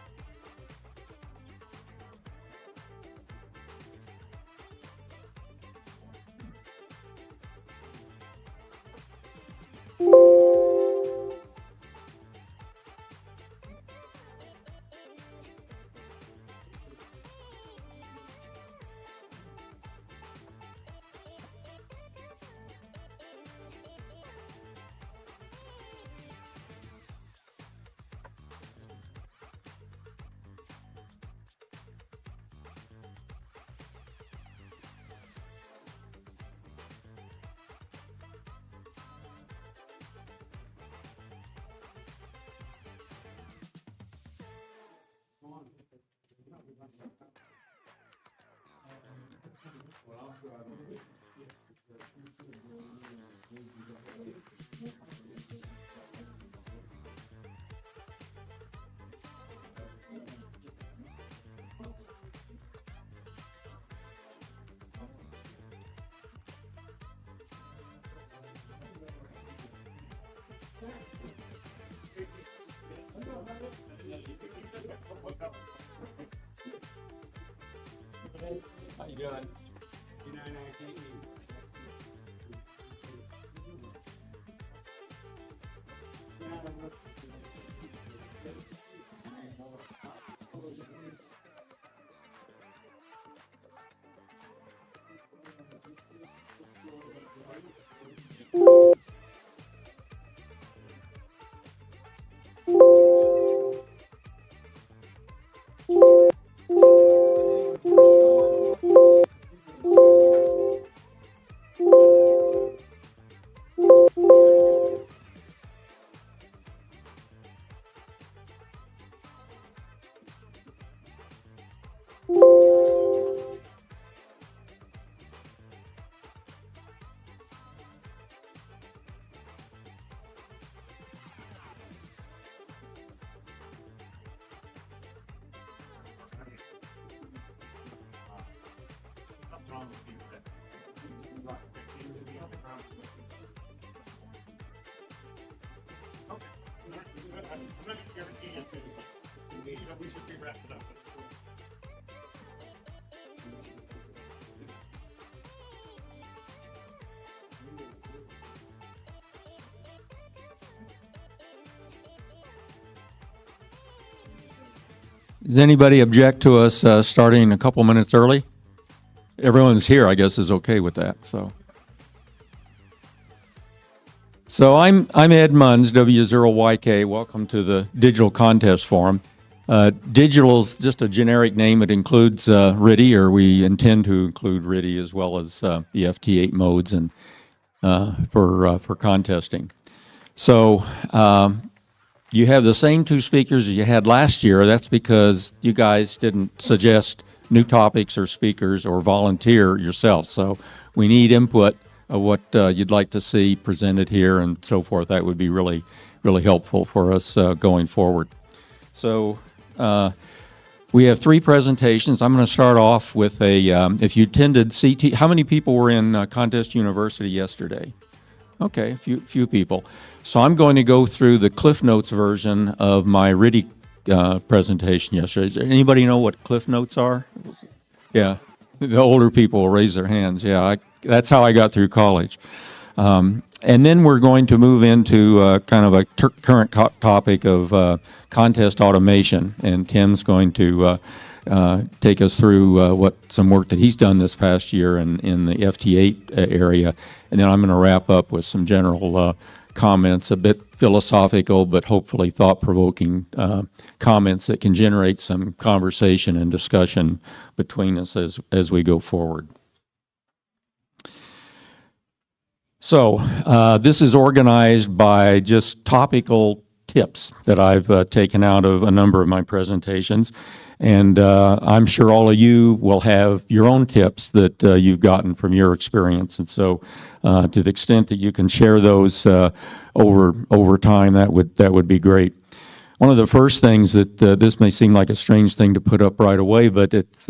How you doing? Something wrong with you. Okay. I'm not guaranteeing it, but we should be wrapping up. Does anybody object to us starting a couple minutes early? Everyone's here, I guess, is okay with that, so. So I'm Ed Munns, W0YK. Welcome to the Digital Contest Forum. Digital is just a generic name. It includes RTTY, or we intend to include RTTY, as well as the FT8 modes and for contesting. So you have the same two speakers as you had last year. That's because you guys didn't suggest new topics or speakers or volunteer yourself. So we need input of what you'd like to see presented here and so forth. That would be really, really helpful for us going forward. So we have three presentations. I'm going to start off with a, if you attended CT, how many people were in Contest University yesterday? Okay, a few people. So I'm going to go through the Cliff Notes version of my RTTY presentation yesterday. Does anybody know what Cliff Notes are? Yeah, the older people will raise their hands. Yeah, that's how I got through college. And then we're going to move into kind of a current topic of contest automation. And Tim's going to take us through some work that he's done this past year in the FT8 area. And then I'm going to wrap up with some general comments, a bit philosophical, but hopefully thought-provoking comments that can generate some conversation and discussion between us as we go forward. So this is organized by just topical tips that I've taken out of a number of my presentations. And I'm sure all of you will have your own tips that you've gotten from your experience. And so to the extent that you can share those over time, that would be great. One of the first things that this may seem like a strange thing to put up right away, but it's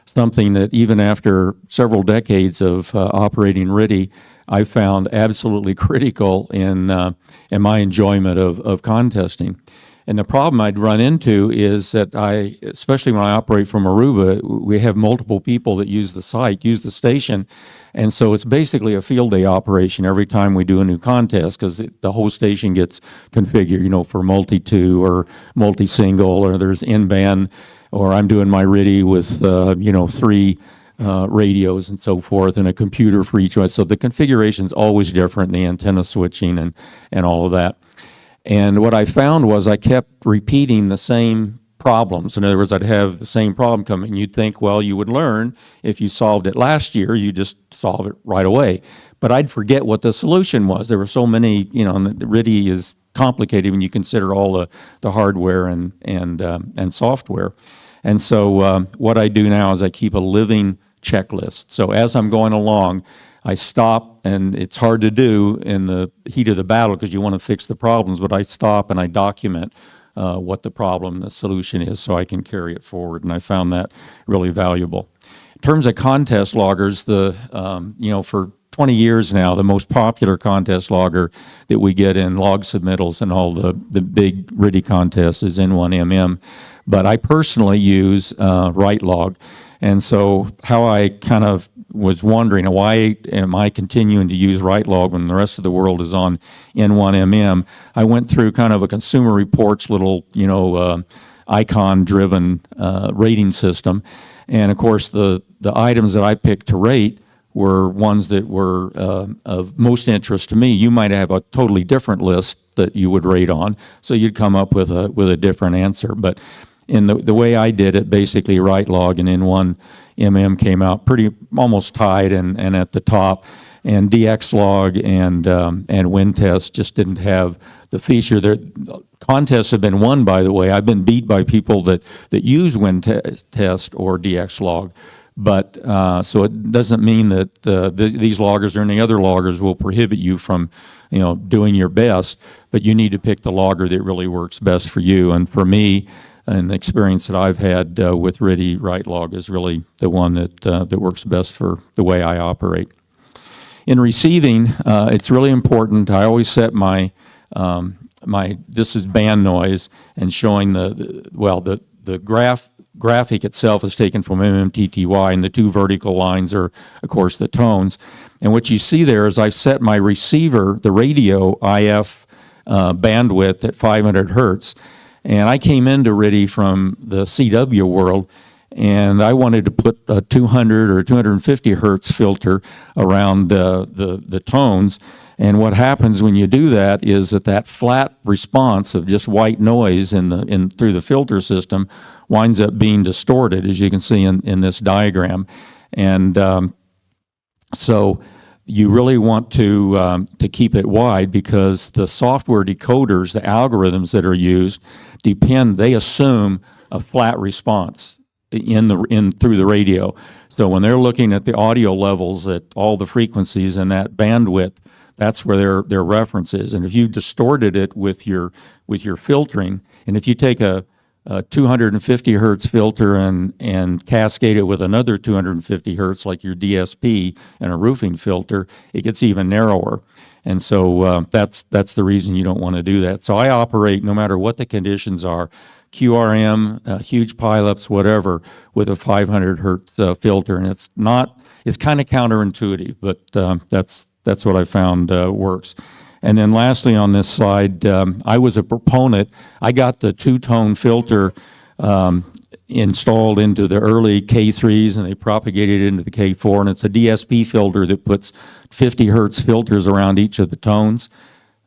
something that even after several decades of operating RTTY, I found absolutely critical in my enjoyment of contesting. And the problem I'd run into is that especially when I operate from Aruba, we have multiple people that use the site, use the station, and so it's basically a field day operation every time we do a new contest, because the whole station gets configured, for multi-2 or multi-single, or there's in-band, or I'm doing my RTTY with, 3 radios and so forth, and a computer for each one. So the configuration's always different, the antenna switching and all of that. And what I found was I kept repeating the same problems. In other words, I'd have the same problem come in. You'd think, well, you would learn if you solved it last year, you just solve it right away. But I'd forget what the solution was. There were so many, and the RTTY is complicated when you consider all the hardware and software. And so what I do now is I keep a living checklist. So as I'm going along, I stop, and it's hard to do in the heat of the battle because you want to fix the problems, but I stop and I document what the problem, the solution is, so I can carry it forward, and I found that really valuable. In terms of contest loggers, for 20 years now, the most popular contest logger that we get in log submittals and all the big RTTY contests is N1MM, but I personally use WriteLog. And so how I kind of was wondering, why am I continuing to use WriteLog when the rest of the world is on N1MM? I went through kind of a Consumer Reports little, icon-driven rating system. And of course, the items that I picked to rate were ones that were of most interest to me. You might have a totally different list that you would rate on, so you'd come up with a different answer. But in the way I did it, basically WriteLog and N1MM came out almost tied and at the top, and DXlog and WinTest just didn't have the feature. Contests have been won, by the way. I've been beat by people that use WinTest or DXlog. But so it doesn't mean that these loggers or any other loggers will prohibit you from, doing your best. But you need to pick the logger that really works best for you. And for me, and the experience that I've had with RTTY, WriteLog is really the one that works best for the way I operate. In receiving, it's really important. I always set my this is band noise, and showing the graphic itself is taken from MMTTY, and the two vertical lines are, of course, the tones. And what you see there is I've set my receiver, the radio IF bandwidth at 500 hertz. And I came into RTTY from the CW world, and I wanted to put a 200 or 250 hertz filter around the tones. And what happens when you do that is that flat response of just white noise through the filter system winds up being distorted, as you can see in this diagram. And so you really want to keep it wide, because the software decoders, the algorithms that are used, they assume a flat response through the radio. So when they're looking at the audio levels at all the frequencies and that bandwidth, that's where their reference is. And if you distorted it with your filtering, and if you take a 250 hertz filter and cascade it with another 250 hertz, like your DSP and a roofing filter, it gets even narrower. And so that's the reason you don't want to do that. So I operate, no matter what the conditions are, QRM, huge pileups, whatever, with a 500 hertz filter. And it's kind of counterintuitive, but that's what I found works. And then lastly on this slide, I was a proponent. I got the two-tone filter installed into the early K3s, and they propagated it into the K4, and it's a DSP filter that puts 50 hertz filters around each of the tones.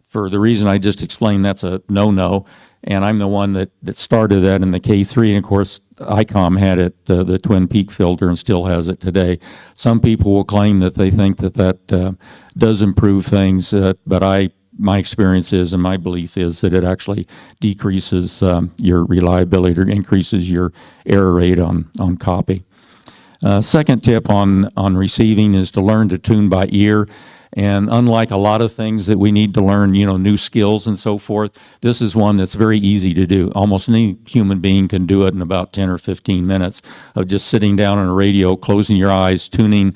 For the reason I just explained, that's a no-no, and I'm the one that started that in the K3, and of course ICOM had it, the Twin Peak filter, and still has it today. Some people will claim that they think that does improve things, but my experience is, and my belief is, that it actually decreases your reliability or increases your error rate on copy. Second tip on receiving is to learn to tune by ear. And unlike a lot of things that we need to learn, new skills and so forth, this is one that's very easy to do. Almost any human being can do it in about 10 or 15 minutes of just sitting down on a radio, closing your eyes, tuning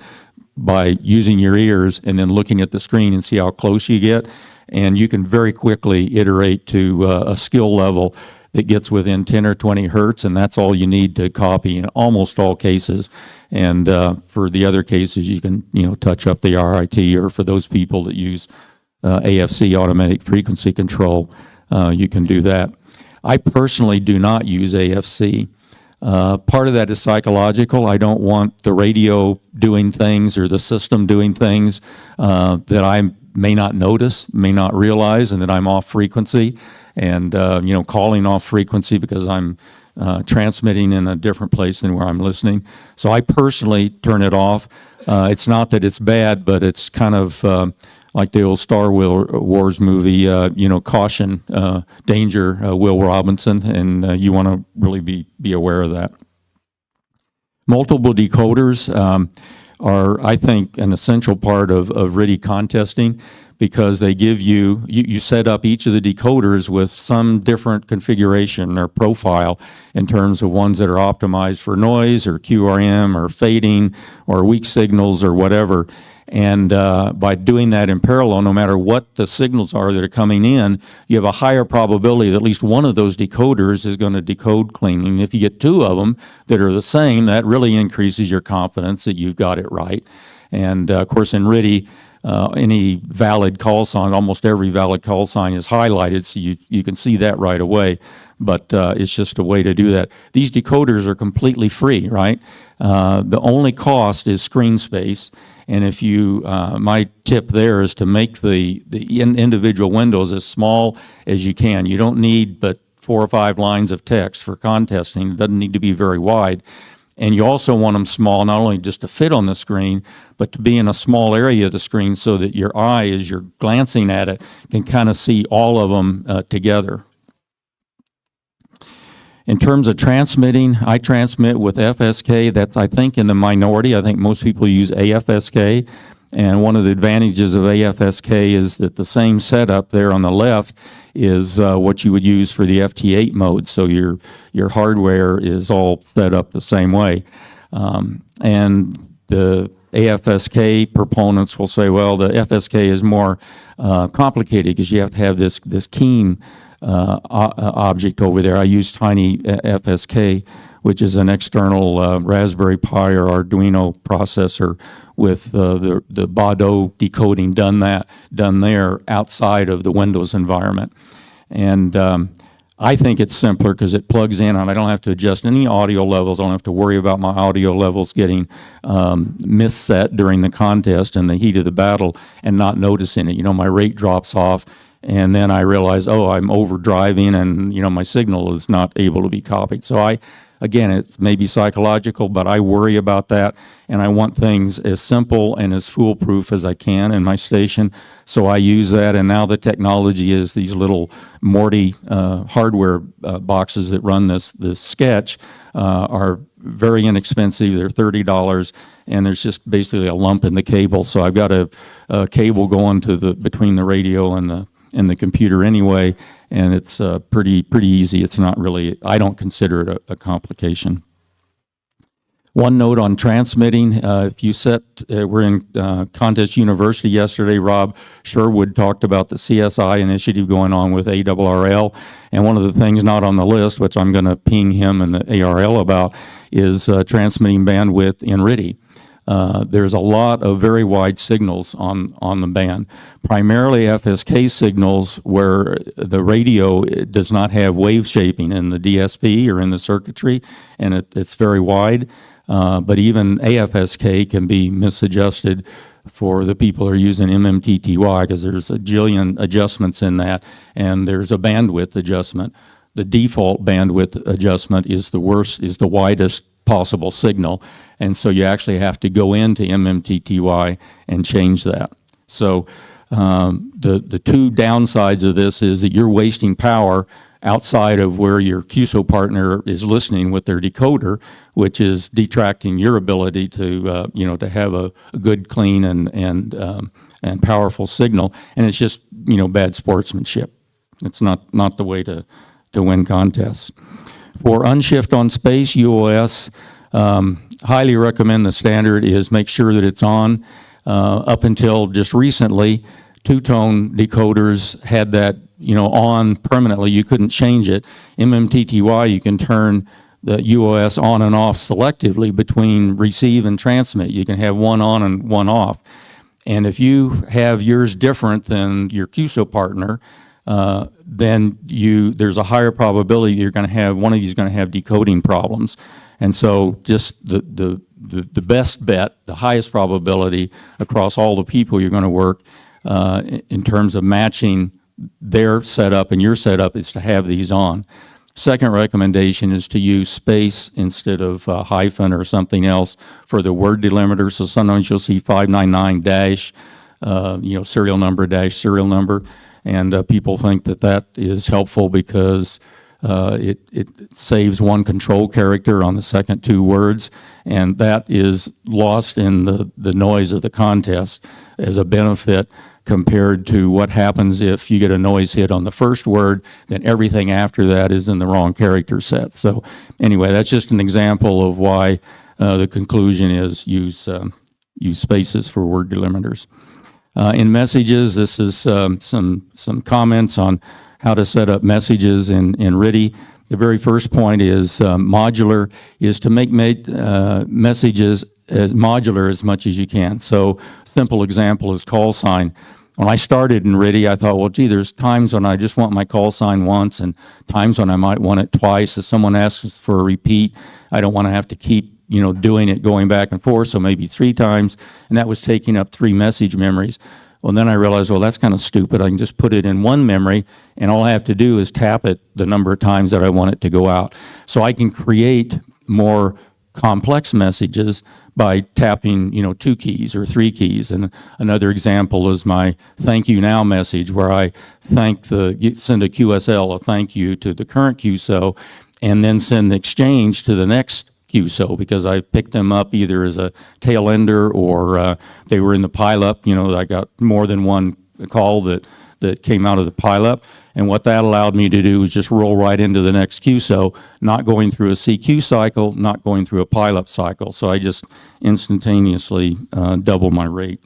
by using your ears, and then looking at the screen and see how close you get. And you can very quickly iterate to a skill level that gets within 10 or 20 hertz, and that's all you need to copy in almost all cases. And for the other cases, you can touch up the RIT, or for those people that use AFC, automatic frequency control, you can do that. I personally do not use AFC. Part of that is psychological. I don't want the radio doing things or the system doing things that I may not notice, may not realize, and that I'm off frequency, and calling off frequency because I'm transmitting in a different place than where I'm listening. So I personally turn it off. It's not that it's bad, but it's kind of like the old Star Wars movie, caution, danger, Will Robinson, and you want to really be aware of that. Multiple decoders are, I think, an essential part of RTTY contesting, because they give you set up each of the decoders with some different configuration or profile in terms of ones that are optimized for noise or QRM or fading or weak signals or whatever. And by doing that in parallel, no matter what the signals are that are coming in, you have a higher probability that at least one of those decoders is going to decode cleanly. And if you get two of them that are the same, that really increases your confidence that you've got it right. And of course, in RTTY, any valid call sign, almost every valid call sign is highlighted, so you can see that right away. But it's just a way to do that. These decoders are completely free, right? The only cost is screen space. And if my tip there is to make the individual windows as small as you can. You don't need but 4 or 5 lines of text for contesting. It doesn't need to be very wide. And you also want them small, not only just to fit on the screen, but to be in a small area of the screen so that your eye, as you're glancing at it, can kind of see all of them together. In terms of transmitting, I transmit with FSK. That's, I think, in the minority. I think most people use AFSK. And one of the advantages of AFSK is that the same setup there on the left is what you would use for the FT8 mode. So your hardware is all set up the same way. And the AFSK proponents will say, well, the FSK is more complicated because you have to have this keen object over there. I use Tiny FSK, which is an external Raspberry Pi or Arduino processor with the Baudot decoding done there outside of the Windows environment. And I think it's simpler because it plugs in and I don't have to adjust any audio levels. I don't have to worry about my audio levels getting misset during the contest and the heat of the battle and not noticing it. You know, my rate drops off and then I realize, oh, I'm overdriving and, you know, my signal is not able to be copied. So again, it may be psychological, but I worry about that, and I want things as simple and as foolproof as I can in my station. So I use that, and now the technology is these little Morty hardware boxes that run this sketch are very inexpensive. They're $30, and there's just basically a lump in the cable. So I've got a cable going to between the radio and the computer anyway, and it's pretty easy. It's not really, I don't consider it a complication. One note on transmitting, if you we're in Contest University yesterday. Rob Sherwood talked about the CSI initiative going on with ARRL, and one of the things not on the list, which I'm going to ping him and the ARL about, is transmitting bandwidth in RTTY. There's a lot of very wide signals on the band, primarily FSK signals where the radio does not have wave shaping in the DSP or in the circuitry, and it's very wide. But even AFSK can be misadjusted for the people who are using MMTTY because there's a jillion adjustments in that, and there's a bandwidth adjustment. The default bandwidth adjustment is the widest possible signal, and so you actually have to go into MMTTY and change that. So the two downsides of this is that you're wasting power outside of where your QSO partner is listening with their decoder, which is detracting your ability to to have a good, clean and powerful signal, and it's just bad sportsmanship. It's not the way to win contests. For unshift on space, UOS, highly recommend the standard is make sure that it's on. Up until just recently, two-tone decoders had that on permanently. You couldn't change it. MMTTY, you can turn the UOS on and off selectively between receive and transmit. You can have one on and one off. And if you have yours different than your QSO partner, then there's a higher probability you're going to have, one of you is going to have decoding problems. And so just the best bet, the highest probability across all the people you're going to work in terms of matching their setup and your setup is to have these on. Second recommendation is to use space instead of hyphen or something else for the word delimiter. So sometimes you'll see 599 dash, serial number dash serial number. And people think that is helpful because it saves one control character on the second two words, and that is lost in the noise of the contest as a benefit compared to what happens if you get a noise hit on the first word, then everything after that is in the wrong character set. So anyway, that's just an example of why the conclusion is use spaces for word delimiters. In messages, this is some comments on how to set up messages in RTTY. The very first point is modular, is to make messages as modular as much as you can. So simple example is call sign. When I started in RTTY, I thought, well, gee, there's times when I just want my call sign once and times when I might want it twice. If someone asks for a repeat, I don't want to have to keep doing it, going back and forth, so maybe 3 times, and that was taking up 3 message memories. Well, then I realized, well, that's kind of stupid. I can just put it in one memory, and all I have to do is tap it the number of times that I want it to go out. So I can create more complex messages by tapping, 2 keys or 3 keys. And another example is my thank you now message, where I send a QSL, a thank you to the current QSO, and then send the exchange to the next QSO because I picked them up either as a tail ender or they were in the pileup. I got more than one call that came out of the pileup. And what that allowed me to do was just roll right into the next QSO, not going through a CQ cycle, not going through a pileup cycle. So I just instantaneously double my rate.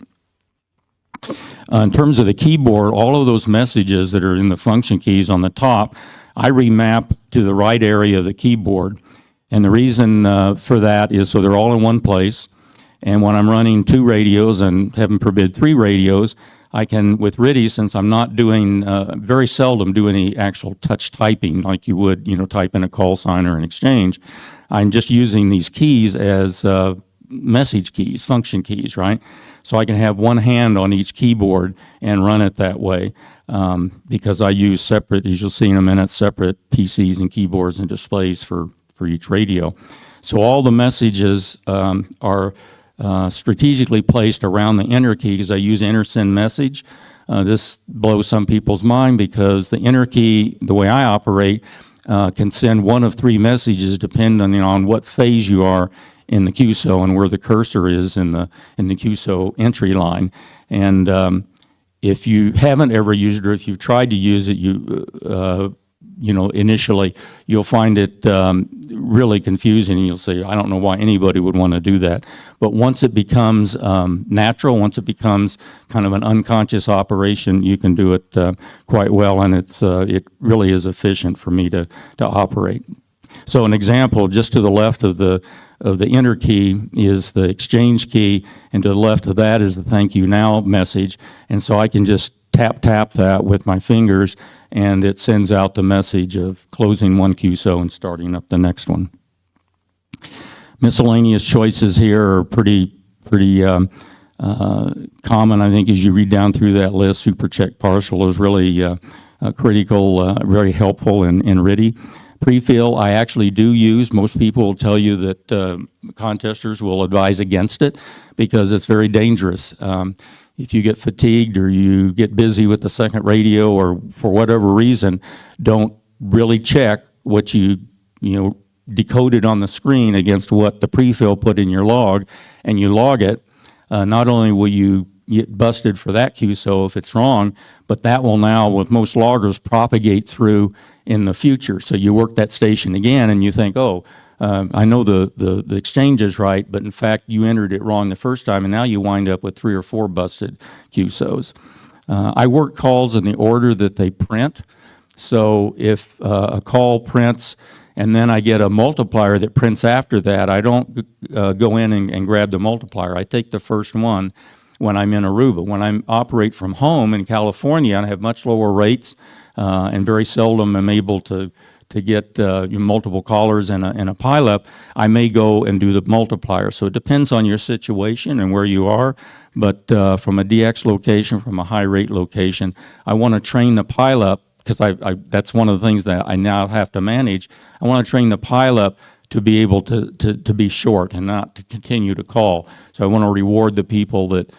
In terms of the keyboard, all of those messages that are in the function keys on the top, I remap to the right area of the keyboard. And the reason for that is so they're all in one place. And when I'm running 2 radios and heaven forbid 3 radios, I can, with RIDI, since I'm not doing, very seldom do any actual touch typing like you would, type in a call sign or an exchange. I'm just using these keys as message keys, function keys, right? So I can have one hand on each keyboard and run it that way, because I use separate, as you'll see in a minute, separate PCs and keyboards and displays for each radio. So all the messages are strategically placed around the enter key, because I use enter send message. This blows some people's mind because the enter key, the way I operate, can send one of 3 messages depending on what phase you are in the QSO and where the cursor is in the QSO entry line. And if you haven't ever used it, or if you've tried to use it, initially, you'll find it really confusing, and you'll say, I don't know why anybody would want to do that. But once it becomes natural, once it becomes kind of an unconscious operation, you can do it quite well, and it really is efficient for me to operate. So an example, just to the left of the enter key is the exchange key, and to the left of that is the thank you now message. And so I can just tap that with my fingers, and it sends out the message of closing one QSO and starting up the next one. Miscellaneous choices here are pretty common, I think, as you read down through that list. Super check partial is really critical, very helpful in RIDI. Pre-fill I actually do use. Most people will tell you that contesters will advise against it because it's very dangerous. If you get fatigued or you get busy with the second radio, or for whatever reason, don't really check what you decoded on the screen against what the pre-fill put in your log, and you log it. Not only will you get busted for that QSO if it's wrong, but that will now, with most loggers, propagate through in the future. So you work that station again, and you think, oh, I know the exchange is right, but in fact you entered it wrong the first time, and now you wind up with 3 or 4 busted QSOs. I work calls in the order that they print. So if a call prints and then I get a multiplier that prints after that, I don't go in and grab the multiplier. I take the first one when I'm in Aruba. When I operate from home in California, I have much lower rates, and very seldom am able to get multiple callers and a pileup. I may go and do the multiplier. So it depends on your situation and where you are. But from a DX location, from a high rate location, I want to train the pileup, because that's one of the things that I now have to manage. I want to train the pileup to be able to be short and not to continue to call. So I want to reward the people that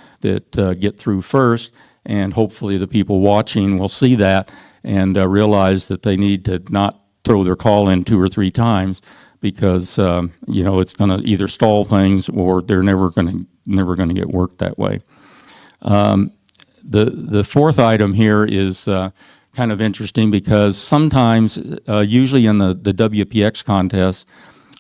get through first, and hopefully the people watching will see that and realize that they need to not throw their call in 2 or 3 times, because it's going to either stall things or they're never going to get worked that way. The fourth item here is kind of interesting, because sometimes, usually in the WPX contests,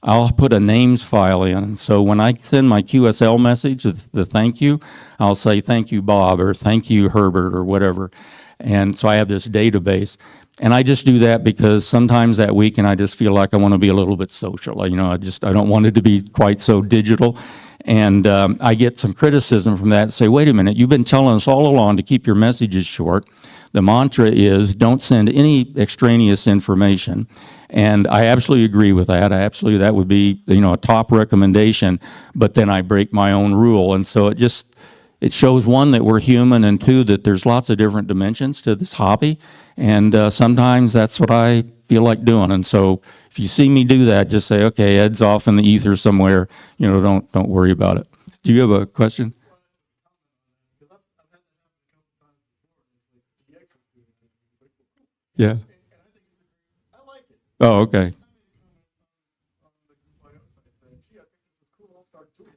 I'll put a names file in. So when I send my QSL message, the thank you, I'll say thank you Bob, or thank you Herbert, or whatever. And so I have this database. And I just do that because sometimes that weekend I just feel like I want to be a little bit social. I don't want it to be quite so digital. And I get some criticism from that. Say, wait a minute, you've been telling us all along to keep your messages short. The mantra is don't send any extraneous information. And I absolutely agree with that. That would be a top recommendation. But then I break my own rule. And so it shows, one, that we're human, and 2, that there's lots of different dimensions to this hobby, and sometimes that's what I feel like doing. And so if you see me do that, just say, okay, Ed's off in the ether somewhere, don't worry about it. Do you have a question? Yeah. Oh, okay.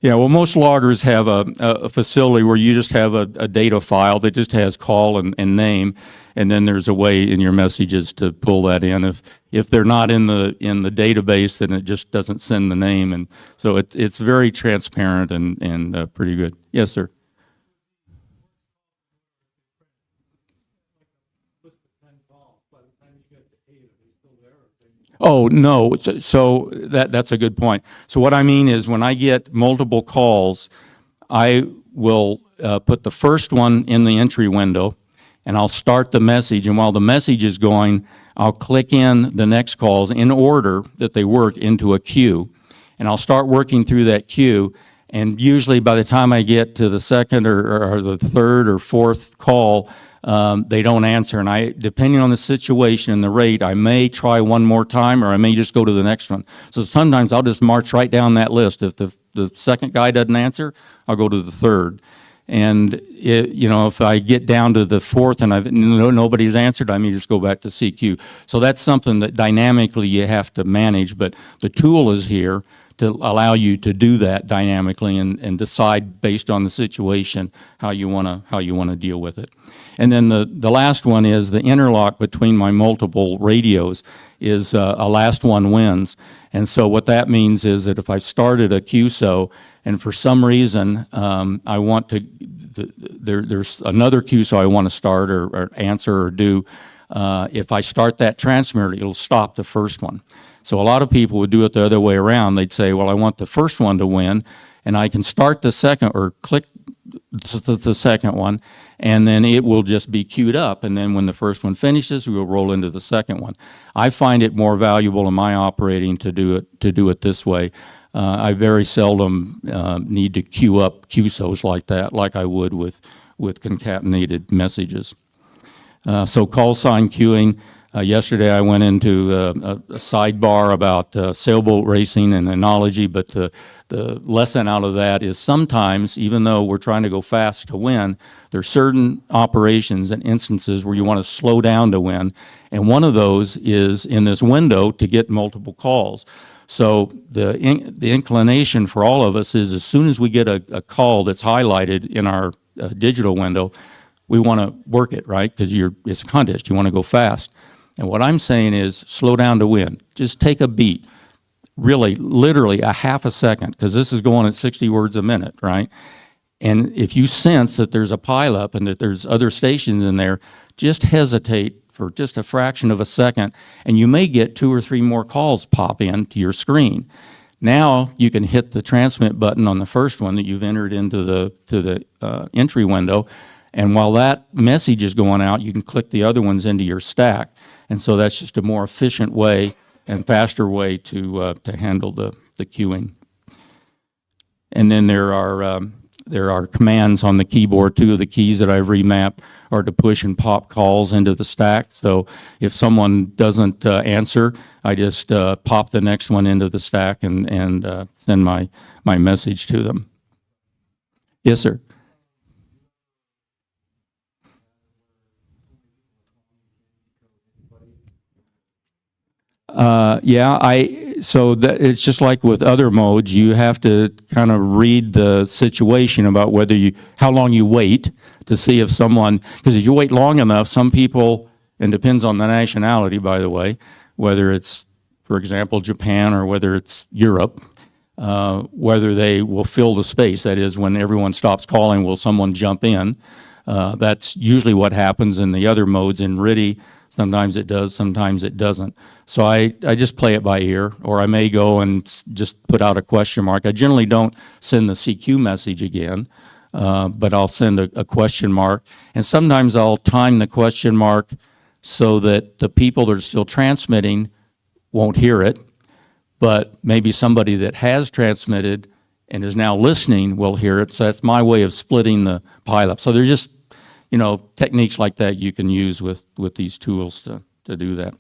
Yeah, well, most loggers have a facility where you just have a data file that just has call and name, and then there's a way in your messages to pull that in. If they're not in the database, then it just doesn't send the name, and so it's very transparent and pretty good. Yes, sir. Oh, no, so that's a good point. So what I mean is, when I get multiple calls, I will put the first one in the entry window, and I'll start the message. And while the message is going, I'll click in the next calls in order that they work into a queue. And I'll start working through that queue. And usually by the time I get to the second or the third or fourth call, they don't answer. And depending on the situation and the rate, I may try one more time, or I may just go to the next one. So sometimes I'll just march right down that list. If the second guy doesn't answer, I'll go to the third. And if I get down to the fourth and nobody's answered, I may just go back to CQ. So that's something that dynamically you have to manage. But the tool is here to allow you to do that dynamically and decide based on the situation how you want to deal with it. And then the last one is the interlock between my multiple radios is a last one wins. And so what that means is that if I've started a QSO and for some reason I want to, there's another QSO I want to start or answer or do, if I start that transmitter, it'll stop the first one. So a lot of people would do it the other way around. They'd say, well, I want the first one to win, and I can start the second or click the second one, and then it will just be queued up. And then when the first one finishes, we'll roll into the second one. I find it more valuable in my operating to do it this way. I very seldom need to queue up QSOs like that, like I would with concatenated messages. So call sign queuing. Yesterday I went into a sidebar about sailboat racing and analogy, but the lesson out of that is sometimes, even though we're trying to go fast to win, there's certain operations and instances where you want to slow down to win, and one of those is in this window to get multiple calls. So the inclination for all of us is as soon as we get a call that's highlighted in our digital window, we want to work it, right? Because it's a contest. You want to go fast. And what I'm saying is slow down to win. Just take a beat, really, literally a half a second, because this is going at 60 words a minute, right? And if you sense that there's a pileup and that there's other stations in there, just hesitate for just a fraction of a second, and you may get 2 or 3 more calls pop in to your screen. Now you can hit the transmit button on the first one that you've entered into the entry window, and while that message is going out, you can click the other ones into your stack. And so that's just a more efficient way and faster way to handle the queuing. And then there are commands on the keyboard. 2 of the keys that I've remapped are to push and pop calls into the stack. So if someone doesn't answer, I just pop the next one into the stack and send my message to them. Yes, sir. So it's just like with other modes, you have to kind of read the situation about how long you wait to see if someone, because if you wait long enough, some people, and depends on the nationality, by the way, whether it's, for example, Japan or whether it's Europe, whether they will fill the space. That is, when everyone stops calling, will someone jump in? That's usually what happens in the other modes. In RTTY, sometimes it does, sometimes it doesn't. So I just play it by ear, or I may go and just put out a question mark. I generally don't send the CQ message again, but I'll send a question mark. And sometimes I'll time the question mark so that the people that are still transmitting won't hear it, but maybe somebody that has transmitted and is now listening will hear it. So that's my way of splitting the pileup. So there's just techniques like that you can use with these tools to do that.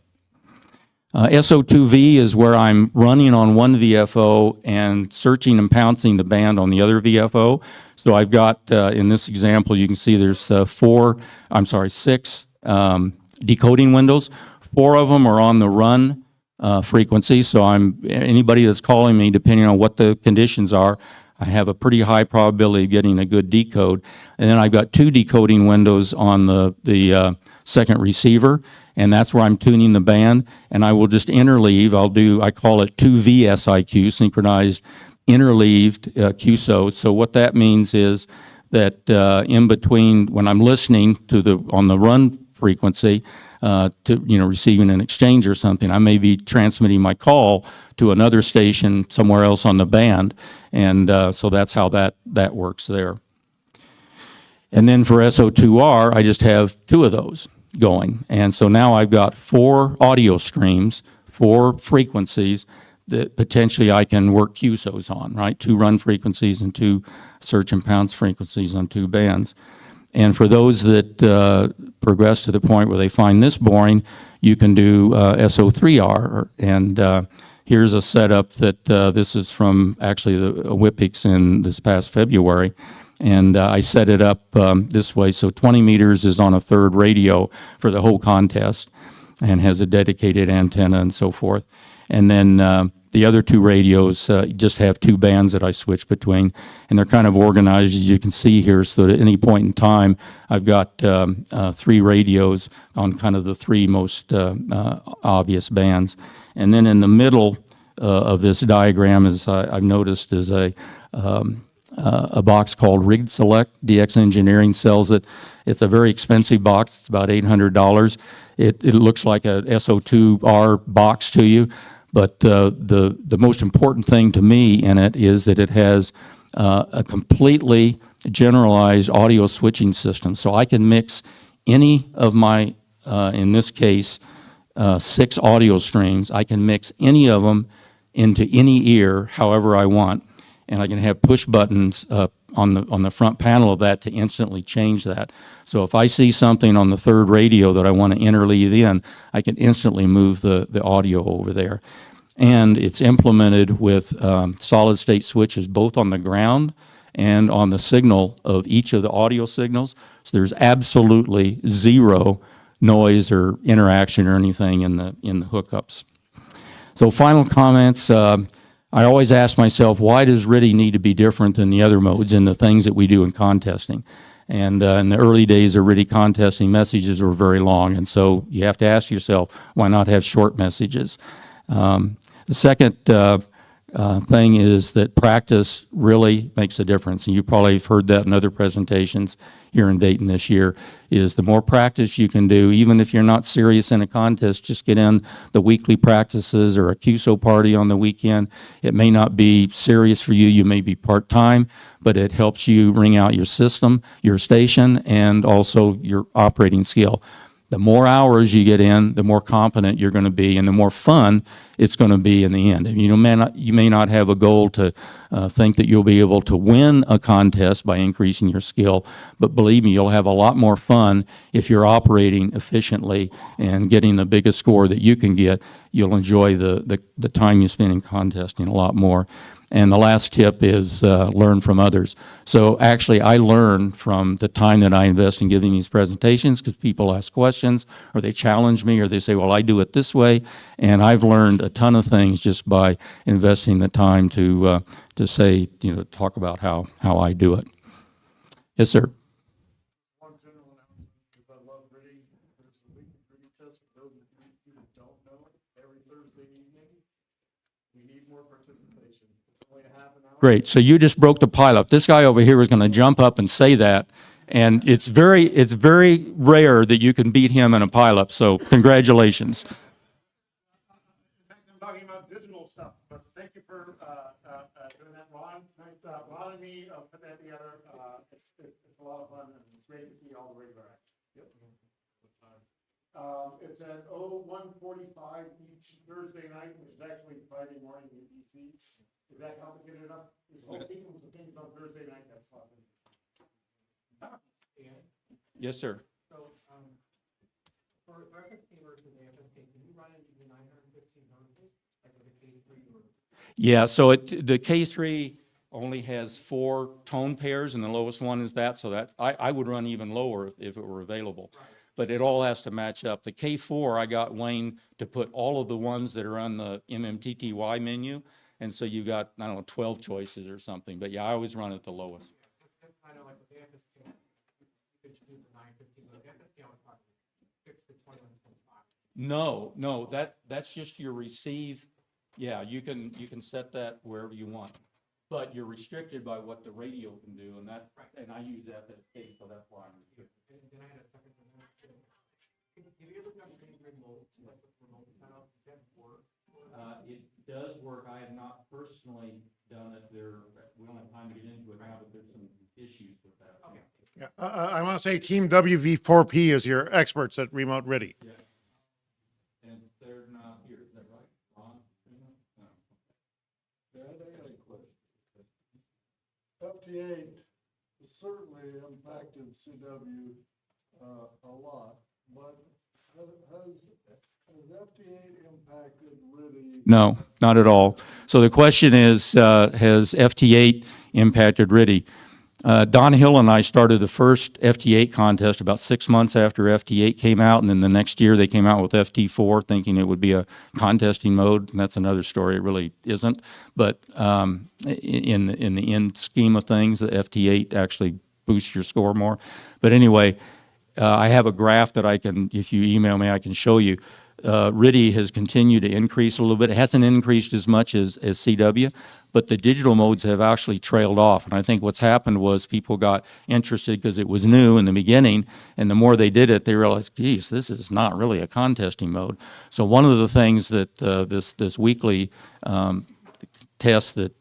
SO2V is where I'm running on one VFO and searching and pouncing the band on the other VFO. So I've got, in this example, you can see there's 6 decoding windows. 4 of them are on the run frequency. So anybody that's calling me, depending on what the conditions are, I have a pretty high probability of getting a good decode. And then I've got 2 decoding windows on the second receiver, and that's where I'm tuning the band. And I will just interleave. I call it 2VSIQ, synchronized interleaved QSO. So what that means is that in between, when I'm listening on the run frequency, to, receiving an exchange or something. I may be transmitting my call to another station somewhere else on the band, and so that's how that works there. And then for SO2R, I just have 2 of those going. And so now I've got 4 audio streams, 4 frequencies that potentially I can work QSOs on, right? 2 run frequencies and 2 search and pounce frequencies on 2 bands. And for those that progress to the point where they find this boring, you can do SO3R. And here's a setup that this is from actually the WIPIX in this past February. And I set it up this way. So 20 meters is on a 3rd radio for the whole contest and has a dedicated antenna and so forth. And then the other 2 radios just have 2 bands that I switch between. And they're kind of organized, as you can see here, so that at any point in time, I've got 3 radios on kind of the 3 most obvious bands. And then in the middle of this diagram, as I've noticed, is a box called Rig Select. DX Engineering sells it. It's a very expensive box. It's about $800. It looks like a SO2R box to you, but the most important thing to me in it is that it has a completely generalized audio switching system. So I can mix any of my, in this case, 6 audio streams. I can mix any of them into any ear however I want. And I can have push buttons on the front panel of that to instantly change that. So if I see something on the 3rd radio that I want to interlead in, I can instantly move the audio over there. And it's implemented with solid state switches both on the ground and on the signal of each of the audio signals. So there's absolutely 0 noise or interaction or anything in the hookups. So final comments. I always ask myself, why does RTTY need to be different than the other modes and the things that we do in contesting? And in the early days of RTTY contesting, messages were very long, and so you have to ask yourself, why not have short messages? The second thing is that practice really makes a difference, and you probably have heard that in other presentations here in Dayton this year, is the more practice you can do, even if you're not serious in a contest, just get in the weekly practices or a QSO party on the weekend. It may not be serious for you, you may be part-time, but it helps you ring out your system, your station, and also your operating skill. The more hours you get in, the more competent you're going to be, and the more fun it's going to be in the end. And you may not have a goal to think that you'll be able to win a contest by increasing your skill, but believe me, you'll have a lot more fun if you're operating efficiently and getting the biggest score that you can get. You'll enjoy the time you spend in contesting a lot more. And the last tip is learn from others. So actually, I learn from the time that I invest in giving these presentations because people ask questions or they challenge me or they say, well, I do it this way. And I've learned a ton of things just by investing the time to say, talk about how I do it. Yes, sir. One general announcement, because I love RTTY. There's the weekly RTTY test for those of you that don't know it, every Thursday evening. We need more participation. It's only a half an hour. Great. So you just broke the pilot. This guy over here is going to jump up and say that, and it's very rare that you can beat him in a pileup. So congratulations. I'm talking about digital stuff, but thank you for doing that, Ron. Nice job. Ron and me put that together. It's a lot of fun, and it's great to see all the regular acts. Yep. It's at 1:45 each Thursday night, which is actually Friday morning in DC. Is that complicated enough? There's a whole sequence of things on Thursday night that's fun. Yes, sir. So, for FSK versus AFSK, can you run into the 915 hertz, like with the K3? Yeah, so the K3 only has 4 tone pairs, and the lowest one is that, so that I would run even lower if it were available. Right. But it all has to match up. The K4, I got Wayne to put all of the ones that are on the MMTTY menu, and so you got, 12 choices or something. But yeah, I always run at the lowest. I know, like with the AFSK, you could do the 915, but the FSK, I was talking 6 to 21, 25. No, that's just your receive. Yeah, you can set that wherever you want, but you're restricted by what the radio can do, and I use FSK, so that's why I'm here. And then I had a second one. It does work. I have not personally done it. We don't have time to get into it now, but there's some issues with that. Okay. Yeah, I want to say Team WV4P is your experts at Remote RIDI. And they're not here, is that right? Ron? No. FT8 certainly impacted CW a lot, but has FT8 impacted RIDI? No, not at all. So the question is, has FT8 impacted RIDI? Don Hill and I started the first FT8 contest about 6 months after FT8 came out, and then the next year they came out with FT4, thinking it would be a contesting mode, and that's another story. It really isn't. But in the end scheme of things, the FT8 actually boosts your score more. But anyway, I have a graph that I can, if you email me, I can show you. RIDI has continued to increase a little bit. It hasn't increased as much as CW, but the digital modes have actually trailed off. And I think what's happened was people got interested because it was new in the beginning, and the more they did it, they realized, geez, this is not really a contesting mode. So one of the things that this weekly test that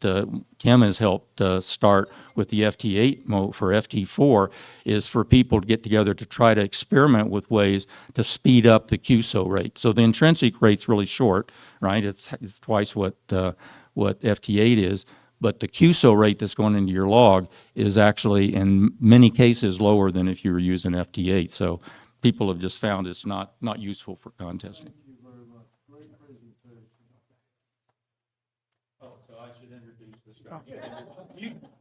Tim has helped start with the FT8 mode for FT4 is for people to get together to try to experiment with ways to speed up the QSO rate. So the intrinsic rate's really short, right? It's twice what FT8 is, but the QSO rate that's going into your log is actually in many cases lower than if you were using FT8. So people have just found it's not useful for contesting. Oh, so I should introduce this guy.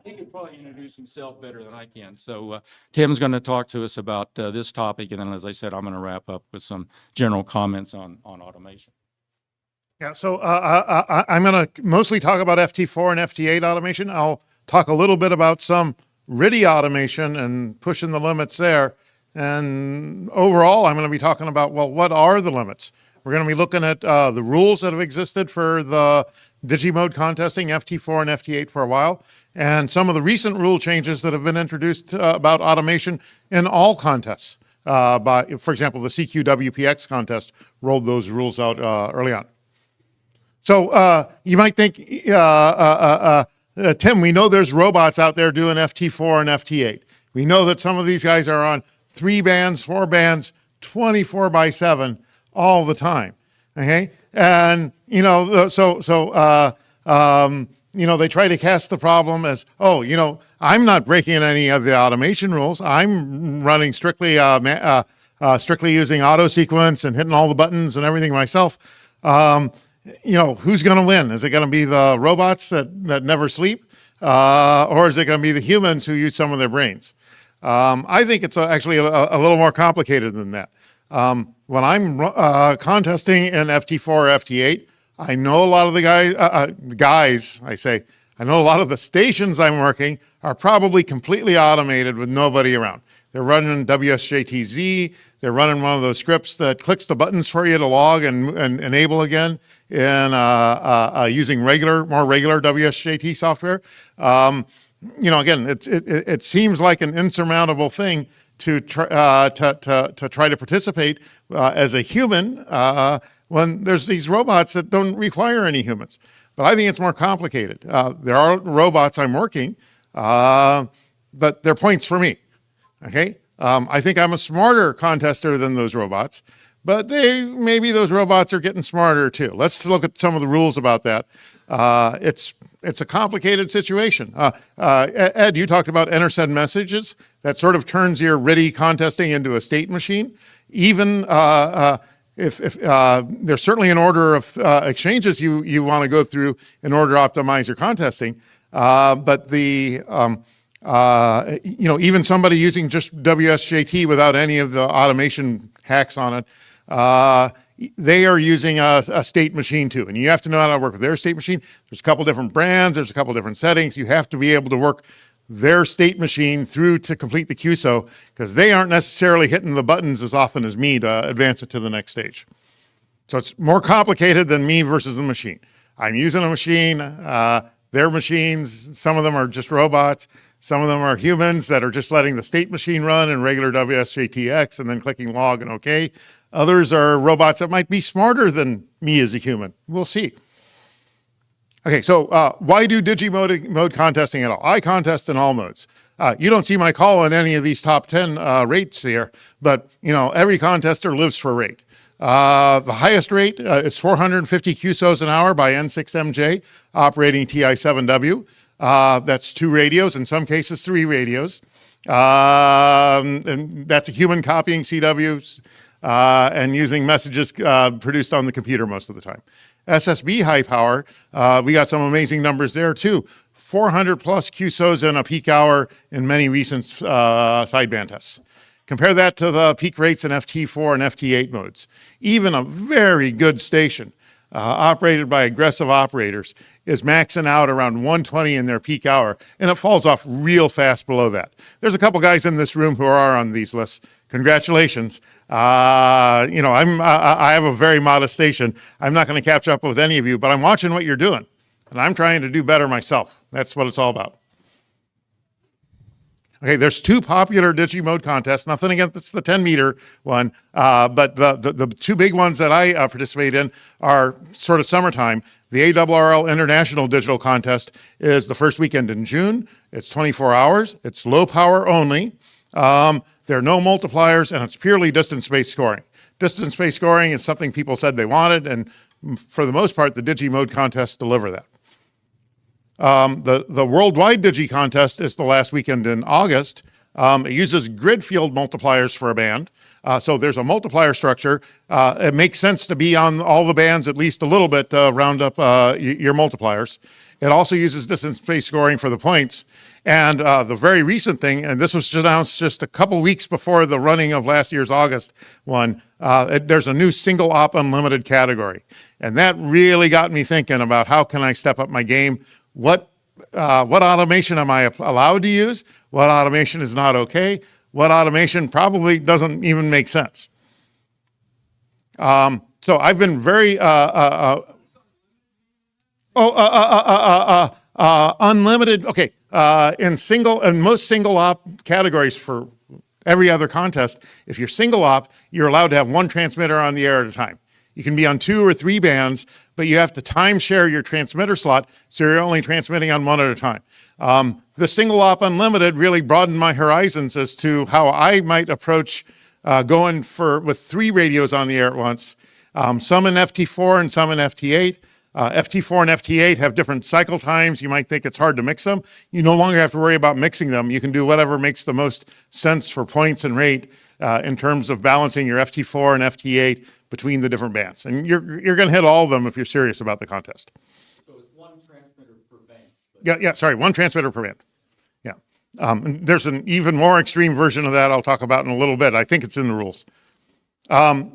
He could probably introduce himself better than I can. So Tim's going to talk to us about this topic, and then, as I said, I'm going to wrap up with some general comments on automation. Yeah, so I'm going to mostly talk about FT4 and FT8 automation. I'll talk a little bit about some RIDI automation and pushing the limits there. And overall, I'm going to be talking about, well, what are the limits? We're going to be looking at the rules that have existed for the Digimode contesting, FT4 and FT8 for a while, and some of the recent rule changes that have been introduced about automation in all contests. For example, the CQWPX contest rolled those rules out early on. So you might think, Tim, we know there's robots out there doing FT4 and FT8. We know that some of these guys are on 3 bands, 4 bands, 24/7 all the time. Okay, and you know, they try to cast the problem as, oh, you know, I'm not breaking any of the automation rules. I'm running strictly using auto sequence and hitting all the buttons and everything myself. You know, who's going to win? Is it going to be the robots that never sleep? Or is it going to be the humans who use some of their brains? I think it's actually a little more complicated than that. When I'm contesting in FT4 or FT8, I know a lot of the guys, I know a lot of the stations I'm working are probably completely automated with nobody around. They're running WSJTZ. They're running one of those scripts that clicks the buttons for you to log and enable again in using more regular WSJT software. You know, again, it seems like an insurmountable thing to try to participate as a human when there's these robots that don't require any humans. But I think it's more complicated. There are robots I'm working, but they're points for me. Okay, I think I'm a smarter contester than those robots, but maybe those robots are getting smarter too. Let's look at some of the rules about that. It's a complicated situation. Ed, you talked about enter send messages. That sort of turns your RIDI contesting into a state machine. Even if there's certainly an order of exchanges you want to go through in order to optimize your contesting, but the you know, even somebody using just WSJT without any of the automation hacks on it, they are using a state machine too. And you have to know how to work with their state machine. There's a couple different brands. There's a couple different settings. You have to be able to work their state machine through to complete the QSO, because they aren't necessarily hitting the buttons as often as me to advance it to the next stage. So it's more complicated than me versus the machine. I'm using a machine. Their machines, some of them are just robots. Some of them are humans that are just letting the state machine run in regular WSJTX and then clicking log and OK. Others are robots that might be smarter than me as a human. We'll see. Okay, so why do mode contesting at all? I contest in all modes. You don't see my call in any of these top 10 rates here, but every contester lives for rate. The highest rate is 450 QSOs an hour by N6MJ operating TI7W. That's 2 radios, in some cases 3 radios. And that's a human copying CWs and using messages produced on the computer most of the time. SSB high power, we got some amazing numbers there too. 400 plus QSOs in a peak hour in many recent sideband tests. Compare that to the peak rates in FT4 and FT8 modes. Even a very good station operated by aggressive operators is maxing out around 120 in their peak hour, and it falls off real fast below that. There's a couple guys in this room who are on these lists. Congratulations. I have a very modest station. I'm not going to catch up with any of you, but I'm watching what you're doing, and I'm trying to do better myself. That's what it's all about. Okay, there's 2 popular Digimode contests, nothing against the 10-meter one, but the 2 big ones that I participate in are sort of summertime. The ARRL International Digital Contest is the first weekend in June. It's 24 hours. It's low power only. There are no multipliers, and it's purely distance-based scoring. Distance-based scoring is something people said they wanted, and for the most part, the Digimode contests deliver that. The worldwide Digi contest is the last weekend in August. It uses grid field multipliers for a band. So there's a multiplier structure. It makes sense to be on all the bands at least a little bit to round up your multipliers. It also uses distance-based scoring for the points. And the very recent thing, and this was announced just a couple weeks before the running of last year's August one, there's a new single op unlimited category. And that really got me thinking about how can I step up my game. What automation am I allowed to use? What automation is not okay? What automation probably doesn't even make sense? So I've been very unlimited. Okay, in most single op categories for every other contest, if you're single op, you're allowed to have 1 transmitter on the air at a time. You can be on 2 or 3 bands, but you have to time share your transmitter slot, so you're only transmitting on 1 at a time. The single op unlimited really broadened my horizons as to how I might approach going with 3 radios on the air at once. Some in FT4 and some in FT8. FT4 and FT8 have different cycle times. You might think it's hard to mix them. You no longer have to worry about mixing them. You can do whatever makes the most sense for points and rate in terms of balancing your FT4 and FT8 between the different bands. And you're going to hit all of them if you're serious about the contest. So it's 1 transmitter per band. Sorry, 1 transmitter per band. Yeah. And there's an even more extreme version of that I'll talk about in a little bit. I think it's in the rules. The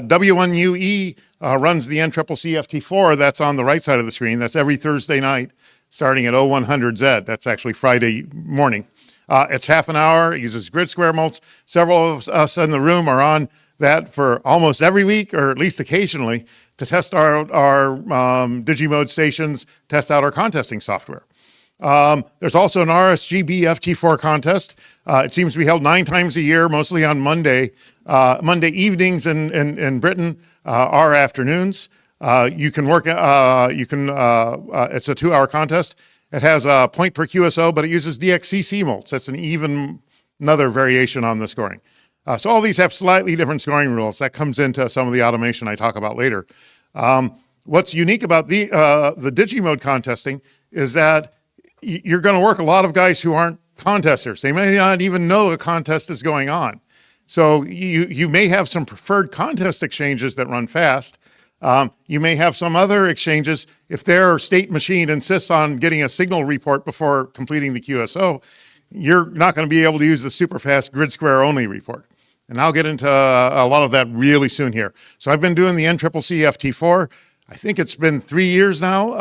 W1UE runs the NCCC FT4. That's on the right side of the screen. That's every Thursday night starting at 0100Z. That's actually Friday morning. It's half an hour. It uses grid square mults. Several of us in the room are on that for almost every week, or at least occasionally, to test our Digimode stations, test out our contesting software. There's also an RSGB FT4 contest. It seems to be held 9 times a year, mostly on Monday evenings in Britain, our afternoons. It's a 2-hour contest. It has a point per QSO, but it uses DXCC mults. That's another variation on the scoring. So all these have slightly different scoring rules. That comes into some of the automation I talk about later. What's unique about the Digimode contesting is that you're going to work a lot of guys who aren't contesters. They may not even know a contest is going on. So you may have some preferred contest exchanges that run fast. You may have some other exchanges. If their state machine insists on getting a signal report before completing the QSO, you're not going to be able to use the super fast grid square only report. And I'll get into a lot of that really soon here. So I've been doing the NCCC FT4. I think it's been 3 years now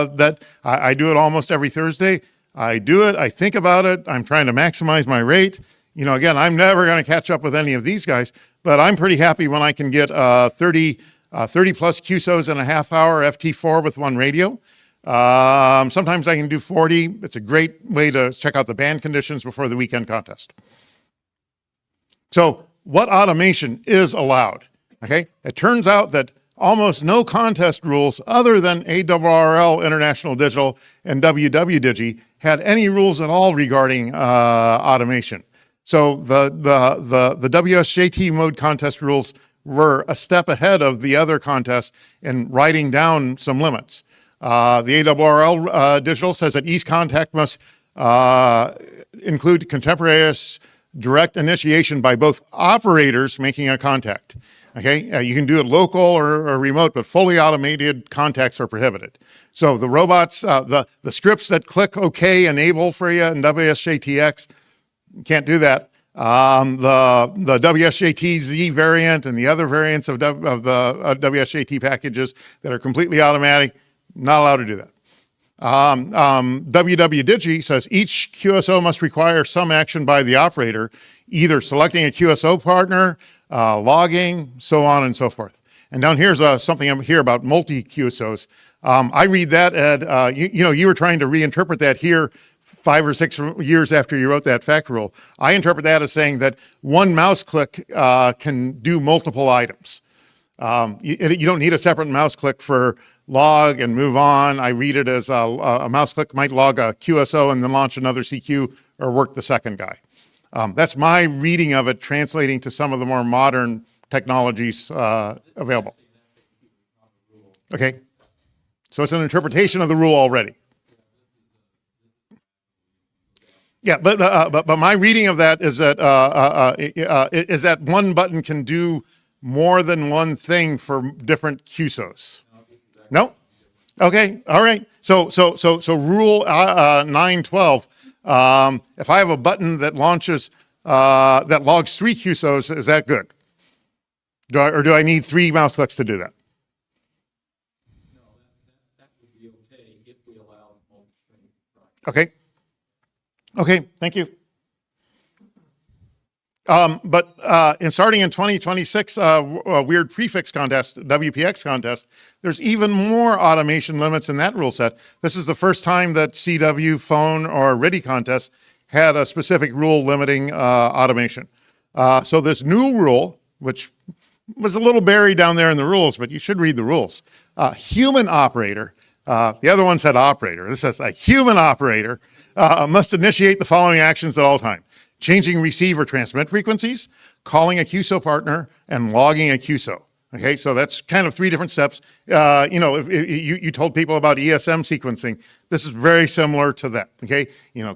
that I do it almost every Thursday. I do it. I think about it. I'm trying to maximize my rate. Again, I'm never going to catch up with any of these guys, but I'm pretty happy when I can get 30 plus QSOs in a half hour FT4 with 1 radio. Sometimes I can do 40. It's a great way to check out the band conditions before the weekend contest. So what automation is allowed? Okay, it turns out that almost no contest rules other than ARRL International Digital and WWDigi had any rules at all regarding automation. So the WSJT mode contest rules were a step ahead of the other contests in writing down some limits. The ARRL Digital says that each contact must include contemporaneous direct initiation by both operators making a contact. Okay, you can do it local or remote, but fully automated contacts are prohibited. So the robots, the scripts that click OK enable for you in WSJTX, can't do that. The WSJT-Z variant and the other variants of the WSJT packages that are completely automatic, not allowed to do that. WWDigi says each QSO must require some action by the operator, either selecting a QSO partner, logging, so on and so forth. And down here's something here about multi-QSOs. I read that, Ed, you were trying to reinterpret that here 5 or 6 years after you wrote that fact rule. I interpret that as saying that one mouse click can do multiple items. You don't need a separate mouse click for log and move on. I read it as a mouse click might log a QSO and then launch another CQ or work the second guy. That's my reading of it, translating to some of the more modern technologies available. Okay, so it's an interpretation of the rule already. Yeah, but my reading of that is that is that one button can do more than one thing for different QSOs. No? Okay, all right. So rule 912. If I have a button that launches that logs 3 QSOs, is that good? Or do I need 3 mouse clicks to do that? No, that would be okay if we allow multi-stream. Okay. Okay, thank you. But starting in 2026, weird prefix contest, WPX contest, there's even more automation limits in that rule set. This is the first time that CW, phone, or RIDI contest had a specific rule limiting automation. So this new rule, which was a little buried down there in the rules, but you should read the rules. Human operator, the other one said operator. This says a human operator must initiate the following actions at all times: changing receive or transmit frequencies, calling a QSO partner, and logging a QSO. Okay, so that's kind of 3 different steps. If you told people about ESM sequencing, this is very similar to that. Okay,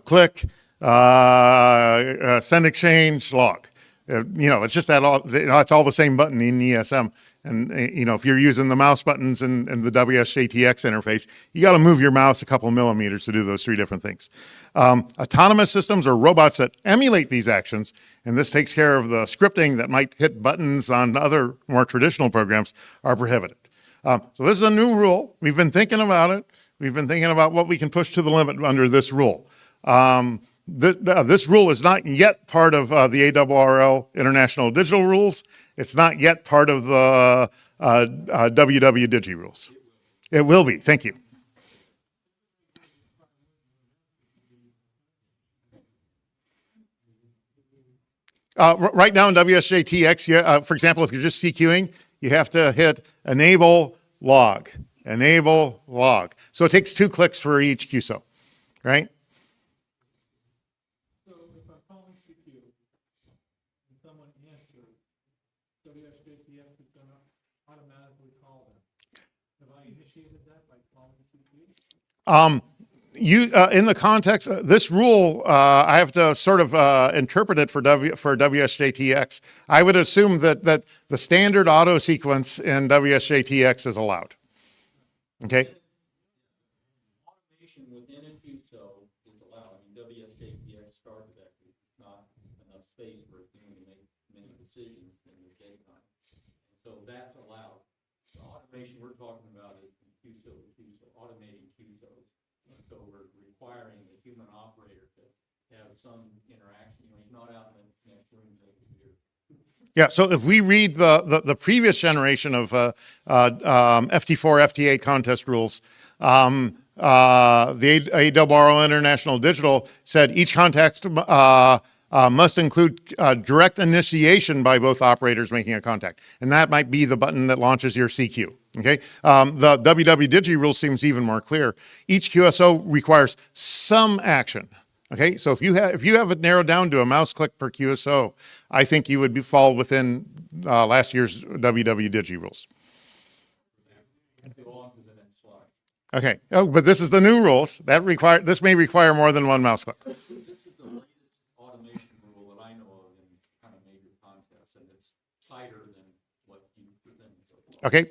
click, send exchange, log. It's just that it's all the same button in ESM. And, if you're using the mouse buttons in the WSJTX interface, you got to move your mouse a couple millimeters to do those 3 different things. Autonomous systems are robots that emulate these actions, and this takes care of the scripting that might hit buttons on other more traditional programs are prohibited. So this is a new rule. We've been thinking about it. We've been thinking about what we can push to the limit under this rule. This rule is not yet part of the ARRL International Digital Rules. It's not yet part of the WWDigi rules. It will be. Thank you. Right now in WSJTX, for example, if you're just CQing, you have to hit enable log, enable log. So it takes 2 clicks for each QSO, right? So if I'm calling CQ and someone answers, WSJTX is going to automatically call them. Have I initiated that by calling CQ? In the context, this rule, I have to sort of interpret it for WSJTX. I would assume that the standard auto sequence in WSJTX is allowed. Okay. Automation within a QSO is allowed. WSJTX started that. There's not enough space for it to make many decisions in the daytime. So that's allowed. The automation we're talking about is from QSO to QSO, automating QSOs. So we're requiring the human operator to have some interaction. He's not out in the next room with the computer. Yeah, so if we read the previous generation of FT4, FT8 contest rules, the ARRL International Digital said each contact must include direct initiation by both operators making a contact. And that might be the button that launches your CQ. Okay, the WWDigi rule seems even more clear. Each QSO requires some action. Okay, so if you have it narrowed down to a mouse click per QSO, I think you would fall within last year's WWDigi rules. Okay, oh, but this is the new rules this may require more than one mouse click. This is the latest automation rule that I know of in kind of major contests, and it's tighter than what you presented so far. Okay,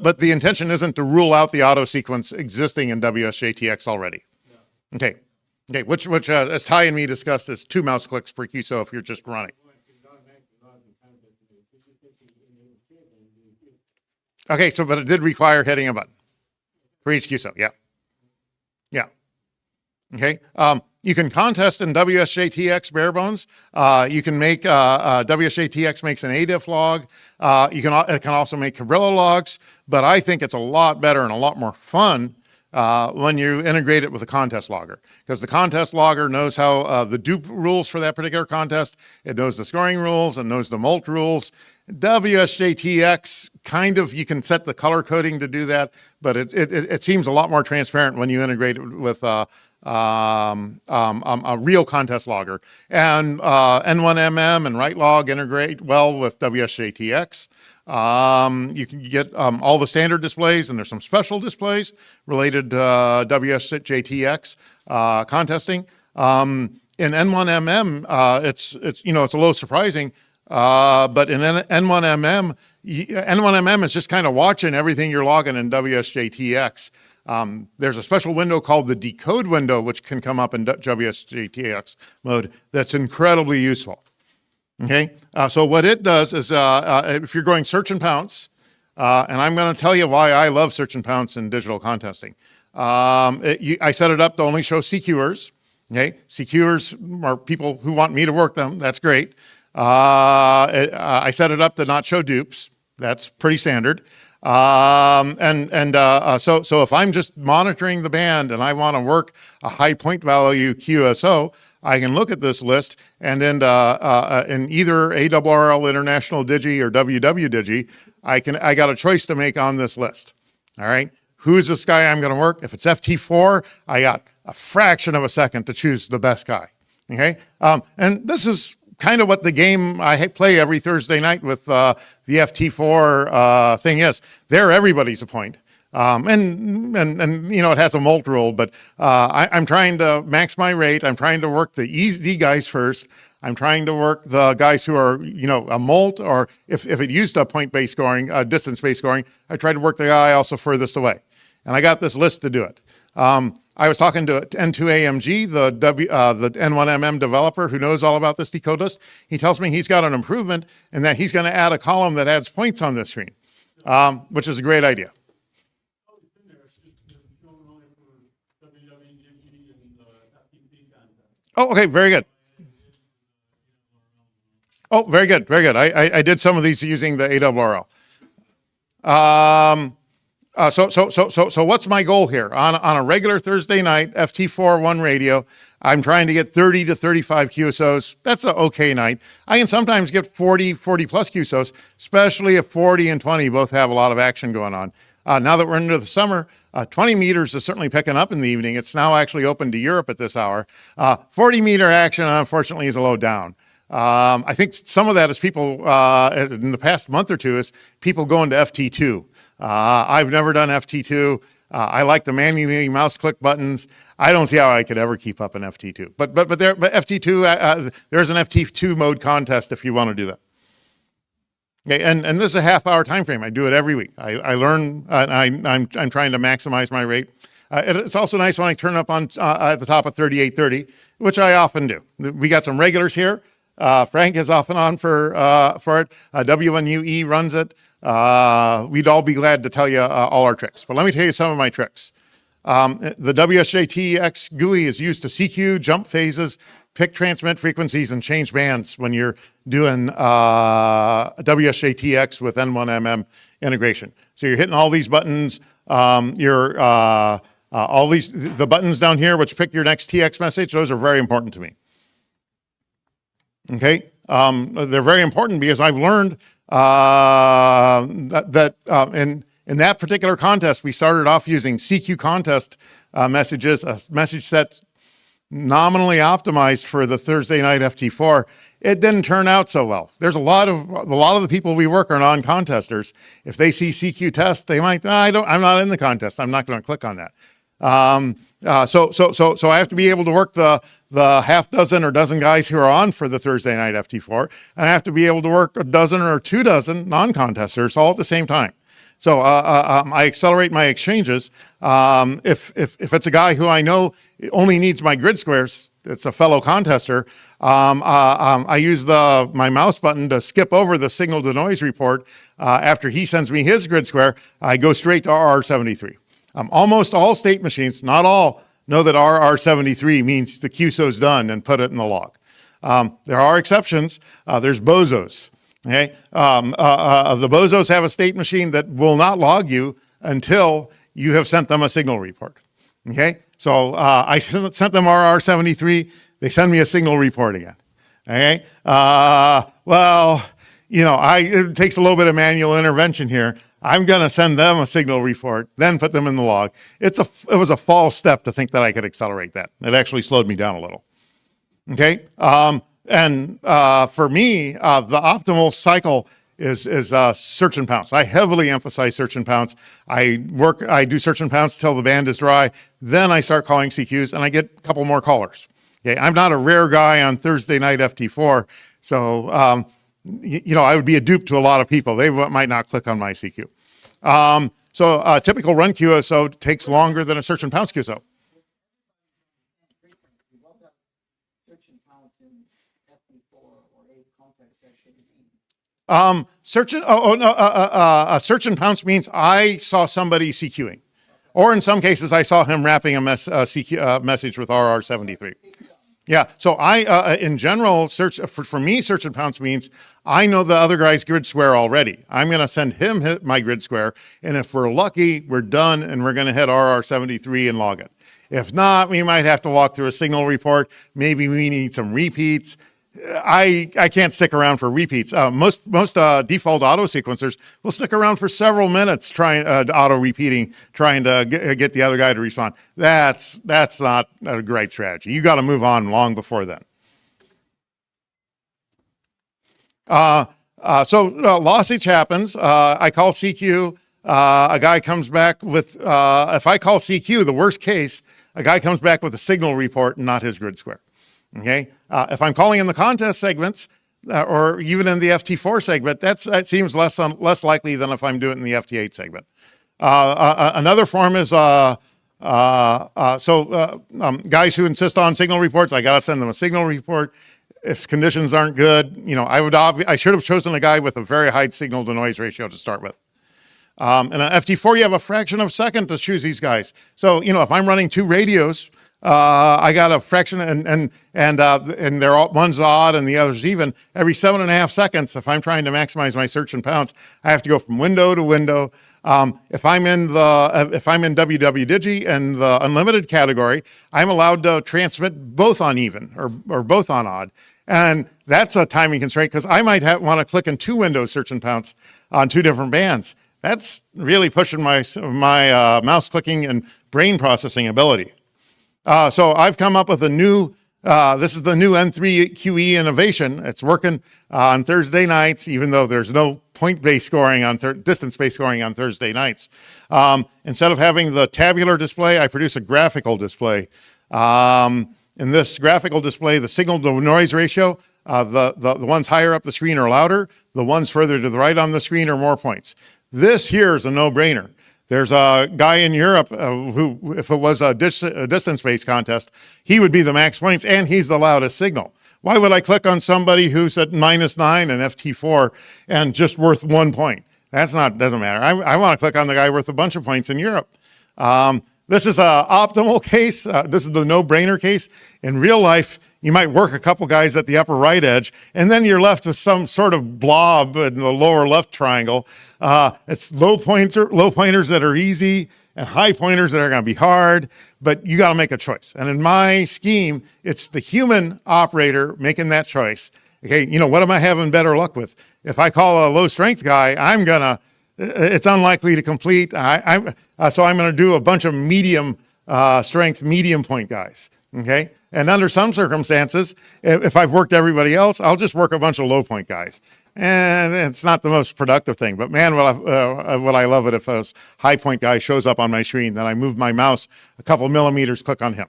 but the intention isn't to rule out the auto sequence existing in WSJTX already. No. Okay, which as Ty and me discussed, is 2 mouse clicks per QSO if you're just running. Okay, so but it did require hitting a button for each QSO. Yeah. Okay. You can contest in WSJTX bare bones. You can make WSJTX makes an ADIF log. It can also make Cabrillo logs. But I think it's a lot better and a lot more fun when you integrate it with a contest logger, because the contest logger knows how the dupe rules for that particular contest. It knows the scoring rules and knows the molt rules. WSJTX kind of, you can set the color coding to do that, but it seems a lot more transparent when you integrate it with a real contest logger. And N1MM and WriteLog integrate well with WSJTX. You can get all the standard displays, and there's some special displays related to WSJTX contesting. In N1MM, it's a little surprising, but in N1MM, N1MM is just kind of watching everything you're logging in WSJTX. There's a special window called the decode window, which can come up in WSJTX mode. That's incredibly useful. Okay, so what it does is if you're going search and pounce, and I'm going to tell you why I love search and pounce in digital contesting. I set it up to only show CQers. Okay, CQers are people who want me to work them. That's great. I set it up to not show dupes. That's pretty standard. So if I'm just monitoring the band and I want to work a high point value QSO, I can look at this list and then in either ARRL International Digi or WWDigi, I got a choice to make on this list. All right, who's this guy I'm going to work? If it's FT4, I got a fraction of a second to choose the best guy. Okay, and this is kind of what the game I play every Thursday night with the FT4 thing is. They're everybody's a point. And it has a molt rule, but I'm trying to max my rate. I'm trying to work the easy guys first. I'm trying to work the guys who are, a molt, or if it used a point-based scoring, distance-based scoring, I tried to work the guy also furthest away. And I got this list to do it. I was talking to N2AMG, the N1MM developer who knows all about this decode list. He tells me he's got an improvement and that he's going to add a column that adds points on this screen, which is a great idea. Oh, okay, very good. Oh, very good, very good. I did some of these using the ARRL. So what's my goal here? On a regular Thursday night, FT4 radio, I'm trying to get 30 to 35 QSOs. That's an okay night. I can sometimes get 40 plus QSOs, especially if 40 and 20 both have a lot of action going on. Now that we're into the summer, 20 meters is certainly picking up in the evening. It's now actually open to Europe at this hour. 40 meter action, unfortunately, is a low down. I think some of that is people, in the past month or two, is people going to FT2. I've never done FT2. I like the manually mouse click buttons. I don't see how I could ever keep up an FT2. But FT2, there's an FT2 mode contest if you want to do that. Okay, and this is a half-hour time frame. I do it every week. I learn. I'm trying to maximize my rate. It's also nice when I turn up on at the top of 3830, which I often do. We got some regulars here. Frank is often on for it. WNUE runs it. We'd all be glad to tell you all our tricks. But let me tell you some of my tricks. The WSJTX GUI is used to CQ, jump phases, pick transmit frequencies, and change bands when you're doing WSJTX with N1MM integration. So you're hitting all these buttons. The buttons down here which pick your next TX message, those are very important to me. Okay, they're very important because I've learned in that particular contest, we started off using CQ contest messages, a message set nominally optimized for the Thursday night FT4. It didn't turn out so well. There's a lot of the people we work are non-contesters. If they see CQ test, they might, I'm not in the contest. I'm not going to click on that. So I have to be able to work the half dozen or dozen guys who are on for the Thursday night FT4, and I have to be able to work a dozen or 2 dozen non-contesters all at the same time. So I accelerate my exchanges. If it's a guy who I know only needs my grid squares, it's a fellow contester. I use my mouse button to skip over the signal to noise report. After he sends me his grid square, I go straight to RR73. Almost all state machines, not all, know that RR73 means the QSO's done and put it in the log. There are exceptions. There's bozos. Okay, the bozos have a state machine that will not log you until you have sent them a signal report. Okay, so I sent them RR73. They send me a signal report again. Okay, well, it takes a little bit of manual intervention here. I'm going to send them a signal report, then put them in the log. It was a false step to think that I could accelerate that. It actually slowed me down a little. Okay. And for me, the optimal cycle is search and pounce. I heavily emphasize search and pounce. I do search and pounce till the band is dry. Then I start calling CQs and I get a couple more callers. Okay. I'm not a rare guy on Thursday night FT4. So, I would be a dupe to a lot of people. They might not click on my CQ. So a typical run QSO takes longer than a search and pounce QSO. Search and pounce means I saw somebody CQing, or in some cases I saw him wrapping a message with RR73. Yeah, so in general, for me, search and pounce means I know the other guy's grid square already. I'm going to send him my grid square, and if we're lucky, we're done, and we're going to hit RR73 and log it. If not, we might have to walk through a signal report. Maybe we need some repeats. I can't stick around for repeats. Most default auto sequencers will stick around for several minutes trying auto repeating, trying to get the other guy to respond. That's not a great strategy. You got to move on long before then. So lossage happens. I call CQ. A guy comes back with. If I call CQ, the worst case, a guy comes back with a signal report and not his grid square. Okay, if I'm calling in the contest segments or even in the FT4 segment, that seems less likely than if I'm doing it in the FT8 segment. Another form is guys who insist on signal reports, I gotta send them a signal report. If conditions aren't good, I should have chosen a guy with a very high signal to noise ratio to start with. In an FT4, you have a fraction of a second to choose these guys. So if I'm running 2 radios. I got a fraction and they're all, one's odd and the other's even. Every 7.5 seconds, if I'm trying to maximize my search and pounce, I have to go from window to window. If I'm in WWDigi and the unlimited category, I'm allowed to transmit both on even or both on odd. And that's a timing constraint because I might want to click in 2 windows search and pounce on 2 different bands. That's really pushing my mouse clicking and brain processing ability. So I've come up with a new, this is the new N3QE innovation. It's working on Thursday nights, even though there's no point-based scoring on distance-based scoring on Thursday nights. Instead of having the tabular display, I produce a graphical display. In this graphical display, the signal to noise ratio, the ones higher up the screen are louder. The ones further to the right on the screen are more points. This here is a no-brainer. There's a guy in Europe who, if it was a distance-based contest, he would be the max points, and he's the loudest signal. Why would I click on somebody who's at -9 and FT4 and just worth 1 point? Doesn't matter. I want to click on the guy worth a bunch of points in Europe. This is an optimal case. This is the no-brainer case. In real life, you might work a couple guys at the upper right edge, and then you're left with some sort of blob in the lower left triangle. It's low pointers that are easy and high pointers that are going to be hard, but you got to make a choice. And in my scheme, it's the human operator making that choice. Okay, what am I having better luck with? If I call a low strength guy, it's unlikely to complete. So I'm going to do a bunch of medium strength, medium point guys. Okay, and under some circumstances, if I've worked everybody else, I'll just work a bunch of low point guys. And it's not the most productive thing, but man, would I love it if a high point guy shows up on my screen, then I move my mouse a couple millimeters, click on him.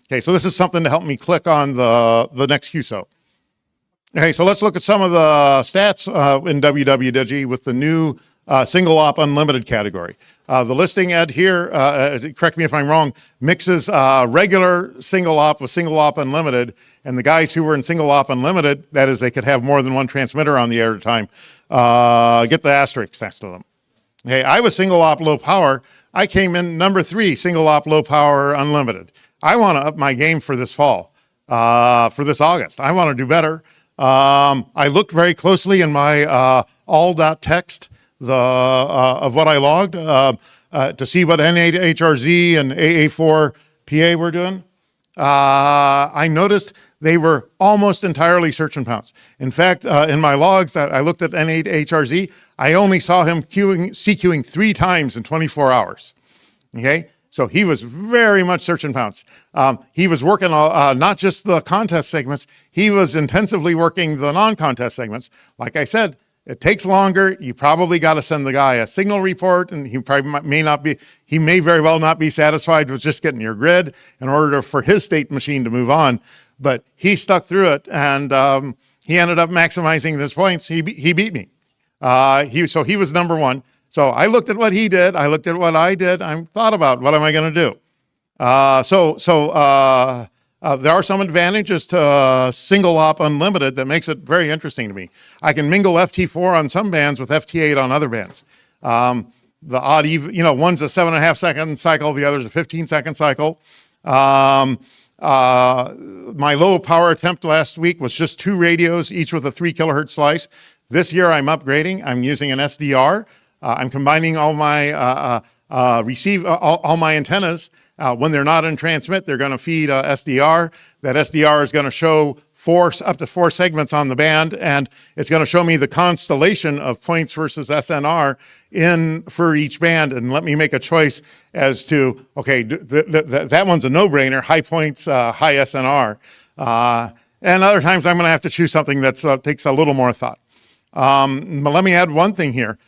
Okay, so this is something to help me click on the next QSO. Okay, so let's look at some of the stats in WWDigi with the new single op unlimited category. The listing ad here, correct me if I'm wrong, mixes regular single op with single op unlimited, and the guys who were in single op unlimited, that is, they could have more than one transmitter on the air at a time, get the asterisk next to them. Okay, I was single op low power. I came in number 3, single op low power unlimited. I want to up my game for this fall, for this August. I want to do better. I looked very closely in my all.txt of what I logged to see what N8HRZ and AA4 PA were doing. I noticed they were almost entirely search and pounce. In fact, in my logs, I looked at N8HRZ. I only saw him CQing 3 times in 24 hours. Okay, so he was very much search and pounce. He was working not just the contest segments, he was intensively working the non-contest segments. Like I said, it takes longer. You probably got to send the guy a signal report, and he may very well not be satisfied with just getting your grid in order for his state machine to move on. But he stuck through it, and he ended up maximizing his points. He beat me. So he was number 1. So I looked at what he did. I looked at what I did. I thought about what am I going to do. There are some advantages to single op unlimited that makes it very interesting to me. I can mingle FT4 on some bands with FT8 on other bands. The odd, one's a 7.5 second cycle, the other's a 15-second cycle. My low power attempt last week was just 2 radios, each with a 3 kilohertz slice. This year I'm upgrading. I'm using an SDR. I'm combining all my all my antennas. When they're not in transmit, they're going to feed SDR. That SDR is going to show up to 4 segments on the band, and it's going to show me the constellation of points versus SNR for each band, and let me make a choice as to, okay, that one's a no-brainer, high points, high SNR. And other times I'm going to have to choose something that takes a little more thought. But let me add one thing here.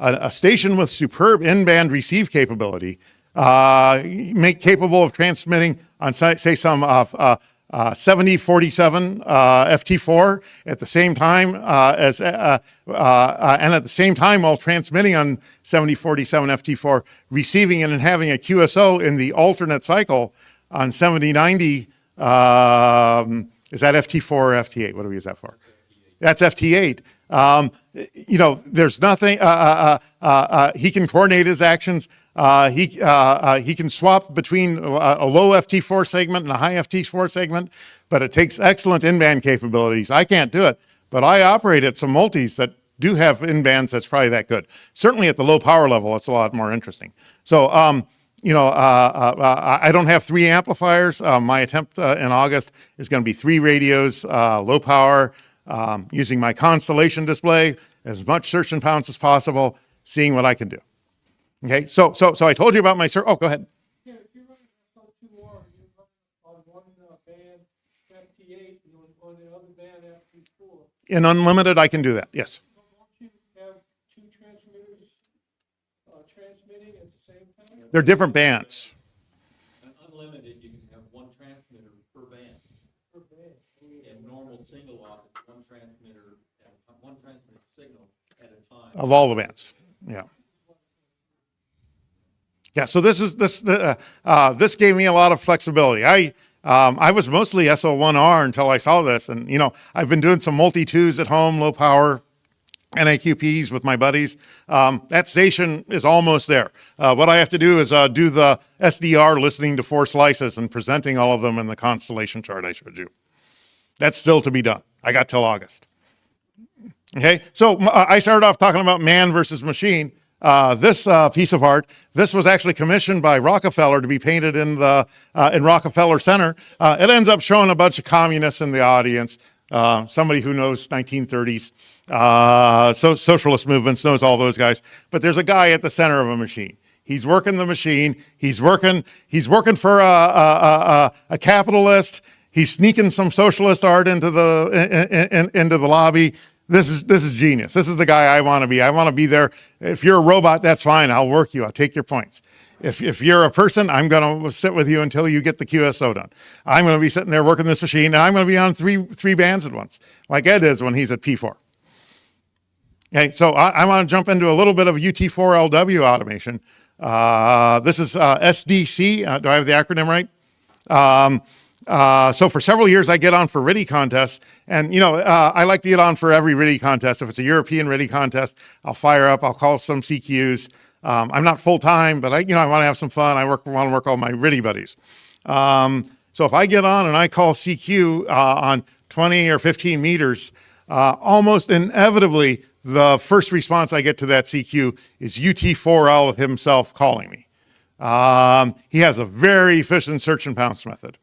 A station with superb in-band receive capability, capable of transmitting on, say, some 7047 FT4 at the same time and at the same time while transmitting on 7047 FT4, receiving it and having a QSO in the alternate cycle on 7090. Is that FT4 or FT8? What do we use that for? That's FT8. There's nothing. He can coordinate his actions. He can swap between a low FT4 segment and a high FT4 segment, but it takes excellent in-band capabilities. I can't do it, but I operate at some multis that do have in-bands that's probably that good. Certainly at the low power level, it's a lot more interesting. So, I don't have 3 amplifiers. My attempt in August is going to be 3 radios, low power, using my constellation display, as much search and pounce as possible, seeing what I can do. Okay, so I told you about my search. Oh, go ahead. Yeah, if you're running SL2R, you run on one band FT8 and on the other band FT4. In unlimited, I can do that, yes. Won't you have 2 transmitters transmitting at the same time? They're different bands. And unlimited, you can have 1 transmitter per band. Per band. In normal single op, it's 1 transmitter signal at a time. Of all the bands, yeah. Yeah, so this gave me a lot of flexibility. I was mostly SO1R until I saw this, and I've been doing some multi-twos at home, low power, NAQPs with my buddies. That station is almost there. What I have to do is do the SDR listening to 4 slices and presenting all of them in the constellation chart I showed you. That's still to be done. I got till August. Okay, so I started off talking about man versus machine. This piece of art, this was actually commissioned by Rockefeller to be painted in Rockefeller Center. It ends up showing a bunch of communists in the audience. somebody who knows 1930s, socialist movements, knows all those guys. But there's a guy at the center of a machine. He's working the machine. He's working for a capitalist. He's sneaking some socialist art into the lobby. This is genius. This is the guy I want to be. I want to be there. If you're a robot, that's fine. I'll work you. I'll take your points. If you're a person, I'm going to sit with you until you get the QSO done. I'm going to be sitting there working this machine, and I'm going to be on three bands at once, like Ed is when he's at P4. Okay, so I want to jump into a little bit of UT4LW automation. This is SDC. Do I have the acronym right? So for several years, I get on for RIDI contests, and I like to get on for every RIDI contest. If it's a European RIDI contest, I'll fire up. I'll call some CQs. I'm not full time, but I want to have some fun. I want to work all my RIDI buddies. So if I get on and I call CQ on 20 or 15 meters, almost inevitably the first response I get to that CQ is UT4L himself calling me. He has a very efficient search and pounce method.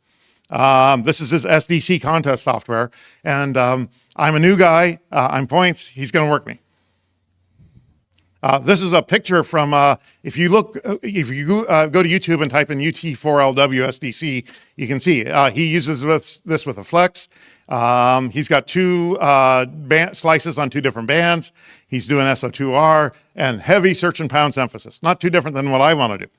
This is his SDC contest software, and I'm a new guy. I'm points. He's going to work me. This is a picture from, if you go to YouTube and type in UT4LW SDC, you can see he uses this with a flex. He's got two slices on two different bands. He's doing SO2R and heavy search and pounce emphasis. Not too different than what I want to do.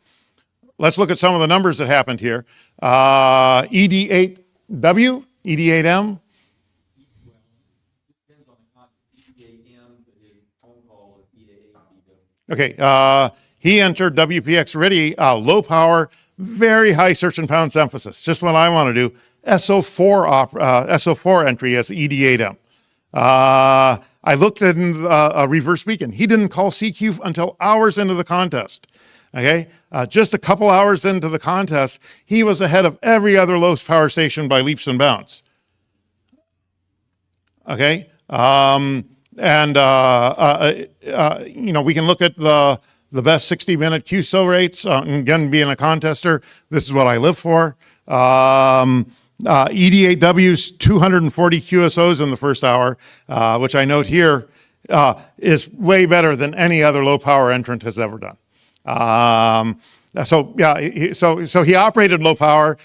Let's look at some of the numbers that happened here. ED8W, ED8M. Okay, he entered WPX RIDI, low power, very high search and pounce emphasis. Just what I want to do. SO4 entry as ED8M. I looked at a reverse beacon. He didn't call CQ until hours into the contest. Okay, just a couple hours into the contest, he was ahead of every other low power station by leaps and bounds. Okay, we can look at the best 60-minute QSO rates. Again, being a contester, this is what I live for. ED8W's 240 QSOs in the first hour, which I note here, is way better than any other low power entrant has ever done. So he operated low power.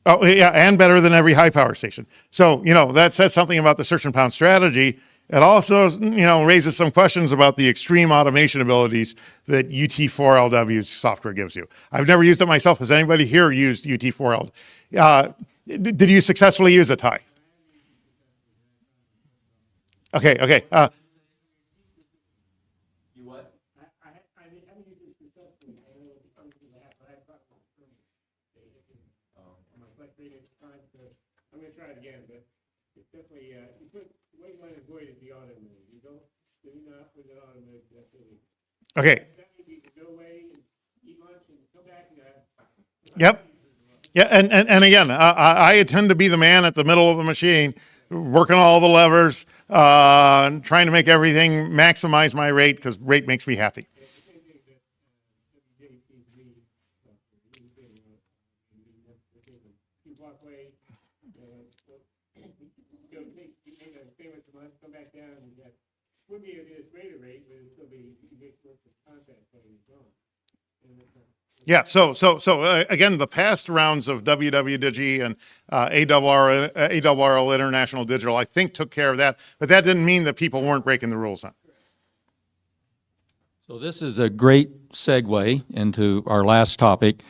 And better than every high power station. So, that says something about the search and pound strategy. It also, raises some questions about the extreme automation abilities that UT4LW's software gives you. I've never used it myself. Has anybody here used UT4L? Did you successfully use it, Ty? Okay. You what? I haven't used it successfully. I don't know what the functions they have, but I thought it was pretty. I'm like, I'm gonna try it again, but it's definitely, what you want to avoid is the auto mode. You do not put it auto mode, that's really. Okay. That means you can go away and eat lunch and come back and, Yep. Yeah, and again, I tend to be the man at the middle of the machine, working all the levers, trying to make everything maximize my rate, because rate makes me happy. you walk away, stay with the month, come back down, and would be at this greater rate, but it'd still be, you make lots of contact when it's gone. Yeah, so again, the past rounds of WWDigi and ARRL International Digital, I think, took care of that, but that didn't mean that people weren't breaking the rules on. So this is a great segue into our last topic.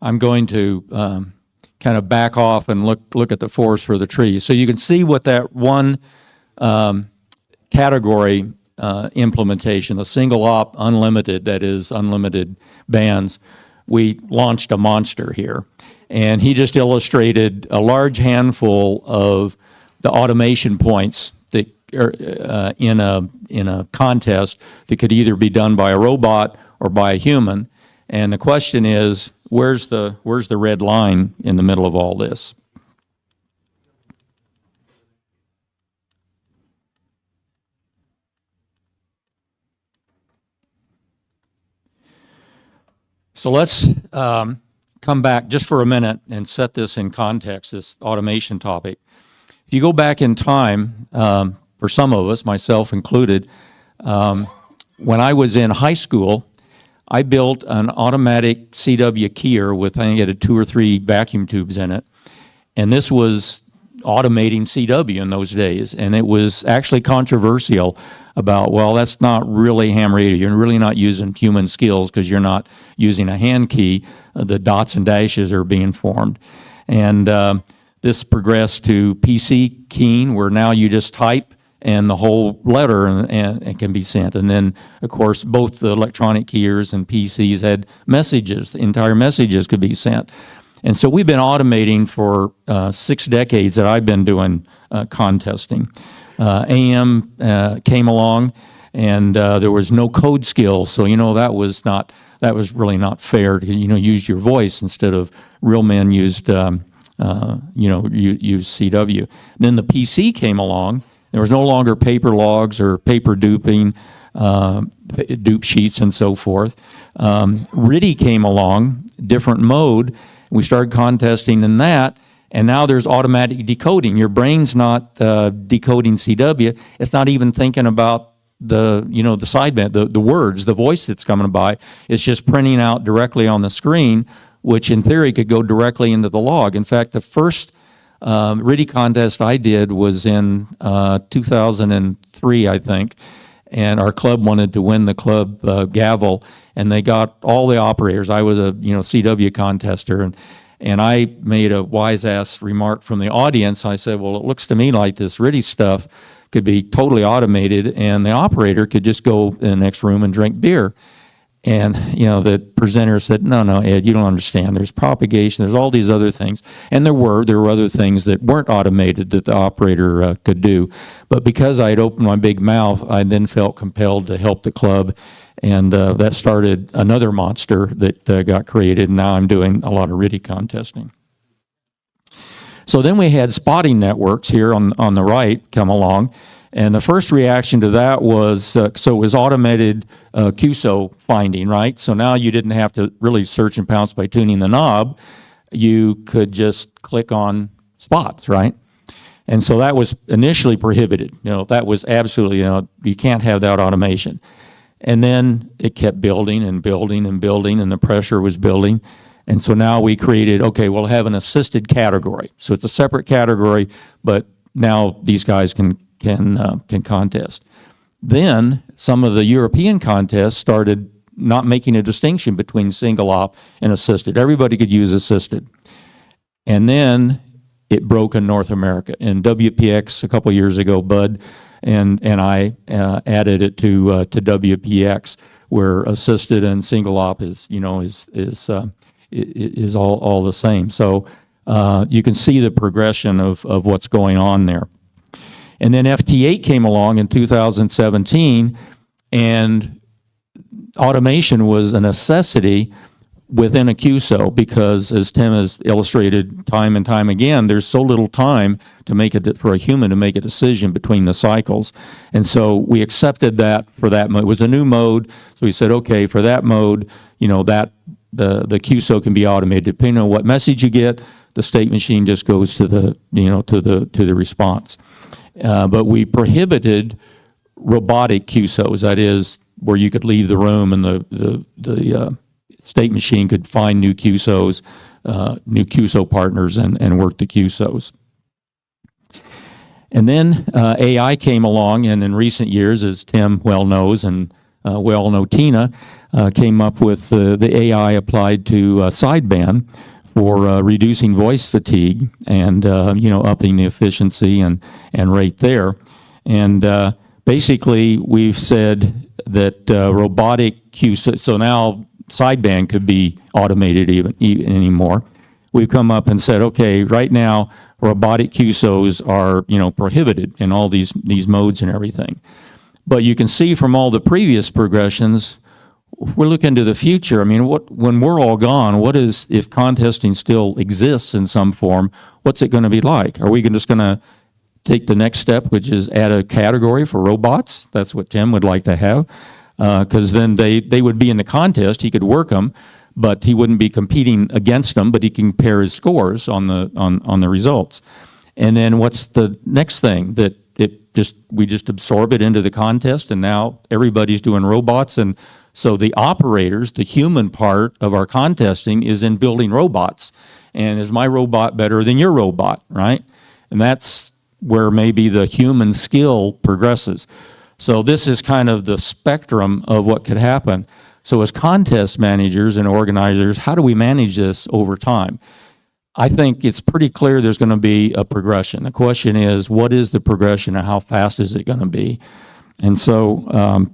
I'm going to kind of back off and look at the forest for the trees. So you can see what that one category implementation, the single op unlimited, that is unlimited bands, we launched a monster here. And he just illustrated a large handful of the automation points that are in a contest that could either be done by a robot or by a human. And the question is, where's the red line in the middle of all this? So let's come back just for a minute and set this in context, this automation topic. If you go back in time, for some of us, myself included, when I was in high school, I built an automatic CW keyer with, I think it had 2 or 3 vacuum tubes in it. And this was automating CW in those days. And it was actually controversial about, well, that's not really ham radio. You're really not using human skills because you're not using a hand key. The dots and dashes are being formed. And this progressed to PC keying, where now you just type and the whole letter and it can be sent. And then, of course, both the electronic keyers and PCs had messages. The entire messages could be sent. And so we've been automating for 6 decades that I've been doing contesting. AM came along, and there was no code skills, so that was really not fair to use your voice instead of real men used used CW. Then the PC came along. There was no longer paper logs or paper duping, dupe sheets and so forth. RTTY came along, different mode. We started contesting in that, and now there's automatic decoding. Your brain's not decoding CW. It's not even thinking about the sideband, the words, the voice that's coming by. It's just printing out directly on the screen, which in theory could go directly into the log. In fact, the first RTTY contest I did was in 2003, I think, and our club wanted to win the club gavel, and they got all the operators. I was a CW contester, and I made a wise-ass remark from the audience. I said, well, it looks to me like this RTTY stuff could be totally automated, and the operator could just go in the next room and drink beer. And, the presenter said, no, Ed, you don't understand. There's propagation. There's all these other things. And there were other things that weren't automated that the operator could do. But because I had opened my big mouth, I then felt compelled to help the club. And that started another monster that got created. And now I'm doing a lot of RTTY contesting. So then we had spotting networks here on the right come along. And the first reaction to that was, so it was automated QSO finding, right? So now you didn't have to really search and pounce by tuning the knob. You could just click on spots, right? And so that was initially prohibited. That was absolutely, you can't have that automation. And then it kept building and building and building, and the pressure was building. And so now we created, okay, we'll have an assisted category. So it's a separate category, but now these guys can contest. Then some of the European contests started not making a distinction between single op and assisted. Everybody could use assisted. And then it broke in North America. In WPX a couple years ago, Bud and I added it to WPX, where assisted and single op is all the same. So you can see the progression of what's going on there. And then FT8 came along in 2017, and automation was a necessity within a QSO because, as Tim has illustrated time and time again, there's so little time to make it for a human to make a decision between the cycles. And so we accepted that for that mode. It was a new mode, so we said, okay, for that mode, that the QSO can be automated. Depending on what message you get, the state machine just goes to the to the response. But we prohibited robotic QSOs, that is, where you could leave the room and the state machine could find new QSOs, new QSO partners, and work the QSOs. And then AI came along, and in recent years, as Tim well knows, and we all know Tina, came up with the AI applied to sideband for reducing voice fatigue and upping the efficiency and rate there. And basically, we've said that robotic QSO, so now sideband could be automated even anymore. We've come up and said, okay, right now robotic QSOs are prohibited in all these modes and everything. But you can see from all the previous progressions, we're looking to the future. I mean, when we're all gone, if contesting still exists in some form, what's it going to be like? Are we just going to take the next step, which is add a category for robots? That's what Tim would like to have, because then they would be in the contest. He could work them, but he wouldn't be competing against them, but he can compare his scores on the results. And then what's the next thing? That we just absorb it into the contest, and now everybody's doing robots. And so the operators, the human part of our contesting is in building robots. And is my robot better than your robot, right? And that's where maybe the human skill progresses. So this is kind of the spectrum of what could happen. So as contest managers and organizers, how do we manage this over time? I think it's pretty clear there's going to be a progression. The question is, what is the progression and how fast is it going to be? And so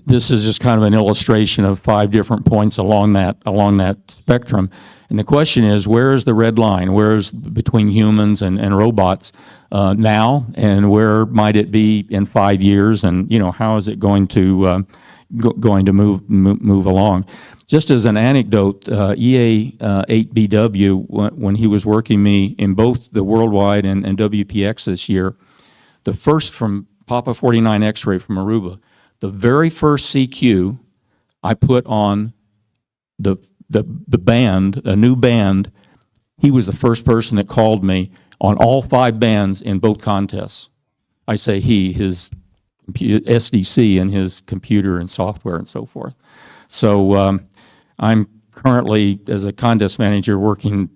this is just kind of an illustration of 5 different points along that spectrum. And the question is, where is the red line? Where is between humans and robots now, and where might it be in 5 years? And how is it going to move along? Just as an anecdote, EA8BW, when he was working me in both the Worldwide and WPX this year, the first from Papa 49 X-ray from Aruba, the very first CQ I put on the band, a new band, he was the first person that called me on all 5 bands in both contests. I say his SDC and his computer and software and so forth. So I'm currently, as a contest manager,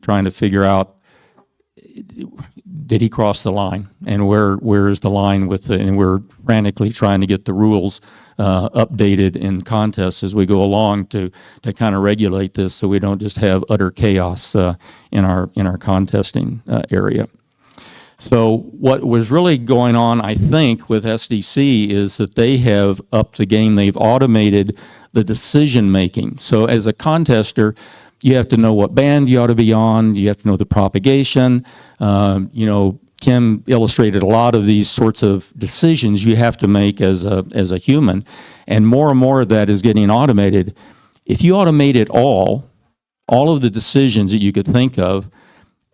trying to figure out, did he cross the line, and where is the line and we're frantically trying to get the rules updated in contests as we go along to kind of regulate this, so we don't just have utter chaos in our contesting area. So what was really going on, I think, with SDC is that they have upped the game. They've automated the decision making. So as a contester, you have to know what band you ought to be on. You have to know the propagation. Tim illustrated a lot of these sorts of decisions you have to make as a human, and more of that is getting automated. If you automate it all of the decisions that you could think of,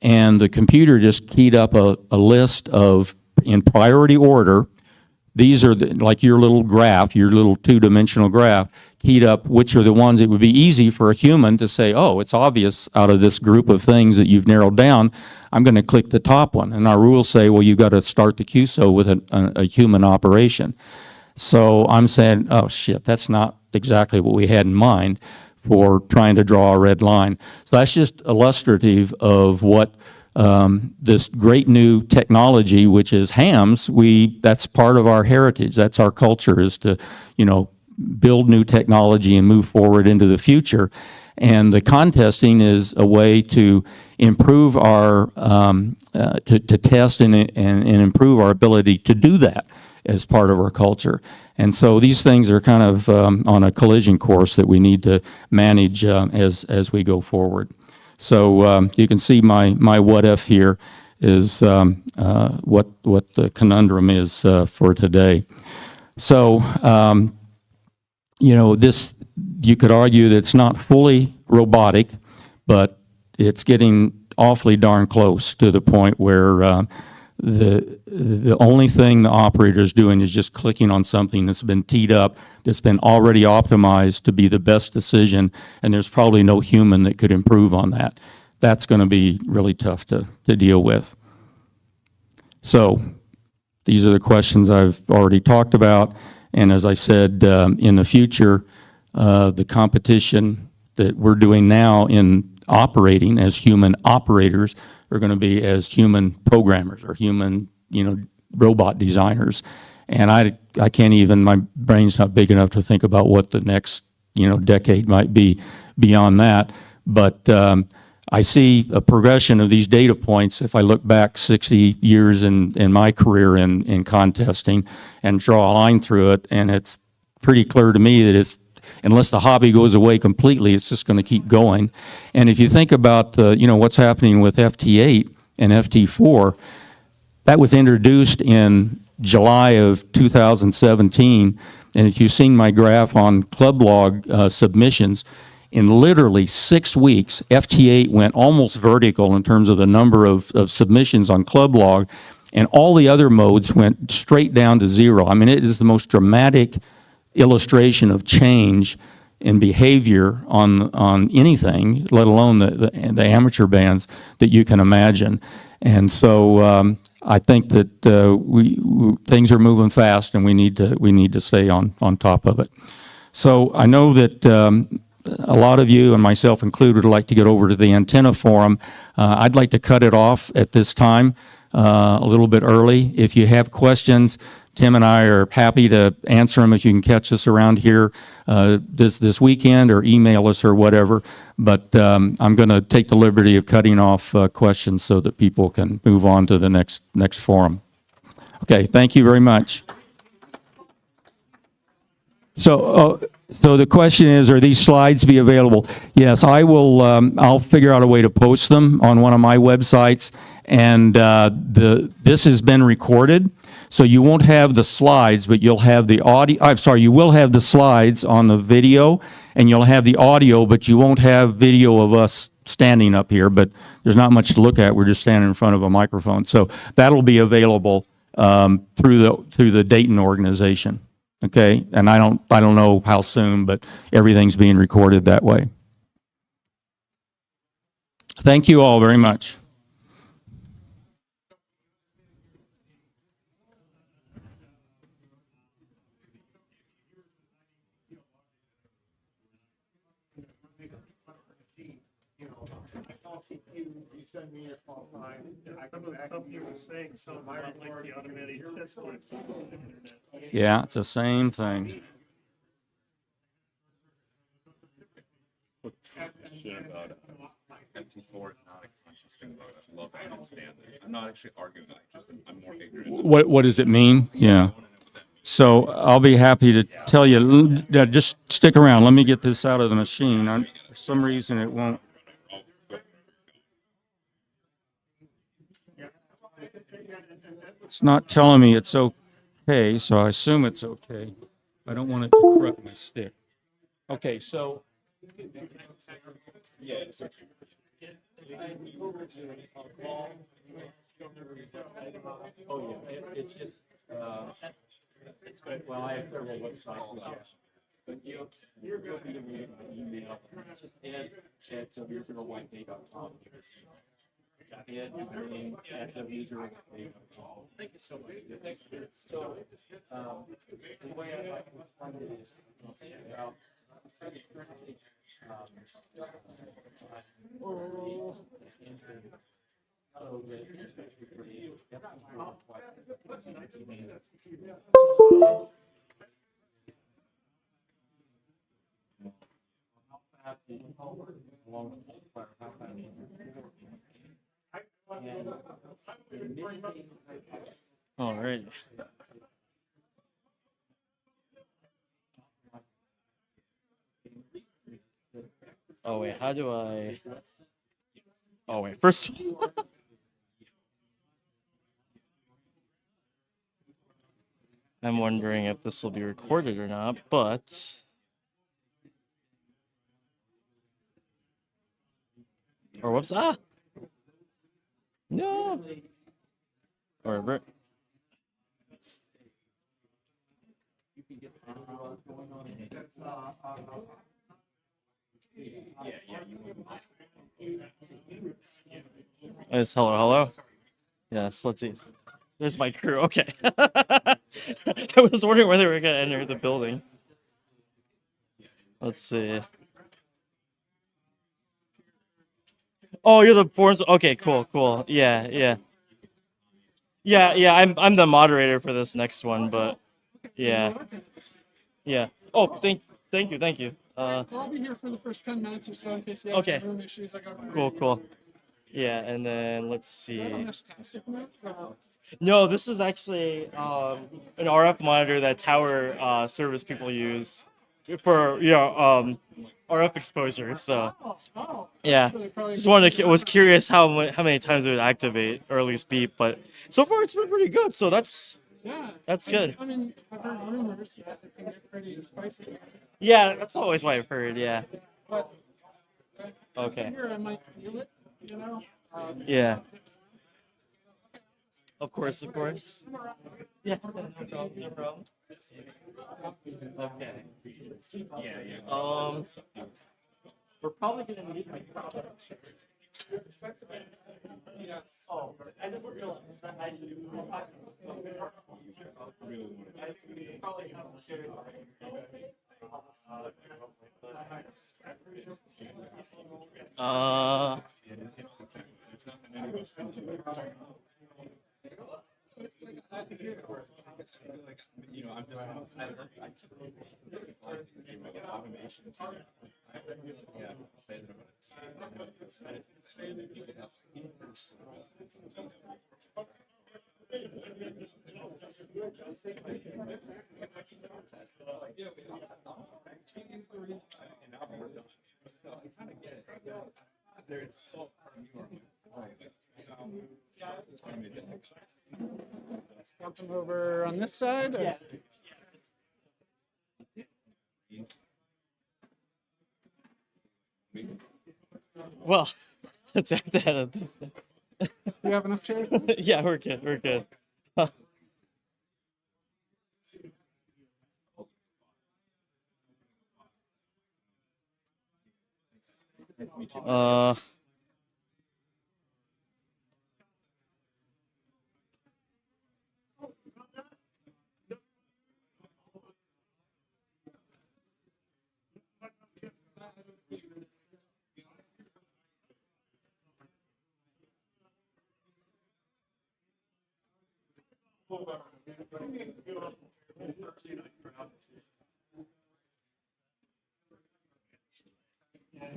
and the computer just keyed up a list of, in priority order, these are like your little graph, your little 2-dimensional graph, keyed up which are the ones it would be easy for a human to say, oh, it's obvious out of this group of things that you've narrowed down, I'm going to click the top one. And our rules say, well, you've got to start the QSO with a human operation. So I'm saying, oh, shit, that's not exactly what we had in mind for trying to draw a red line. So that's just illustrative of what this great new technology, which is hams, that's part of our heritage. That's our culture, is to, build new technology and move forward into the future. And the contesting is a way to improve our, to test and improve our ability to do that as part of our culture. And so these things are kind of on a collision course that we need to manage as we go forward. So you can see my what if here is what the conundrum is for today. So this, you could argue that it's not fully robotic, but it's getting awfully darn close to the point where the only thing the operator is doing is just clicking on something that's been teed up, that's been already optimized to be the best decision, and there's probably no human that could improve on that. That's going to be really tough to deal with. So these are the questions I've already talked about, and as I said, in the future, the competition that we're doing now in operating as human operators are going to be as human programmers or human, robot designers. And I can't even, my brain's not big enough to think about what the next, decade might be beyond that. But I see a progression of these data points. If I look back 60 years in my career in contesting and draw a line through it, and it's pretty clear to me that it's, unless the hobby goes away completely, it's just going to keep going. And if you think about what's happening with FT8 and FT4, that was introduced in July of 2017. And if you've seen my graph on club log submissions, in literally 6 weeks, FT8 went almost vertical in terms of the number of submissions on club log, and all the other modes went straight down to zero. I mean, it is the most dramatic illustration of change and behavior on anything, let alone the amateur bands that you can imagine. And so I think that things are moving fast, and we need to stay on top of it. So I know that a lot of you, and myself included, would like to get over to the antenna forum. I'd like to cut it off at this time a little bit early. If you have questions, Tim and I are happy to answer them if you can catch us around here this weekend, or email us or whatever. But I'm going to take the liberty of cutting off questions so that people can move on to the next forum. Okay, thank you very much. So the question is, are these slides be available? Yes, I will. I'll figure out a way to post them on one of my websites, and this has been recorded, so you won't have the slides, but you'll have the audio. I'm sorry, you will have the slides on the video, and you'll have the audio, but you won't have video of us standing up here. But there's not much to look at. We're just standing in front of a microphone, so that'll be available through the Dayton organization. Okay, and I don't know how soon, but everything's being recorded that way. Thank you all very much. You send me a call sign, I come back to you saying something about like the automatic pistol. Yeah, it's the same thing. MT4 is not a consistent mode. I love it. I understand it. I'm not actually arguing that. I'm more ignorant. What does it mean? Yeah. So I'll be happy to tell you. Just stick around. Let me get this out of the machine. For some reason, it won't. It's not telling me it's okay, so I assume it's okay. I don't want it to corrupt my stick. Okay, so. Yeah, oh, yeah, it's just, well, I have several websites, but you're going to give me an email. It's just ed@wzerowhitebay.com. ed@wzerowhitebay.com. Thank you so much. Thank you. So, the way I like to find it is, all right. Oh wait, how do I? Oh wait, first. I'm wondering if this will be recorded or not, but. Or whoops, no. Or Yes, hello. Yes, let's see. There's my crew. Okay. I was wondering whether we were gonna enter the building. Let's see. Oh, you're the forums. Okay, cool. Yeah. I'm the moderator for this next one, but yeah. Oh, thank you. I'll be here for the first 10 minutes or so in case you have Okay. room issues. I got Cool. Yeah, and then let's see. No. No, this is actually an RF monitor that tower service people use for RF exposure. So yeah, was curious how many times it would activate or at least beep, but so far it's been pretty good. So that's good. I mean, I've heard rumors that it can get pretty spicy. Yeah, that's always what I've heard. Yeah. But Okay. here I might feel it, you know. Yeah. Of course, of course. Yeah, no problem, no problem. Okay. We're probably gonna need my product. Oh, I just realized that I should probably have to share You know, I'm just, I automation. Yeah, excited about There's so Come over on this side. Yeah. Well, let's have to edit this. You have enough chairs? Yeah, we're good. We're good. Uh.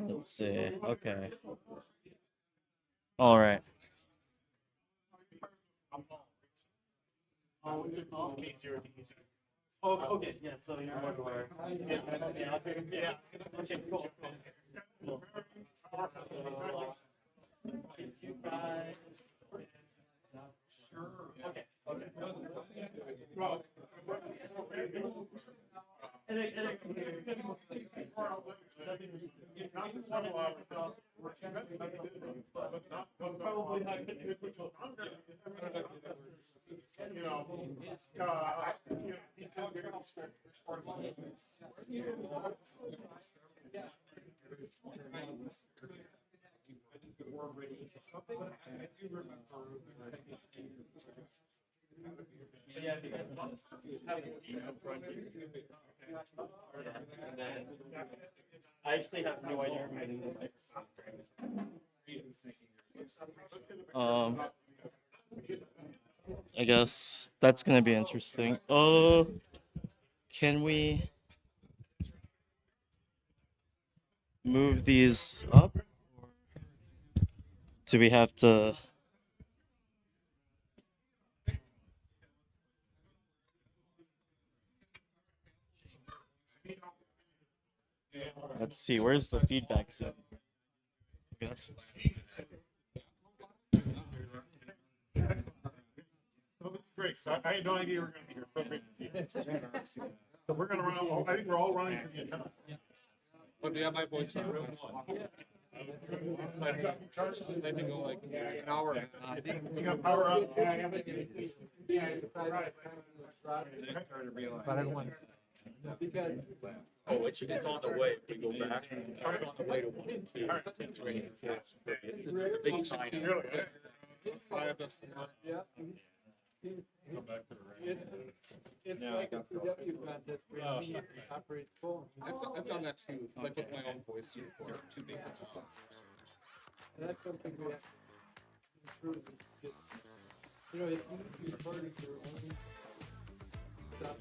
Let's see. Okay. All right. Oh, okay. Yeah. So you're more aware. Yeah. Okay. Cool. Cool. You guys. Sure. Okay. I actually have no idea. I guess that's gonna be interesting. Can we move these up? Do we have to? Let's see, where's the feedback zone? Okay, that's Great. So I had no idea you were going to be here. So great to see you. So we're going to run. I think we're all running for the antenna. But yeah, my voice is real I had to go like an hour. You got power up. But everyone. Because Oh, it's on the way. We go back. It's on the way to 1 and 2. The big sign. yeah. Come back to the range. It's Yeah, like I a got CW contest where he operates full. I've done that too, like with my own voice. To be consistent. And that's something we have to improve. You know, if you recording your own stuff.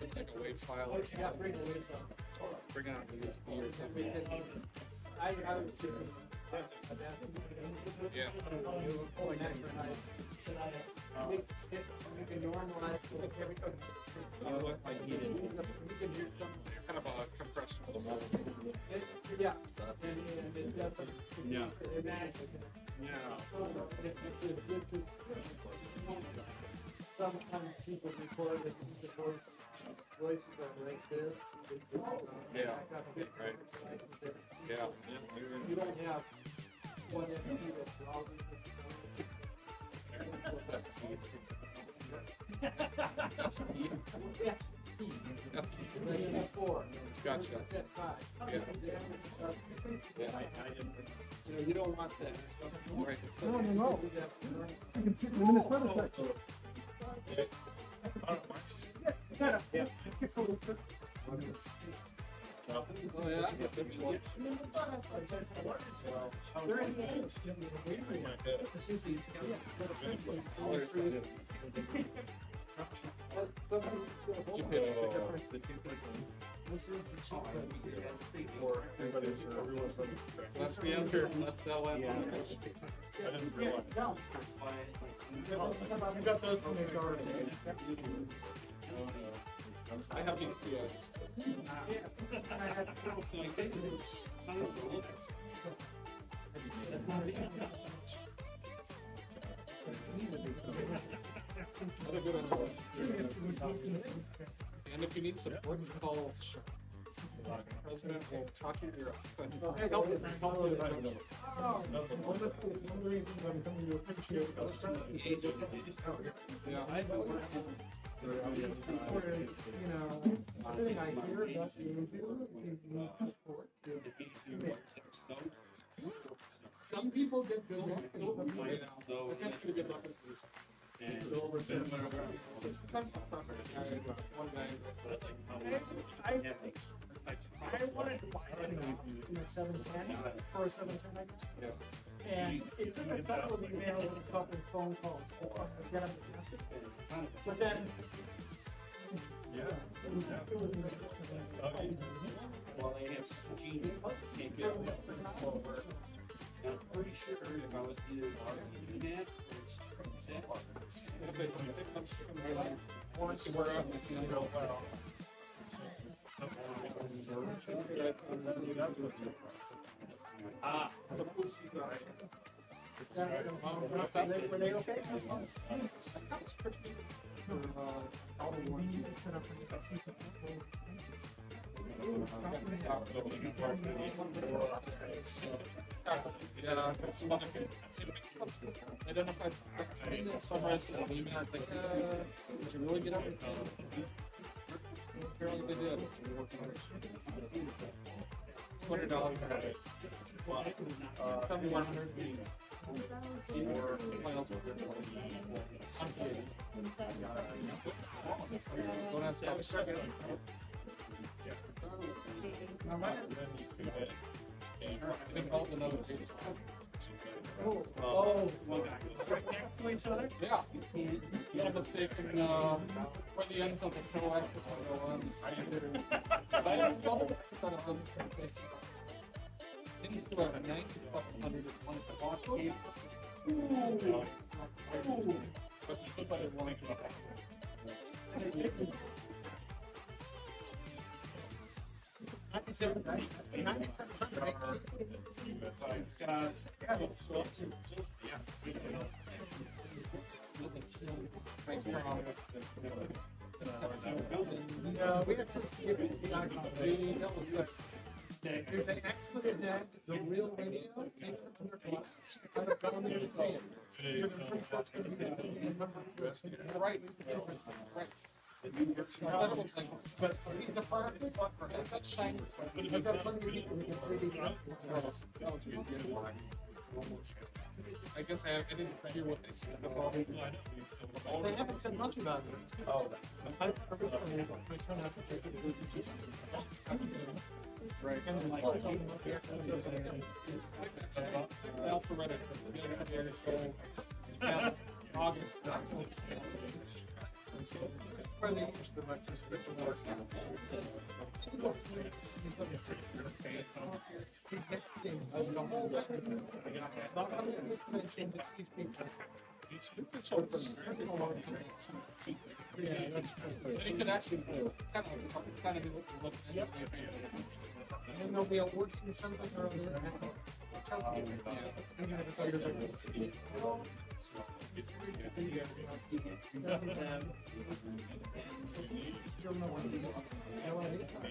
It's like a wave file. Or Yeah, bring a wave file. bring out a USB or something. I was thinking. Yeah. You can normalize everything. I need it. You can hear some. Kind of a compression of the whole. Yeah. And it doesn't. Yeah. Imagine. Yeah. Sometimes people record it, the voices are right there. Yeah. Right. Yeah. You don't have one entity that browses Gotcha. You don't want that. No. You can see the Minnesota section. Oh, yeah. That's the answer. That's the last one. I didn't realize. You got those from the garden. I have these And if you need support, call President will talk you through it. Help you. One of the reasons I'm coming to appreciate Yeah. you know, everything I hear about you do, support. Some people get good luck and some people Actually, good luck with this. And over to whatever. One guy. I wanted to buy it in a 710 for a 710, I guess. Yeah. And it took a couple of emails and a couple of phone calls to get them to test it. But then. Well, they have Gene can't get over. And I'm pretty sure if I was either arguing that or it's Ah, the poopsies are right. Were they okay? That was pretty good for all the ones you set up for yeah, some other I don't know if I summarized the email. I was like, did you really get everything? Apparently they did. $200 for it. 7,100 keyboard files were good. Don't ask how we started. Right next to each other? Yeah. Little mistake in where the end of the pro access will go on. I don't know. Into a 9,100 block cave. But somebody wanting to. No, we have to skip it. If they actually had the real radio, even under glass, I'd have gone there to see it. You're pretty sure it's gonna be the Right. But the plastic, It's such shiny. I've got plenty of people who get 3D glasses. I guess I didn't hear what they said. They haven't said much about it. Oh. I turn out to take it. Right. And then like, I also read it so August. where they used to like just rip the work out. Yeah, that's true. It could actually kind of look. Yep. And then there'll be a working something or other. Even if it's all your business.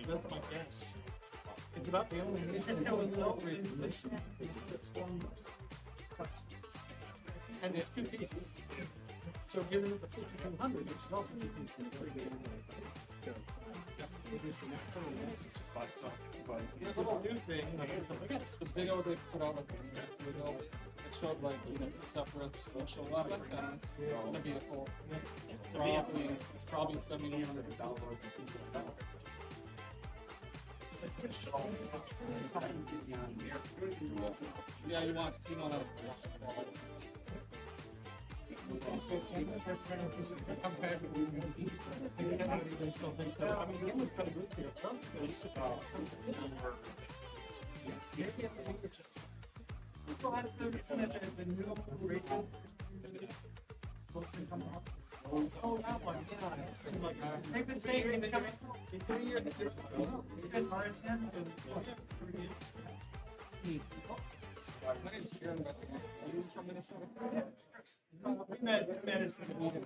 That's my guess. It's about the only mission. And there's two pieces. So giving it the 5200, which is also two pieces. Here's a little new thing. It's the video they put out, like a video. It showed like, separate, show a lot of antennas on the vehicle. It's probably $7,800 to download. Yeah, you want to. Oh, that one, yeah. They've been saying they're coming in 3 years. It's been RSN. My name's Karen. Are you from Minnesota? We met as a meeting.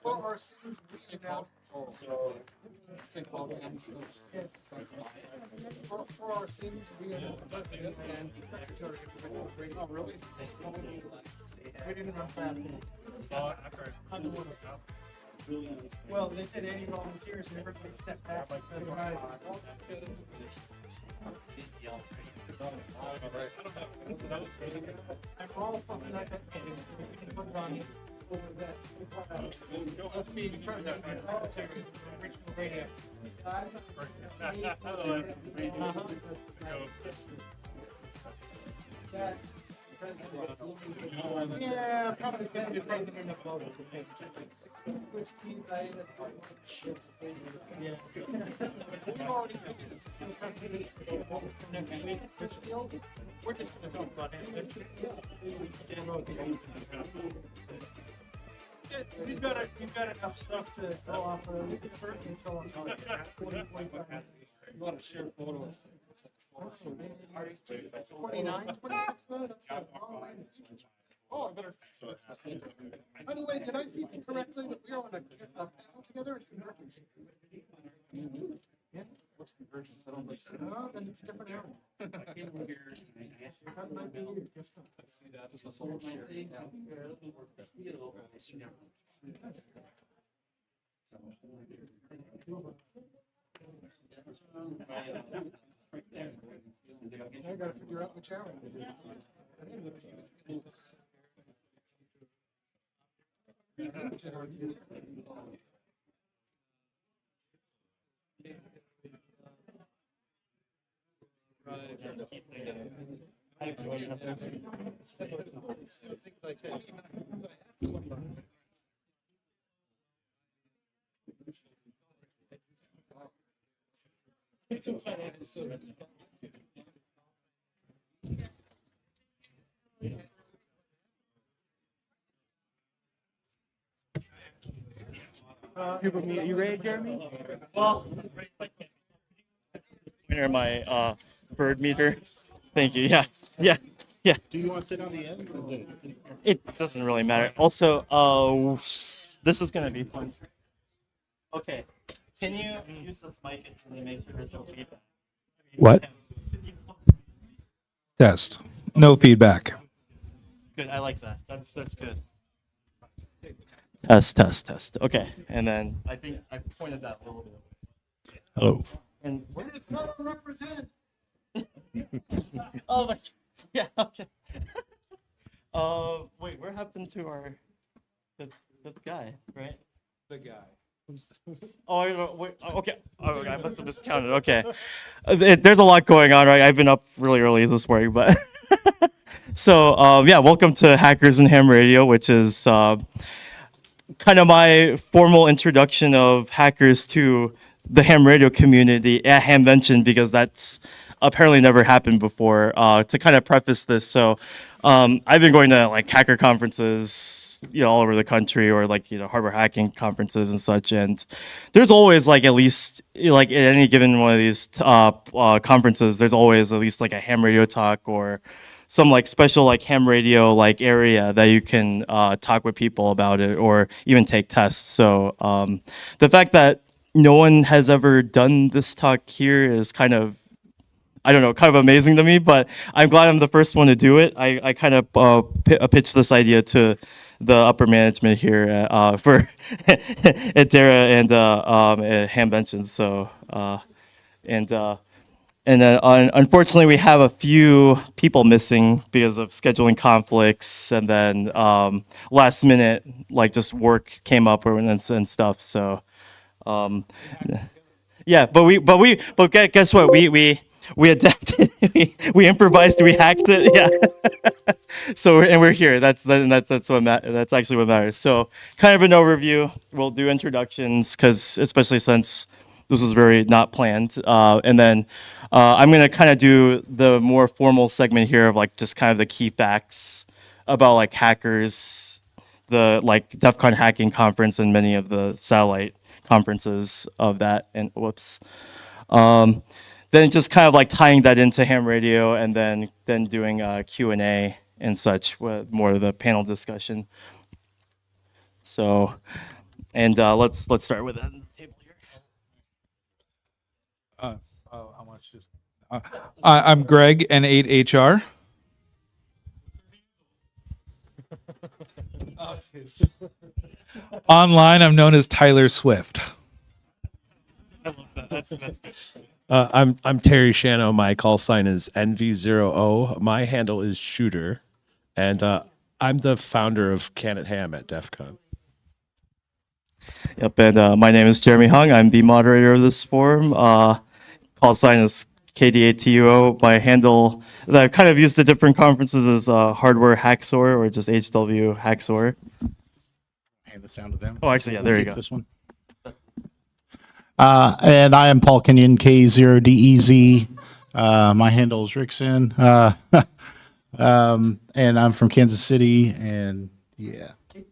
For our students, we sit down. St. Paul and for our students, we have a president and secretary of the radio. Oh, really? We didn't run fast enough. I'm the one. Well, they said any volunteers and everybody stepped back. I'm all fucking like that. We can put it on over that. Let's be president. Regional radio. Yeah, probably better to president of both at the same time. Which team I yeah. We've already figured for next week. We're just going to talk about Hamvention. We've got enough stuff to go off of. We can certainly show on time. A lot of shared photos. 29, 26, oh, I better. By the way, did I see correctly that we are on a panel together? Yeah. What's convergence? I don't think so. No, then it's a different area. That might be you. Guess what? See that as the whole thing. I gotta figure out the challenge. Are you ready, Jeremy? Well, here my bird meter. Thank you. Yeah. Do you want to sit on the end? It doesn't really matter. Also, this is gonna be fun. Okay, can you use this mic and really make sure there's no feedback? What? Test. No feedback. Good. I like that. That's good. Test. Okay, and then I think I pointed that a little bit. Hello. And Minnesota represent. oh my, yeah. Okay. Wait, where happened to our the guy, right? The guy. Oh, wait, okay. Oh, I must have miscounted. Okay. There's a lot going on, right? I've been up really early this morning, but so yeah, welcome to Hackers and Ham Radio, which is kind of my formal introduction of hackers to the ham radio community at Hamvention, because that's apparently never happened before. To kind of preface this, so I've been going to like hacker conferences, all over the country, or like hardware hacking conferences and such. And there's always like at least like at any given one of these conferences, there's always at least like a ham radio talk or some like special like ham radio like area that you can talk with people about it or even take tests. So the fact that no one has ever done this talk here is kind of I don't know, kind of amazing to me, but I'm glad I'm the first one to do it. I kind of pitched this idea to the upper management here for at DARA and at Hamvention. So and then unfortunately we have a few people missing because of scheduling conflicts, and then last minute like just work came up and stuff. So yeah, but guess what? We adapted. we improvised. We hacked it. Yeah. So we're here. That's actually what matters. So kind of an overview. We'll do introductions because especially since this was very not planned, and then I'm gonna kind of do the more formal segment here of like just kind of the key facts about like hackers, the like DEF CON hacking conference and many of the satellite conferences of that, and then just kind of like tying that into ham radio, and then doing Q&A and such with more of the panel discussion. So, and let's start with that on the table here. How much just? I'm Greg, N8HR. Online, I'm known as Tyler Swift. I love that. That's good. I'm Terry Shano. My call sign is NV0O. My handle is Shooter, and I'm the founder of Can It Ham at DEF CON. Yep, and my name is Jeremy Hung. I'm the moderator of this forum. Call sign is KD8TUO. My handle that I've kind of used at different conferences is Hardware Hacksaw or just HW Hacksaw. Hand this down to them. Oh, actually, yeah, there you go. This one. And I am Paul Kenyon, K0DEZ. My handle is Rickson. And I'm from Kansas City, and yeah. Yeah,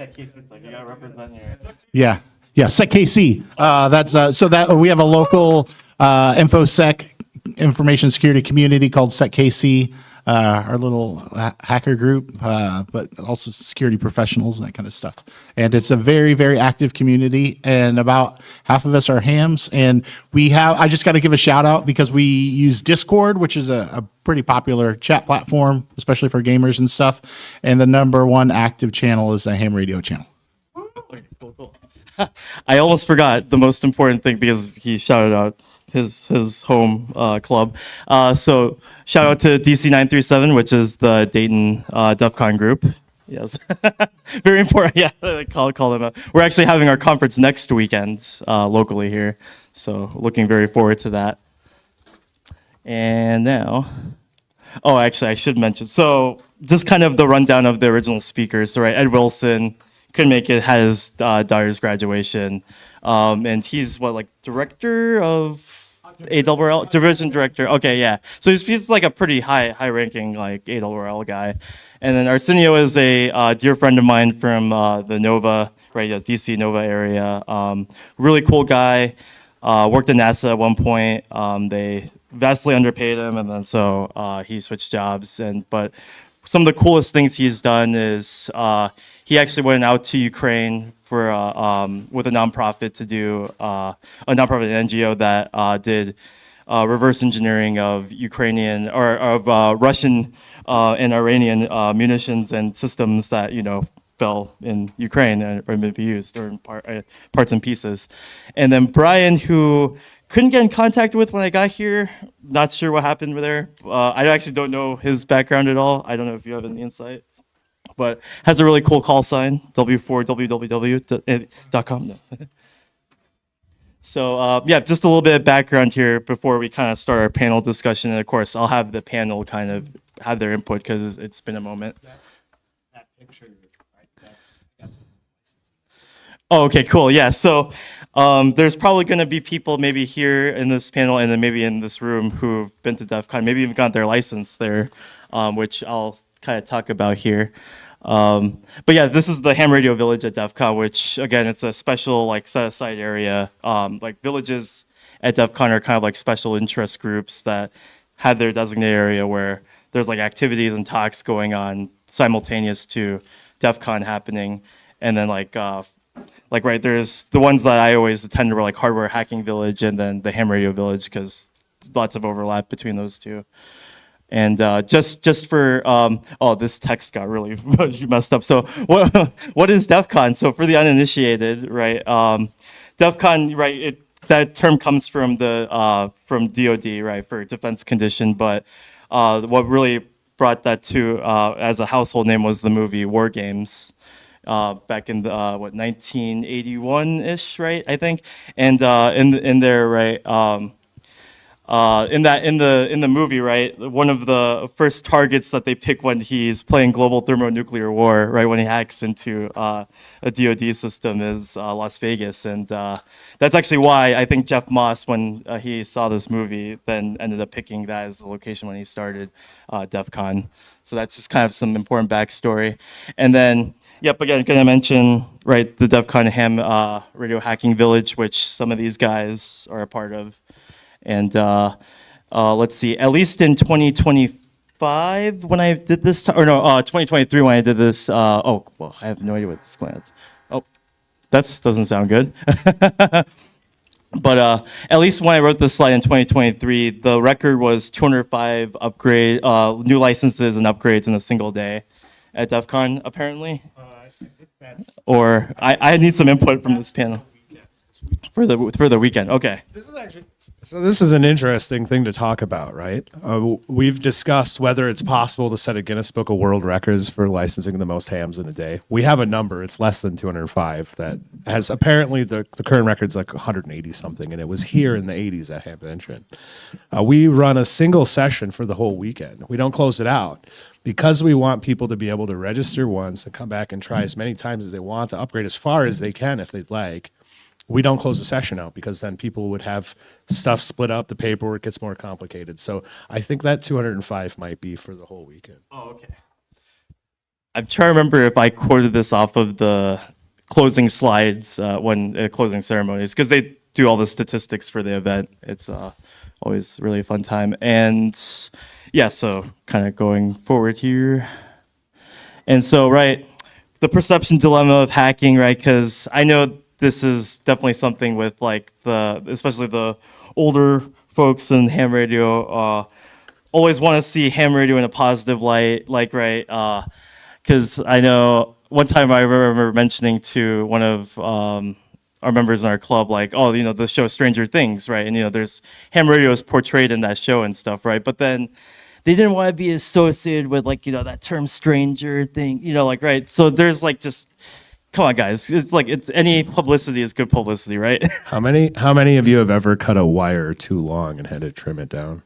Casey's like, you gotta represent your... Yeah, SecKC. That's so that we have a local InfoSec information security community called SecKC. Our little hacker group, but also security professionals and that kind of stuff. And it's a very, very active community, and about half of us are hams. And I just got to give a shout out because we use Discord, which is a pretty popular chat platform, especially for gamers and stuff. And the #1 active channel is a ham radio channel. Okay, cool. I almost forgot the most important thing because he shouted out his home club. So shout out to DC937, which is the Dayton DEF CON group. Yes, very important. Yeah, call them out. We're actually having our conference next weekend locally here, so looking very forward to that. And now, actually, I should mention. So just kind of the rundown of the original speakers. So right, Ed Wilson couldn't make it, had his daughter's graduation, and he's director of ARRL, division director. Okay, yeah. So he's like a pretty high ranking like ARRL guy. And then Arsenio is a dear friend of mine from the Nova, right, DC Nova area. Really cool guy. Worked at NASA at one point. They vastly underpaid him, and then so he switched jobs. But some of the coolest things he's done is he actually went out to Ukraine for with a nonprofit to do a nonprofit NGO that did reverse engineering of Ukrainian or of Russian and Iranian munitions and systems that fell in Ukraine or maybe used or in parts and pieces. And then Brian, who couldn't get in contact with when I got here, not sure what happened there. I actually don't know his background at all. I don't know if you have any insight. But has a really cool call sign, w4www.com. No. So yeah, just a little bit of background here before we kind of start our panel discussion. And of course, I'll have the panel kind of have their input because it's been a moment. That picture, right? Oh, okay, cool. Yeah, so there's probably going to be people maybe here in this panel and then maybe in this room who've been to DEF CON, maybe even got their license there, which I'll kind of talk about here. But yeah, this is the Ham Radio Village at DEF CON, which again, it's a special like set aside area. Like villages at DEF CON are kind of like special interest groups that have their designated area where there's like activities and talks going on simultaneous to DEF CON happening. And then like right, there's the ones that I always attended were like Hardware Hacking Village and then the Ham Radio Village because lots of overlap between those two. And just for oh, this text got really messed up. So what is DEF CON? So for the uninitiated, right? DEF CON, right? That term comes from the from DoD, right, for Defense Condition. But what really brought that to as a household name was the movie War Games. Back in the 1981-ish, right? I think, and in there, right? In the movie, right? One of the first targets that they pick when he's playing global thermonuclear war, right? When he hacks into a DoD system is Las Vegas, and that's actually why I think Jeff Moss, when he saw this movie, then ended up picking that as the location when he started DEF CON. So that's just kind of some important backstory, and then. Yep, again, going to mention, right, the DEF CON Ham Radio Hacking Village, which some of these guys are a part of. And let's see, at least in 2025 when I did this, or no, 2023 when I did this, oh, well, I have no idea what this glance. Oh, that doesn't sound good. But at least when I wrote this slide in 2023, the record was 205 new licenses and upgrades in a single day at DEF CON, apparently. Or I need some input from this panel for the weekend. Okay. This is an interesting thing to talk about, right? We've discussed whether it's possible to set a Guinness Book of World Records for licensing the most hams in a day. We have a number; it's less than 205. That has apparently the current record's like 180 something, and it was here in the 80s at Hamvention. We run a single session for the whole weekend. We don't close it out. Because we want people to be able to register once and come back and try as many times as they want to upgrade as far as they can if they'd like, we don't close the session out because then people would have stuff split up, the paperwork gets more complicated. So I think that 205 might be for the whole weekend. Oh, okay. I'm trying to remember if I quoted this off of the closing slides when closing ceremonies, because they do all the statistics for the event. It's always really a fun time. And yeah, so kind of going forward here. And so, right, the perception dilemma of hacking, right? Because I know this is definitely something with like especially the older folks in ham radio, always want to see ham radio in a positive light, like, right? Because I know one time I remember mentioning to one of our members in our club, like, oh, you know, the show Stranger Things, right? And, you know, there's ham radio is portrayed in that show and stuff, right? But then they didn't want to be associated with, like, you know, that term stranger thing, you know, like, right? So there's like just, come on, guys. It's like any publicity is good publicity, right? How many of you have ever cut a wire too long and had to trim it down?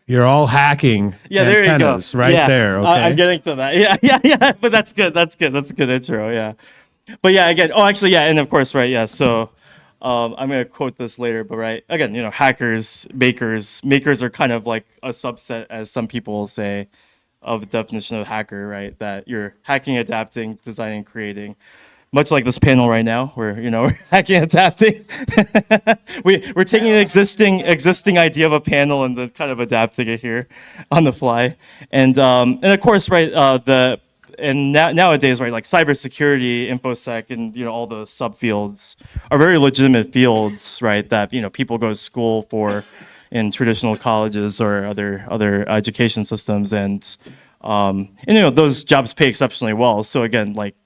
You're all hacking. Yeah, there you go. Right there. Okay. I'm getting to that. Yeah. But that's good. That's good. That's a good intro. Yeah. But yeah, again. Oh, actually, yeah, and of course, right. Yeah. So, I'm gonna quote this later. But right, again, you know, hackers, makers are kind of like a subset, as some people will say, of the definition of hacker. Right, that you're hacking, adapting, designing, creating. Much like this panel right now, where, you know, we're hacking, adapting. we're taking an existing idea of a panel and then kind of adapting it here on the fly. And of course, right, nowadays, right, like cybersecurity, infosec, and, you know, all the subfields are very legitimate fields, right, that, you know, people go to school for in traditional colleges or other education systems, and you know, those jobs pay exceptionally well. So again, like,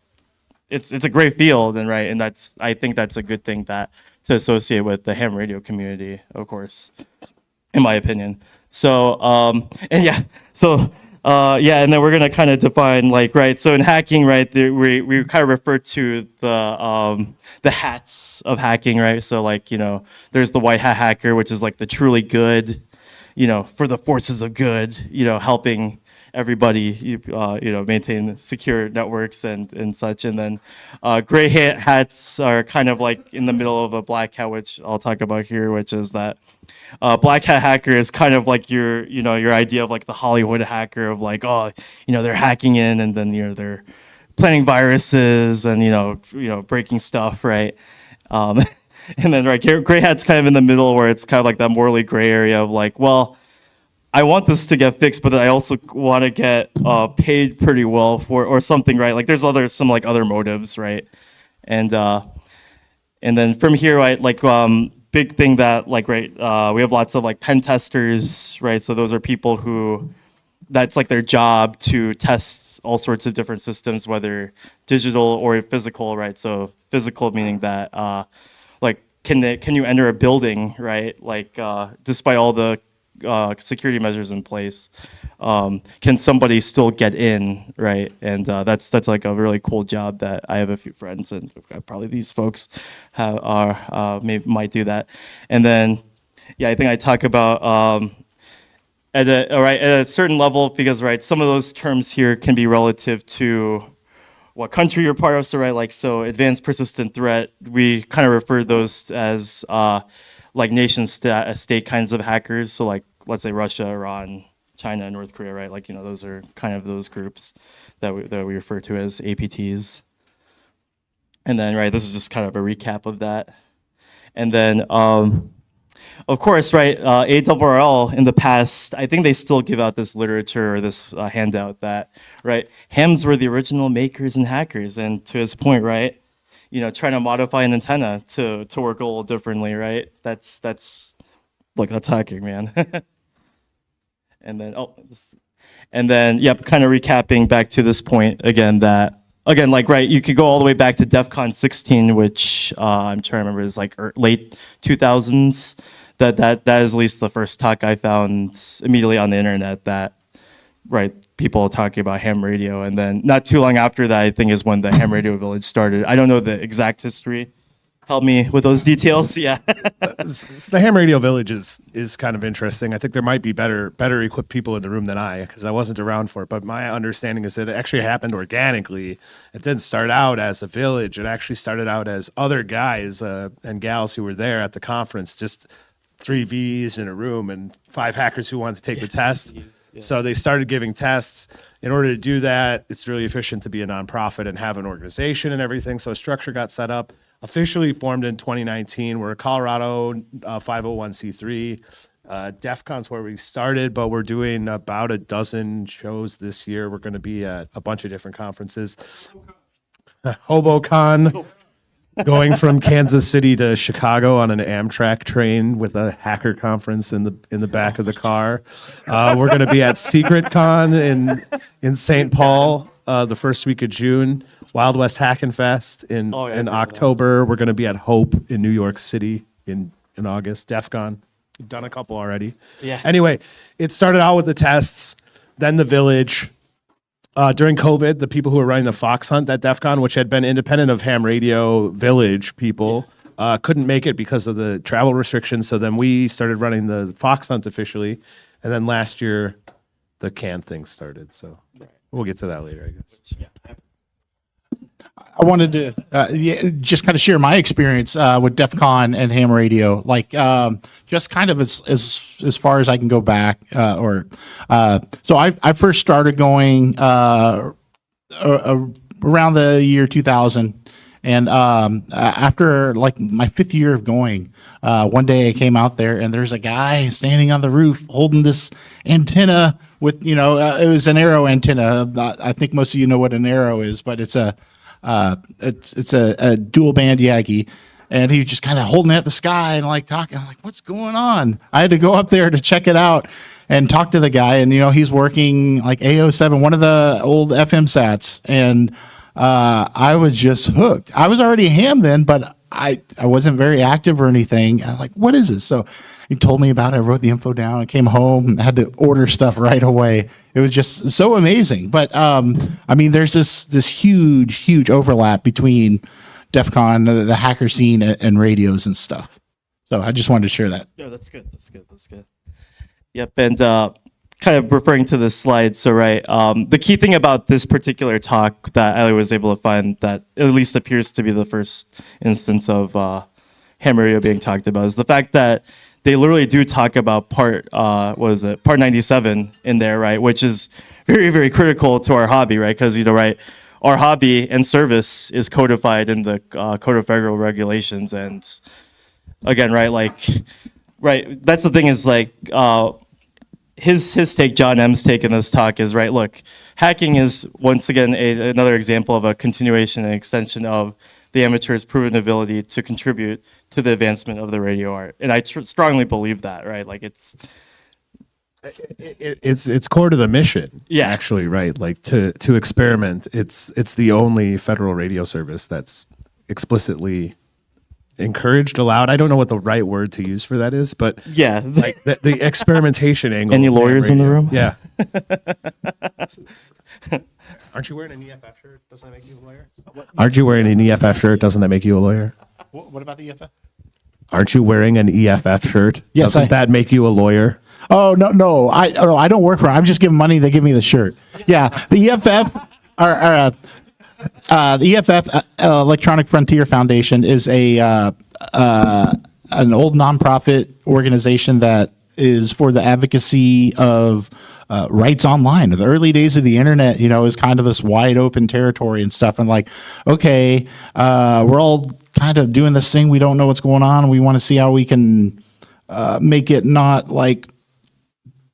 it's a great field, and right, and I think that's a good thing that to associate with the ham radio community, of course, in my opinion. So and yeah, so and then we're gonna kind of define, like, right. So in hacking, right, we kind of refer to the hats of hacking, right. So, like, you know, there's the white hat hacker, which is like the truly good, you know, for the forces of good, you know, helping everybody, you know, maintain secure networks and such. And then gray hats are kind of like in the middle of a black hat, which I'll talk about here, which is that black hat hacker is kind of like your idea of like the Hollywood hacker of like, oh, you know, they're hacking in and then, you know, they're planting viruses and, you know, breaking stuff, right? And then, right, gray hat's kind of in the middle, where it's kind of like that morally gray area of like, well, I want this to get fixed, but I also want to get paid pretty well for, or something, right? Like there's some other motives, right? And then from here, right, like big thing that like, right, we have lots of like pen testers, right? So those are people who, that's like their job to test all sorts of different systems, whether digital or physical, right? So physical meaning that, like, can you enter a building, right? Like, despite all the security measures in place, can somebody still get in, right? And that's like a really cool job that I have a few friends, and probably these folks might do that. And then, yeah, I think I talk about at a certain level, because right, some of those terms here can be relative to what country you're part of. So right, like, so advanced persistent threat, we kind of refer those as like nation state kinds of hackers. So like, let's say Russia, Iran, China, and North Korea, right? Like, you know, those are kind of those groups that we refer to as APTs. And then, right, this is just kind of a recap of that. And then, of course, right, ARRL in the past, I think they still give out this literature or this handout that, right, hams were the original makers and hackers. And to his point, right, you know, trying to modify an antenna to work a little differently, right? That's hacking, man. And then, yep, kind of recapping back to this point again, that, again, like, right, you could go all the way back to DEF CON 16, which I'm trying to remember is like late 2000s. That is at least the first talk I found immediately on the internet that, right, people talking about ham radio. And then not too long after that, I think, is when the ham radio village started. I don't know the exact history. Help me with those details. Yeah. The ham radio village is kind of interesting. I think there might be better equipped people in the room than I, because I wasn't around for it. But my understanding is that it actually happened organically. It didn't start out as a village. It actually started out as other guys and gals who were there at the conference, just 3 Vs in a room and 5 hackers who wanted to take the test. Yeah. So they started giving tests. In order to do that, it's really efficient to be a nonprofit and have an organization and everything. So a structure got set up, officially formed in 2019. We're a Colorado 501c3. DEF CON's where we started, but we're doing about a dozen shows this year. We're going to be at a bunch of different conferences. HoboCon. Going from Kansas City to Chicago on an Amtrak train with a hacker conference in the back of the car. We're going to be at SecretCon in St. Paul the first week of June. Wild West Hackin' Fest in October. We're going to be at Hope in New York City in August. DEF CON. We've done a couple already. Yeah. Anyway, it started out with the tests, then the village. During COVID, the people who were running the Fox Hunt at DEF CON, which had been independent of ham radio village people, couldn't make it because of the travel restrictions. So then we started running the Fox Hunt officially. And then last year, the CAN thing started. So we'll get to that later, I guess. I wanted to just kind of share my experience with DEF CON and ham radio, like just kind of as far as I can go back. So I first started going around the year 2000, and after like my 5th year of going, one day I came out there and there's a guy standing on the roof holding this antenna with, it was an arrow antenna. I think most of you know what an arrow is, but it's a dual band Yagi, and he was just kind of holding it at the sky and like talking. I'm like, what's going on? I had to go up there to check it out and talk to the guy. And he's working like AO7, one of the old FM sats, and I was just hooked. I was already a ham then, but I wasn't very active or anything. I'm like, what is this? So he told me about it. I wrote the info down. I came home and had to order stuff right away. It was just so amazing. But there's this huge overlap between DEF CON, the hacker scene, and radios and stuff. So I just wanted to share that. Yeah, that's good. Yep, and kind of referring to this slide. So right, the key thing about this particular talk that I was able to find that at least appears to be the first instance of ham radio being talked about is the fact that they literally do talk about part 97 in there, right? Which is very, very critical to our hobby, right? Because, right, our hobby and service is codified in the Code of Federal Regulations. And again, right, that's the thing is his take, John M's take in this talk is, right, look, hacking is once again another example of a continuation and extension of the amateur's proven ability to contribute to the advancement of the radio art. And I strongly believe that, right? Like it's core to the mission. Yeah. Actually, right? Like to experiment. It's the only federal radio service that's explicitly encouraged, allowed. I don't know what the right word to use for that is, but yeah, like the experimentation angle. Any of ham lawyers in the radio. room? Yeah. Aren't you wearing an EFF shirt? Doesn't that make you a lawyer? Aren't you wearing an EFF shirt? Doesn't that make you a lawyer? What about the EFF? Aren't you wearing an EFF shirt? Yes, Doesn't that make you a lawyer? Oh no, I don't work for it. I'm just giving money. They give me the shirt. Yeah, the EFF, the EFF Electronic Frontier Foundation is an old nonprofit organization that is for the advocacy of rights online. The early days of the internet, is kind of this wide open territory and stuff. And like, okay, we're all kind of doing this thing. We don't know what's going on. We want to see how we can make it not like,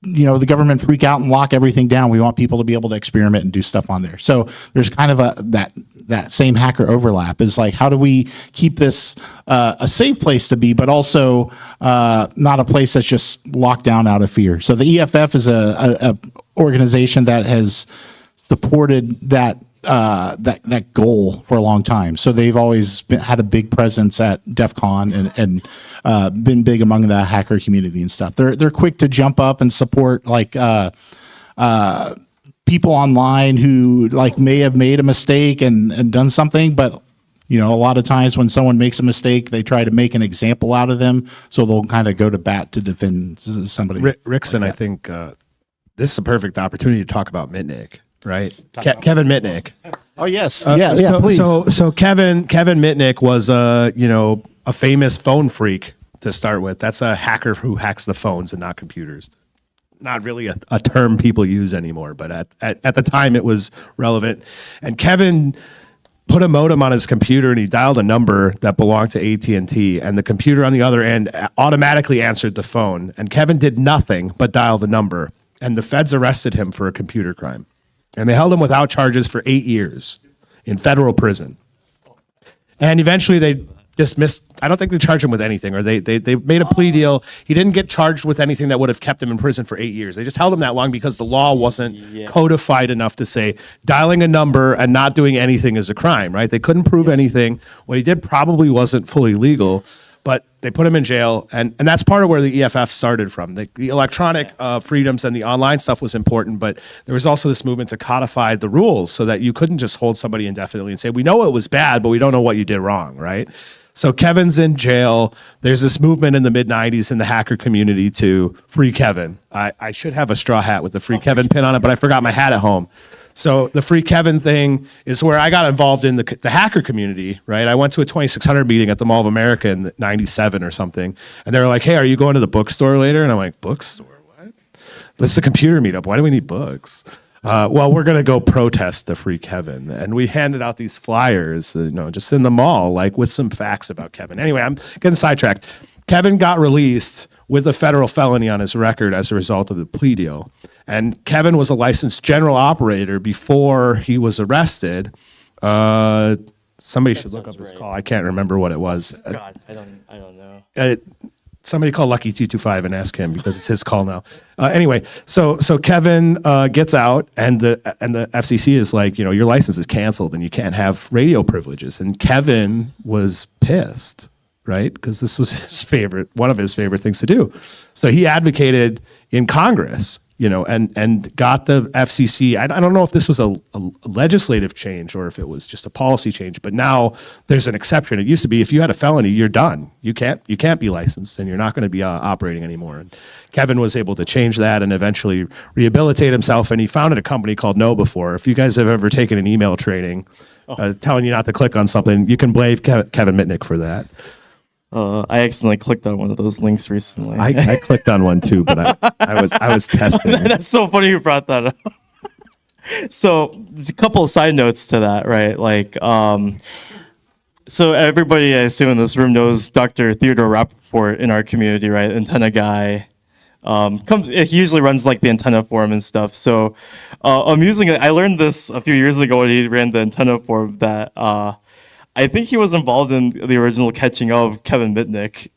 the government freak out and lock everything down. We want people to be able to experiment and do stuff on there. So there's kind of that same hacker overlap is like, how do we keep this a safe place to be, but also not a place that's just locked down out of fear. So the EFF is a organization that has supported that goal for a long time. So they've always had a big presence at DEF CON and been big among the hacker community and stuff. They're quick to jump up and support like people online who like may have made a mistake and done something, but a lot of times when someone makes a mistake, they try to make an example out of them. So they'll kind of go to bat to defend somebody. Rickson, I think this is a perfect opportunity to talk about Mitnick. Right, Kevin Mitnick. Oh yes, please. please. So Kevin Mitnick was a famous phone freak to start with. That's a hacker who hacks the phones and not computers. Not really a term people use anymore, but at the time it was relevant. And Kevin put a modem on his computer and he dialed a number that belonged to AT&T, and the computer on the other end automatically answered the phone. And Kevin did nothing but dial the number, and the feds arrested him for a computer crime. And they held him without charges for 8 years in federal prison. And eventually they dismissed, I don't think they charged him with anything, or they made a plea deal. He didn't get charged with anything that would have kept him in prison for 8 years. They just held him that long because the law wasn't codified enough to say dialing a number and not doing anything is a crime, right? They couldn't prove anything. What he did probably wasn't fully legal, but they put him in jail, and that's part of where the EFF started from. The electronic freedoms and the online stuff was important, but there was also this movement to codify the rules so that you couldn't just hold somebody indefinitely and say, we know it was bad, but we don't know what you did wrong, right? So Kevin's in jail. There's this movement in the mid-'90s in the hacker community to free Kevin. I should have a straw hat with the free Kevin pin on it, but I forgot my hat at home. So the free Kevin thing is where I got involved in the hacker community, right? I went to a 2600 meeting at the Mall of America in '97 or something. And they were like, hey, are you going to the bookstore later? And I'm like, bookstore, what? This is a computer meetup. Why do we need books? Well, we're going to go protest the free Kevin. And we handed out these flyers, just in the mall, like with some facts about Kevin. Anyway, I'm getting sidetracked. Kevin got released with a federal felony on his record as a result of the plea deal. And Kevin was a licensed general operator before he was arrested. Somebody should look up his call. I can't remember what it was. God, I don't know. Somebody call Lucky 225 and ask him because it's his call now. Anyway, so Kevin gets out, and the FCC is like, your license is canceled and you can't have radio privileges. And Kevin was pissed, right? Because this was one of his favorite things to do. So he advocated in Congress, and got the FCC. I don't know if this was a legislative change or if it was just a policy change, but now there's an exception. It used to be if you had a felony, you're done. You can't be licensed, and you're not going to be operating anymore. And Kevin was able to change that and eventually rehabilitate himself, and he founded a company called Know Before. If you guys have ever taken an email training telling you not to click on something, you can blame Kevin Mitnick for that. I accidentally clicked on one of those links recently. I clicked on one too, but I was testing. That's so funny you brought that up. So there's a couple of side notes to that, right? Like, so everybody, I assume in this room knows Dr. Theodore Rappaport in our community, right? Antenna guy. He usually runs like the antenna forum and stuff. So amusingly, I learned this a few years ago when he ran the antenna forum that I think he was involved in the original catching of Kevin Mitnick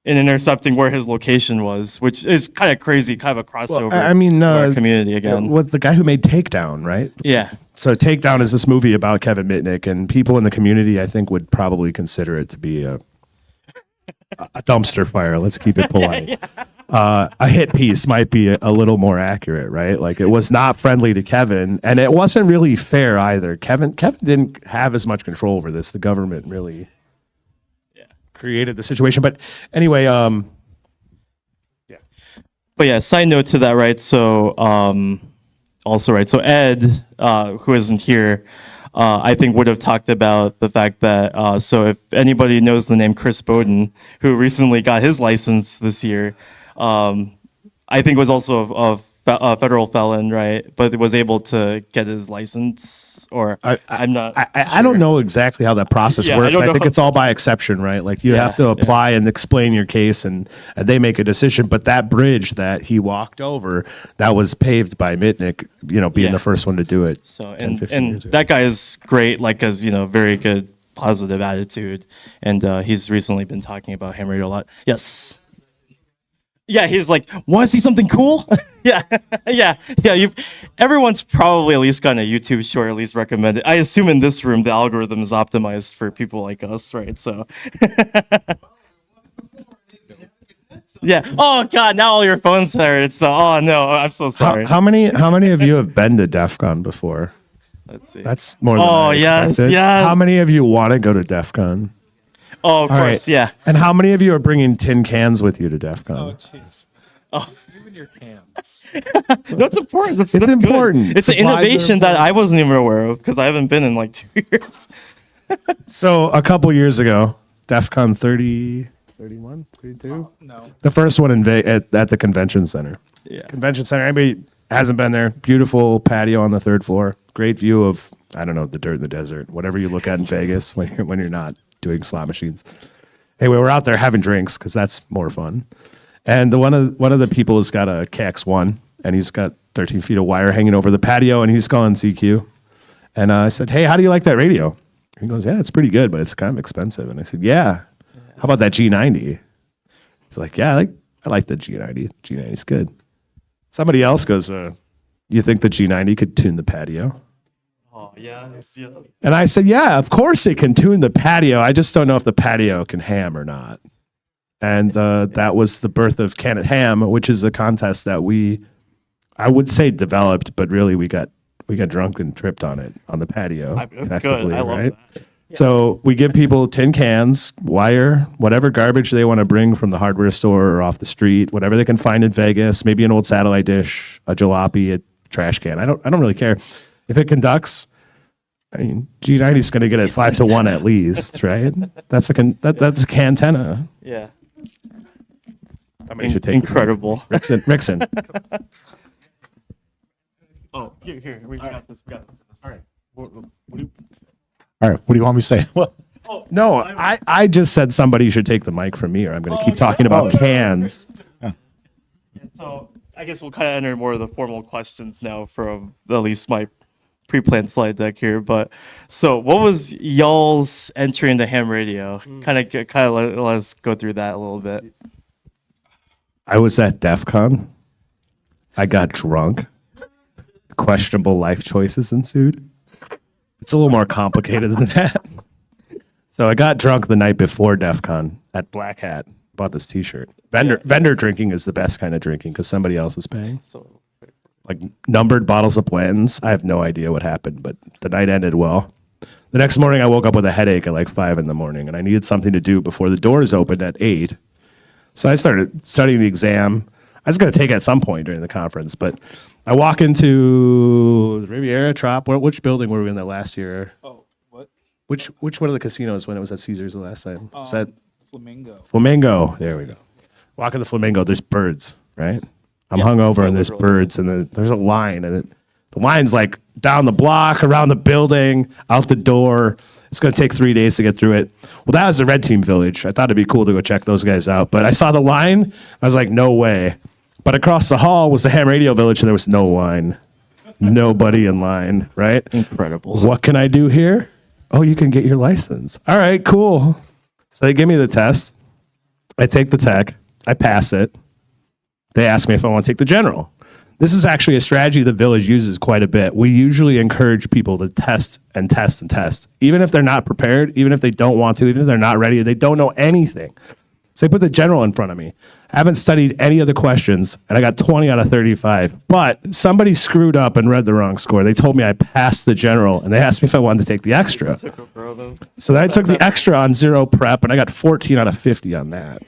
in intercepting where his location was, which is kind of crazy, kind of a crossover. I mean, in our community again. with the guy who made Takedown, right? Yeah. So Takedown is this movie about Kevin Mitnick, and people in the community, I think, would probably consider it to be a dumpster fire. Let's keep it polite. A hit piece might be a little more accurate, right? Like, it was not friendly to Kevin, and it wasn't really fair either. Kevin didn't have as much control over this. The government really created the situation. But anyway, But yeah, side note to that, right? So, also, right? So Ed, who isn't here, I think would have talked about the fact that, so if anybody knows the name Chris Bowden, who recently got his license this year, I think was also a federal felon, right? But was able to get his license, or I'm not. I don't know exactly how that process Yeah, I works. don't I know think how- it's all by exception, right? Like, you Yeah, have to apply and explain your case, and they make a decision. But that bridge that he walked over, that was paved by Mitnick, being Yeah. the first one to do it. So 10, and 15 and years ago. that guy is great, like, as very good positive attitude, and he's recently been talking about ham radio a lot. Yes. Yeah, he's like, want to see something cool? yeah. Everyone's probably at least gotten a YouTube short, at least recommended. I assume in this room the algorithm is optimized for people like us, right? So. Yeah. Oh God! Now all your phones are. It's oh no! I'm so sorry. How many of you have been to DEF CON before? Let's see. That's more than Oh, I yes, expected. yes. How many of you want to go to DEF CON? Oh, of All course, yeah. And how many of you are bringing tin cans with you to DEF CON? Oh, jeez. Oh. Even your cans. No, it's important. That's It's good. important. It's an Supplies are innovation that important. I wasn't even aware of because I haven't been in like 2 years. So a couple years ago, DEF CON 30, 31, 32? No. The first one at the convention center. Yeah. Convention center. Anybody hasn't been there? Beautiful patio on the third floor. Great view of, I don't know, the dirt in the desert. Whatever you look at in Vegas when you're not doing slot machines. Anyway, we're out there having drinks because that's more fun. And one of the people has got a KX1, and he's got 13 feet of wire hanging over the patio, and he's calling CQ. And I said, "Hey, how do you like that radio?" He goes, "Yeah, it's pretty good, but it's kind of expensive." And I said, "Yeah, how about that G90?" He's like, "Yeah, I like the G90. G90's good." Somebody else goes, "You think the G90 could tune the patio?" Oh yeah. And I said, "Yeah, of course it can tune the patio. I just don't know if the patio can ham or not." And that was the birth of Can It Ham, which is a contest that I would say developed, but really we got drunk and tripped on it on the patio. That's good. effectively, I love that. So we give people tin cans, wire, whatever garbage they want to bring from the hardware store or off the street, whatever they can find in Vegas, maybe an old satellite dish, a jalopy, a trash can. I don't really care. If it conducts, I mean, G90 is going to get it 5-1 at least, right? That's a cantenna. Yeah. Somebody should take Incredible. Rickson. Oh, here, we got this. We got this. All right. All right, what do you want me to say? Well, No, I just said somebody should take the mic from me, or I'm going to keep talking about cans. And so I guess we'll kind of enter more of the formal questions now from at least my pre-planned slide deck here. But so what was y'all's entry into ham radio? Kind of let us go through that a little bit. I was at DEF CON. I got drunk. Questionable life choices ensued. It's a little more complicated than that. So I got drunk the night before DEF CON at Black Hat. Bought this T-shirt. Vendor drinking is the best kind of drinking because somebody else is paying. So Like numbered bottles of Blanton's. I have no idea what happened, but the night ended well. The next morning, I woke up with a headache at like 5 a.m, and I needed something to do before the doors opened at 8. So I started studying the exam. I was going to take it at some point during the conference, but I walk into the Riviera Trop. Which building were we in that last year? Oh, what? Which one of the casinos when it was at Caesars the last time? Was that Flamingo. Flamingo? There we go. Walk in the Flamingo. There's birds, right? I'm hungover and there's birds and there's a line and the line's like down the block, around the building, out the door. It's going to take 3 days to get through it. Well, that was the Red Team Village. I thought it'd be cool to go check those guys out. But I saw the line. I was like, no way. But across the hall was the Ham Radio Village, and there was no line. Nobody in line, right? incredible. What can I do here? oh, you can get your license. All right, cool. So they give me the test. I take the tech. I pass it. They ask me if I want to take the general. This is actually a strategy the village uses quite a bit. We usually encourage people to test and test and test, even if they're not prepared, even if they don't want to, even if they're not ready, they don't know anything. So they put the general in front of me. I haven't studied any of the questions, and I got 20 out of 35. But somebody screwed up and read the wrong score. They told me I passed the general, and they asked me if I wanted to take the extra. So then I took the extra on 0 prep, and I got 14 out of 50 on that.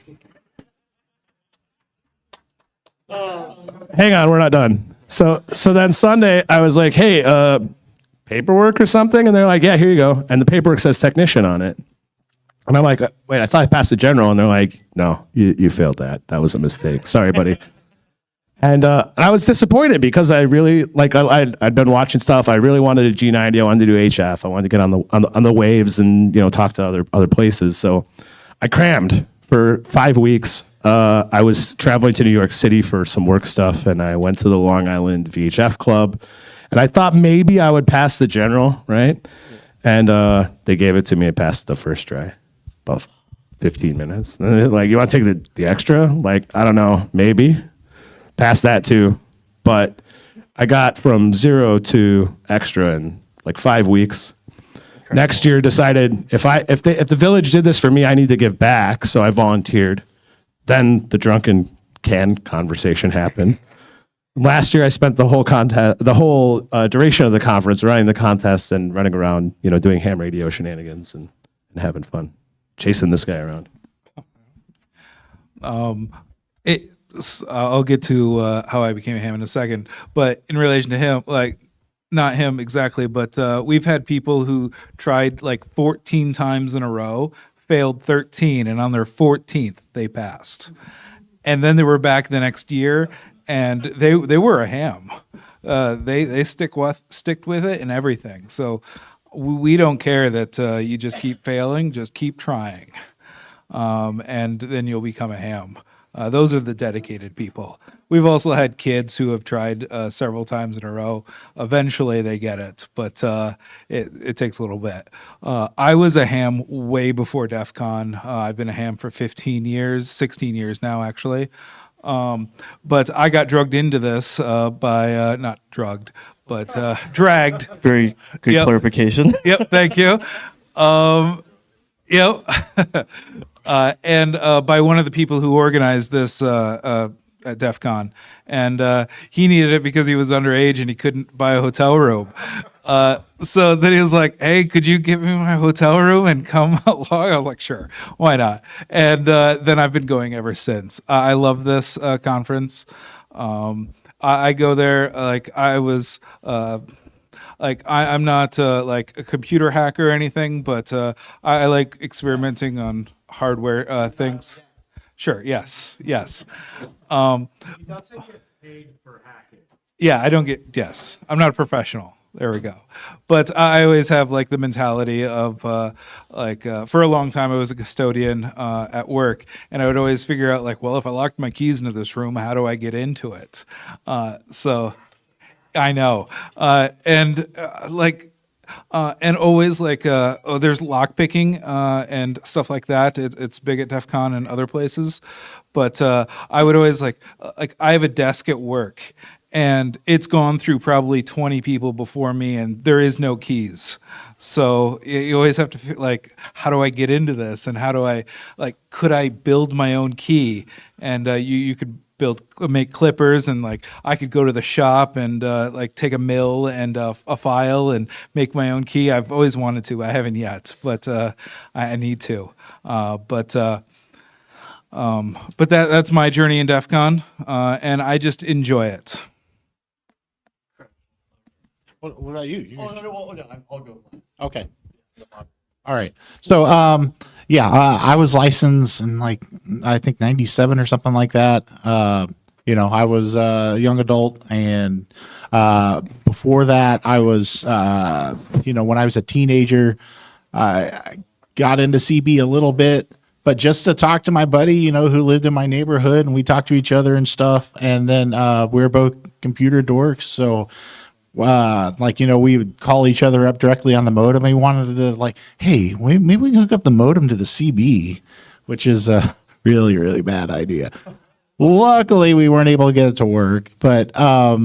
Hang on, we're not done. So then Sunday, I was like, hey, paperwork or something? And they're like, yeah, here you go. And the paperwork says technician on it. And I'm like, wait, I thought I passed the general. And they're like, no, you failed that. That was a mistake. Sorry, buddy. And I was disappointed because I really, like, I'd been watching stuff. I really wanted a G90. I wanted to do HF. I wanted to get on the waves and, talk to other places. So I crammed for 5 weeks. I was traveling to New York City for some work stuff, and I went to the Long Island VHF Club, and I thought maybe I would pass the general, right? And they gave it to me. I passed the first try, about 15 minutes. And they're like, you want to take the extra? Like, I don't know, maybe. Passed that too. But I got from 0 to extra in like 5 weeks. Incredible. Next year decided if the village did this for me, I need to give back, so I volunteered. Then the drunken can conversation happened. Last year, I spent the whole duration of the conference running the contest and running around, doing ham radio shenanigans and having fun, chasing this guy around. I'll get to how I became a ham in a second, but in relation to him, like, not him exactly, but we've had people who tried like 14 times in a row, failed 13, and on their 14th they passed, and then they were back the next year, and they were a ham. They stick with it and everything. So we don't care that you just keep failing, just keep trying, and then you'll become a ham. Those are the dedicated people. We've also had kids who have tried several times in a row. Eventually they get it, but it takes a little bit. I was a ham way before DEF CON. I've been a ham for 15 years, 16 years now, actually. But I got drugged into this by, not drugged, but dragged. Very good clarification. Yep, thank you. Yep. And by one of the people who organized this at DEF CON. And he needed it because he was underage and he couldn't buy a hotel room. So then he was like, hey, could you give me my hotel room and come along? I was like, sure, why not? And then I've been going ever since. I love this conference. I go there like I was... I'm not like a computer hacker or anything, but I like experimenting on hardware things. Sure. Yes. He doesn't get paid for hacking. Yeah, I don't get. Yes, I'm not a professional. There we go. But I always have like the mentality of for a long time I was a custodian at work, and I would always figure out like, well, if I locked my keys into this room, how do I get into it? So I know, and always there's lock picking and stuff like that. It's big at DEF CON and other places, but I would always like I have a desk at work, and it's gone through probably 20 people before me, and there is no keys. So you always have to like, how do I get into this, and how do I could I build my own key? And you could make clippers, and like I could go to the shop and take a mill and a file and make my own key. I've always wanted to. I haven't yet, but I need to. But that's my journey in DEF CON, and I just enjoy it. What about you? I'll go. Okay. All right. So, I was licensed in I think 97 or something like that. I was a young adult, and before that I was, when I was a teenager, I got into CB a little bit, but just to talk to my buddy, who lived in my neighborhood, and we talked to each other and stuff. And then we were both computer dorks. So like, we would call each other up directly on the modem. We wanted to like, hey, maybe we can hook up the modem to the CB, which is a really, really bad idea. Luckily, we weren't able to get it to work, but I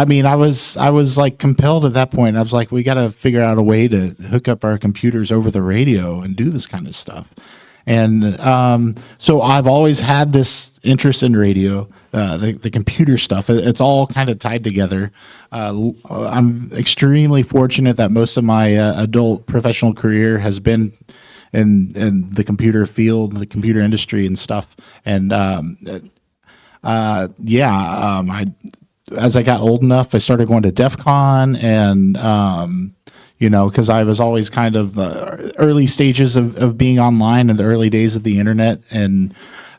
mean, I was like compelled at that point. I was like, we got to figure out a way to hook up our computers over the radio and do this kind of stuff. And so I've always had this interest in radio, the computer stuff. It's all kind of tied together. I'm extremely fortunate that most of my adult professional career has been in the computer field, the computer industry and stuff. And as I got old enough, I started going to DEF CON and, because I was always kind of early stages of being online in the early days of the internet. And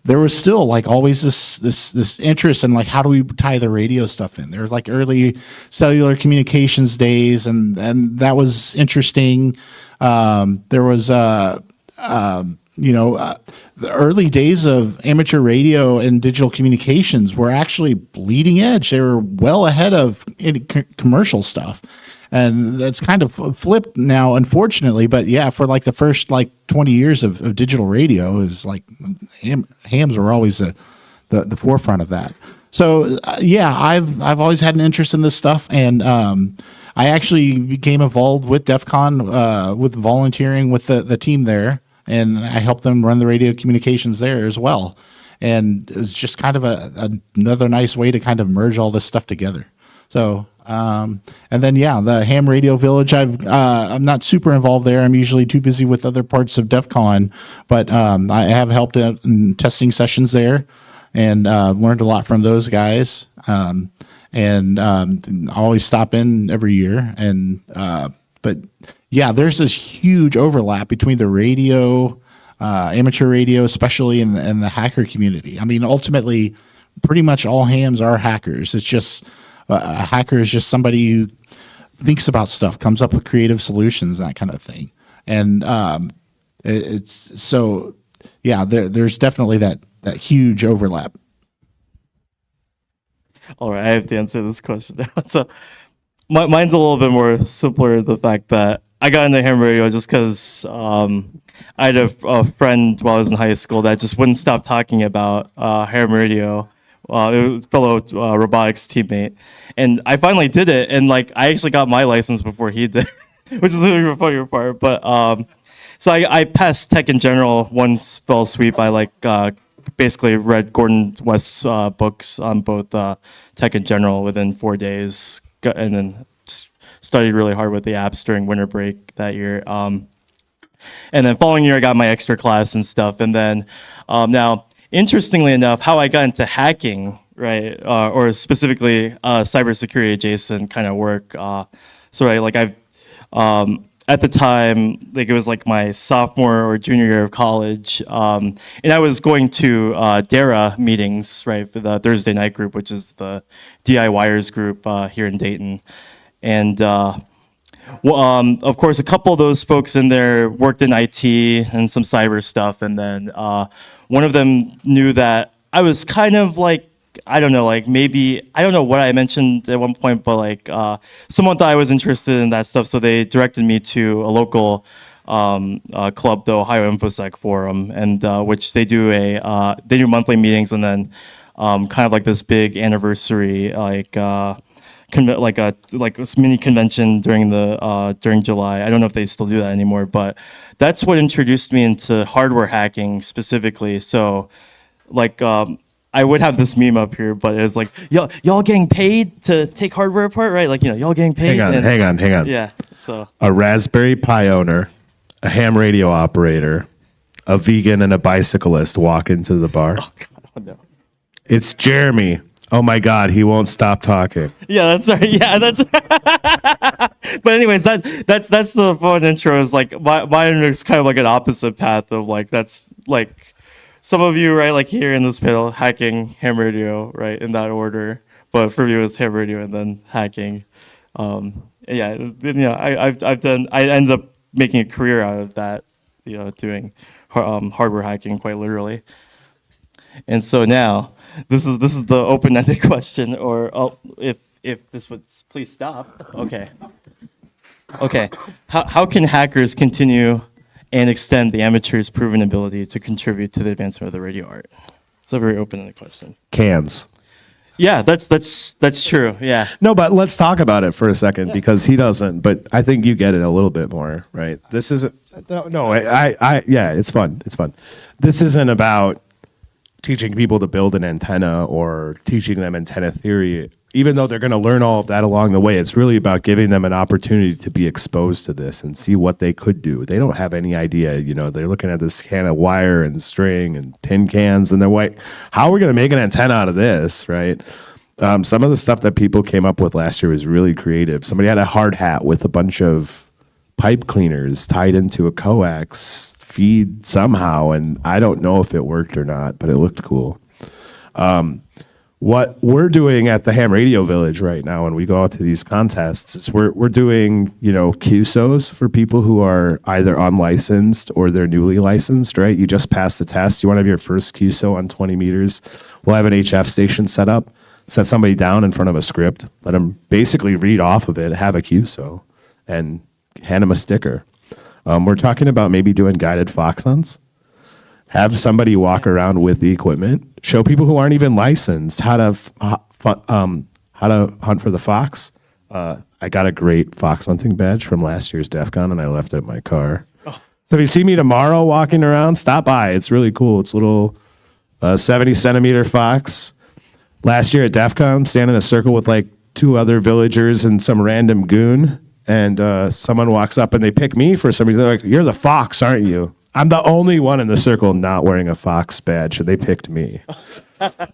there was still like always this interest in like, how do we tie the radio stuff in? There was like early cellular communications days and that was interesting. There was, the early days of amateur radio and digital communications were actually bleeding edge. They were well ahead of any commercial stuff. And that's kind of flipped now, unfortunately. But yeah, for like the first like 20 years of digital radio is like hams were always the forefront of that. So I've always had an interest in this stuff. And I actually became involved with DEF CON with volunteering with the team there. And I helped them run the radio communications there as well. And it's just kind of another nice way to kind of merge all this stuff together. So, and then, the Ham Radio Village, I'm not super involved there. I'm usually too busy with other parts of DEF CON, but I have helped out in testing sessions there and learned a lot from those guys. And I always stop in every year. And, but yeah, there's this huge overlap between the radio, amateur radio, especially in the hacker community. I mean, ultimately, pretty much all hams are hackers. It's just a hacker is just somebody who thinks about stuff, comes up with creative solutions, that kind of thing. And it's so, there's definitely that huge overlap. All right, I have to answer this question now. So mine's a little bit more simpler. The fact that I got into ham radio just because I had a friend while I was in high school that just wouldn't stop talking about ham radio. It was a fellow robotics teammate, and I finally did it. And like, I actually got my license before he did, which is the funnier part. But so I passed tech in general one fell sweep. I basically read Gordon West's books on both tech in general within 4 days, and then just studied really hard with the apps during winter break that year. And then following year, I got my extra class and stuff. And then now, interestingly enough, how I got into hacking, right, or specifically cybersecurity adjacent kind of work. I've at the time, like it was like my sophomore or junior year of college, and I was going to DARA meetings, right, for the Thursday night group, which is the DIYers group here in Dayton. And of course, a couple of those folks in there worked in IT and some cyber stuff. And then one of them knew that I was kind of like, I don't know, like maybe, I don't know what I mentioned at one point, but like someone thought I was interested in that stuff. So they directed me to a local club, the Ohio InfoSec Forum, and which they do they do monthly meetings and then kind of like this big anniversary, like a mini convention during July. I don't know if they still do that anymore, but that's what introduced me into hardware hacking specifically. So like I would have this meme up here, but it's like y'all getting paid to take hardware apart, right? Like, y'all getting paid. Hang on. Yeah. So a Raspberry Pi owner, a ham radio operator, a vegan, and a bicyclist walk into the bar. Oh God, no. It's Jeremy. Oh my God, he won't stop talking. Yeah, that's right. Yeah, that's. But anyways, that's the fun intro. Is like mine is kind of like an opposite path of like that's like some of you, right, like here in this panel, hacking, ham radio, right, in that order. But for you, it's ham radio and then hacking. I ended up making a career out of that, doing hardware hacking quite literally. And so now, this is the open-ended question, or if if this would please stop. Okay. Okay. How can hackers continue and extend the amateur's proven ability to contribute to the advancement of the radio art? It's a very open-ended question. Cans. Yeah, that's true. Yeah. No, but let's talk about it for a second because he doesn't. But I think you get it a little bit more, right? This isn't. No, yeah, it's fun. It's fun. This isn't about teaching people to build an antenna or teaching them antenna theory. Even though they're going to learn all of that along the way, it's really about giving them an opportunity to be exposed to this and see what they could do. They don't have any idea. You know, they're looking at this can of wire and string and tin cans, and they're like, how are we going to make an antenna out of this, right? Some of the stuff that people came up with last year was really creative. Somebody had a hard hat with a bunch of pipe cleaners tied into a coax feed somehow, and I don't know if it worked or not, but it looked cool. What we're doing at the Ham Radio Village right now when we go out to these contests is we're doing, you know, QSOs for people who are either unlicensed or they're newly licensed, right? You just passed the test. You want to have your first QSO on 20 meters. We'll have an HF station set up, set somebody down in front of a script, let them basically read off of it, have a QSO, and hand them a sticker. We're talking about maybe doing guided fox hunts. Have somebody walk around with the equipment, show people who aren't even licensed how to hunt for the fox. I got a great fox hunting badge from last year's DEF CON, and I left it in my car. So if you see me tomorrow walking around, stop by. It's really cool. It's a little 70-centimeter fox. Last year at DEF CON, stand in a circle with like 2 other villagers and some random goon, and someone walks up and they pick me for some reason. They're like, "You're the fox, aren't you?" I'm the only one in the circle not wearing a fox badge, and they picked me.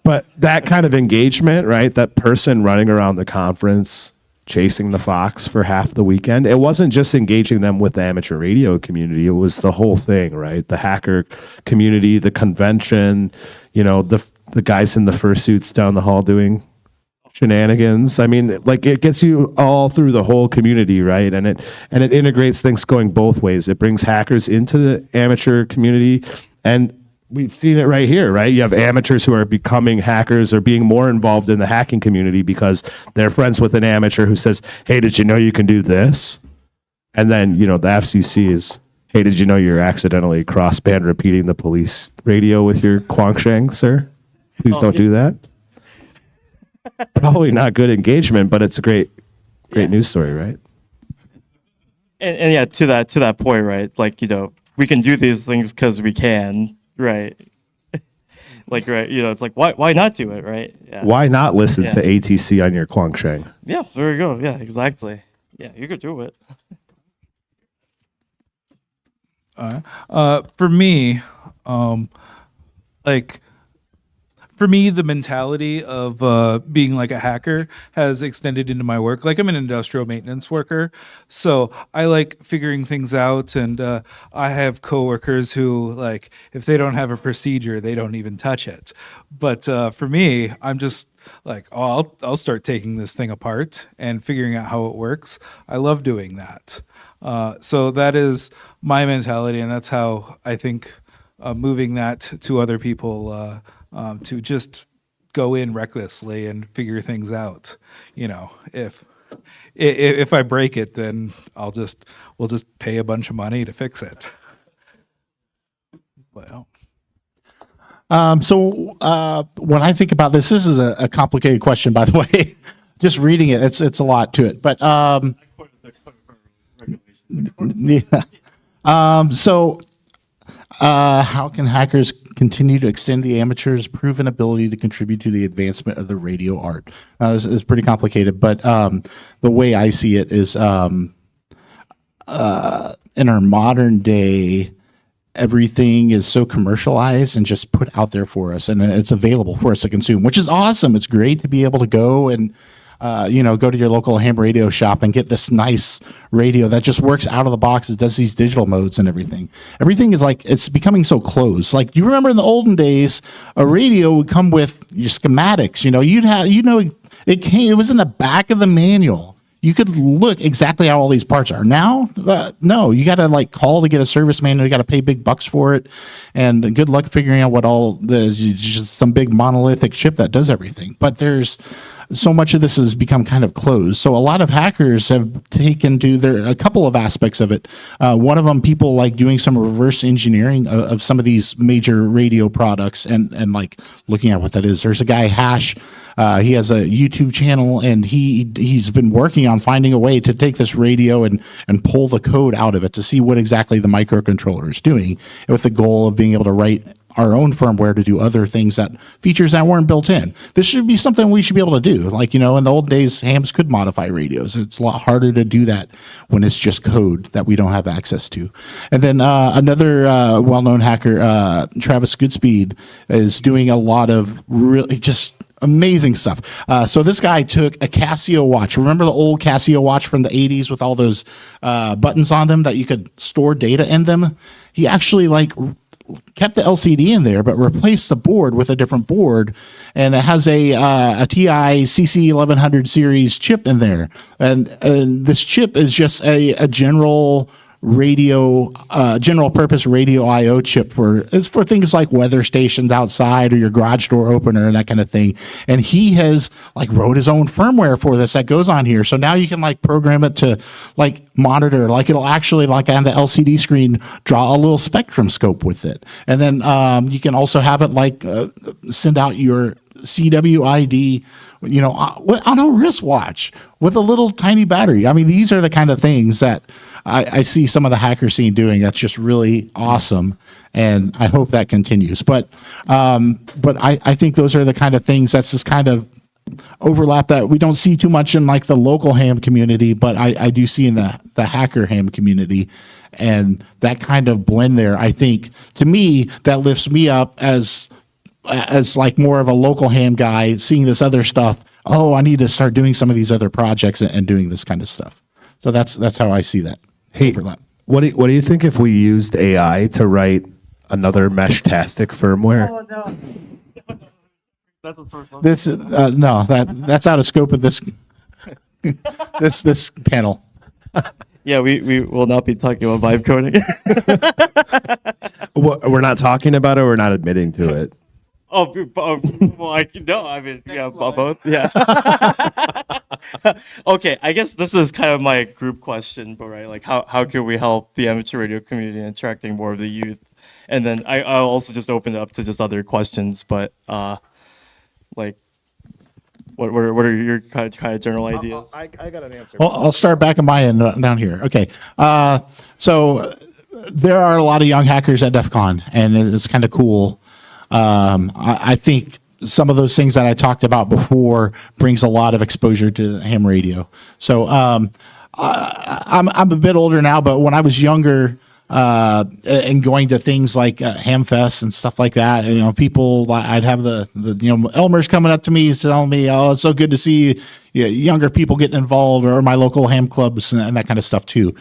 But that kind of engagement, right? That person running around the conference chasing the fox for half the weekend. It wasn't just engaging them with the amateur radio community. It was the whole thing, right? The hacker community, the convention, you know, the guys in the fursuits down the hall doing shenanigans. I mean, like, it gets you all through the whole community, right? And it integrates things going both ways. It brings hackers into the amateur community, and we've seen it right here, right? You have amateurs who are becoming hackers or being more involved in the hacking community because they're friends with an amateur who says, "Hey, did you know you can do this?" And then, you know, the FCC is, "Hey, did you know you're accidentally cross-band repeating the police radio with your Quangsheng, sir? Please don't do that." Probably not good engagement, but it's a great news story, right? And yeah, to that point, right? Like, you know, we can do these things because we can, right? Like, right, you know, it's like, why not do it, right? Yeah. Why not listen to ATC on your Quangsheng? Yeah, there we go. Yeah, exactly. Yeah, you could do it. For me, for me, the mentality of being like a hacker has extended into my work. Like, I'm an industrial maintenance worker, so I like figuring things out. And I have coworkers who, like, if they don't have a procedure, they don't even touch it. But for me, I'm just like, oh, I'll start taking this thing apart and figuring out how it works. I love doing that. So that is my mentality, and that's how I think moving that to other people. To just go in recklessly and figure things out. You know, if I break it, then we'll just pay a bunch of money to fix it. Well, so when I think about this is a complicated question, by the way. Just reading it, it's a lot to it. But how can hackers continue to extend the amateur's proven ability to contribute to the advancement of the radio art? This is pretty complicated, but the way I see it is in our modern day, everything is so commercialized and just put out there for us, and it's available for us to consume, which is awesome. It's great to be able to go and go to your local ham radio shop and get this nice radio that just works out of the box. It does these digital modes and everything. Everything is like, it's becoming so close. Like, you remember in the olden days, a radio would come with your schematics. It was in the back of the manual. You could look exactly how all these parts are. Now, no, you got to like call to get a service manual. You got to pay big bucks for it, and good luck figuring out what all this. Just some big monolithic chip that does everything. But there's so much of this has become kind of closed. So a lot of hackers have taken to a couple of aspects of it. One of them, people like doing some reverse engineering of some of these major radio products and like looking at what that is. There's a guy, Hash. He has a YouTube channel, and he's been working on finding a way to take this radio and pull the code out of it to see what exactly the microcontroller is doing, with the goal of being able to write our own firmware to do other things, that features that weren't built in. This should be something we should be able to do. Like, in the old days, hams could modify radios. It's a lot harder to do that when it's just code that we don't have access to. And then another well-known hacker, Travis Goodspeed, is doing a lot of really just amazing stuff. So this guy took a Casio watch. Remember the old Casio watch from the 80s with all those buttons on them that you could store data in them? He actually kept the LCD in there, but replaced the board with a different board, and it has a TI CC1100 series chip in there. And this chip is just a general purpose radio IO chip for things like weather stations outside or your garage door opener and that kind of thing. And he has wrote his own firmware for this that goes on here. So now you can program it to monitor, it'll actually on the LCD screen draw a little spectrum scope with it. And then you can also have it send out your CWID, on a wristwatch with a little tiny battery. I mean, these are the kind of things that I see some of the hacker scene doing. That's just really awesome, and I hope that continues. But I think those are the kind of things, that's this kind of overlap that we don't see too much in the local ham community, but I do see in the hacker ham community. And that kind of blend there, I think, to me, that lifts me up as more of a local ham guy, seeing this other stuff. Oh, I need to start doing some of these other projects and doing this kind of stuff. So that's how I see that overlap. What do you think if we used AI to write another mesh-tastic firmware? Oh, no. That's a source of This no, that's out of scope of this this panel. Yeah, we will not be talking about vibe coding. We're not talking about it. We're not admitting to it. Well, both. Yeah. Okay, I guess this is kind of my group question, but right, how can we help the amateur radio community in attracting more of the youth? And then I'll also just open it up to just other questions, but what are your kind of general ideas? I got an answer. Well, I'll start back at my end down here. Okay, so there are a lot of young hackers at DEF CON, and it's kind of cool. I think some of those things that I talked about before brings a lot of exposure to ham radio. So I'm a bit older now, but when I was younger and going to things like Hamfest and stuff like that, people, I'd have the Elmers coming up to me telling me, "Oh, it's so good to see younger people getting involved," or my local ham clubs and that kind of stuff too.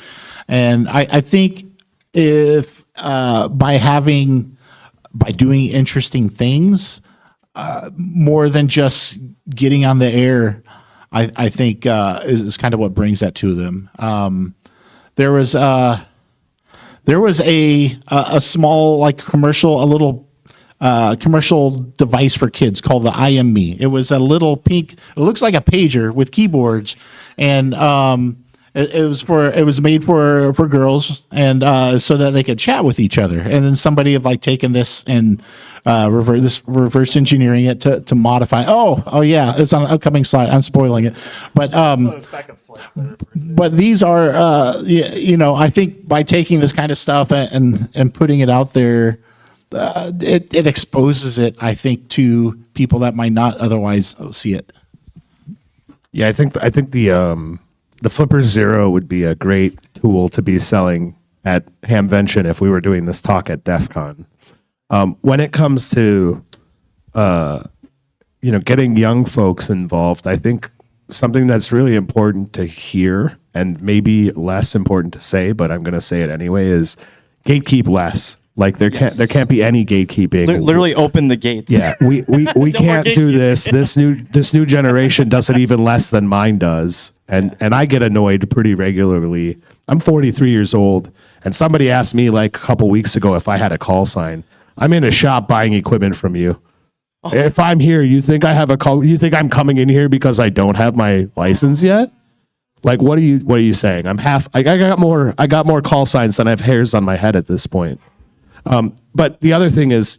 And I think if by doing interesting things, more than just getting on the air, I think is kind of what brings that to them. There was a small commercial, a little commercial device for kids called the IMMe. It was a little pink. It looks like a pager with keyboards, and it was made for girls, and so that they could chat with each other. And then somebody had taken this and reverse engineering it to modify. Oh yeah, it's on an upcoming slide. I'm spoiling it, but these are I think by taking this kind of stuff and putting it out there, it exposes it, I think, to people that might not otherwise see it. Yeah, I think the Flipper Zero would be a great tool to be selling at Hamvention if we were doing this talk at DEF CON. When it comes to, getting young folks involved, I think something that's really important to hear and maybe less important to say, but I'm going to say it anyway, is gatekeep less. There can't be any gatekeeping. Literally open the gates. Yeah, we can't do this. This new generation does it even less than mine does, and I get annoyed pretty regularly. I'm 43 years old, and somebody asked me a couple weeks ago if I had a call sign. I'm in a shop buying equipment from you. If I'm here, you think I have a call? You think I'm coming in here because I don't have my license yet? Like, what are you saying? I got more call signs than I have hairs on my head at this point. But the other thing is,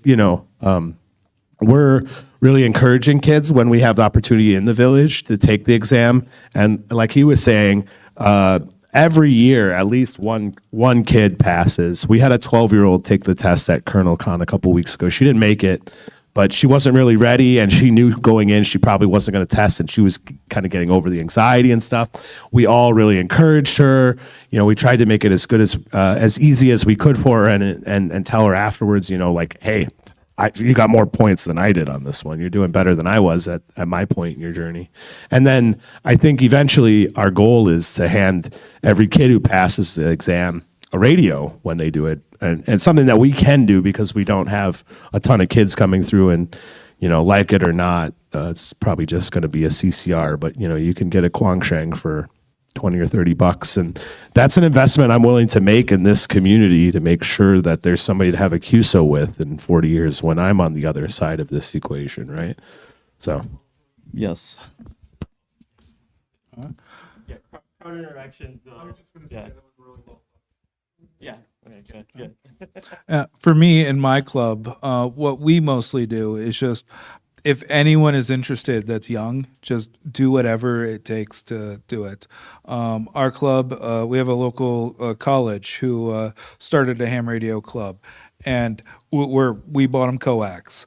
we're really encouraging kids when we have the opportunity in the village to take the exam. And like he was saying, every year, at least one kid passes. We had a 12-year-old take the test at Colonel Con a couple weeks ago. She didn't make it, but she wasn't really ready, and she knew going in she probably wasn't going to test, and she was kind of getting over the anxiety and stuff. We all really encouraged her. We tried to make it as good as easy as we could for her, and tell her afterwards, like, hey, you got more points than I did on this one. You're doing better than I was at my point in your journey. And then I think eventually our goal is to hand every kid who passes the exam a radio when they do it. And something that we can do because we don't have a ton of kids coming through and, like it or not, it's probably just going to be a CCR. But, you can get a Guangsheng for $20 or $30. And that's an investment I'm willing to make in this community to make sure that there's somebody to have a QSO with in 40 years when I'm on the other side of this equation, right? So. Yes. Yeah, crowd interaction. Yeah. Yeah. Okay, good. For me in my club, what we mostly do is just, if anyone is interested that's young, just do whatever it takes to do it. Our club, we have a local college who started a ham radio club, and we bought them coax.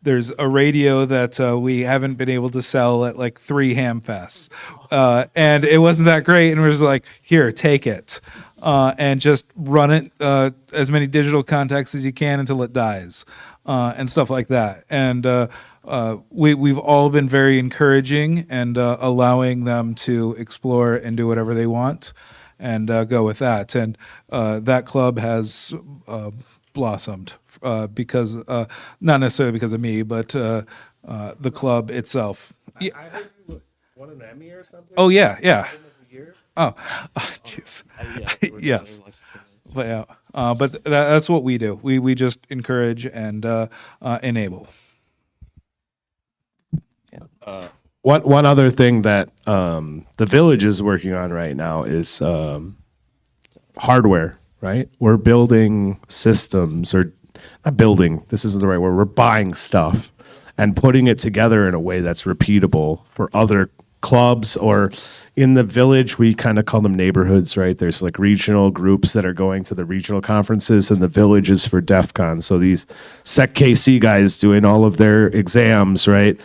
There's a radio that we haven't been able to sell at like 3 ham fests, and it wasn't that great, and we're just like, here, take it. And just run it as many digital contacts as you can until it dies, and stuff like that. And we've all been very encouraging and allowing them to explore and do whatever they want, and go with that. And that club has blossomed because not necessarily because of me, but the club itself. I heard you won an Emmy or something. Oh yeah. Oh, jeez. Yes. But yeah, but that's what we do. We just encourage and enable. One other thing that the village is working on right now is hardware. Right, we're building systems, or not building. This isn't the right word. We're buying stuff and putting it together in a way that's repeatable for other clubs, or in the village we kind of call them neighborhoods, right? There's like regional groups that are going to the regional conferences, and the village is for DEF CON. So these Sec KC guys doing all of their exams, right?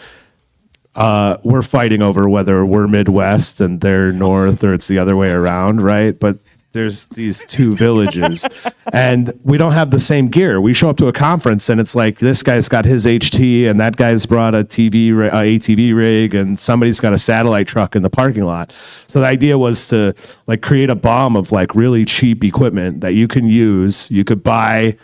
We're fighting over whether we're Midwest and they're North, or it's the other way around, right? But there's these two villages, and we don't have the same gear. We show up to a conference, and it's like this guy's got his HT, and that guy's brought a ATV rig, and somebody's got a satellite truck in the parking lot. So the idea was to like create a bomb of like really cheap equipment that you can use. You could buy,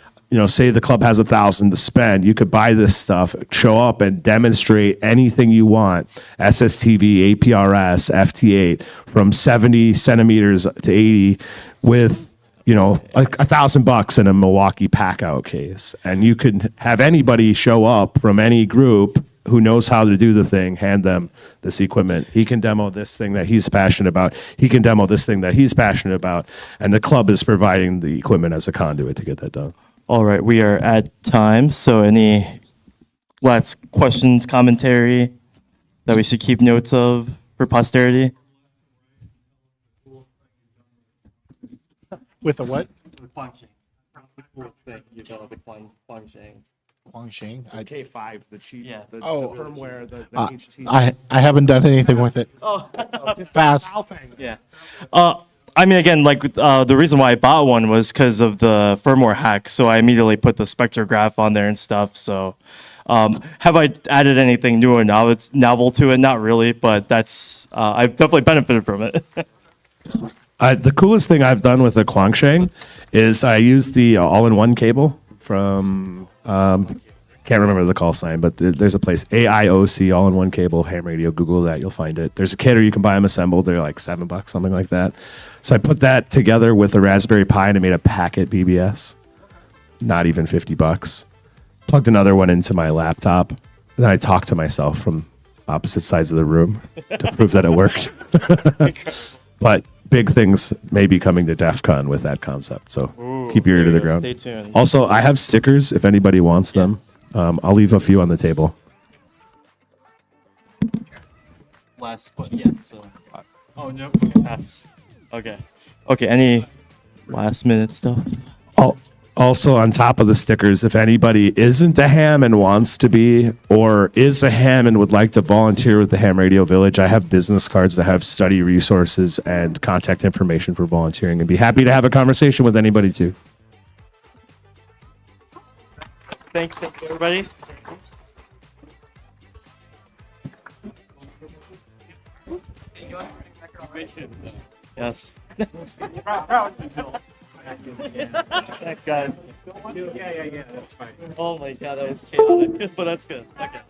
say the club has $1,000 to spend, you could buy this stuff, show up and demonstrate anything you want, SSTV, APRS, FT8, from 70 centimeters to 80 with, like $1,000 in a Milwaukee pack-out case. And you could have anybody show up from any group who knows how to do the thing, hand them this equipment. He can demo this thing that he's passionate about. He can demo this thing that he's passionate about. And the club is providing the equipment as a conduit to get that done. All right, we are at time. So any last questions, commentary that we should keep notes of for posterity? With the what? The Guangxing. The cool thing you know, the Guangxing. Guangxing. K5, the cheap, Yeah. the Oh. firmware, the HT. I haven't done anything with it. Oh, Fast. yeah. I mean, again, like the reason why I bought one was because of the firmware hack. So I immediately put the spectrograph on there and stuff. So have I added anything new or novel to it? Not really, but that's I've definitely benefited from it. The coolest thing I've done with the Guangsheng is I used the all-in-one cable from, can't remember the call sign, but there's a place, AIOC, all-in-one cable, ham radio, Google that, you'll find it. There's a kit, or you can buy them assembled, they're like $7, something like that. So I put that together with a Raspberry Pi and I made a packet BBS, not even $50. Plugged another one into my laptop, then I talk to myself from opposite sides of the room to prove that it worked. But big things may be coming to DEF CON with that concept. So keep your ear to the ground. Stay tuned. Also, I have stickers if anybody wants them. I'll leave a few on the table. Last question. Yeah. So. Oh no. Okay, pass. Okay. Okay. Any last minute stuff? Also, on top of the stickers, if anybody isn't a ham and wants to be, or is a ham and would like to volunteer with the Ham Radio Village, I have business cards that have study resources and contact information for volunteering, and be happy to have a conversation with anybody too. Thank you, everybody. Yes. Thanks, guys. Yeah, that's fine. Oh my god, that was chaotic, but that's good. Okay.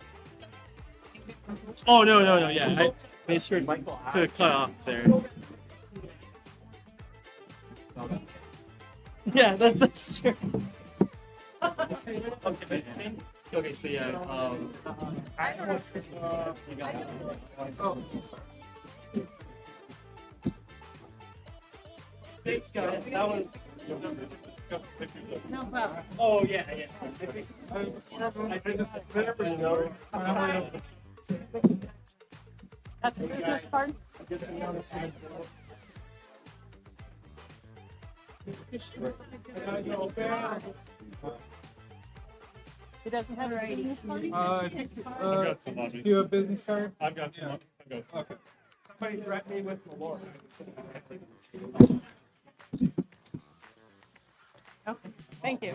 Oh no, yeah. I made sure to cut off there. Yeah, that's true. Okay, so yeah, thanks guys, that was... No problem. Oh, yeah. I think That's a business card? It doesn't have a business card? Do you have a business card? I've got some. Okay. Somebody threatened me with the Lord. Okay, thank you.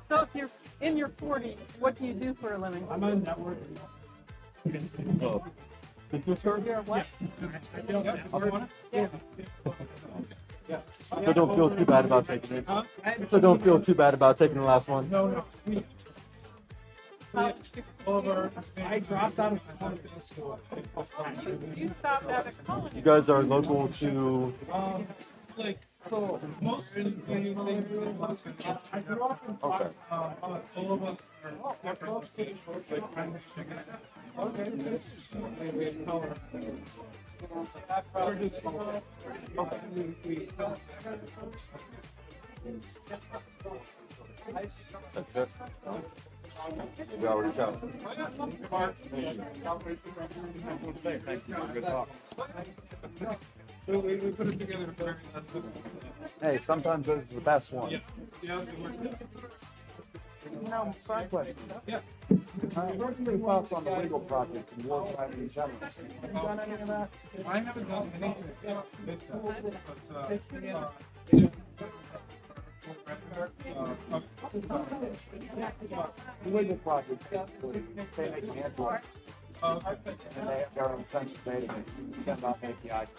So if you're in your 40s, what do you do for a living? I'm a network. Oh. Business card? You're a what? Yeah. So don't feel too bad about taking it. So don't feel too bad about taking the last one. No. I dropped out of college school. You stopped out of college. You guys are local to... So most of the things I grew up in Okay. All of us are different stations, like kind of chicken. Okay, this we color. We're just color. We That's it. We already shot. Thank you. Good talk. we put it together for every last one. Hey, sometimes those are the best ones. Yeah, it worked. Now, side question. Yeah. What are your thoughts on the legal project and war crime in general? Have you done any of that? I haven't done anything with that, The legal project, they make Android. And they have their own census database, you can send out APIs.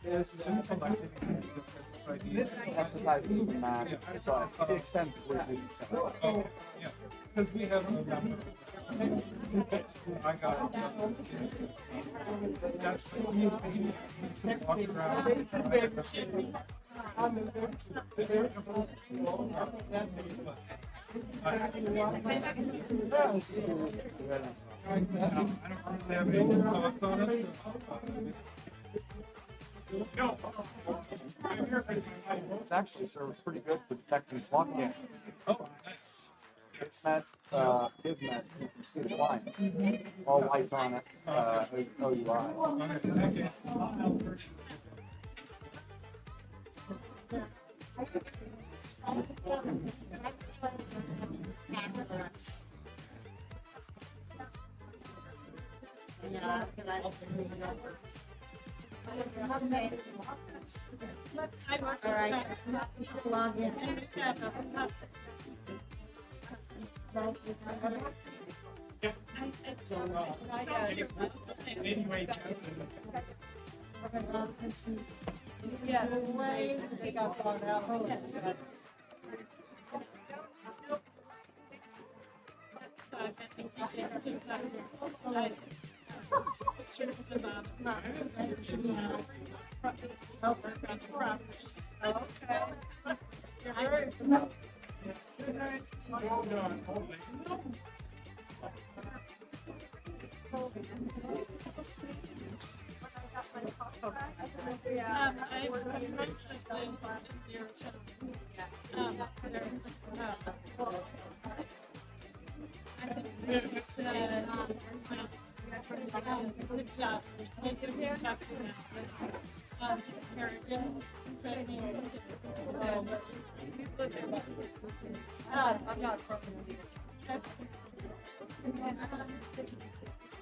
This is just collecting That's the type of demand, but to the extent that we can send out. Oh, yeah, because we have I got it. That's walk around. I don't really have any thoughts on it. No. It's actually serves pretty good for detecting flock cameras. Oh, nice. It's meant, is meant, you can see the clients, all lights on it, OUI. All right. Log in. Yeah. They got thrown out.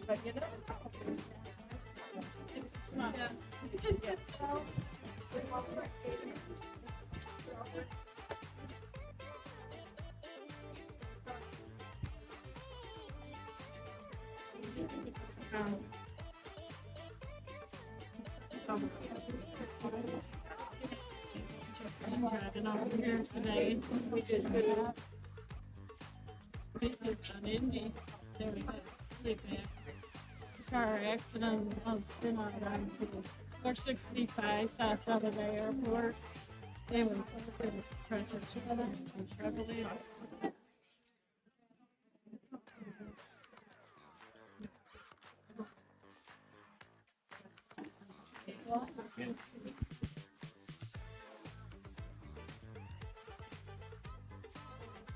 But you know, it's not. Driving over here today. We did good. We did on Indy. There was a really bad car accident on Spinner Run to 465 South Holiday Airport. They were struggling.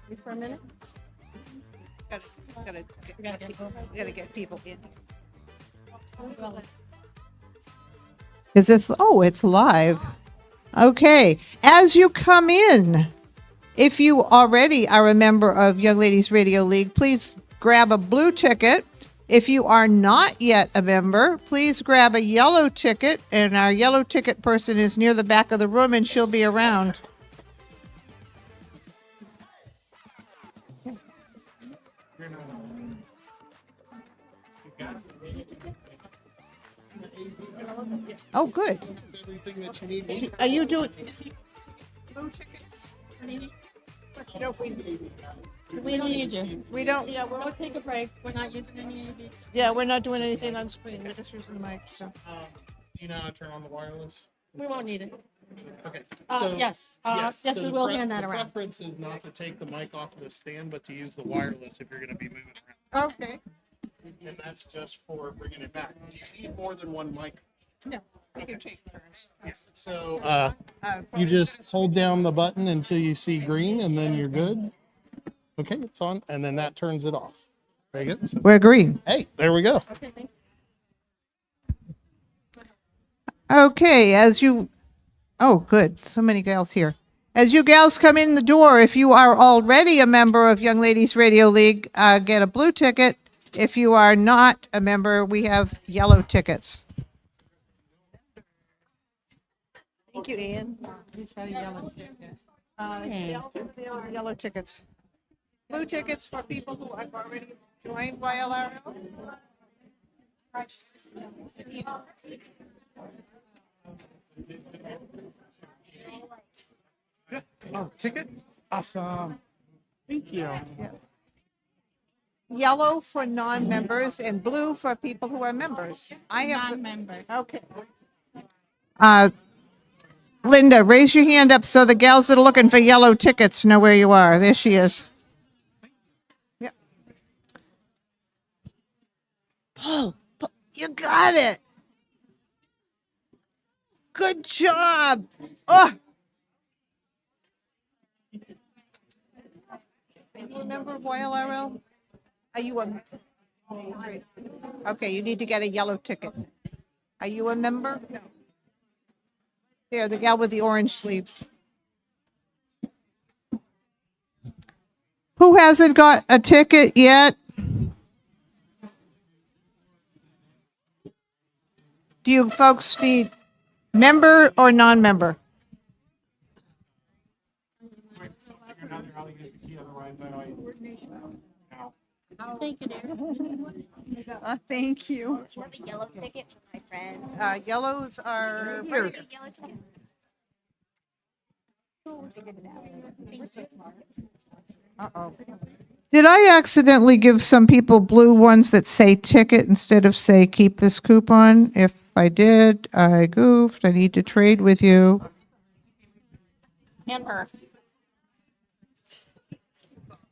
Wait for a minute. Gotta get people in. Is this, oh, it's live. Okay, as you come in, if you already are a member of Young Ladies Radio League, please grab a blue ticket. If you are not yet a member, please grab a yellow ticket, and our yellow ticket person is near the back of the room, and she'll be around. Oh, good. Everything that you need. Are you doing? Blue tickets. We don't need you. We don't. Yeah, we'll take a break. We're not using any AVs. Yeah, we're not doing anything on screen. We're just using the mic. So. Do you know how to turn on the wireless? We won't need it. Okay. Yes. Yes, so we the will hand that around. The preference is not to take the mic off the stand, but to use the wireless if you're going to be moving around. Okay. And that's just for bringing it back. Do you need more than one mic? No, we can take turns. Yes. So you just hold down the button until you see green, and then you're good. Okay, it's on, and then that turns it off. Very good. So, We're green. hey, there we go. Okay, oh, good. So many gals here. As you gals come in the door, if you are already a member of Young Ladies Radio League, get a blue ticket. If you are not a member, we have yellow tickets. Thank you, Ian. He's got a yellow ticket. Yellow tickets. Blue tickets for people who have already joined YLRO. Oh, ticket? Awesome. Thank you. Yeah. Yellow for non-members and blue for people who are members. I have non-member. Okay. Linda, raise your hand up so the gals that are looking for yellow tickets know where you are. There she is. Yep. Paul, you got it. Good job. Oh. Are you a member of YLRL? Are you a? Okay, you need to get a yellow ticket. Are you a member? No. There, the gal with the orange sleeves. Who hasn't got a ticket yet? Do you folks need member or non-member? Thank you, dear. Thank you. Do you have a yellow ticket for my friend? Yellows are here. Yellow ticket. Uh-oh. Did I accidentally give some people blue ones that say ticket instead of say keep this coupon? If I did. I goofed. I need to trade with you. And her.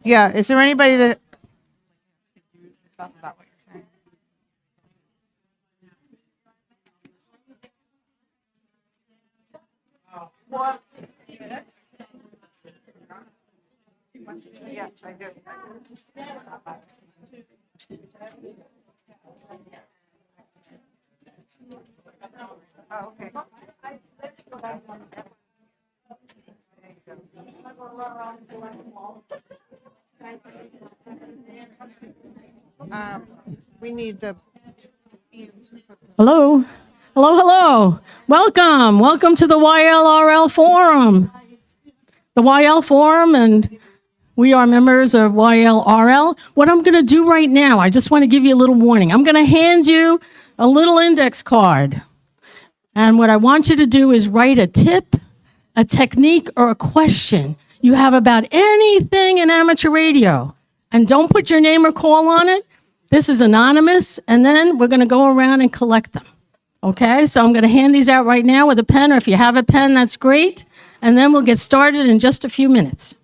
Yeah, is there anybody that, What? yes, I do. Oh, okay. We need the. Hello. Hello, hello. Welcome to the YLRL Forum. The YL Forum, and we are members of YLRL. What I'm going to do right now, I just want to give you a little warning. I'm going to hand you a little index card. And what I want you to do is write a tip, a technique, or a question you have about anything in amateur radio. And don't put your name or call on it. This is anonymous, and then we're going to go around and collect them. Okay, so I'm going to hand these out right now with a pen, or if you have a pen, that's great. And then we'll get started in just a few minutes.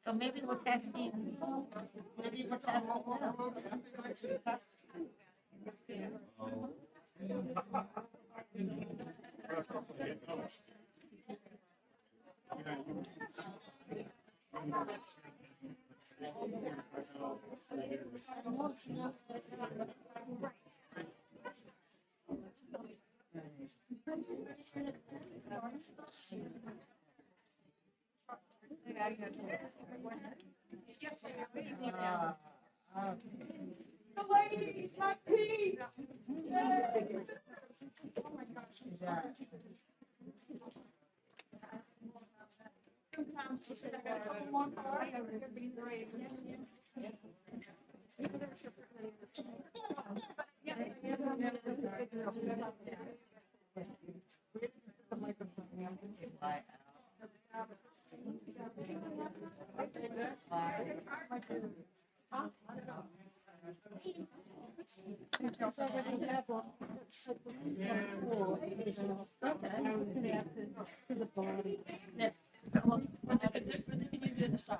So maybe we'll test these. Maybe we'll test.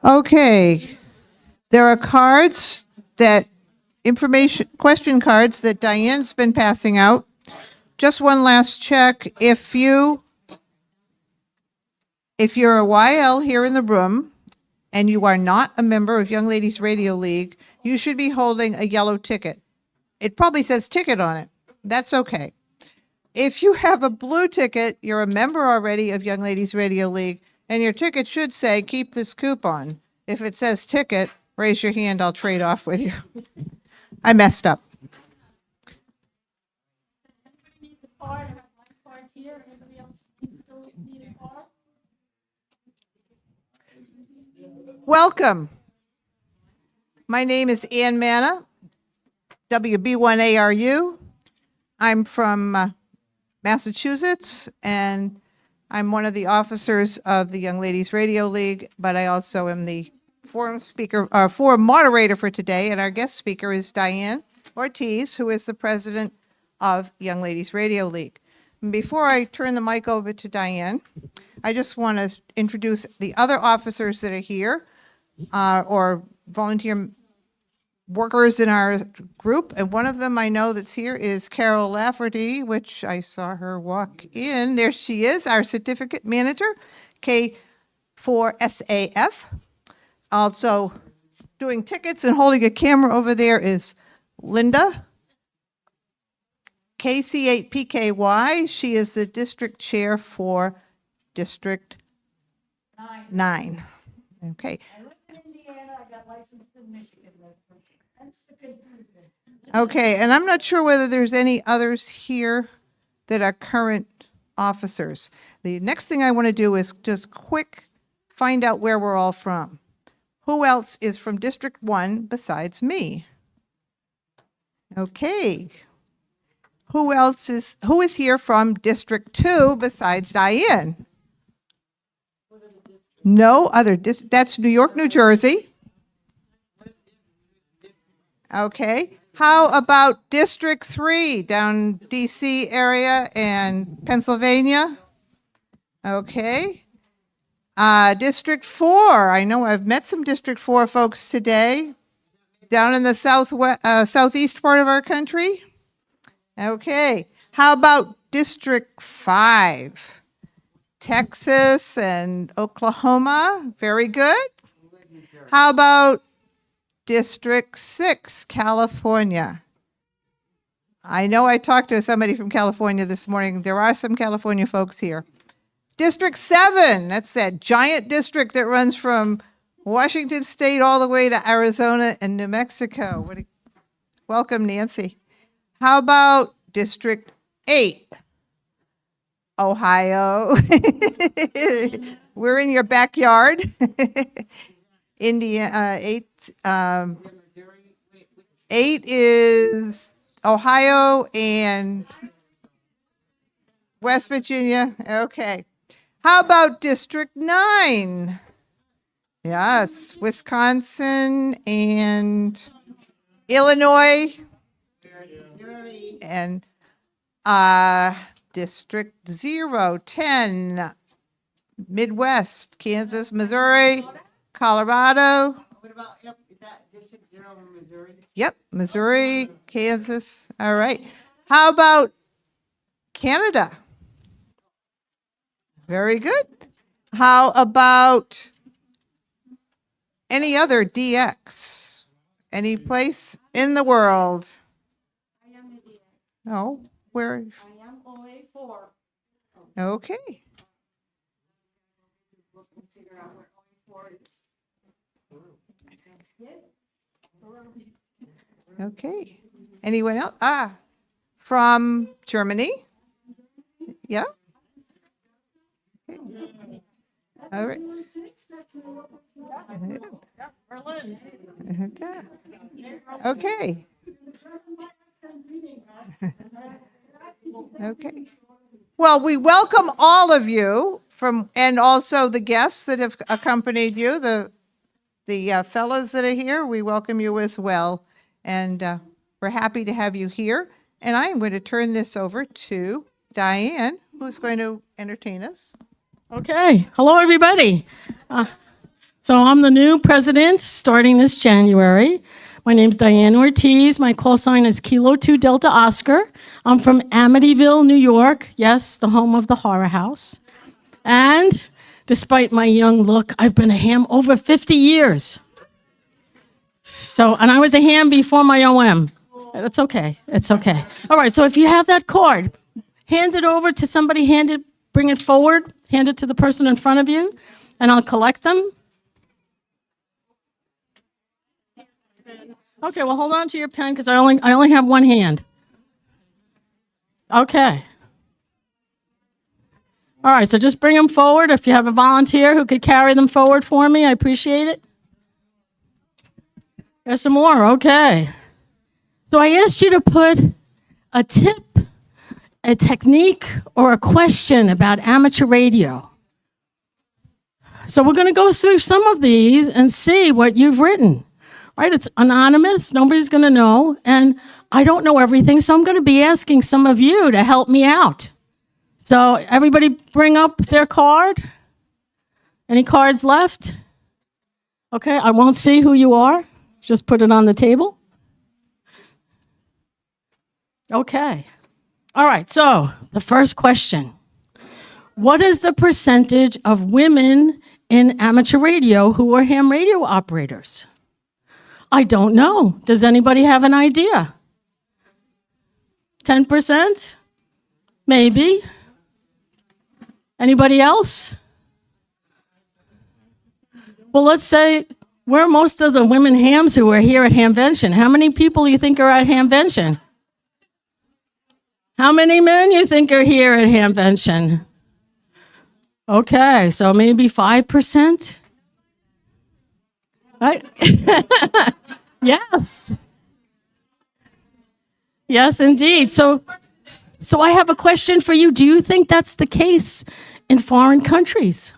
Okay, there are cards that question cards that Diane's been passing out. Just one last check. If you're a YL here in the room and you are not a member of Young Ladies Radio League, you should be holding a yellow ticket. It probably says ticket on it. That's okay. If you have a blue ticket, you're a member already of Young Ladies Radio League, and your ticket should say, keep this coupon. If it says ticket, raise your hand, I'll trade off with you. I messed up. here? Anybody else still need a car? Welcome. My name is Ann Manna, WB1ARU. I'm from Massachusetts, and I'm one of the officers of the Young Ladies Radio League, but I also am the forum moderator for today, and our guest speaker is Diane Ortiz, who is the president of Young Ladies Radio League. And before I turn the mic over to Diane, I just want to introduce the other officers that are here, or volunteer workers in our group, and one of them I know that's here is Carol Lafferty, which I saw her walk in. There she is, our certificate manager, K4SAF. Also doing tickets and holding a camera over there is Linda, KC8PKY. She is the district chair for District 9. Okay. Indiana, I got licensed in Michigan. That's the confusion. Okay, and I'm not sure whether there's any others here that are current officers. The next thing I want to do is just quick find out where we're all from. Who else is from District 1 besides me? Okay. Who is here from District 2 besides Diane? No other that's New York, New Jersey. Okay. How about District 3 down DC area and Pennsylvania? Okay. District 4. I know I've met some District 4 folks today down in the southeast part of our country. Okay. How about District 5? Texas and Oklahoma. Very good. How about District 6, California? I know I talked to somebody from California this morning. There are some California folks here. District 7, that's that giant district that runs from Washington State all the way to Arizona and New Mexico. Welcome, Nancy. How about District 8? Ohio. We're in your backyard. India, 8 is Ohio and West Virginia. Okay. How about District 9? Yes, Wisconsin and Illinois. And District 0, 10, Midwest, Kansas, Missouri, Colorado. What about, is that District 0 in Missouri? Yep, Missouri, Kansas. All right. How about Canada? Very good. How about any other DX? Any place in the world? I am a DX. No, where? I am OA4. Okay. Figure out where OA4 is. Okay. Anyone else? From Germany? Yeah. Okay. All right. Berlin. Okay. Okay. Well, we welcome all of you and also the guests that have accompanied you, the fellows that are here. We welcome you as well, and we're happy to have you here. And I am going to turn this over to Diane, who's going to entertain us. Okay. Hello, everybody. So I'm the new president starting this January. My name's Diane Ortiz. My call sign is Kilo 2 Delta Oscar. I'm from Amityville, New York. Yes, the home of the horror house. And despite my young look, I've been a ham over 50 years. And I was a ham before my OM. That's okay. It's okay. All right, so if you have that card, hand it over to somebody, bring it forward, hand it to the person in front of you, and I'll collect them. Okay, well, hold on to your pen because I only have one hand. Okay. All right, so just bring them forward. If you have a volunteer who could carry them forward for me, I appreciate it. There's some more, okay. So I asked you to put a tip, a technique, or a question about amateur radio. So we're going to go through some of these and see what you've written, right? It's anonymous. Nobody's going to know. And I don't know everything, so I'm going to be asking some of you to help me out. So everybody bring up their card. Any cards left? Okay, I won't see who you are. Just put it on the table. Okay. All right, so the first question. What is the percentage of women in amateur radio who are ham radio operators? I don't know. Does anybody have an idea? 10%? Maybe. Anybody else? Well, let's say we're most of the women hams who are here at Hamvention. How many people you think are at Hamvention? How many men you think are here at Hamvention? Okay, so maybe 5%? Right? Yes. Yes, indeed. So I have a question for you. Do you think that's the case in foreign countries?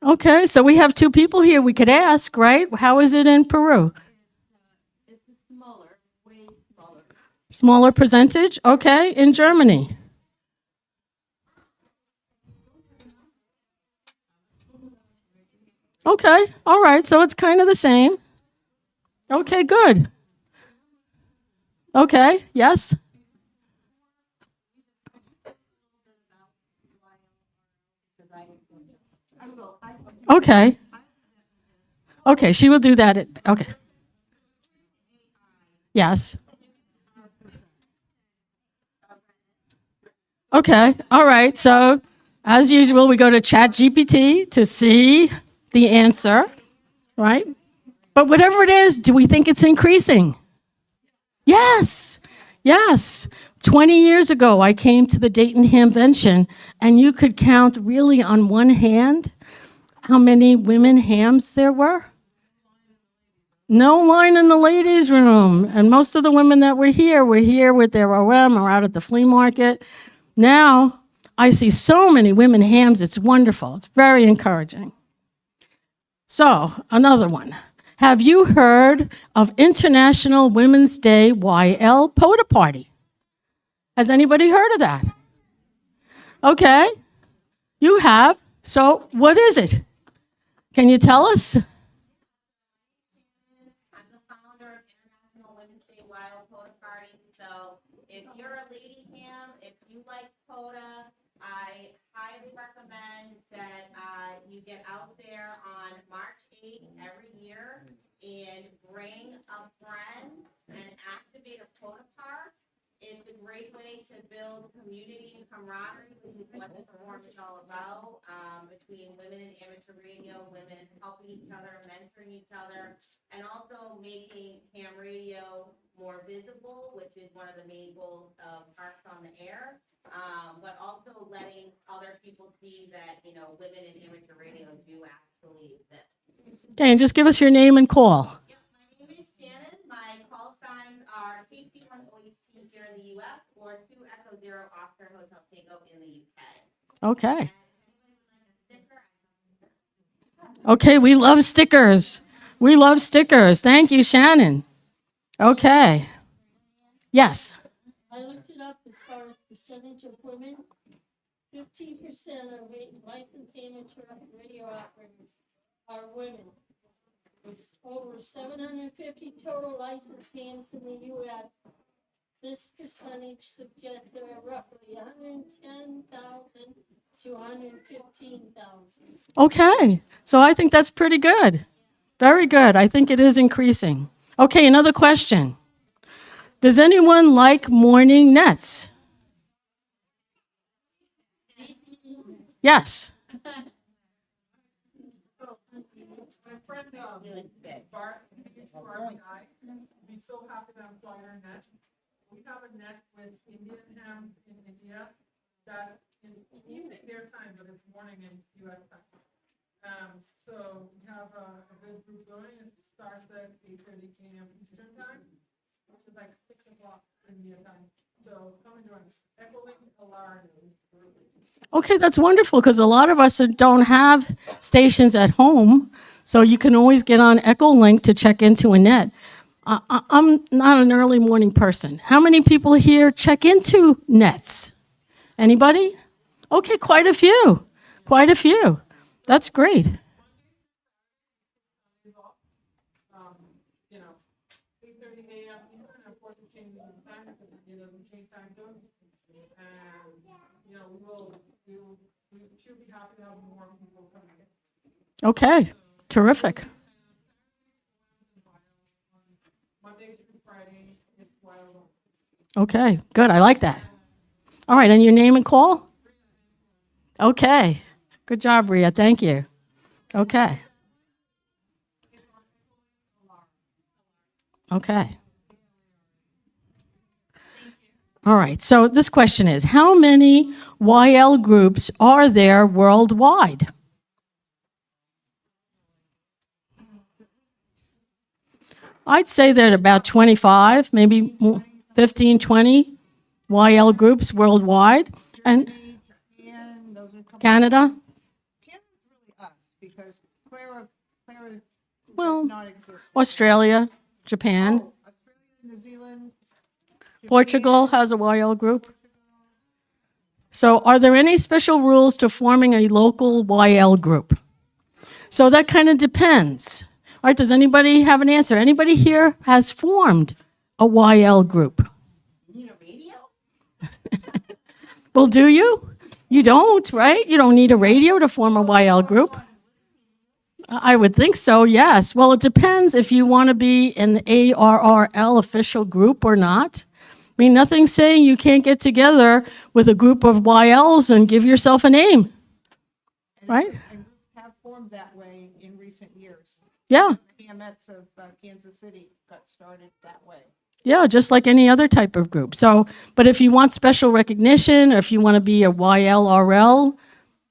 Okay, so we have two people here we could ask, right? How is it in Peru? It's smaller, way smaller. Smaller percentage? Okay, in Germany. Okay, all right, so it's kind of the same. Okay, good. Okay, yes? Okay. Okay, she will do that. Okay. Yes. Okay, all right. So, as usual, we go to ChatGPT to see the answer, right? But whatever it is, do we think it's increasing? Yes, yes. 20 years ago, I came to the Dayton Hamvention, and you could count really on one hand how many women hams there were. No line in the ladies' room. And most of the women that were here with their OM or out at the flea market. Now, I see so many women hams. It's wonderful. It's very encouraging. So, another one. Have you heard of International Women's Day YL POTA Party? Has anybody heard of that? Okay, you have. So what is it? Can you tell us? I'm the founder of International Women's Day Wild POTA Party. So if you're a lady ham, if you like POTA, I highly recommend that you get out there on March 8th every year and bring a friend and activate a POTA park. It's a great way to build community and camaraderie, which is what this forum is all about, between women in amateur radio, women helping each other, mentoring each other, and also making ham radio more visible, which is one of the main goals of Parks on the Air, but also letting other people see that, women in amateur radio do actually exist. Okay, and just give us your name and call. Yep, my name is Shannon. My call signs are KC1OET here in the U.S. or 2 Echo Zero Oscar Hotel Tango in the U.K. Okay. Okay, we love stickers. We love stickers. Thank you, Shannon. Okay. Yes. I looked it up as far as percentage of women. 15% of licensed amateur radio operators are women. With over 750 total licensed hams in the U.S., this percentage suggests there are roughly 110,000 to 115,000. Okay. So I think that's pretty good. Very good. I think it is increasing. Okay, another question. Does anyone like morning nets? Yes. My friend, Bart and I, be so happy that I'm flying our net. we have a net with Indian hams in India that is evening their time, but it's morning in US time. So we have a good group going. It starts at 8:30 a.m. Eastern time, which is like 6 o'clock India time. So come and join us. Echolink Alarm. Okay, that's wonderful because a lot of us don't have stations at home, so you can always get on Echolink to check into a net. I'm not an early morning person. How many people here check into nets? Anybody? Okay, quite a few. Quite a few. That's great. You know, 8:30 a.m. Eastern, and of course it changes in time because it doesn't change time zones. And, you know, we should be happy to have more people coming in. Okay, terrific. Monday through Friday, it's wild. Okay, good. I like that. All right, and your name and call? Okay. Good job, Ria. Thank you. Okay. Okay. All right. So this question is, how many YL groups are there worldwide? I'd say that about 25, maybe 15, 20 YL groups worldwide. And Canada? Because Clara Well, does not exist. Australia, Japan. New Zealand. Portugal has a YL group. So are there any special rules to forming a local YL group? So that kind of depends. All right, does anybody have an answer? Anybody here has formed a YL group? You need a radio? Well, do you? You don't, right? You don't need a radio to form a YL group. I would think so, yes. Well, it depends if you want to be an ARRL official group or not. I mean, nothing's saying you can't get together with a group of YLs and give yourself a name, right? And have formed that way in recent years. Yeah. The Hamettes of Kansas City got started that way. Yeah, just like any other type of group. So, but if you want special recognition, or if you want to be a YLRL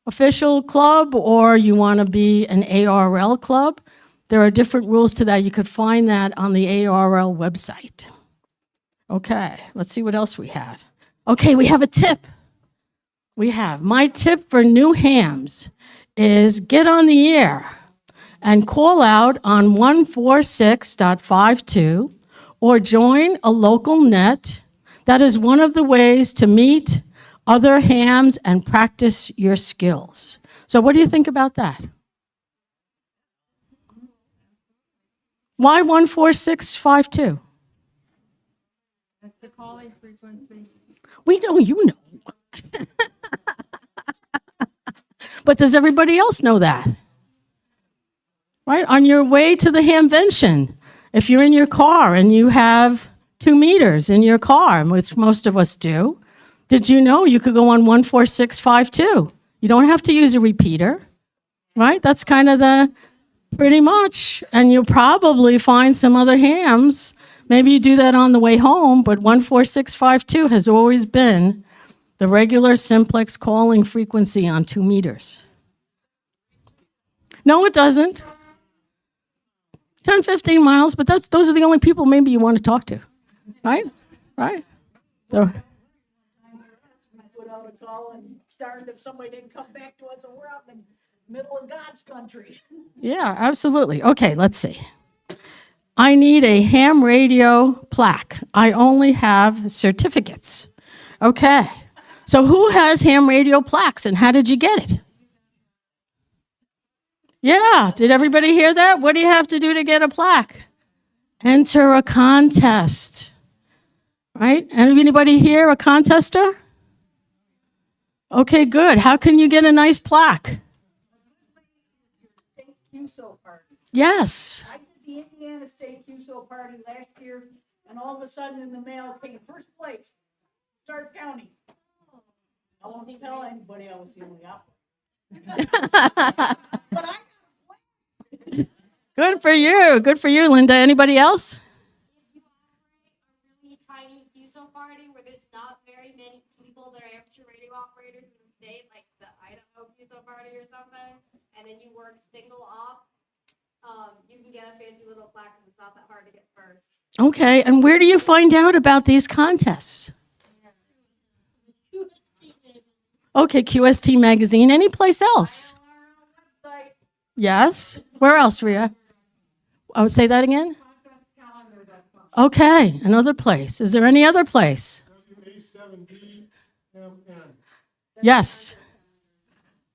official club, or you want to be an ARL club, there are different rules to that. You could find that on the ARL website. Okay, let's see what else we have. Okay, we have a tip. My tip for new hams is get on the air and call out on 146.52 or join a local net. That is one of the ways to meet other hams and practice your skills. So what do you think about that? Why 14652? That's the calling frequency. We know you know. But does everybody else know that? Right? On your way to the Hamvention, if you're in your car and you have 2 meters in your car, which most of us do, did you know you could go on 14652? You don't have to use a repeater, right? That's kind of pretty much. And you'll probably find some other hams. Maybe you do that on the way home, but 14652 has always been the regular simplex calling frequency on 2 meters. No, it doesn't. 10, 15 miles, but those are the only people maybe you want to talk to, right? Right? So, Put out a call and darned if somebody didn't come back to us, and we're out in the middle of God's country. yeah, absolutely. Okay, let's see. I need a ham radio plaque. I only have certificates. Okay. So who has ham radio plaques and how did you get it? Yeah, did everybody hear that? What do you have to do to get a plaque? Enter a contest. Right? Anybody here a contester? Okay, good. How can you get a nice plaque? State QSO party. Yes. I did the Indiana State QSO party last year, and all of a sudden in the mail came first place, Stark County. I won't tell anybody I was the only applicant. But I Good for you. Good for you, Linda. Anybody else? tiny QSO party where there's not very many people that are amateur radio operators in the state, like the Idaho QSO party or something, and then you work single off, you can get a fancy little plaque and it's not that hard to get first. Okay, and where do you find out about these contests? Okay, QST magazine. Any place else? Yes. Where else, Rhea? I would say that again. Okay, another place. Is there any other place? Yes.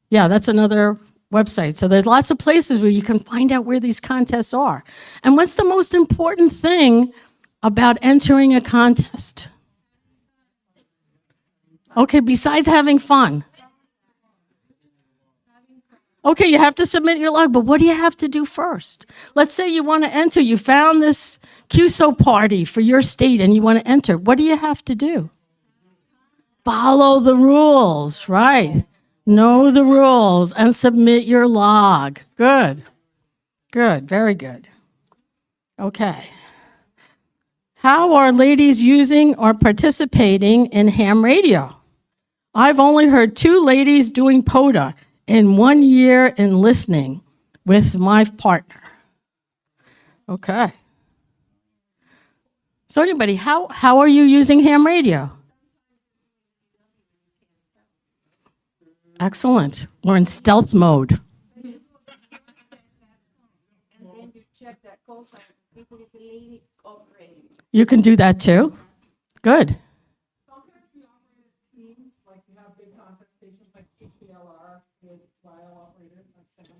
Yeah, that's another website. So there's lots of places where you can find out where these contests are. And what's the most important thing about entering a contest? Okay, besides having fun. Okay, you have to submit your log, but what do you have to do first? Let's say you want to enter. You found this QSO party for your state and you want to enter. What do you have to do? Follow the rules, right? Know the rules and submit your log. Good. Good, very good. Okay. How are ladies using or participating in ham radio? I've only heard 2 ladies doing POTA in 1 year in listening with my partner. Okay. So anybody, how are you using ham radio? Excellent. We're in stealth mode. And then you check that call sign, see if it's a lady operating. You can do that too. Good. Like you have big contest stations like HPLR with wild operators, like 7,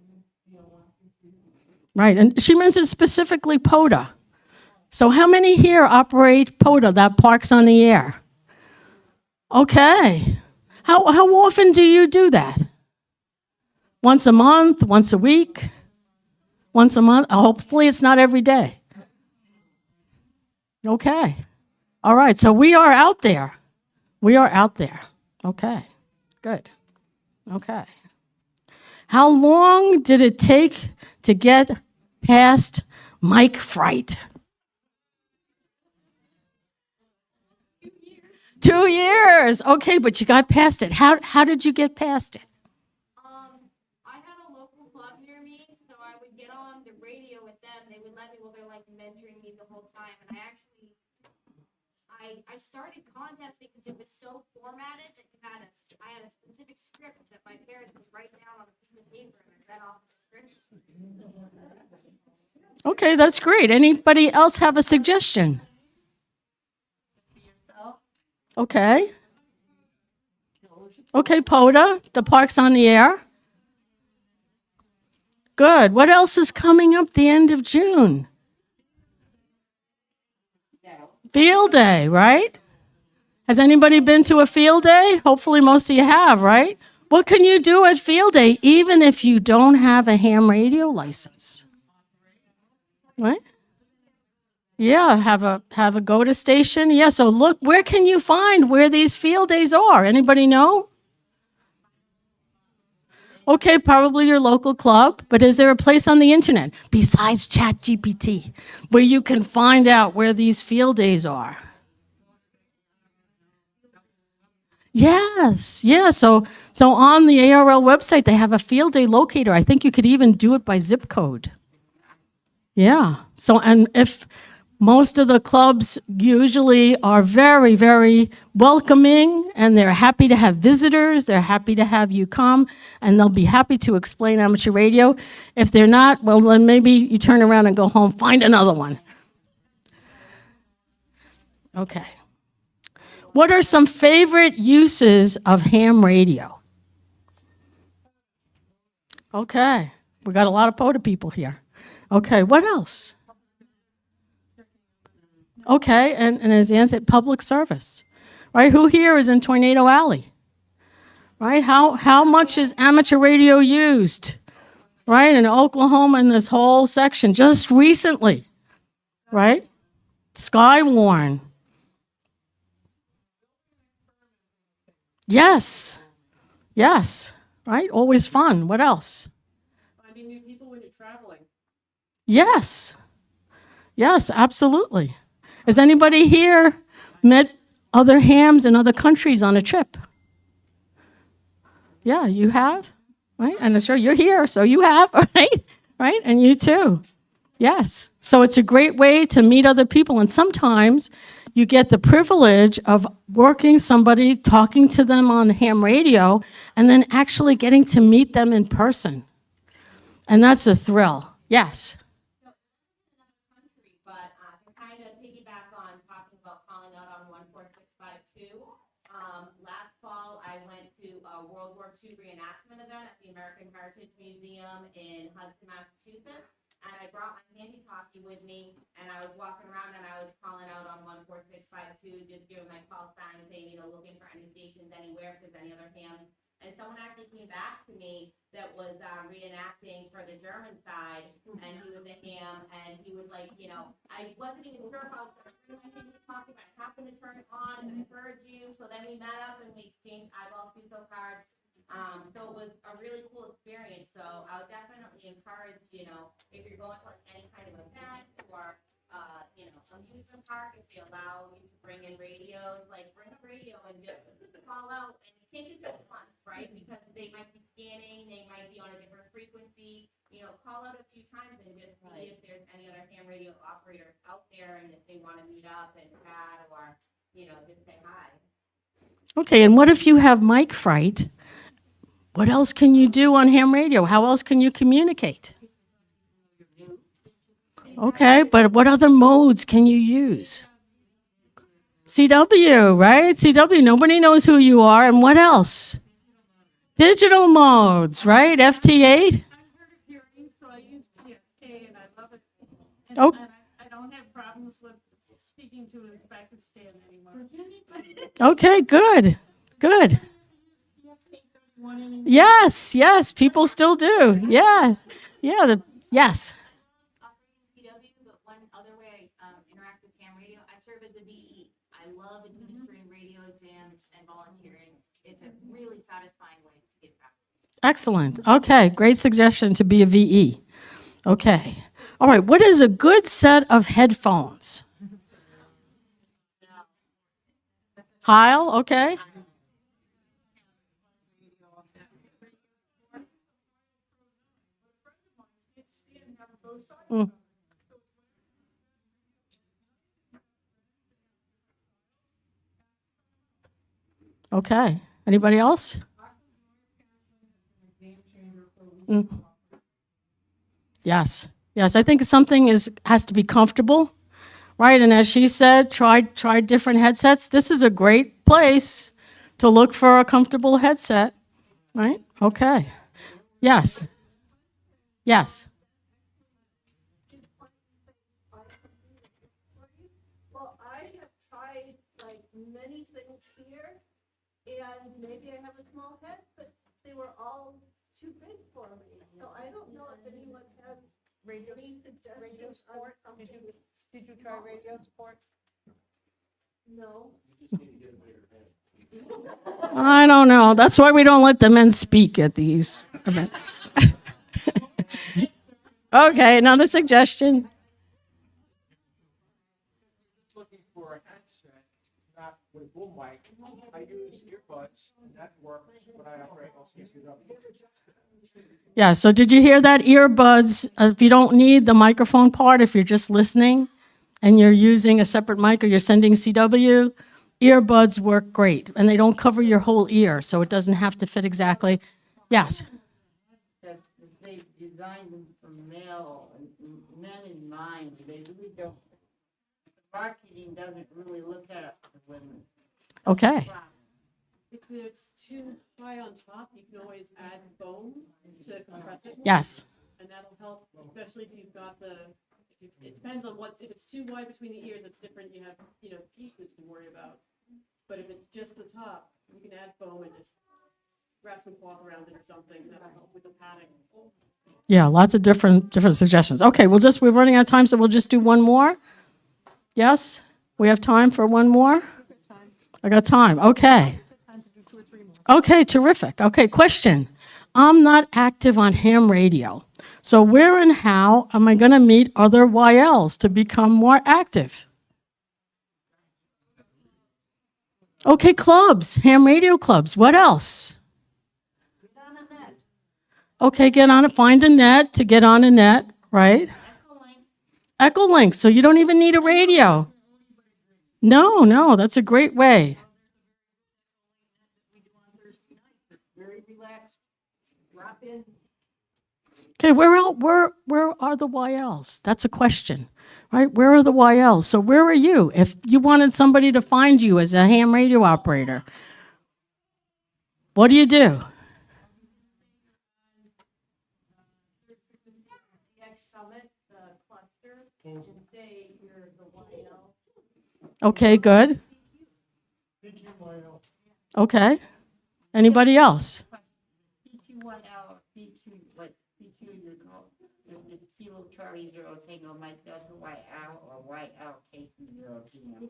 DL1, Right, and she mentioned specifically POTA. So how many here operate POTA, that Parks on the Air? Okay. How often do you do that? Once a month, once a week, once a month? Hopefully it's not every day. Okay. All right, so we are out there. We are out there. Okay, good. Okay. How long did it take to get past mic fright? 2 years. Okay, but you got past it. How did you get past it? I had a local club near me, so I would get on the radio with them. They would let me, well, they're like mentoring me the whole time. And I started contests because it was so formatted that I had a specific script that my parents would write down on a piece of paper and I read off the script. Okay, that's great. Anybody else have a suggestion? Okay. Okay, POTA, the Parks on the Air. Good. What else is coming up the end of June? Field Day, right? Has anybody been to a field day? Hopefully most of you have, right? What can you do at field day even if you don't have a ham radio license? Right? Yeah, have a go-to station. Yeah, so look, where can you find where these field days are? Anybody know? Okay, probably your local club, but is there a place on the internet besides ChatGPT where you can find out where these field days are? Yes, yeah, so on the ARL website, they have a field day locator. I think you could even do it by zip code. Yeah, so, and if most of the clubs usually are very, very welcoming, and they're happy to have visitors. They're happy to have you come, and they'll be happy to explain amateur radio. If they're not, well, then maybe you turn around and go home, find another one. Okay. What are some favorite uses of ham radio? Okay, we got a lot of POTA people here. Okay, what else? Okay, and as Ann said, public service, right? Who here is in Tornado Alley, right? How much is amateur radio used, right? In Oklahoma, in this whole section, just recently, right? Skywarn. Yes, yes, right? Always fun. What else? Finding new people when you're traveling. Yes, yes, absolutely. Is anybody here met other hams in other countries on a trip. Yeah, you have, right? And I'm sure you're here, so you have, right? Right? And you too. Yes. So it's a great way to meet other people. And sometimes you get the privilege of working somebody, talking to them on ham radio, and then actually getting to meet them in person. And that's a thrill. Yes. But to kind of piggyback on talking about calling out on 14652, last fall I went to a World War II reenactment event at the American Heritage Museum in Hudson, Massachusetts. And I brought my handy-talkie with me, and I was walking around and I was calling out on 14652, just giving my call sign, saying, looking for any stations anywhere, if there's any other hams. And someone actually came back to me that was reenacting for the German side, and he was a ham, and he was like, I wasn't even sure if I was going to bring my handy-talkie, but I happened to turn it on, and I heard you, so then we met up and we exchanged eyeball Fuso cards. So it was a really cool experience. So I would definitely encourage, if you're going to like any kind of event or, amusement park, if they allow you to bring in radios, like bring a radio and just call out. And you can't just do it once, right? Because they might be scanning, they might be on a different frequency. Call out a few times and just see if there's any other ham radio operators out there and if they want to meet up and chat or, just say hi. Okay, and what if you have mic fright? What else can you do on ham radio? How else can you communicate? Okay, but what other modes can you use? CW, right? CW, nobody knows who you are. And what else? Digital modes, right? FT8? So I use PSK and I love it. And, Oh. and I don't have problems with speaking to Uzbekistan anymore. Okay, good, good. Yes, yes, people still do. Yeah, yeah, yes. CW, but one other way I interact with ham radio, I serve as a VE. I love administering radio exams and volunteering. It's a really satisfying way to give back. Excellent. Okay, great suggestion to be a VE. Okay. All right, what is a good set of headphones? Heil, okay. Mm. Okay. Anybody else? Mm. Yes. Yes. I think something has to be comfortable, right? And as she said, try different headsets. This is a great place to look for a comfortable headset, right? Okay. Yes. Yes. Well, I have tried like many things here, and maybe I have a small head, but they were all too big for me. So I don't know if anyone has any suggestions on something. Did you try radio sport? No. I don't know. That's why we don't let the men speak at these events. Okay, another suggestion. Looking for a headset, not with boom mic. I use earbuds, and that works when I operate on CCW. Yeah, so did you hear that? Earbuds, if you don't need the microphone part, if you're just listening and you're using a separate mic or you're sending CW, earbuds work great, and they don't cover your whole ear, so it doesn't have to fit exactly. Yes. That they designed them for male and men in mind. They really don't. The marketing doesn't really look at it for women. Okay. If it's too high on top, you can always add foam to compress it. Yes. And that'll help, especially if you've got it depends on if it's too wide between the ears, it's different. You have, pieces to worry about. But if it's just the top, you can add foam and just wrap some cloth around it or something. That'll help with the padding. Yeah, lots of different suggestions. Okay, we're running out of time, so we'll just do one more. Yes? We have time for one more? I got time. Okay. Okay, terrific. Okay, question. I'm not active on ham radio. So where and how am I going to meet other YLs to become more active? Okay, clubs, ham radio clubs. What else? Okay, get on it. Find a net to get on a net, right? Echolink. So you don't even need a radio. No, that's a great way. Very relaxed, drop in. Okay, where are the YLs? That's a question, right? Where are the YLs? So where are you? If you wanted somebody to find you as a ham radio operator, what do? DX Summit, the cluster, and say you're the YL. Okay, good. Okay. Anybody else? CQ1L, CQ you're called, the Kilo Charlie Zero Tango Mike Delta YL or YL KQ0 TMB.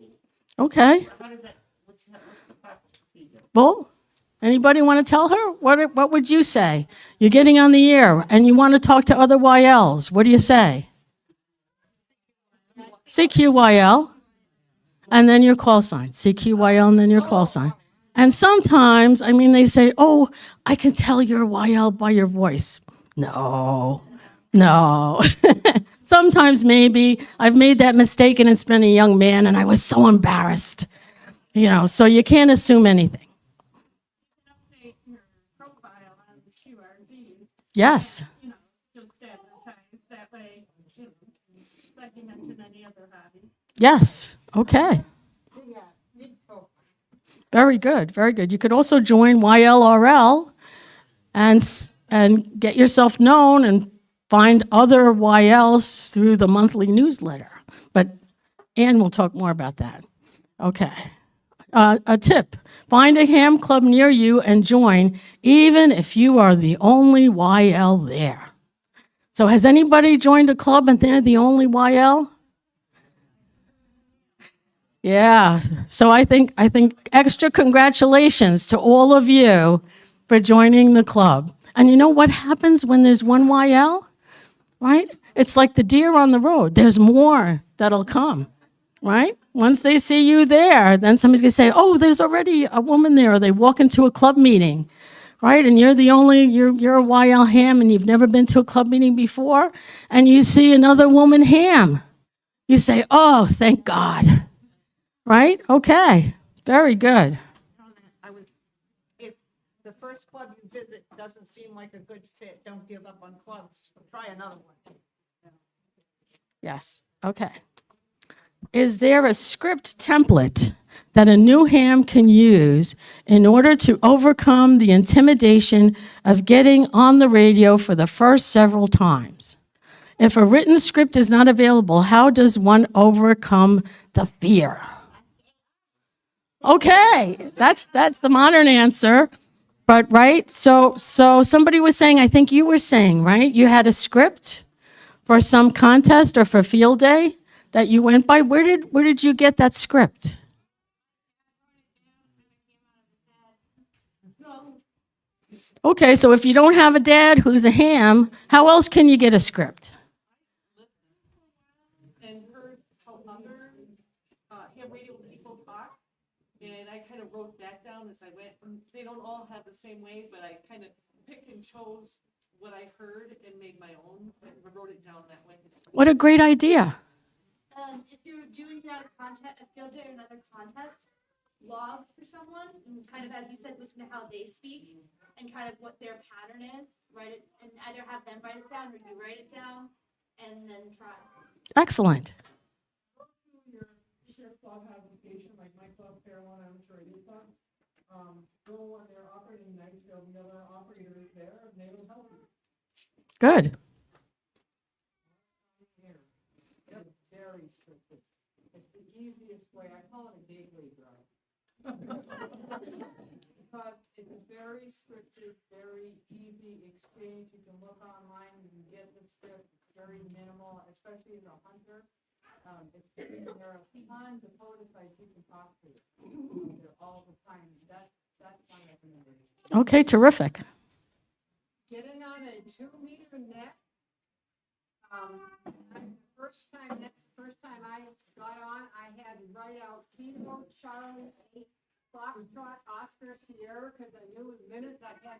Okay. How does that, what's the proper procedure? Well, anybody want to tell her? What would you say? You're getting on the air and you want to talk to other YLs. What do you say? CQYL. And then your call sign. CQYL and then your call sign. And sometimes, they say, oh, I can tell you're a YL by your voice. No. Sometimes maybe I've made that mistake and it's been a young man and I was so embarrassed. So you can't assume anything. Update your profile on the QRZ. Yes. Just advertise that way, like you mentioned any other hobby. Yes. Okay. Very good. Very good. You could also join YLRL and get yourself known and find other YLs through the monthly newsletter. But Ann will talk more about that. Okay. A tip. Find a ham club near you and join, even if you are the only YL there. So has anybody joined a club and they're the only YL? Yeah, so I think extra congratulations to all of you for joining the club. And you know what happens when there's one YL, right? It's like the deer on the road. There's more that'll come, right? Once they see you there, then somebody's going to say, oh, there's already a woman there. Or they walk into a club meeting, right? And you're a YL ham and you've never been to a club meeting before, and you see another woman ham. You say, oh, thank God. Right? Okay. Very good. If the first club you visit doesn't seem like a good fit, don't give up on clubs. Try another one. Yes. Okay. Is there a script template that a new ham can use in order to overcome the intimidation of getting on the radio for the first several times? If a written script is not available, how does one overcome the fear? Okay, that's the modern answer, but right. So somebody was saying, I think you were saying, right? You had a script for some contest or for field day that you went by. Where did you get that script? Okay, so if you don't have a dad who's a ham, how else can you get a script? And heard how other ham radio people talk. And I kind of wrote that down as I went. They don't all have the same way, but I kind of picked and chose what I heard and made my own and wrote it down that way. What a great idea. If you're doing a field day or another contest, log for someone, and kind of, as you said, listen to how they speak and kind of what their pattern is, write it, and either have them write it down or you write it down, and then try. Excellent. Your club application, like my club, Fairlawn Amateur Radio Club, go when they're operating nights, there'll be other operators there, and they will help you. Good. It's very scripted. It's the easiest way, I call it a gateway drug. Because it's a very scripted, very easy exchange. You can look online, you can get the script, it's very minimal, especially as a hunter. There are tons of prototypes you can talk to all the time. That's my recommendation. Okay, terrific. Getting on a 2-meter net. First time I got on, I had to write out Kilo Charlie Foxtrot, Oscar, Sierra, because I knew the minute I had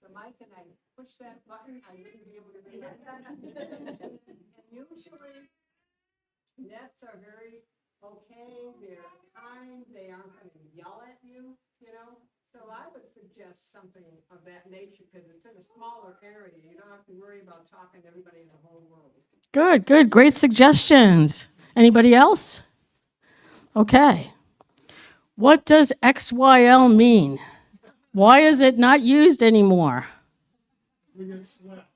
the mic and I pushed that button, I wouldn't be able to read it. And usually, nets are very okay, they're kind, they aren't gonna yell at you, you know? So I would suggest something of that nature, because it's in a smaller area, you don't have to worry about talking to everybody in the whole world. Good, good, great suggestions. Anybody else? Okay. What does XYL mean? Why is it not used anymore? We get slapped.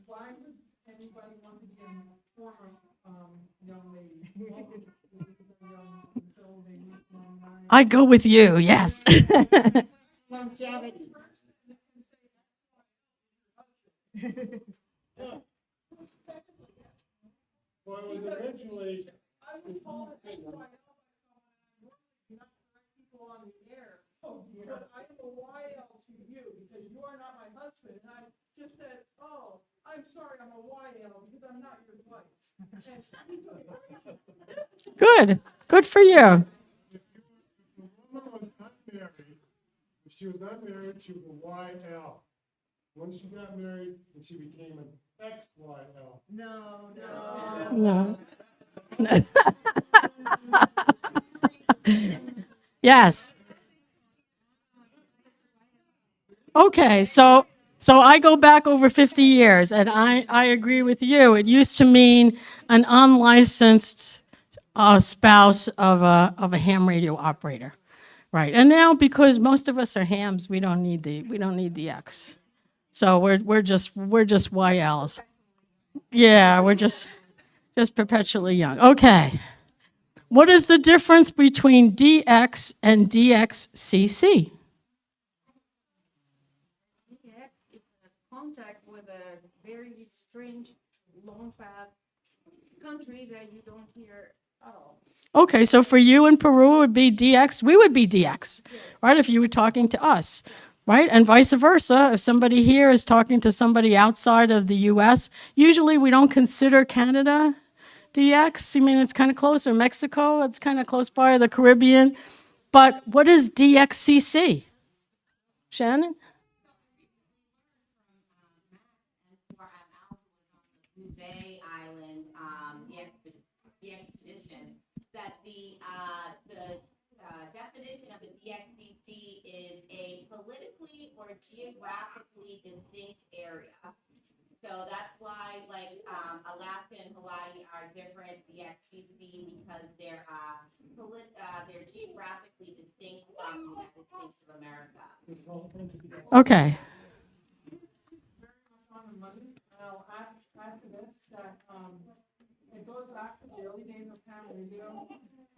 Why would anybody want to be a former, young lady? I go with you, yes. Longevity. Well, it was originally, I was told that people on the air, but I am a YL to you because you are not my husband. And I just said, oh, I'm sorry, I'm a YL because I'm not your wife. And she took it. Good, good for you. if the woman was unmarried, if she was unmarried, she was a YL. Once she got married, then she became an XYL. No. No. Yes. Okay, so I go back over 50 years, and I agree with you. It used to mean an unlicensed spouse of a ham radio operator, right? And now, because most of us are hams, we don't need the X. So we're just YLs. Yeah, we're just perpetually young. Okay. What is the difference between DX and DXCC? DX is a contact with a very strange, long path country that you don't hear at all. Okay, so for you in Peru, it would be DX. We would be DX, right, if you were talking to us, right? And vice versa. If somebody here is talking to somebody outside of the U.S., usually we don't consider Canada DX. I mean, it's kind of closer. Mexico, it's kind of close by, the Caribbean. But what is DXCC? Shannon? Bay Island, the expedition, that the definition of the DXCC is a politically or geographically distinct area. So that's why, like, Alaska and Hawaii are different DXCC because they're geographically distinct from the United States of America. Okay. I'll add to this that it goes back to the early days of ham radio.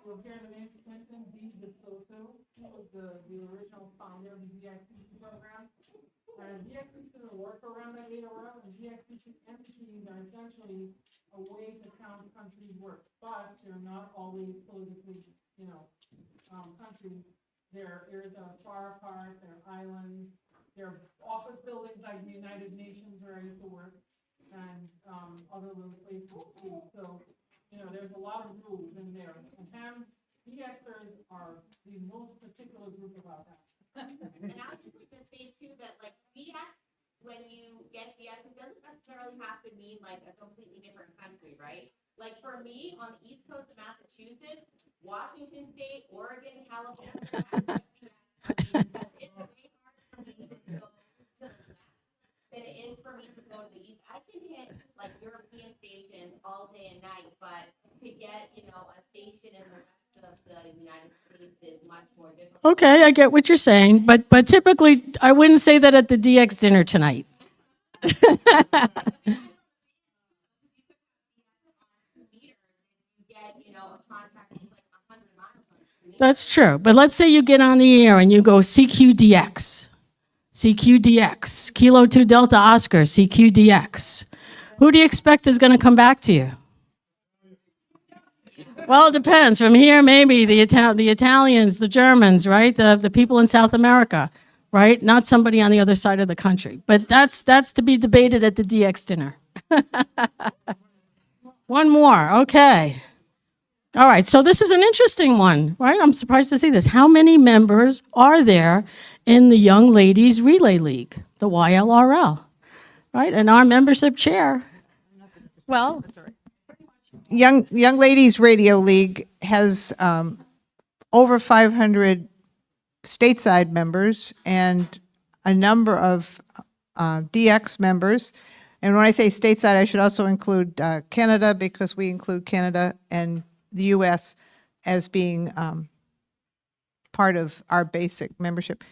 You'll hear the name Clinton D. DeSoto, who was the original founder of the DXCC program. And DXCC is a workaround that DARA, and DXCC entities are essentially a way to count countries' work, but they're not always politically, countries. There is a far apart, there are islands, there are office buildings like the United Nations where I used to work, and other little places too. So, there's a lot of rules in there. And hams, DXers are the most particular group about that. And I would just like to say too that like DX, when you get DX, it doesn't necessarily have to mean like a completely different country, right? Like for me, on the east coast of Massachusetts, Washington State, Oregon, California, it's way harder for me to go to the west than it is for me to go to the east. I can hit like European stations all day and night, but to get, a station in the rest of the United States is much more difficult. Okay, I get what you're saying, but typically I wouldn't say that at the DX dinner tonight. That's true, but let's say you get on the air and you go CQDX, Kilo 2 Delta Oscar, CQDX. Who do you expect is going to come back to you? Well, it depends. From here, maybe the Italians, the Germans, right? The people in South America, right? Not somebody on the other side of the country. But that's to be debated at the DX dinner. One more. Okay. All right, so this is an interesting one, right? I'm surprised to see this. How many members are there in the Young Ladies Relay League, the YLRL, right? And our membership chair. Well, Young Ladies Radio League has over 500 stateside members and a number of DX members. And when I say stateside, I should also include Canada, because we include Canada and the U.S. as being part of our basic membership.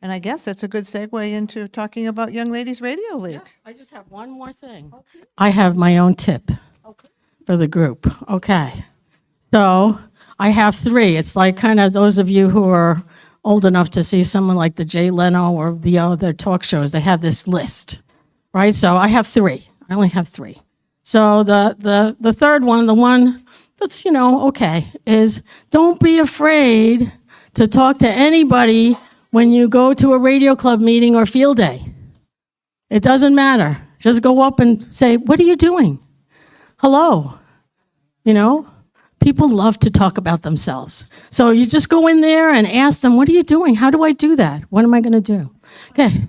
And I guess that's a good segue into talking about Young Ladies Radio League. Yes, I just have one more thing. I have my own tip for the group. Okay. So I have 3. It's like kind of those of you who are old enough to see someone like the Jay Leno or the other talk shows, they have this list, right? So I have 3. I only have 3. So the third one, the one that's, okay, is don't be afraid to talk to anybody when you go to a radio club meeting or field day. It doesn't matter. Just go up and say, what are you doing? Hello. People love to talk about themselves. So you just go in there and ask them, what are you doing? How do I do that? What am I going to do? Okay.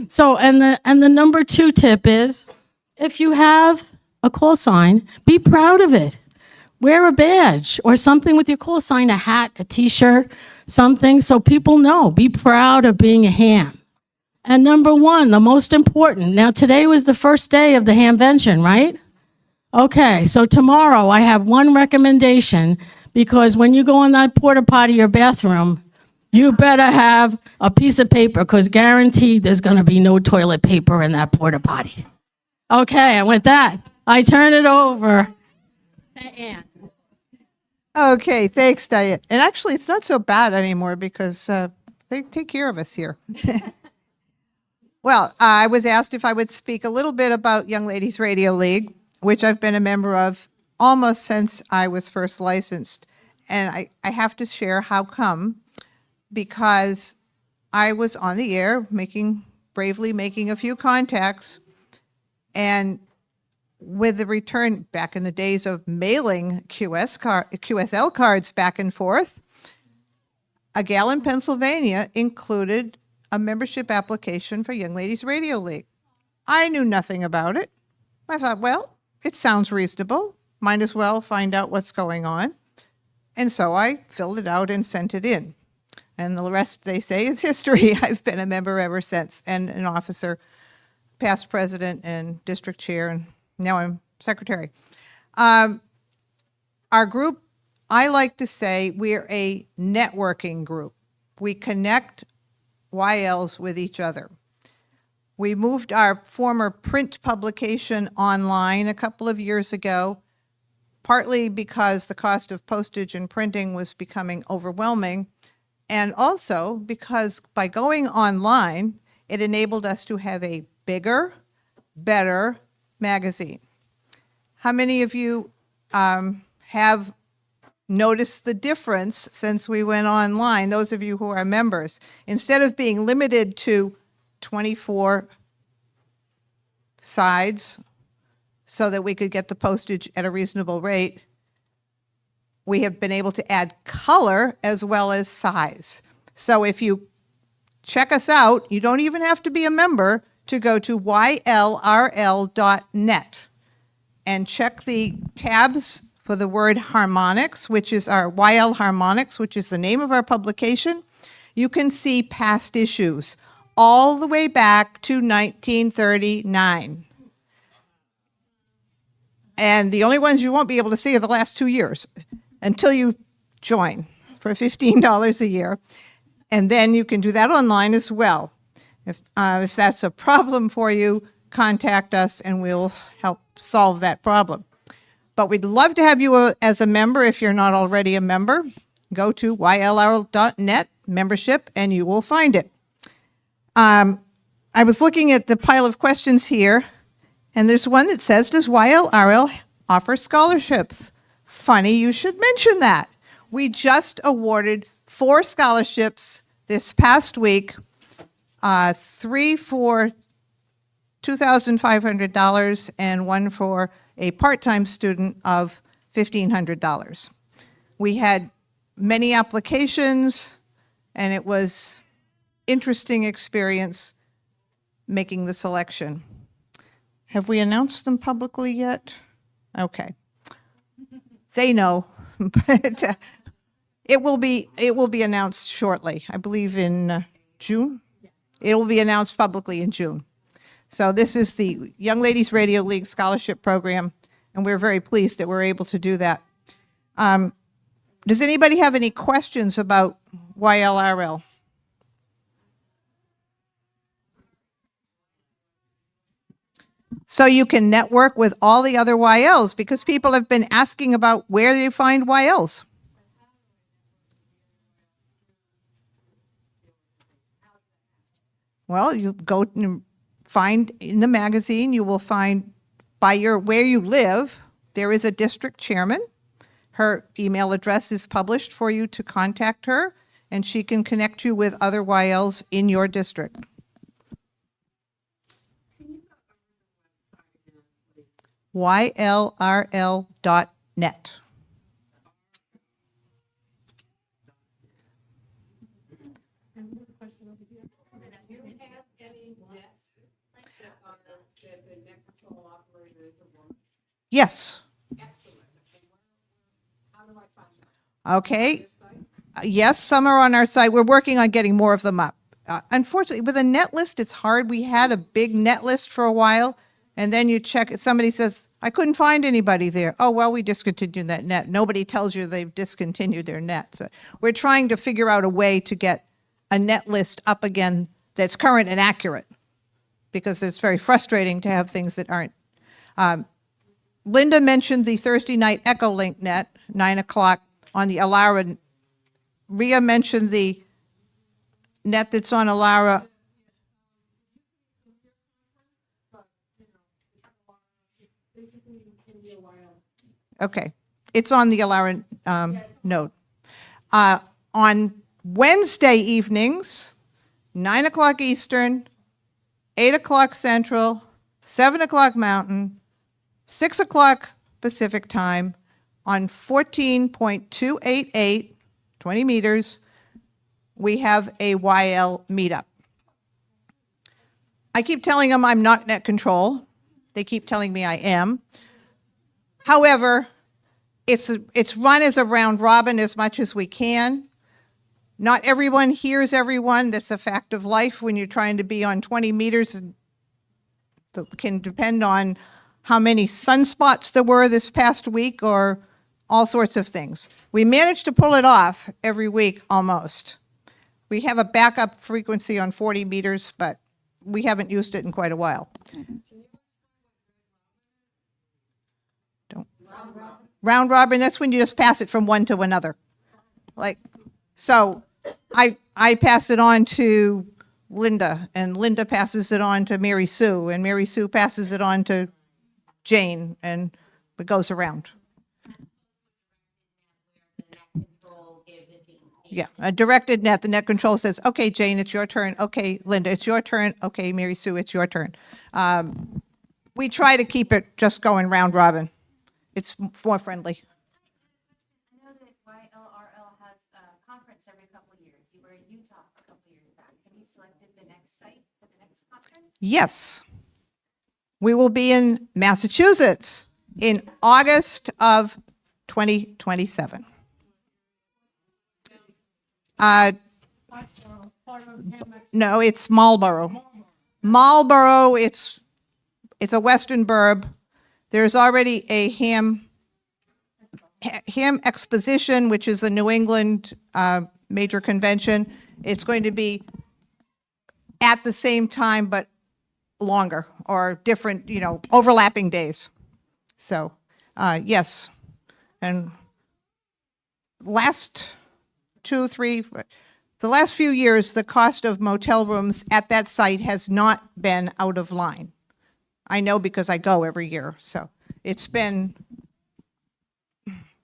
So, and the number 2 tip is, if you have a call sign, be proud of it. Wear a badge or something with your call sign, a hat, a t-shirt, something, so people know. Be proud of being a ham. And number 1, the most important. Now, today was the first day of the Hamvention, right? Okay, so tomorrow I have one recommendation, because when you go in that porta potty or bathroom, you better have a piece of paper, because guaranteed there's going to be no toilet paper in that porta potty. Okay, and with that, I turn it over to Ann. Okay, thanks, Diane. And actually, it's not so bad anymore, because they take care of us here. Well, I was asked if I would speak a little bit about Young Ladies Radio League, which I've been a member of almost since I was first licensed. And I have to share how come, because I was on the air bravely making a few contacts, and with the return back in the days of mailing QSL cards back and forth, a gal in Pennsylvania included a membership application for Young Ladies Radio League. I knew nothing about it. I thought, well, it sounds reasonable. Might as well find out what's going on. And so I filled it out and sent it in. And the rest, they say, is history. I've been a member ever since, and an officer, past president and district chair, and now I'm secretary. Our group, I like to say, we're a networking group. We connect YLs with each other. We moved our former print publication online a couple of years ago, partly because the cost of postage and printing was becoming overwhelming, and also because by going online, it enabled us to have a bigger, better magazine. How many of you have noticed the difference since we went online, those of you who are members? Instead of being limited to 24 sides so that we could get the postage at a reasonable rate, we have been able to add color as well as size. So if you check us out, you don't even have to be a member to go to ylrl.net and check the tabs for the word harmonics, which is our YL Harmonics, which is the name of our publication. You can see past issues all the way back to 1939. And the only ones you won't be able to see are the last 2 years until you join for $15 a year. And then you can do that online as well. If that's a problem for you, contact us and we'll help solve that problem. But we'd love to have you as a member. If you're not already a member, go to ylrl.net membership and you will find it. I was looking at the pile of questions here, and there's one that says, does YLRL offer scholarships? Funny you should mention that. We just awarded 4 scholarships this past week, 3 for $2,500 and 1 for a part-time student of $1,500. We had many applications, and it was interesting experience making the selection. Have we announced them publicly yet? Okay. They know, but it will be announced shortly. I believe in June. It will be announced publicly in June. So this is the Young Ladies Radio League Scholarship Program, and we're very pleased that we're able to do that. Does anybody have any questions about YLRL? So you can network with all the other YLs, because people have been asking about where they find YLs. Well, you go and find in the magazine, you will find by where you live, there is a district chairman. Her email address is published for you to contact her, and she can connect you with other YLs in your district. YLRL.net. Yes. Okay. Yes, some are on our site. We're working on getting more of them up. Unfortunately, with a net list, it's hard. We had a big net list for a while, and then you check, somebody says, I couldn't find anybody there. Oh, well, we discontinued that net. Nobody tells you they've discontinued their net. So we're trying to figure out a way to get a net list up again that's current and accurate, because it's very frustrating to have things that aren't. Linda mentioned the Thursday night Echolink net, 9 o'clock on the Alara. Rhea mentioned the net that's on Alara. Okay, it's on the Alara node. On Wednesday evenings, 9 o'clock Eastern, 8 o'clock Central, 7 o'clock Mountain, 6 o'clock Pacific time, on 14.288, 20 meters, we have a YL meetup. I keep telling them I'm not net control. They keep telling me I am. However, it's run as a round robin as much as we can. Not everyone hears everyone. That's a fact of life when you're trying to be on 20 meters. It can depend on how many sunspots there were this past week or all sorts of things. We managed to pull it off every week almost. We have a backup frequency on 40 meters, but we haven't used it in quite a while. Round robin, that's when you just pass it from one to another. So I pass it on to Linda, and Linda passes it on to Mary Sue, and Mary Sue passes it on to Jane, and it goes around. Yeah, a directed net. The net control says, okay, Jane, it's your turn. Okay, Linda, it's your turn. Okay, Mary Sue, it's your turn. We try to keep it just going round robin. It's more friendly. I know that YLRL has a conference every couple of years. You were in Utah a couple of years back. Have you selected the next site for the next conference? Yes. We will be in Massachusetts in August of 2027. No, it's Marlborough. Marlborough, it's a western burb. There's already a ham exposition, which is the New England major convention. It's going to be at the same time, but longer or different, overlapping days. So, yes. And the last few years, the cost of motel rooms at that site has not been out of line. I know because I go every year. So it's been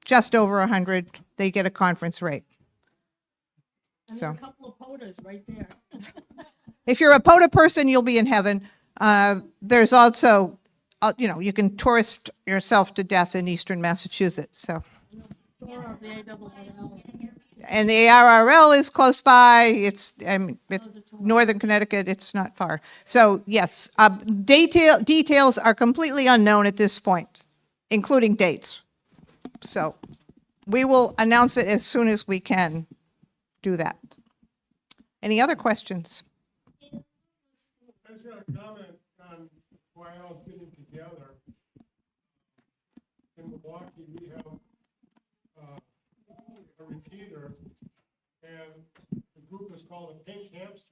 just over 100. They get a conference rate. And there are a couple of POTAs right there. If you're a POTA person, you'll be in heaven. There's also you can tourist yourself to death in eastern Massachusetts, so. And the ARRL is close by. It's northern Connecticut. It's not far. So yes, details are completely unknown at this point, including dates. So we will announce it as soon as we can do that. Any other questions? I just got a comment on why I was getting together. In Milwaukee, we have a repeater, and the group is called the Pink Hamsters.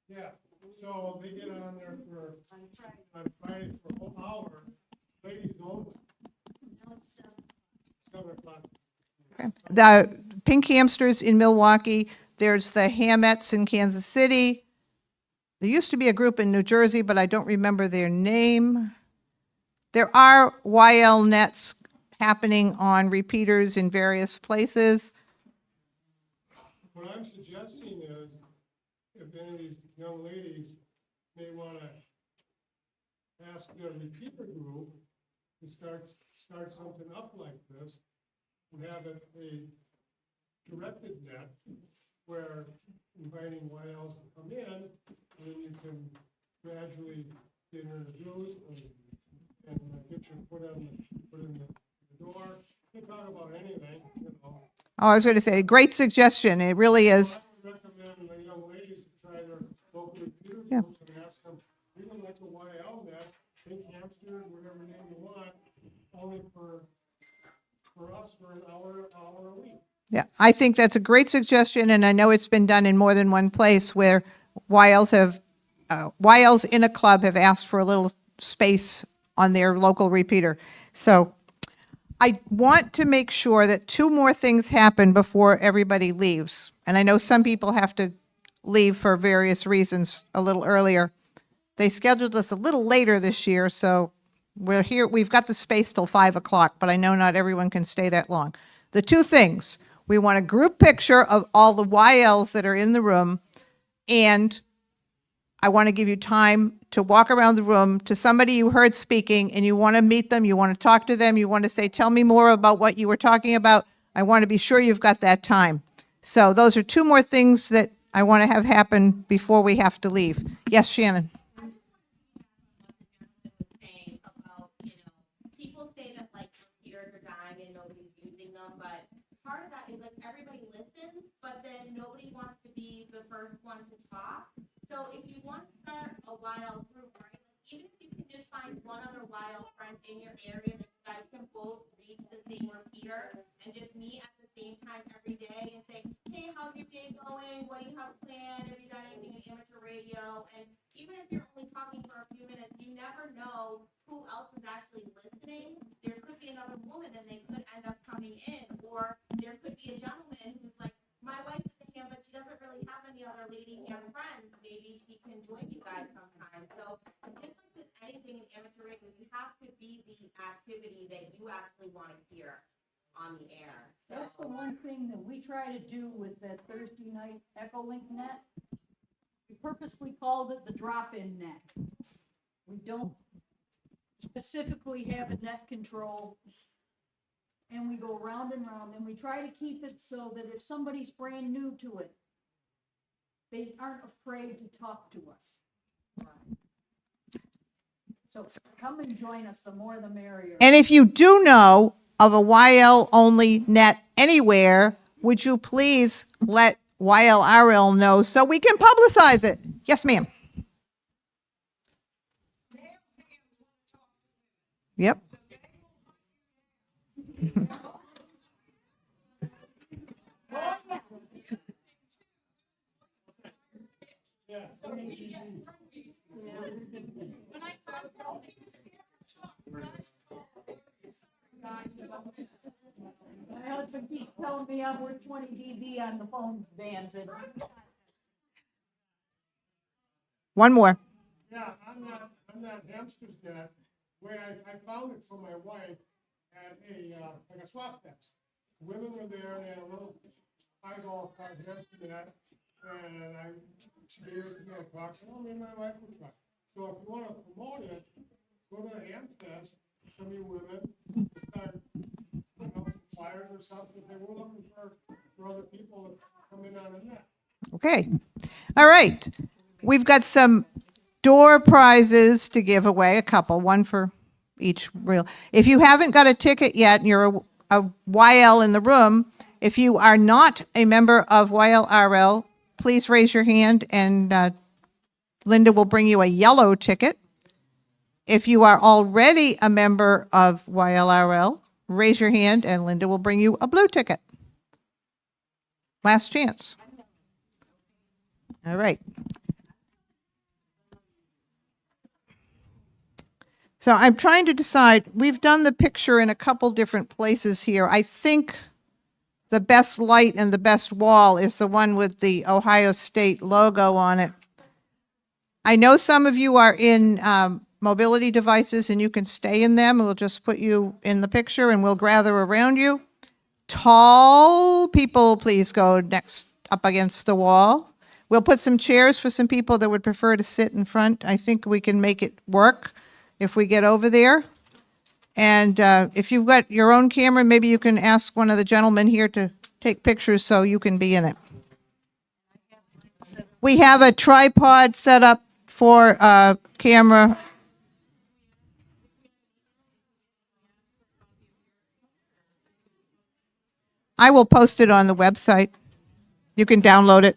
Yeah, so they get on there on Friday for a whole hour, ladies only. 7 o'clock. Okay. The Pink Hamsters in Milwaukee. There's the Hamettes in Kansas City. There used to be a group in New Jersey, but I don't remember their name. There are YL nets happening on repeaters in various places. What I'm suggesting is, if any of these young ladies may want to ask their repeater group to start something up like this, and have it a directed net, where inviting YLs to come in, and then you can gradually get introduced and get your foot in the door. You can talk about anything, you know. Oh, I was going to say, great suggestion. It really is. I recommend the young ladies to try their local repeater Yeah. groups and ask them, we would like a YL net, Pink Hamster, whatever name you want, only for us for an hour a week. Yeah, I think that's a great suggestion, and I know it's been done in more than one place where YLs in a club have asked for a little space on their local repeater. So I want to make sure that 2 more things happen before everybody leaves. And I know some people have to leave for various reasons a little earlier. They scheduled us a little later this year, so we're here. We've got the space till 5 o'clock, but I know not everyone can stay that long. The 2 things: we want a group picture of all the YLs that are in the room, and I want to give you time to walk around the room to somebody you heard speaking and you want to meet them, you want to talk to them, you want to say, tell me more about what you were talking about. I want to be sure you've got that time. So those are 2 more things that I want to have happen before we have to leave. Yes, Shannon. Saying about, people say that like computers are dying and nobody's using them, but part of that is like everybody listens, but then nobody wants to be the first one to talk. So if you want to start a YL group, right, like even if you can just find one other YL friend in your area that you guys can both read the same repeater and just meet at the same time every day and say, hey, how's your day going? What do you have planned? Have you done anything in amateur radio? And even if you're only talking for a few minutes, you never know who else is actually listening. There could be another woman and they could end up coming in, or there could be a gentleman who's like, my wife is a ham, but she doesn't really have any other lady ham friends. Maybe she can join you guys sometime. So just like with anything in amateur radio, you have to be the activity that you actually want to hear on the air. So That's the one thing that we try to do with that Thursday night Echolink net. We purposely called it the drop-in net. We don't specifically have a net control. And we go round and round, and we try to keep it so that if somebody's brand new to it, they aren't afraid to talk to us. So come and join us, the more the merrier. And if you do know of a YL only net anywhere, would you please let YLRL know so we can publicize it? Yes, ma'am. Yep. My husband keeps telling me I'm worth 20 dB on the phone dancing. One more. Yeah, on that hamster's net, where I found it for my wife at like a swap fest. Women were there, they had a little eyeball hamster net, and she gave it to me, I talked, oh, me and my wife would try. So if you wanna promote it, go to Hamfest, some of you women, start putting out flyers or something, say, we're looking for other people to come in on a net. Okay. All right. We've got some door prizes to give away, a couple, one for each reel. If you haven't got a ticket yet and you're a YL in the room, if you are not a member of YLRL, please raise your hand and Linda will bring you a yellow ticket. If you are already a member of YLRL, raise your hand and Linda will bring you a blue ticket. Last chance. All right. So I'm trying to decide, we've done the picture in a couple different places here. I think the best light and the best wall is the one with the Ohio State logo on it. I know some of you are in mobility devices and you can stay in them. We'll just put you in the picture and we'll gather around you. Tall people, please go next up against the wall. We'll put some chairs for some people that would prefer to sit in front. I think we can make it work if we get over there. And if you've got your own camera, maybe you can ask one of the gentlemen here to take pictures so you can be in it. We have a tripod set up for a camera. I will post it on the website. You can download it.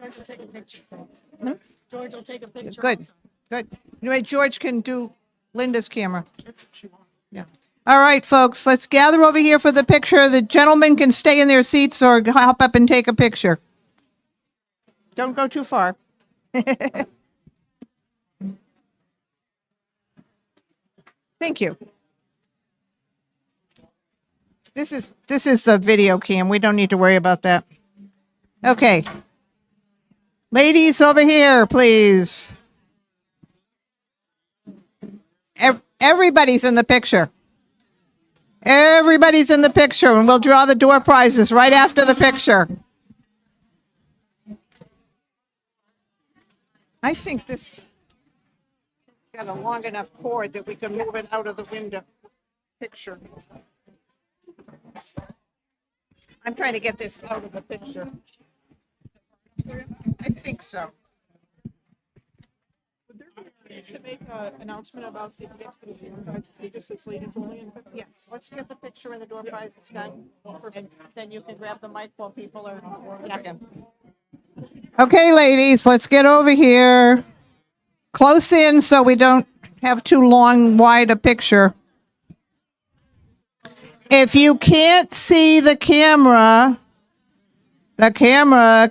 George will take a picture. George will take a picture. Good, good. Anyway, George can do Linda's camera. Yeah. All right, folks, let's gather over here for the picture. The gentlemen can stay in their seats or hop up and take a picture. Don't go too far. Thank you. This is the video cam. We don't need to worry about that. Okay. Ladies over here, please. Everybody's in the picture. Everybody's in the picture, and we'll draw the door prizes right after the picture. I think this got a long enough cord that we can move it out of the window picture. I'm trying to get this out of the picture. I think so. Would there be a chance to make an announcement about the expedition pages since ladies only? Yes, let's get the picture and the door prizes done, and then you can grab the mic while people are checking. Okay, ladies, let's get over here. Close in so we don't have too long, wide a picture. If you can't see the camera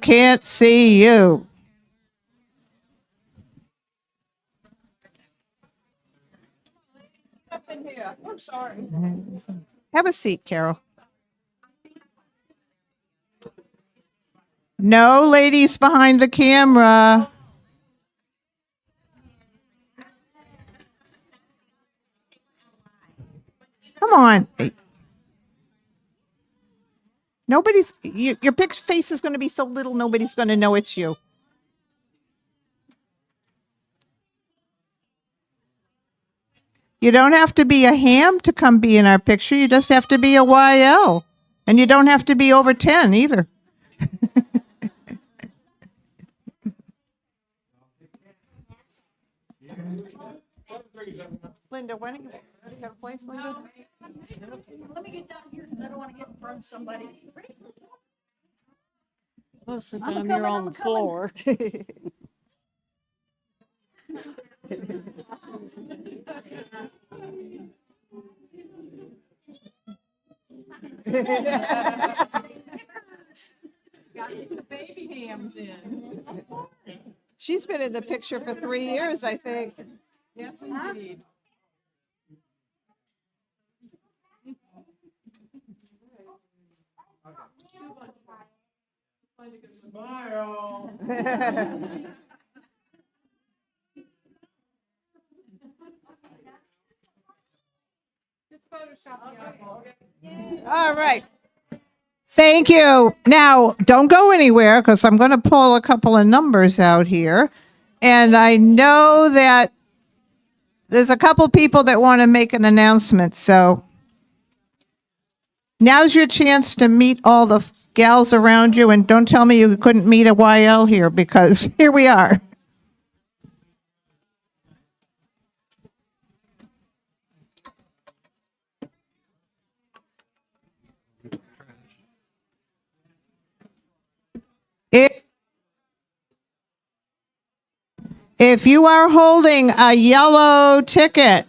can't see you. Up in here. I'm sorry. Have a seat, Carol. No ladies behind the camera. Come on. Nobody's, your face is going to be so little, nobody's going to know it's you. You don't have to be a ham to come be in our picture. You just have to be a YL. And you don't have to be over 10 either. Linda, why don't you have a place, Linda? Let me get down here because I don't want to get in front of somebody. Well, sit I'm down coming, here on I'm the coming. floor. Got the baby hams in. She's been in the picture for 3 years, I think. Yes, indeed. Smile. Just Photoshop the eyeball. All right. Thank you. Now, don't go anywhere because I'm going to pull a couple of numbers out here. And I know that there's a couple people that want to make an announcement, so now's your chance to meet all the gals around you, and don't tell me you couldn't meet a YL here, because here we are. If you are holding a yellow ticket,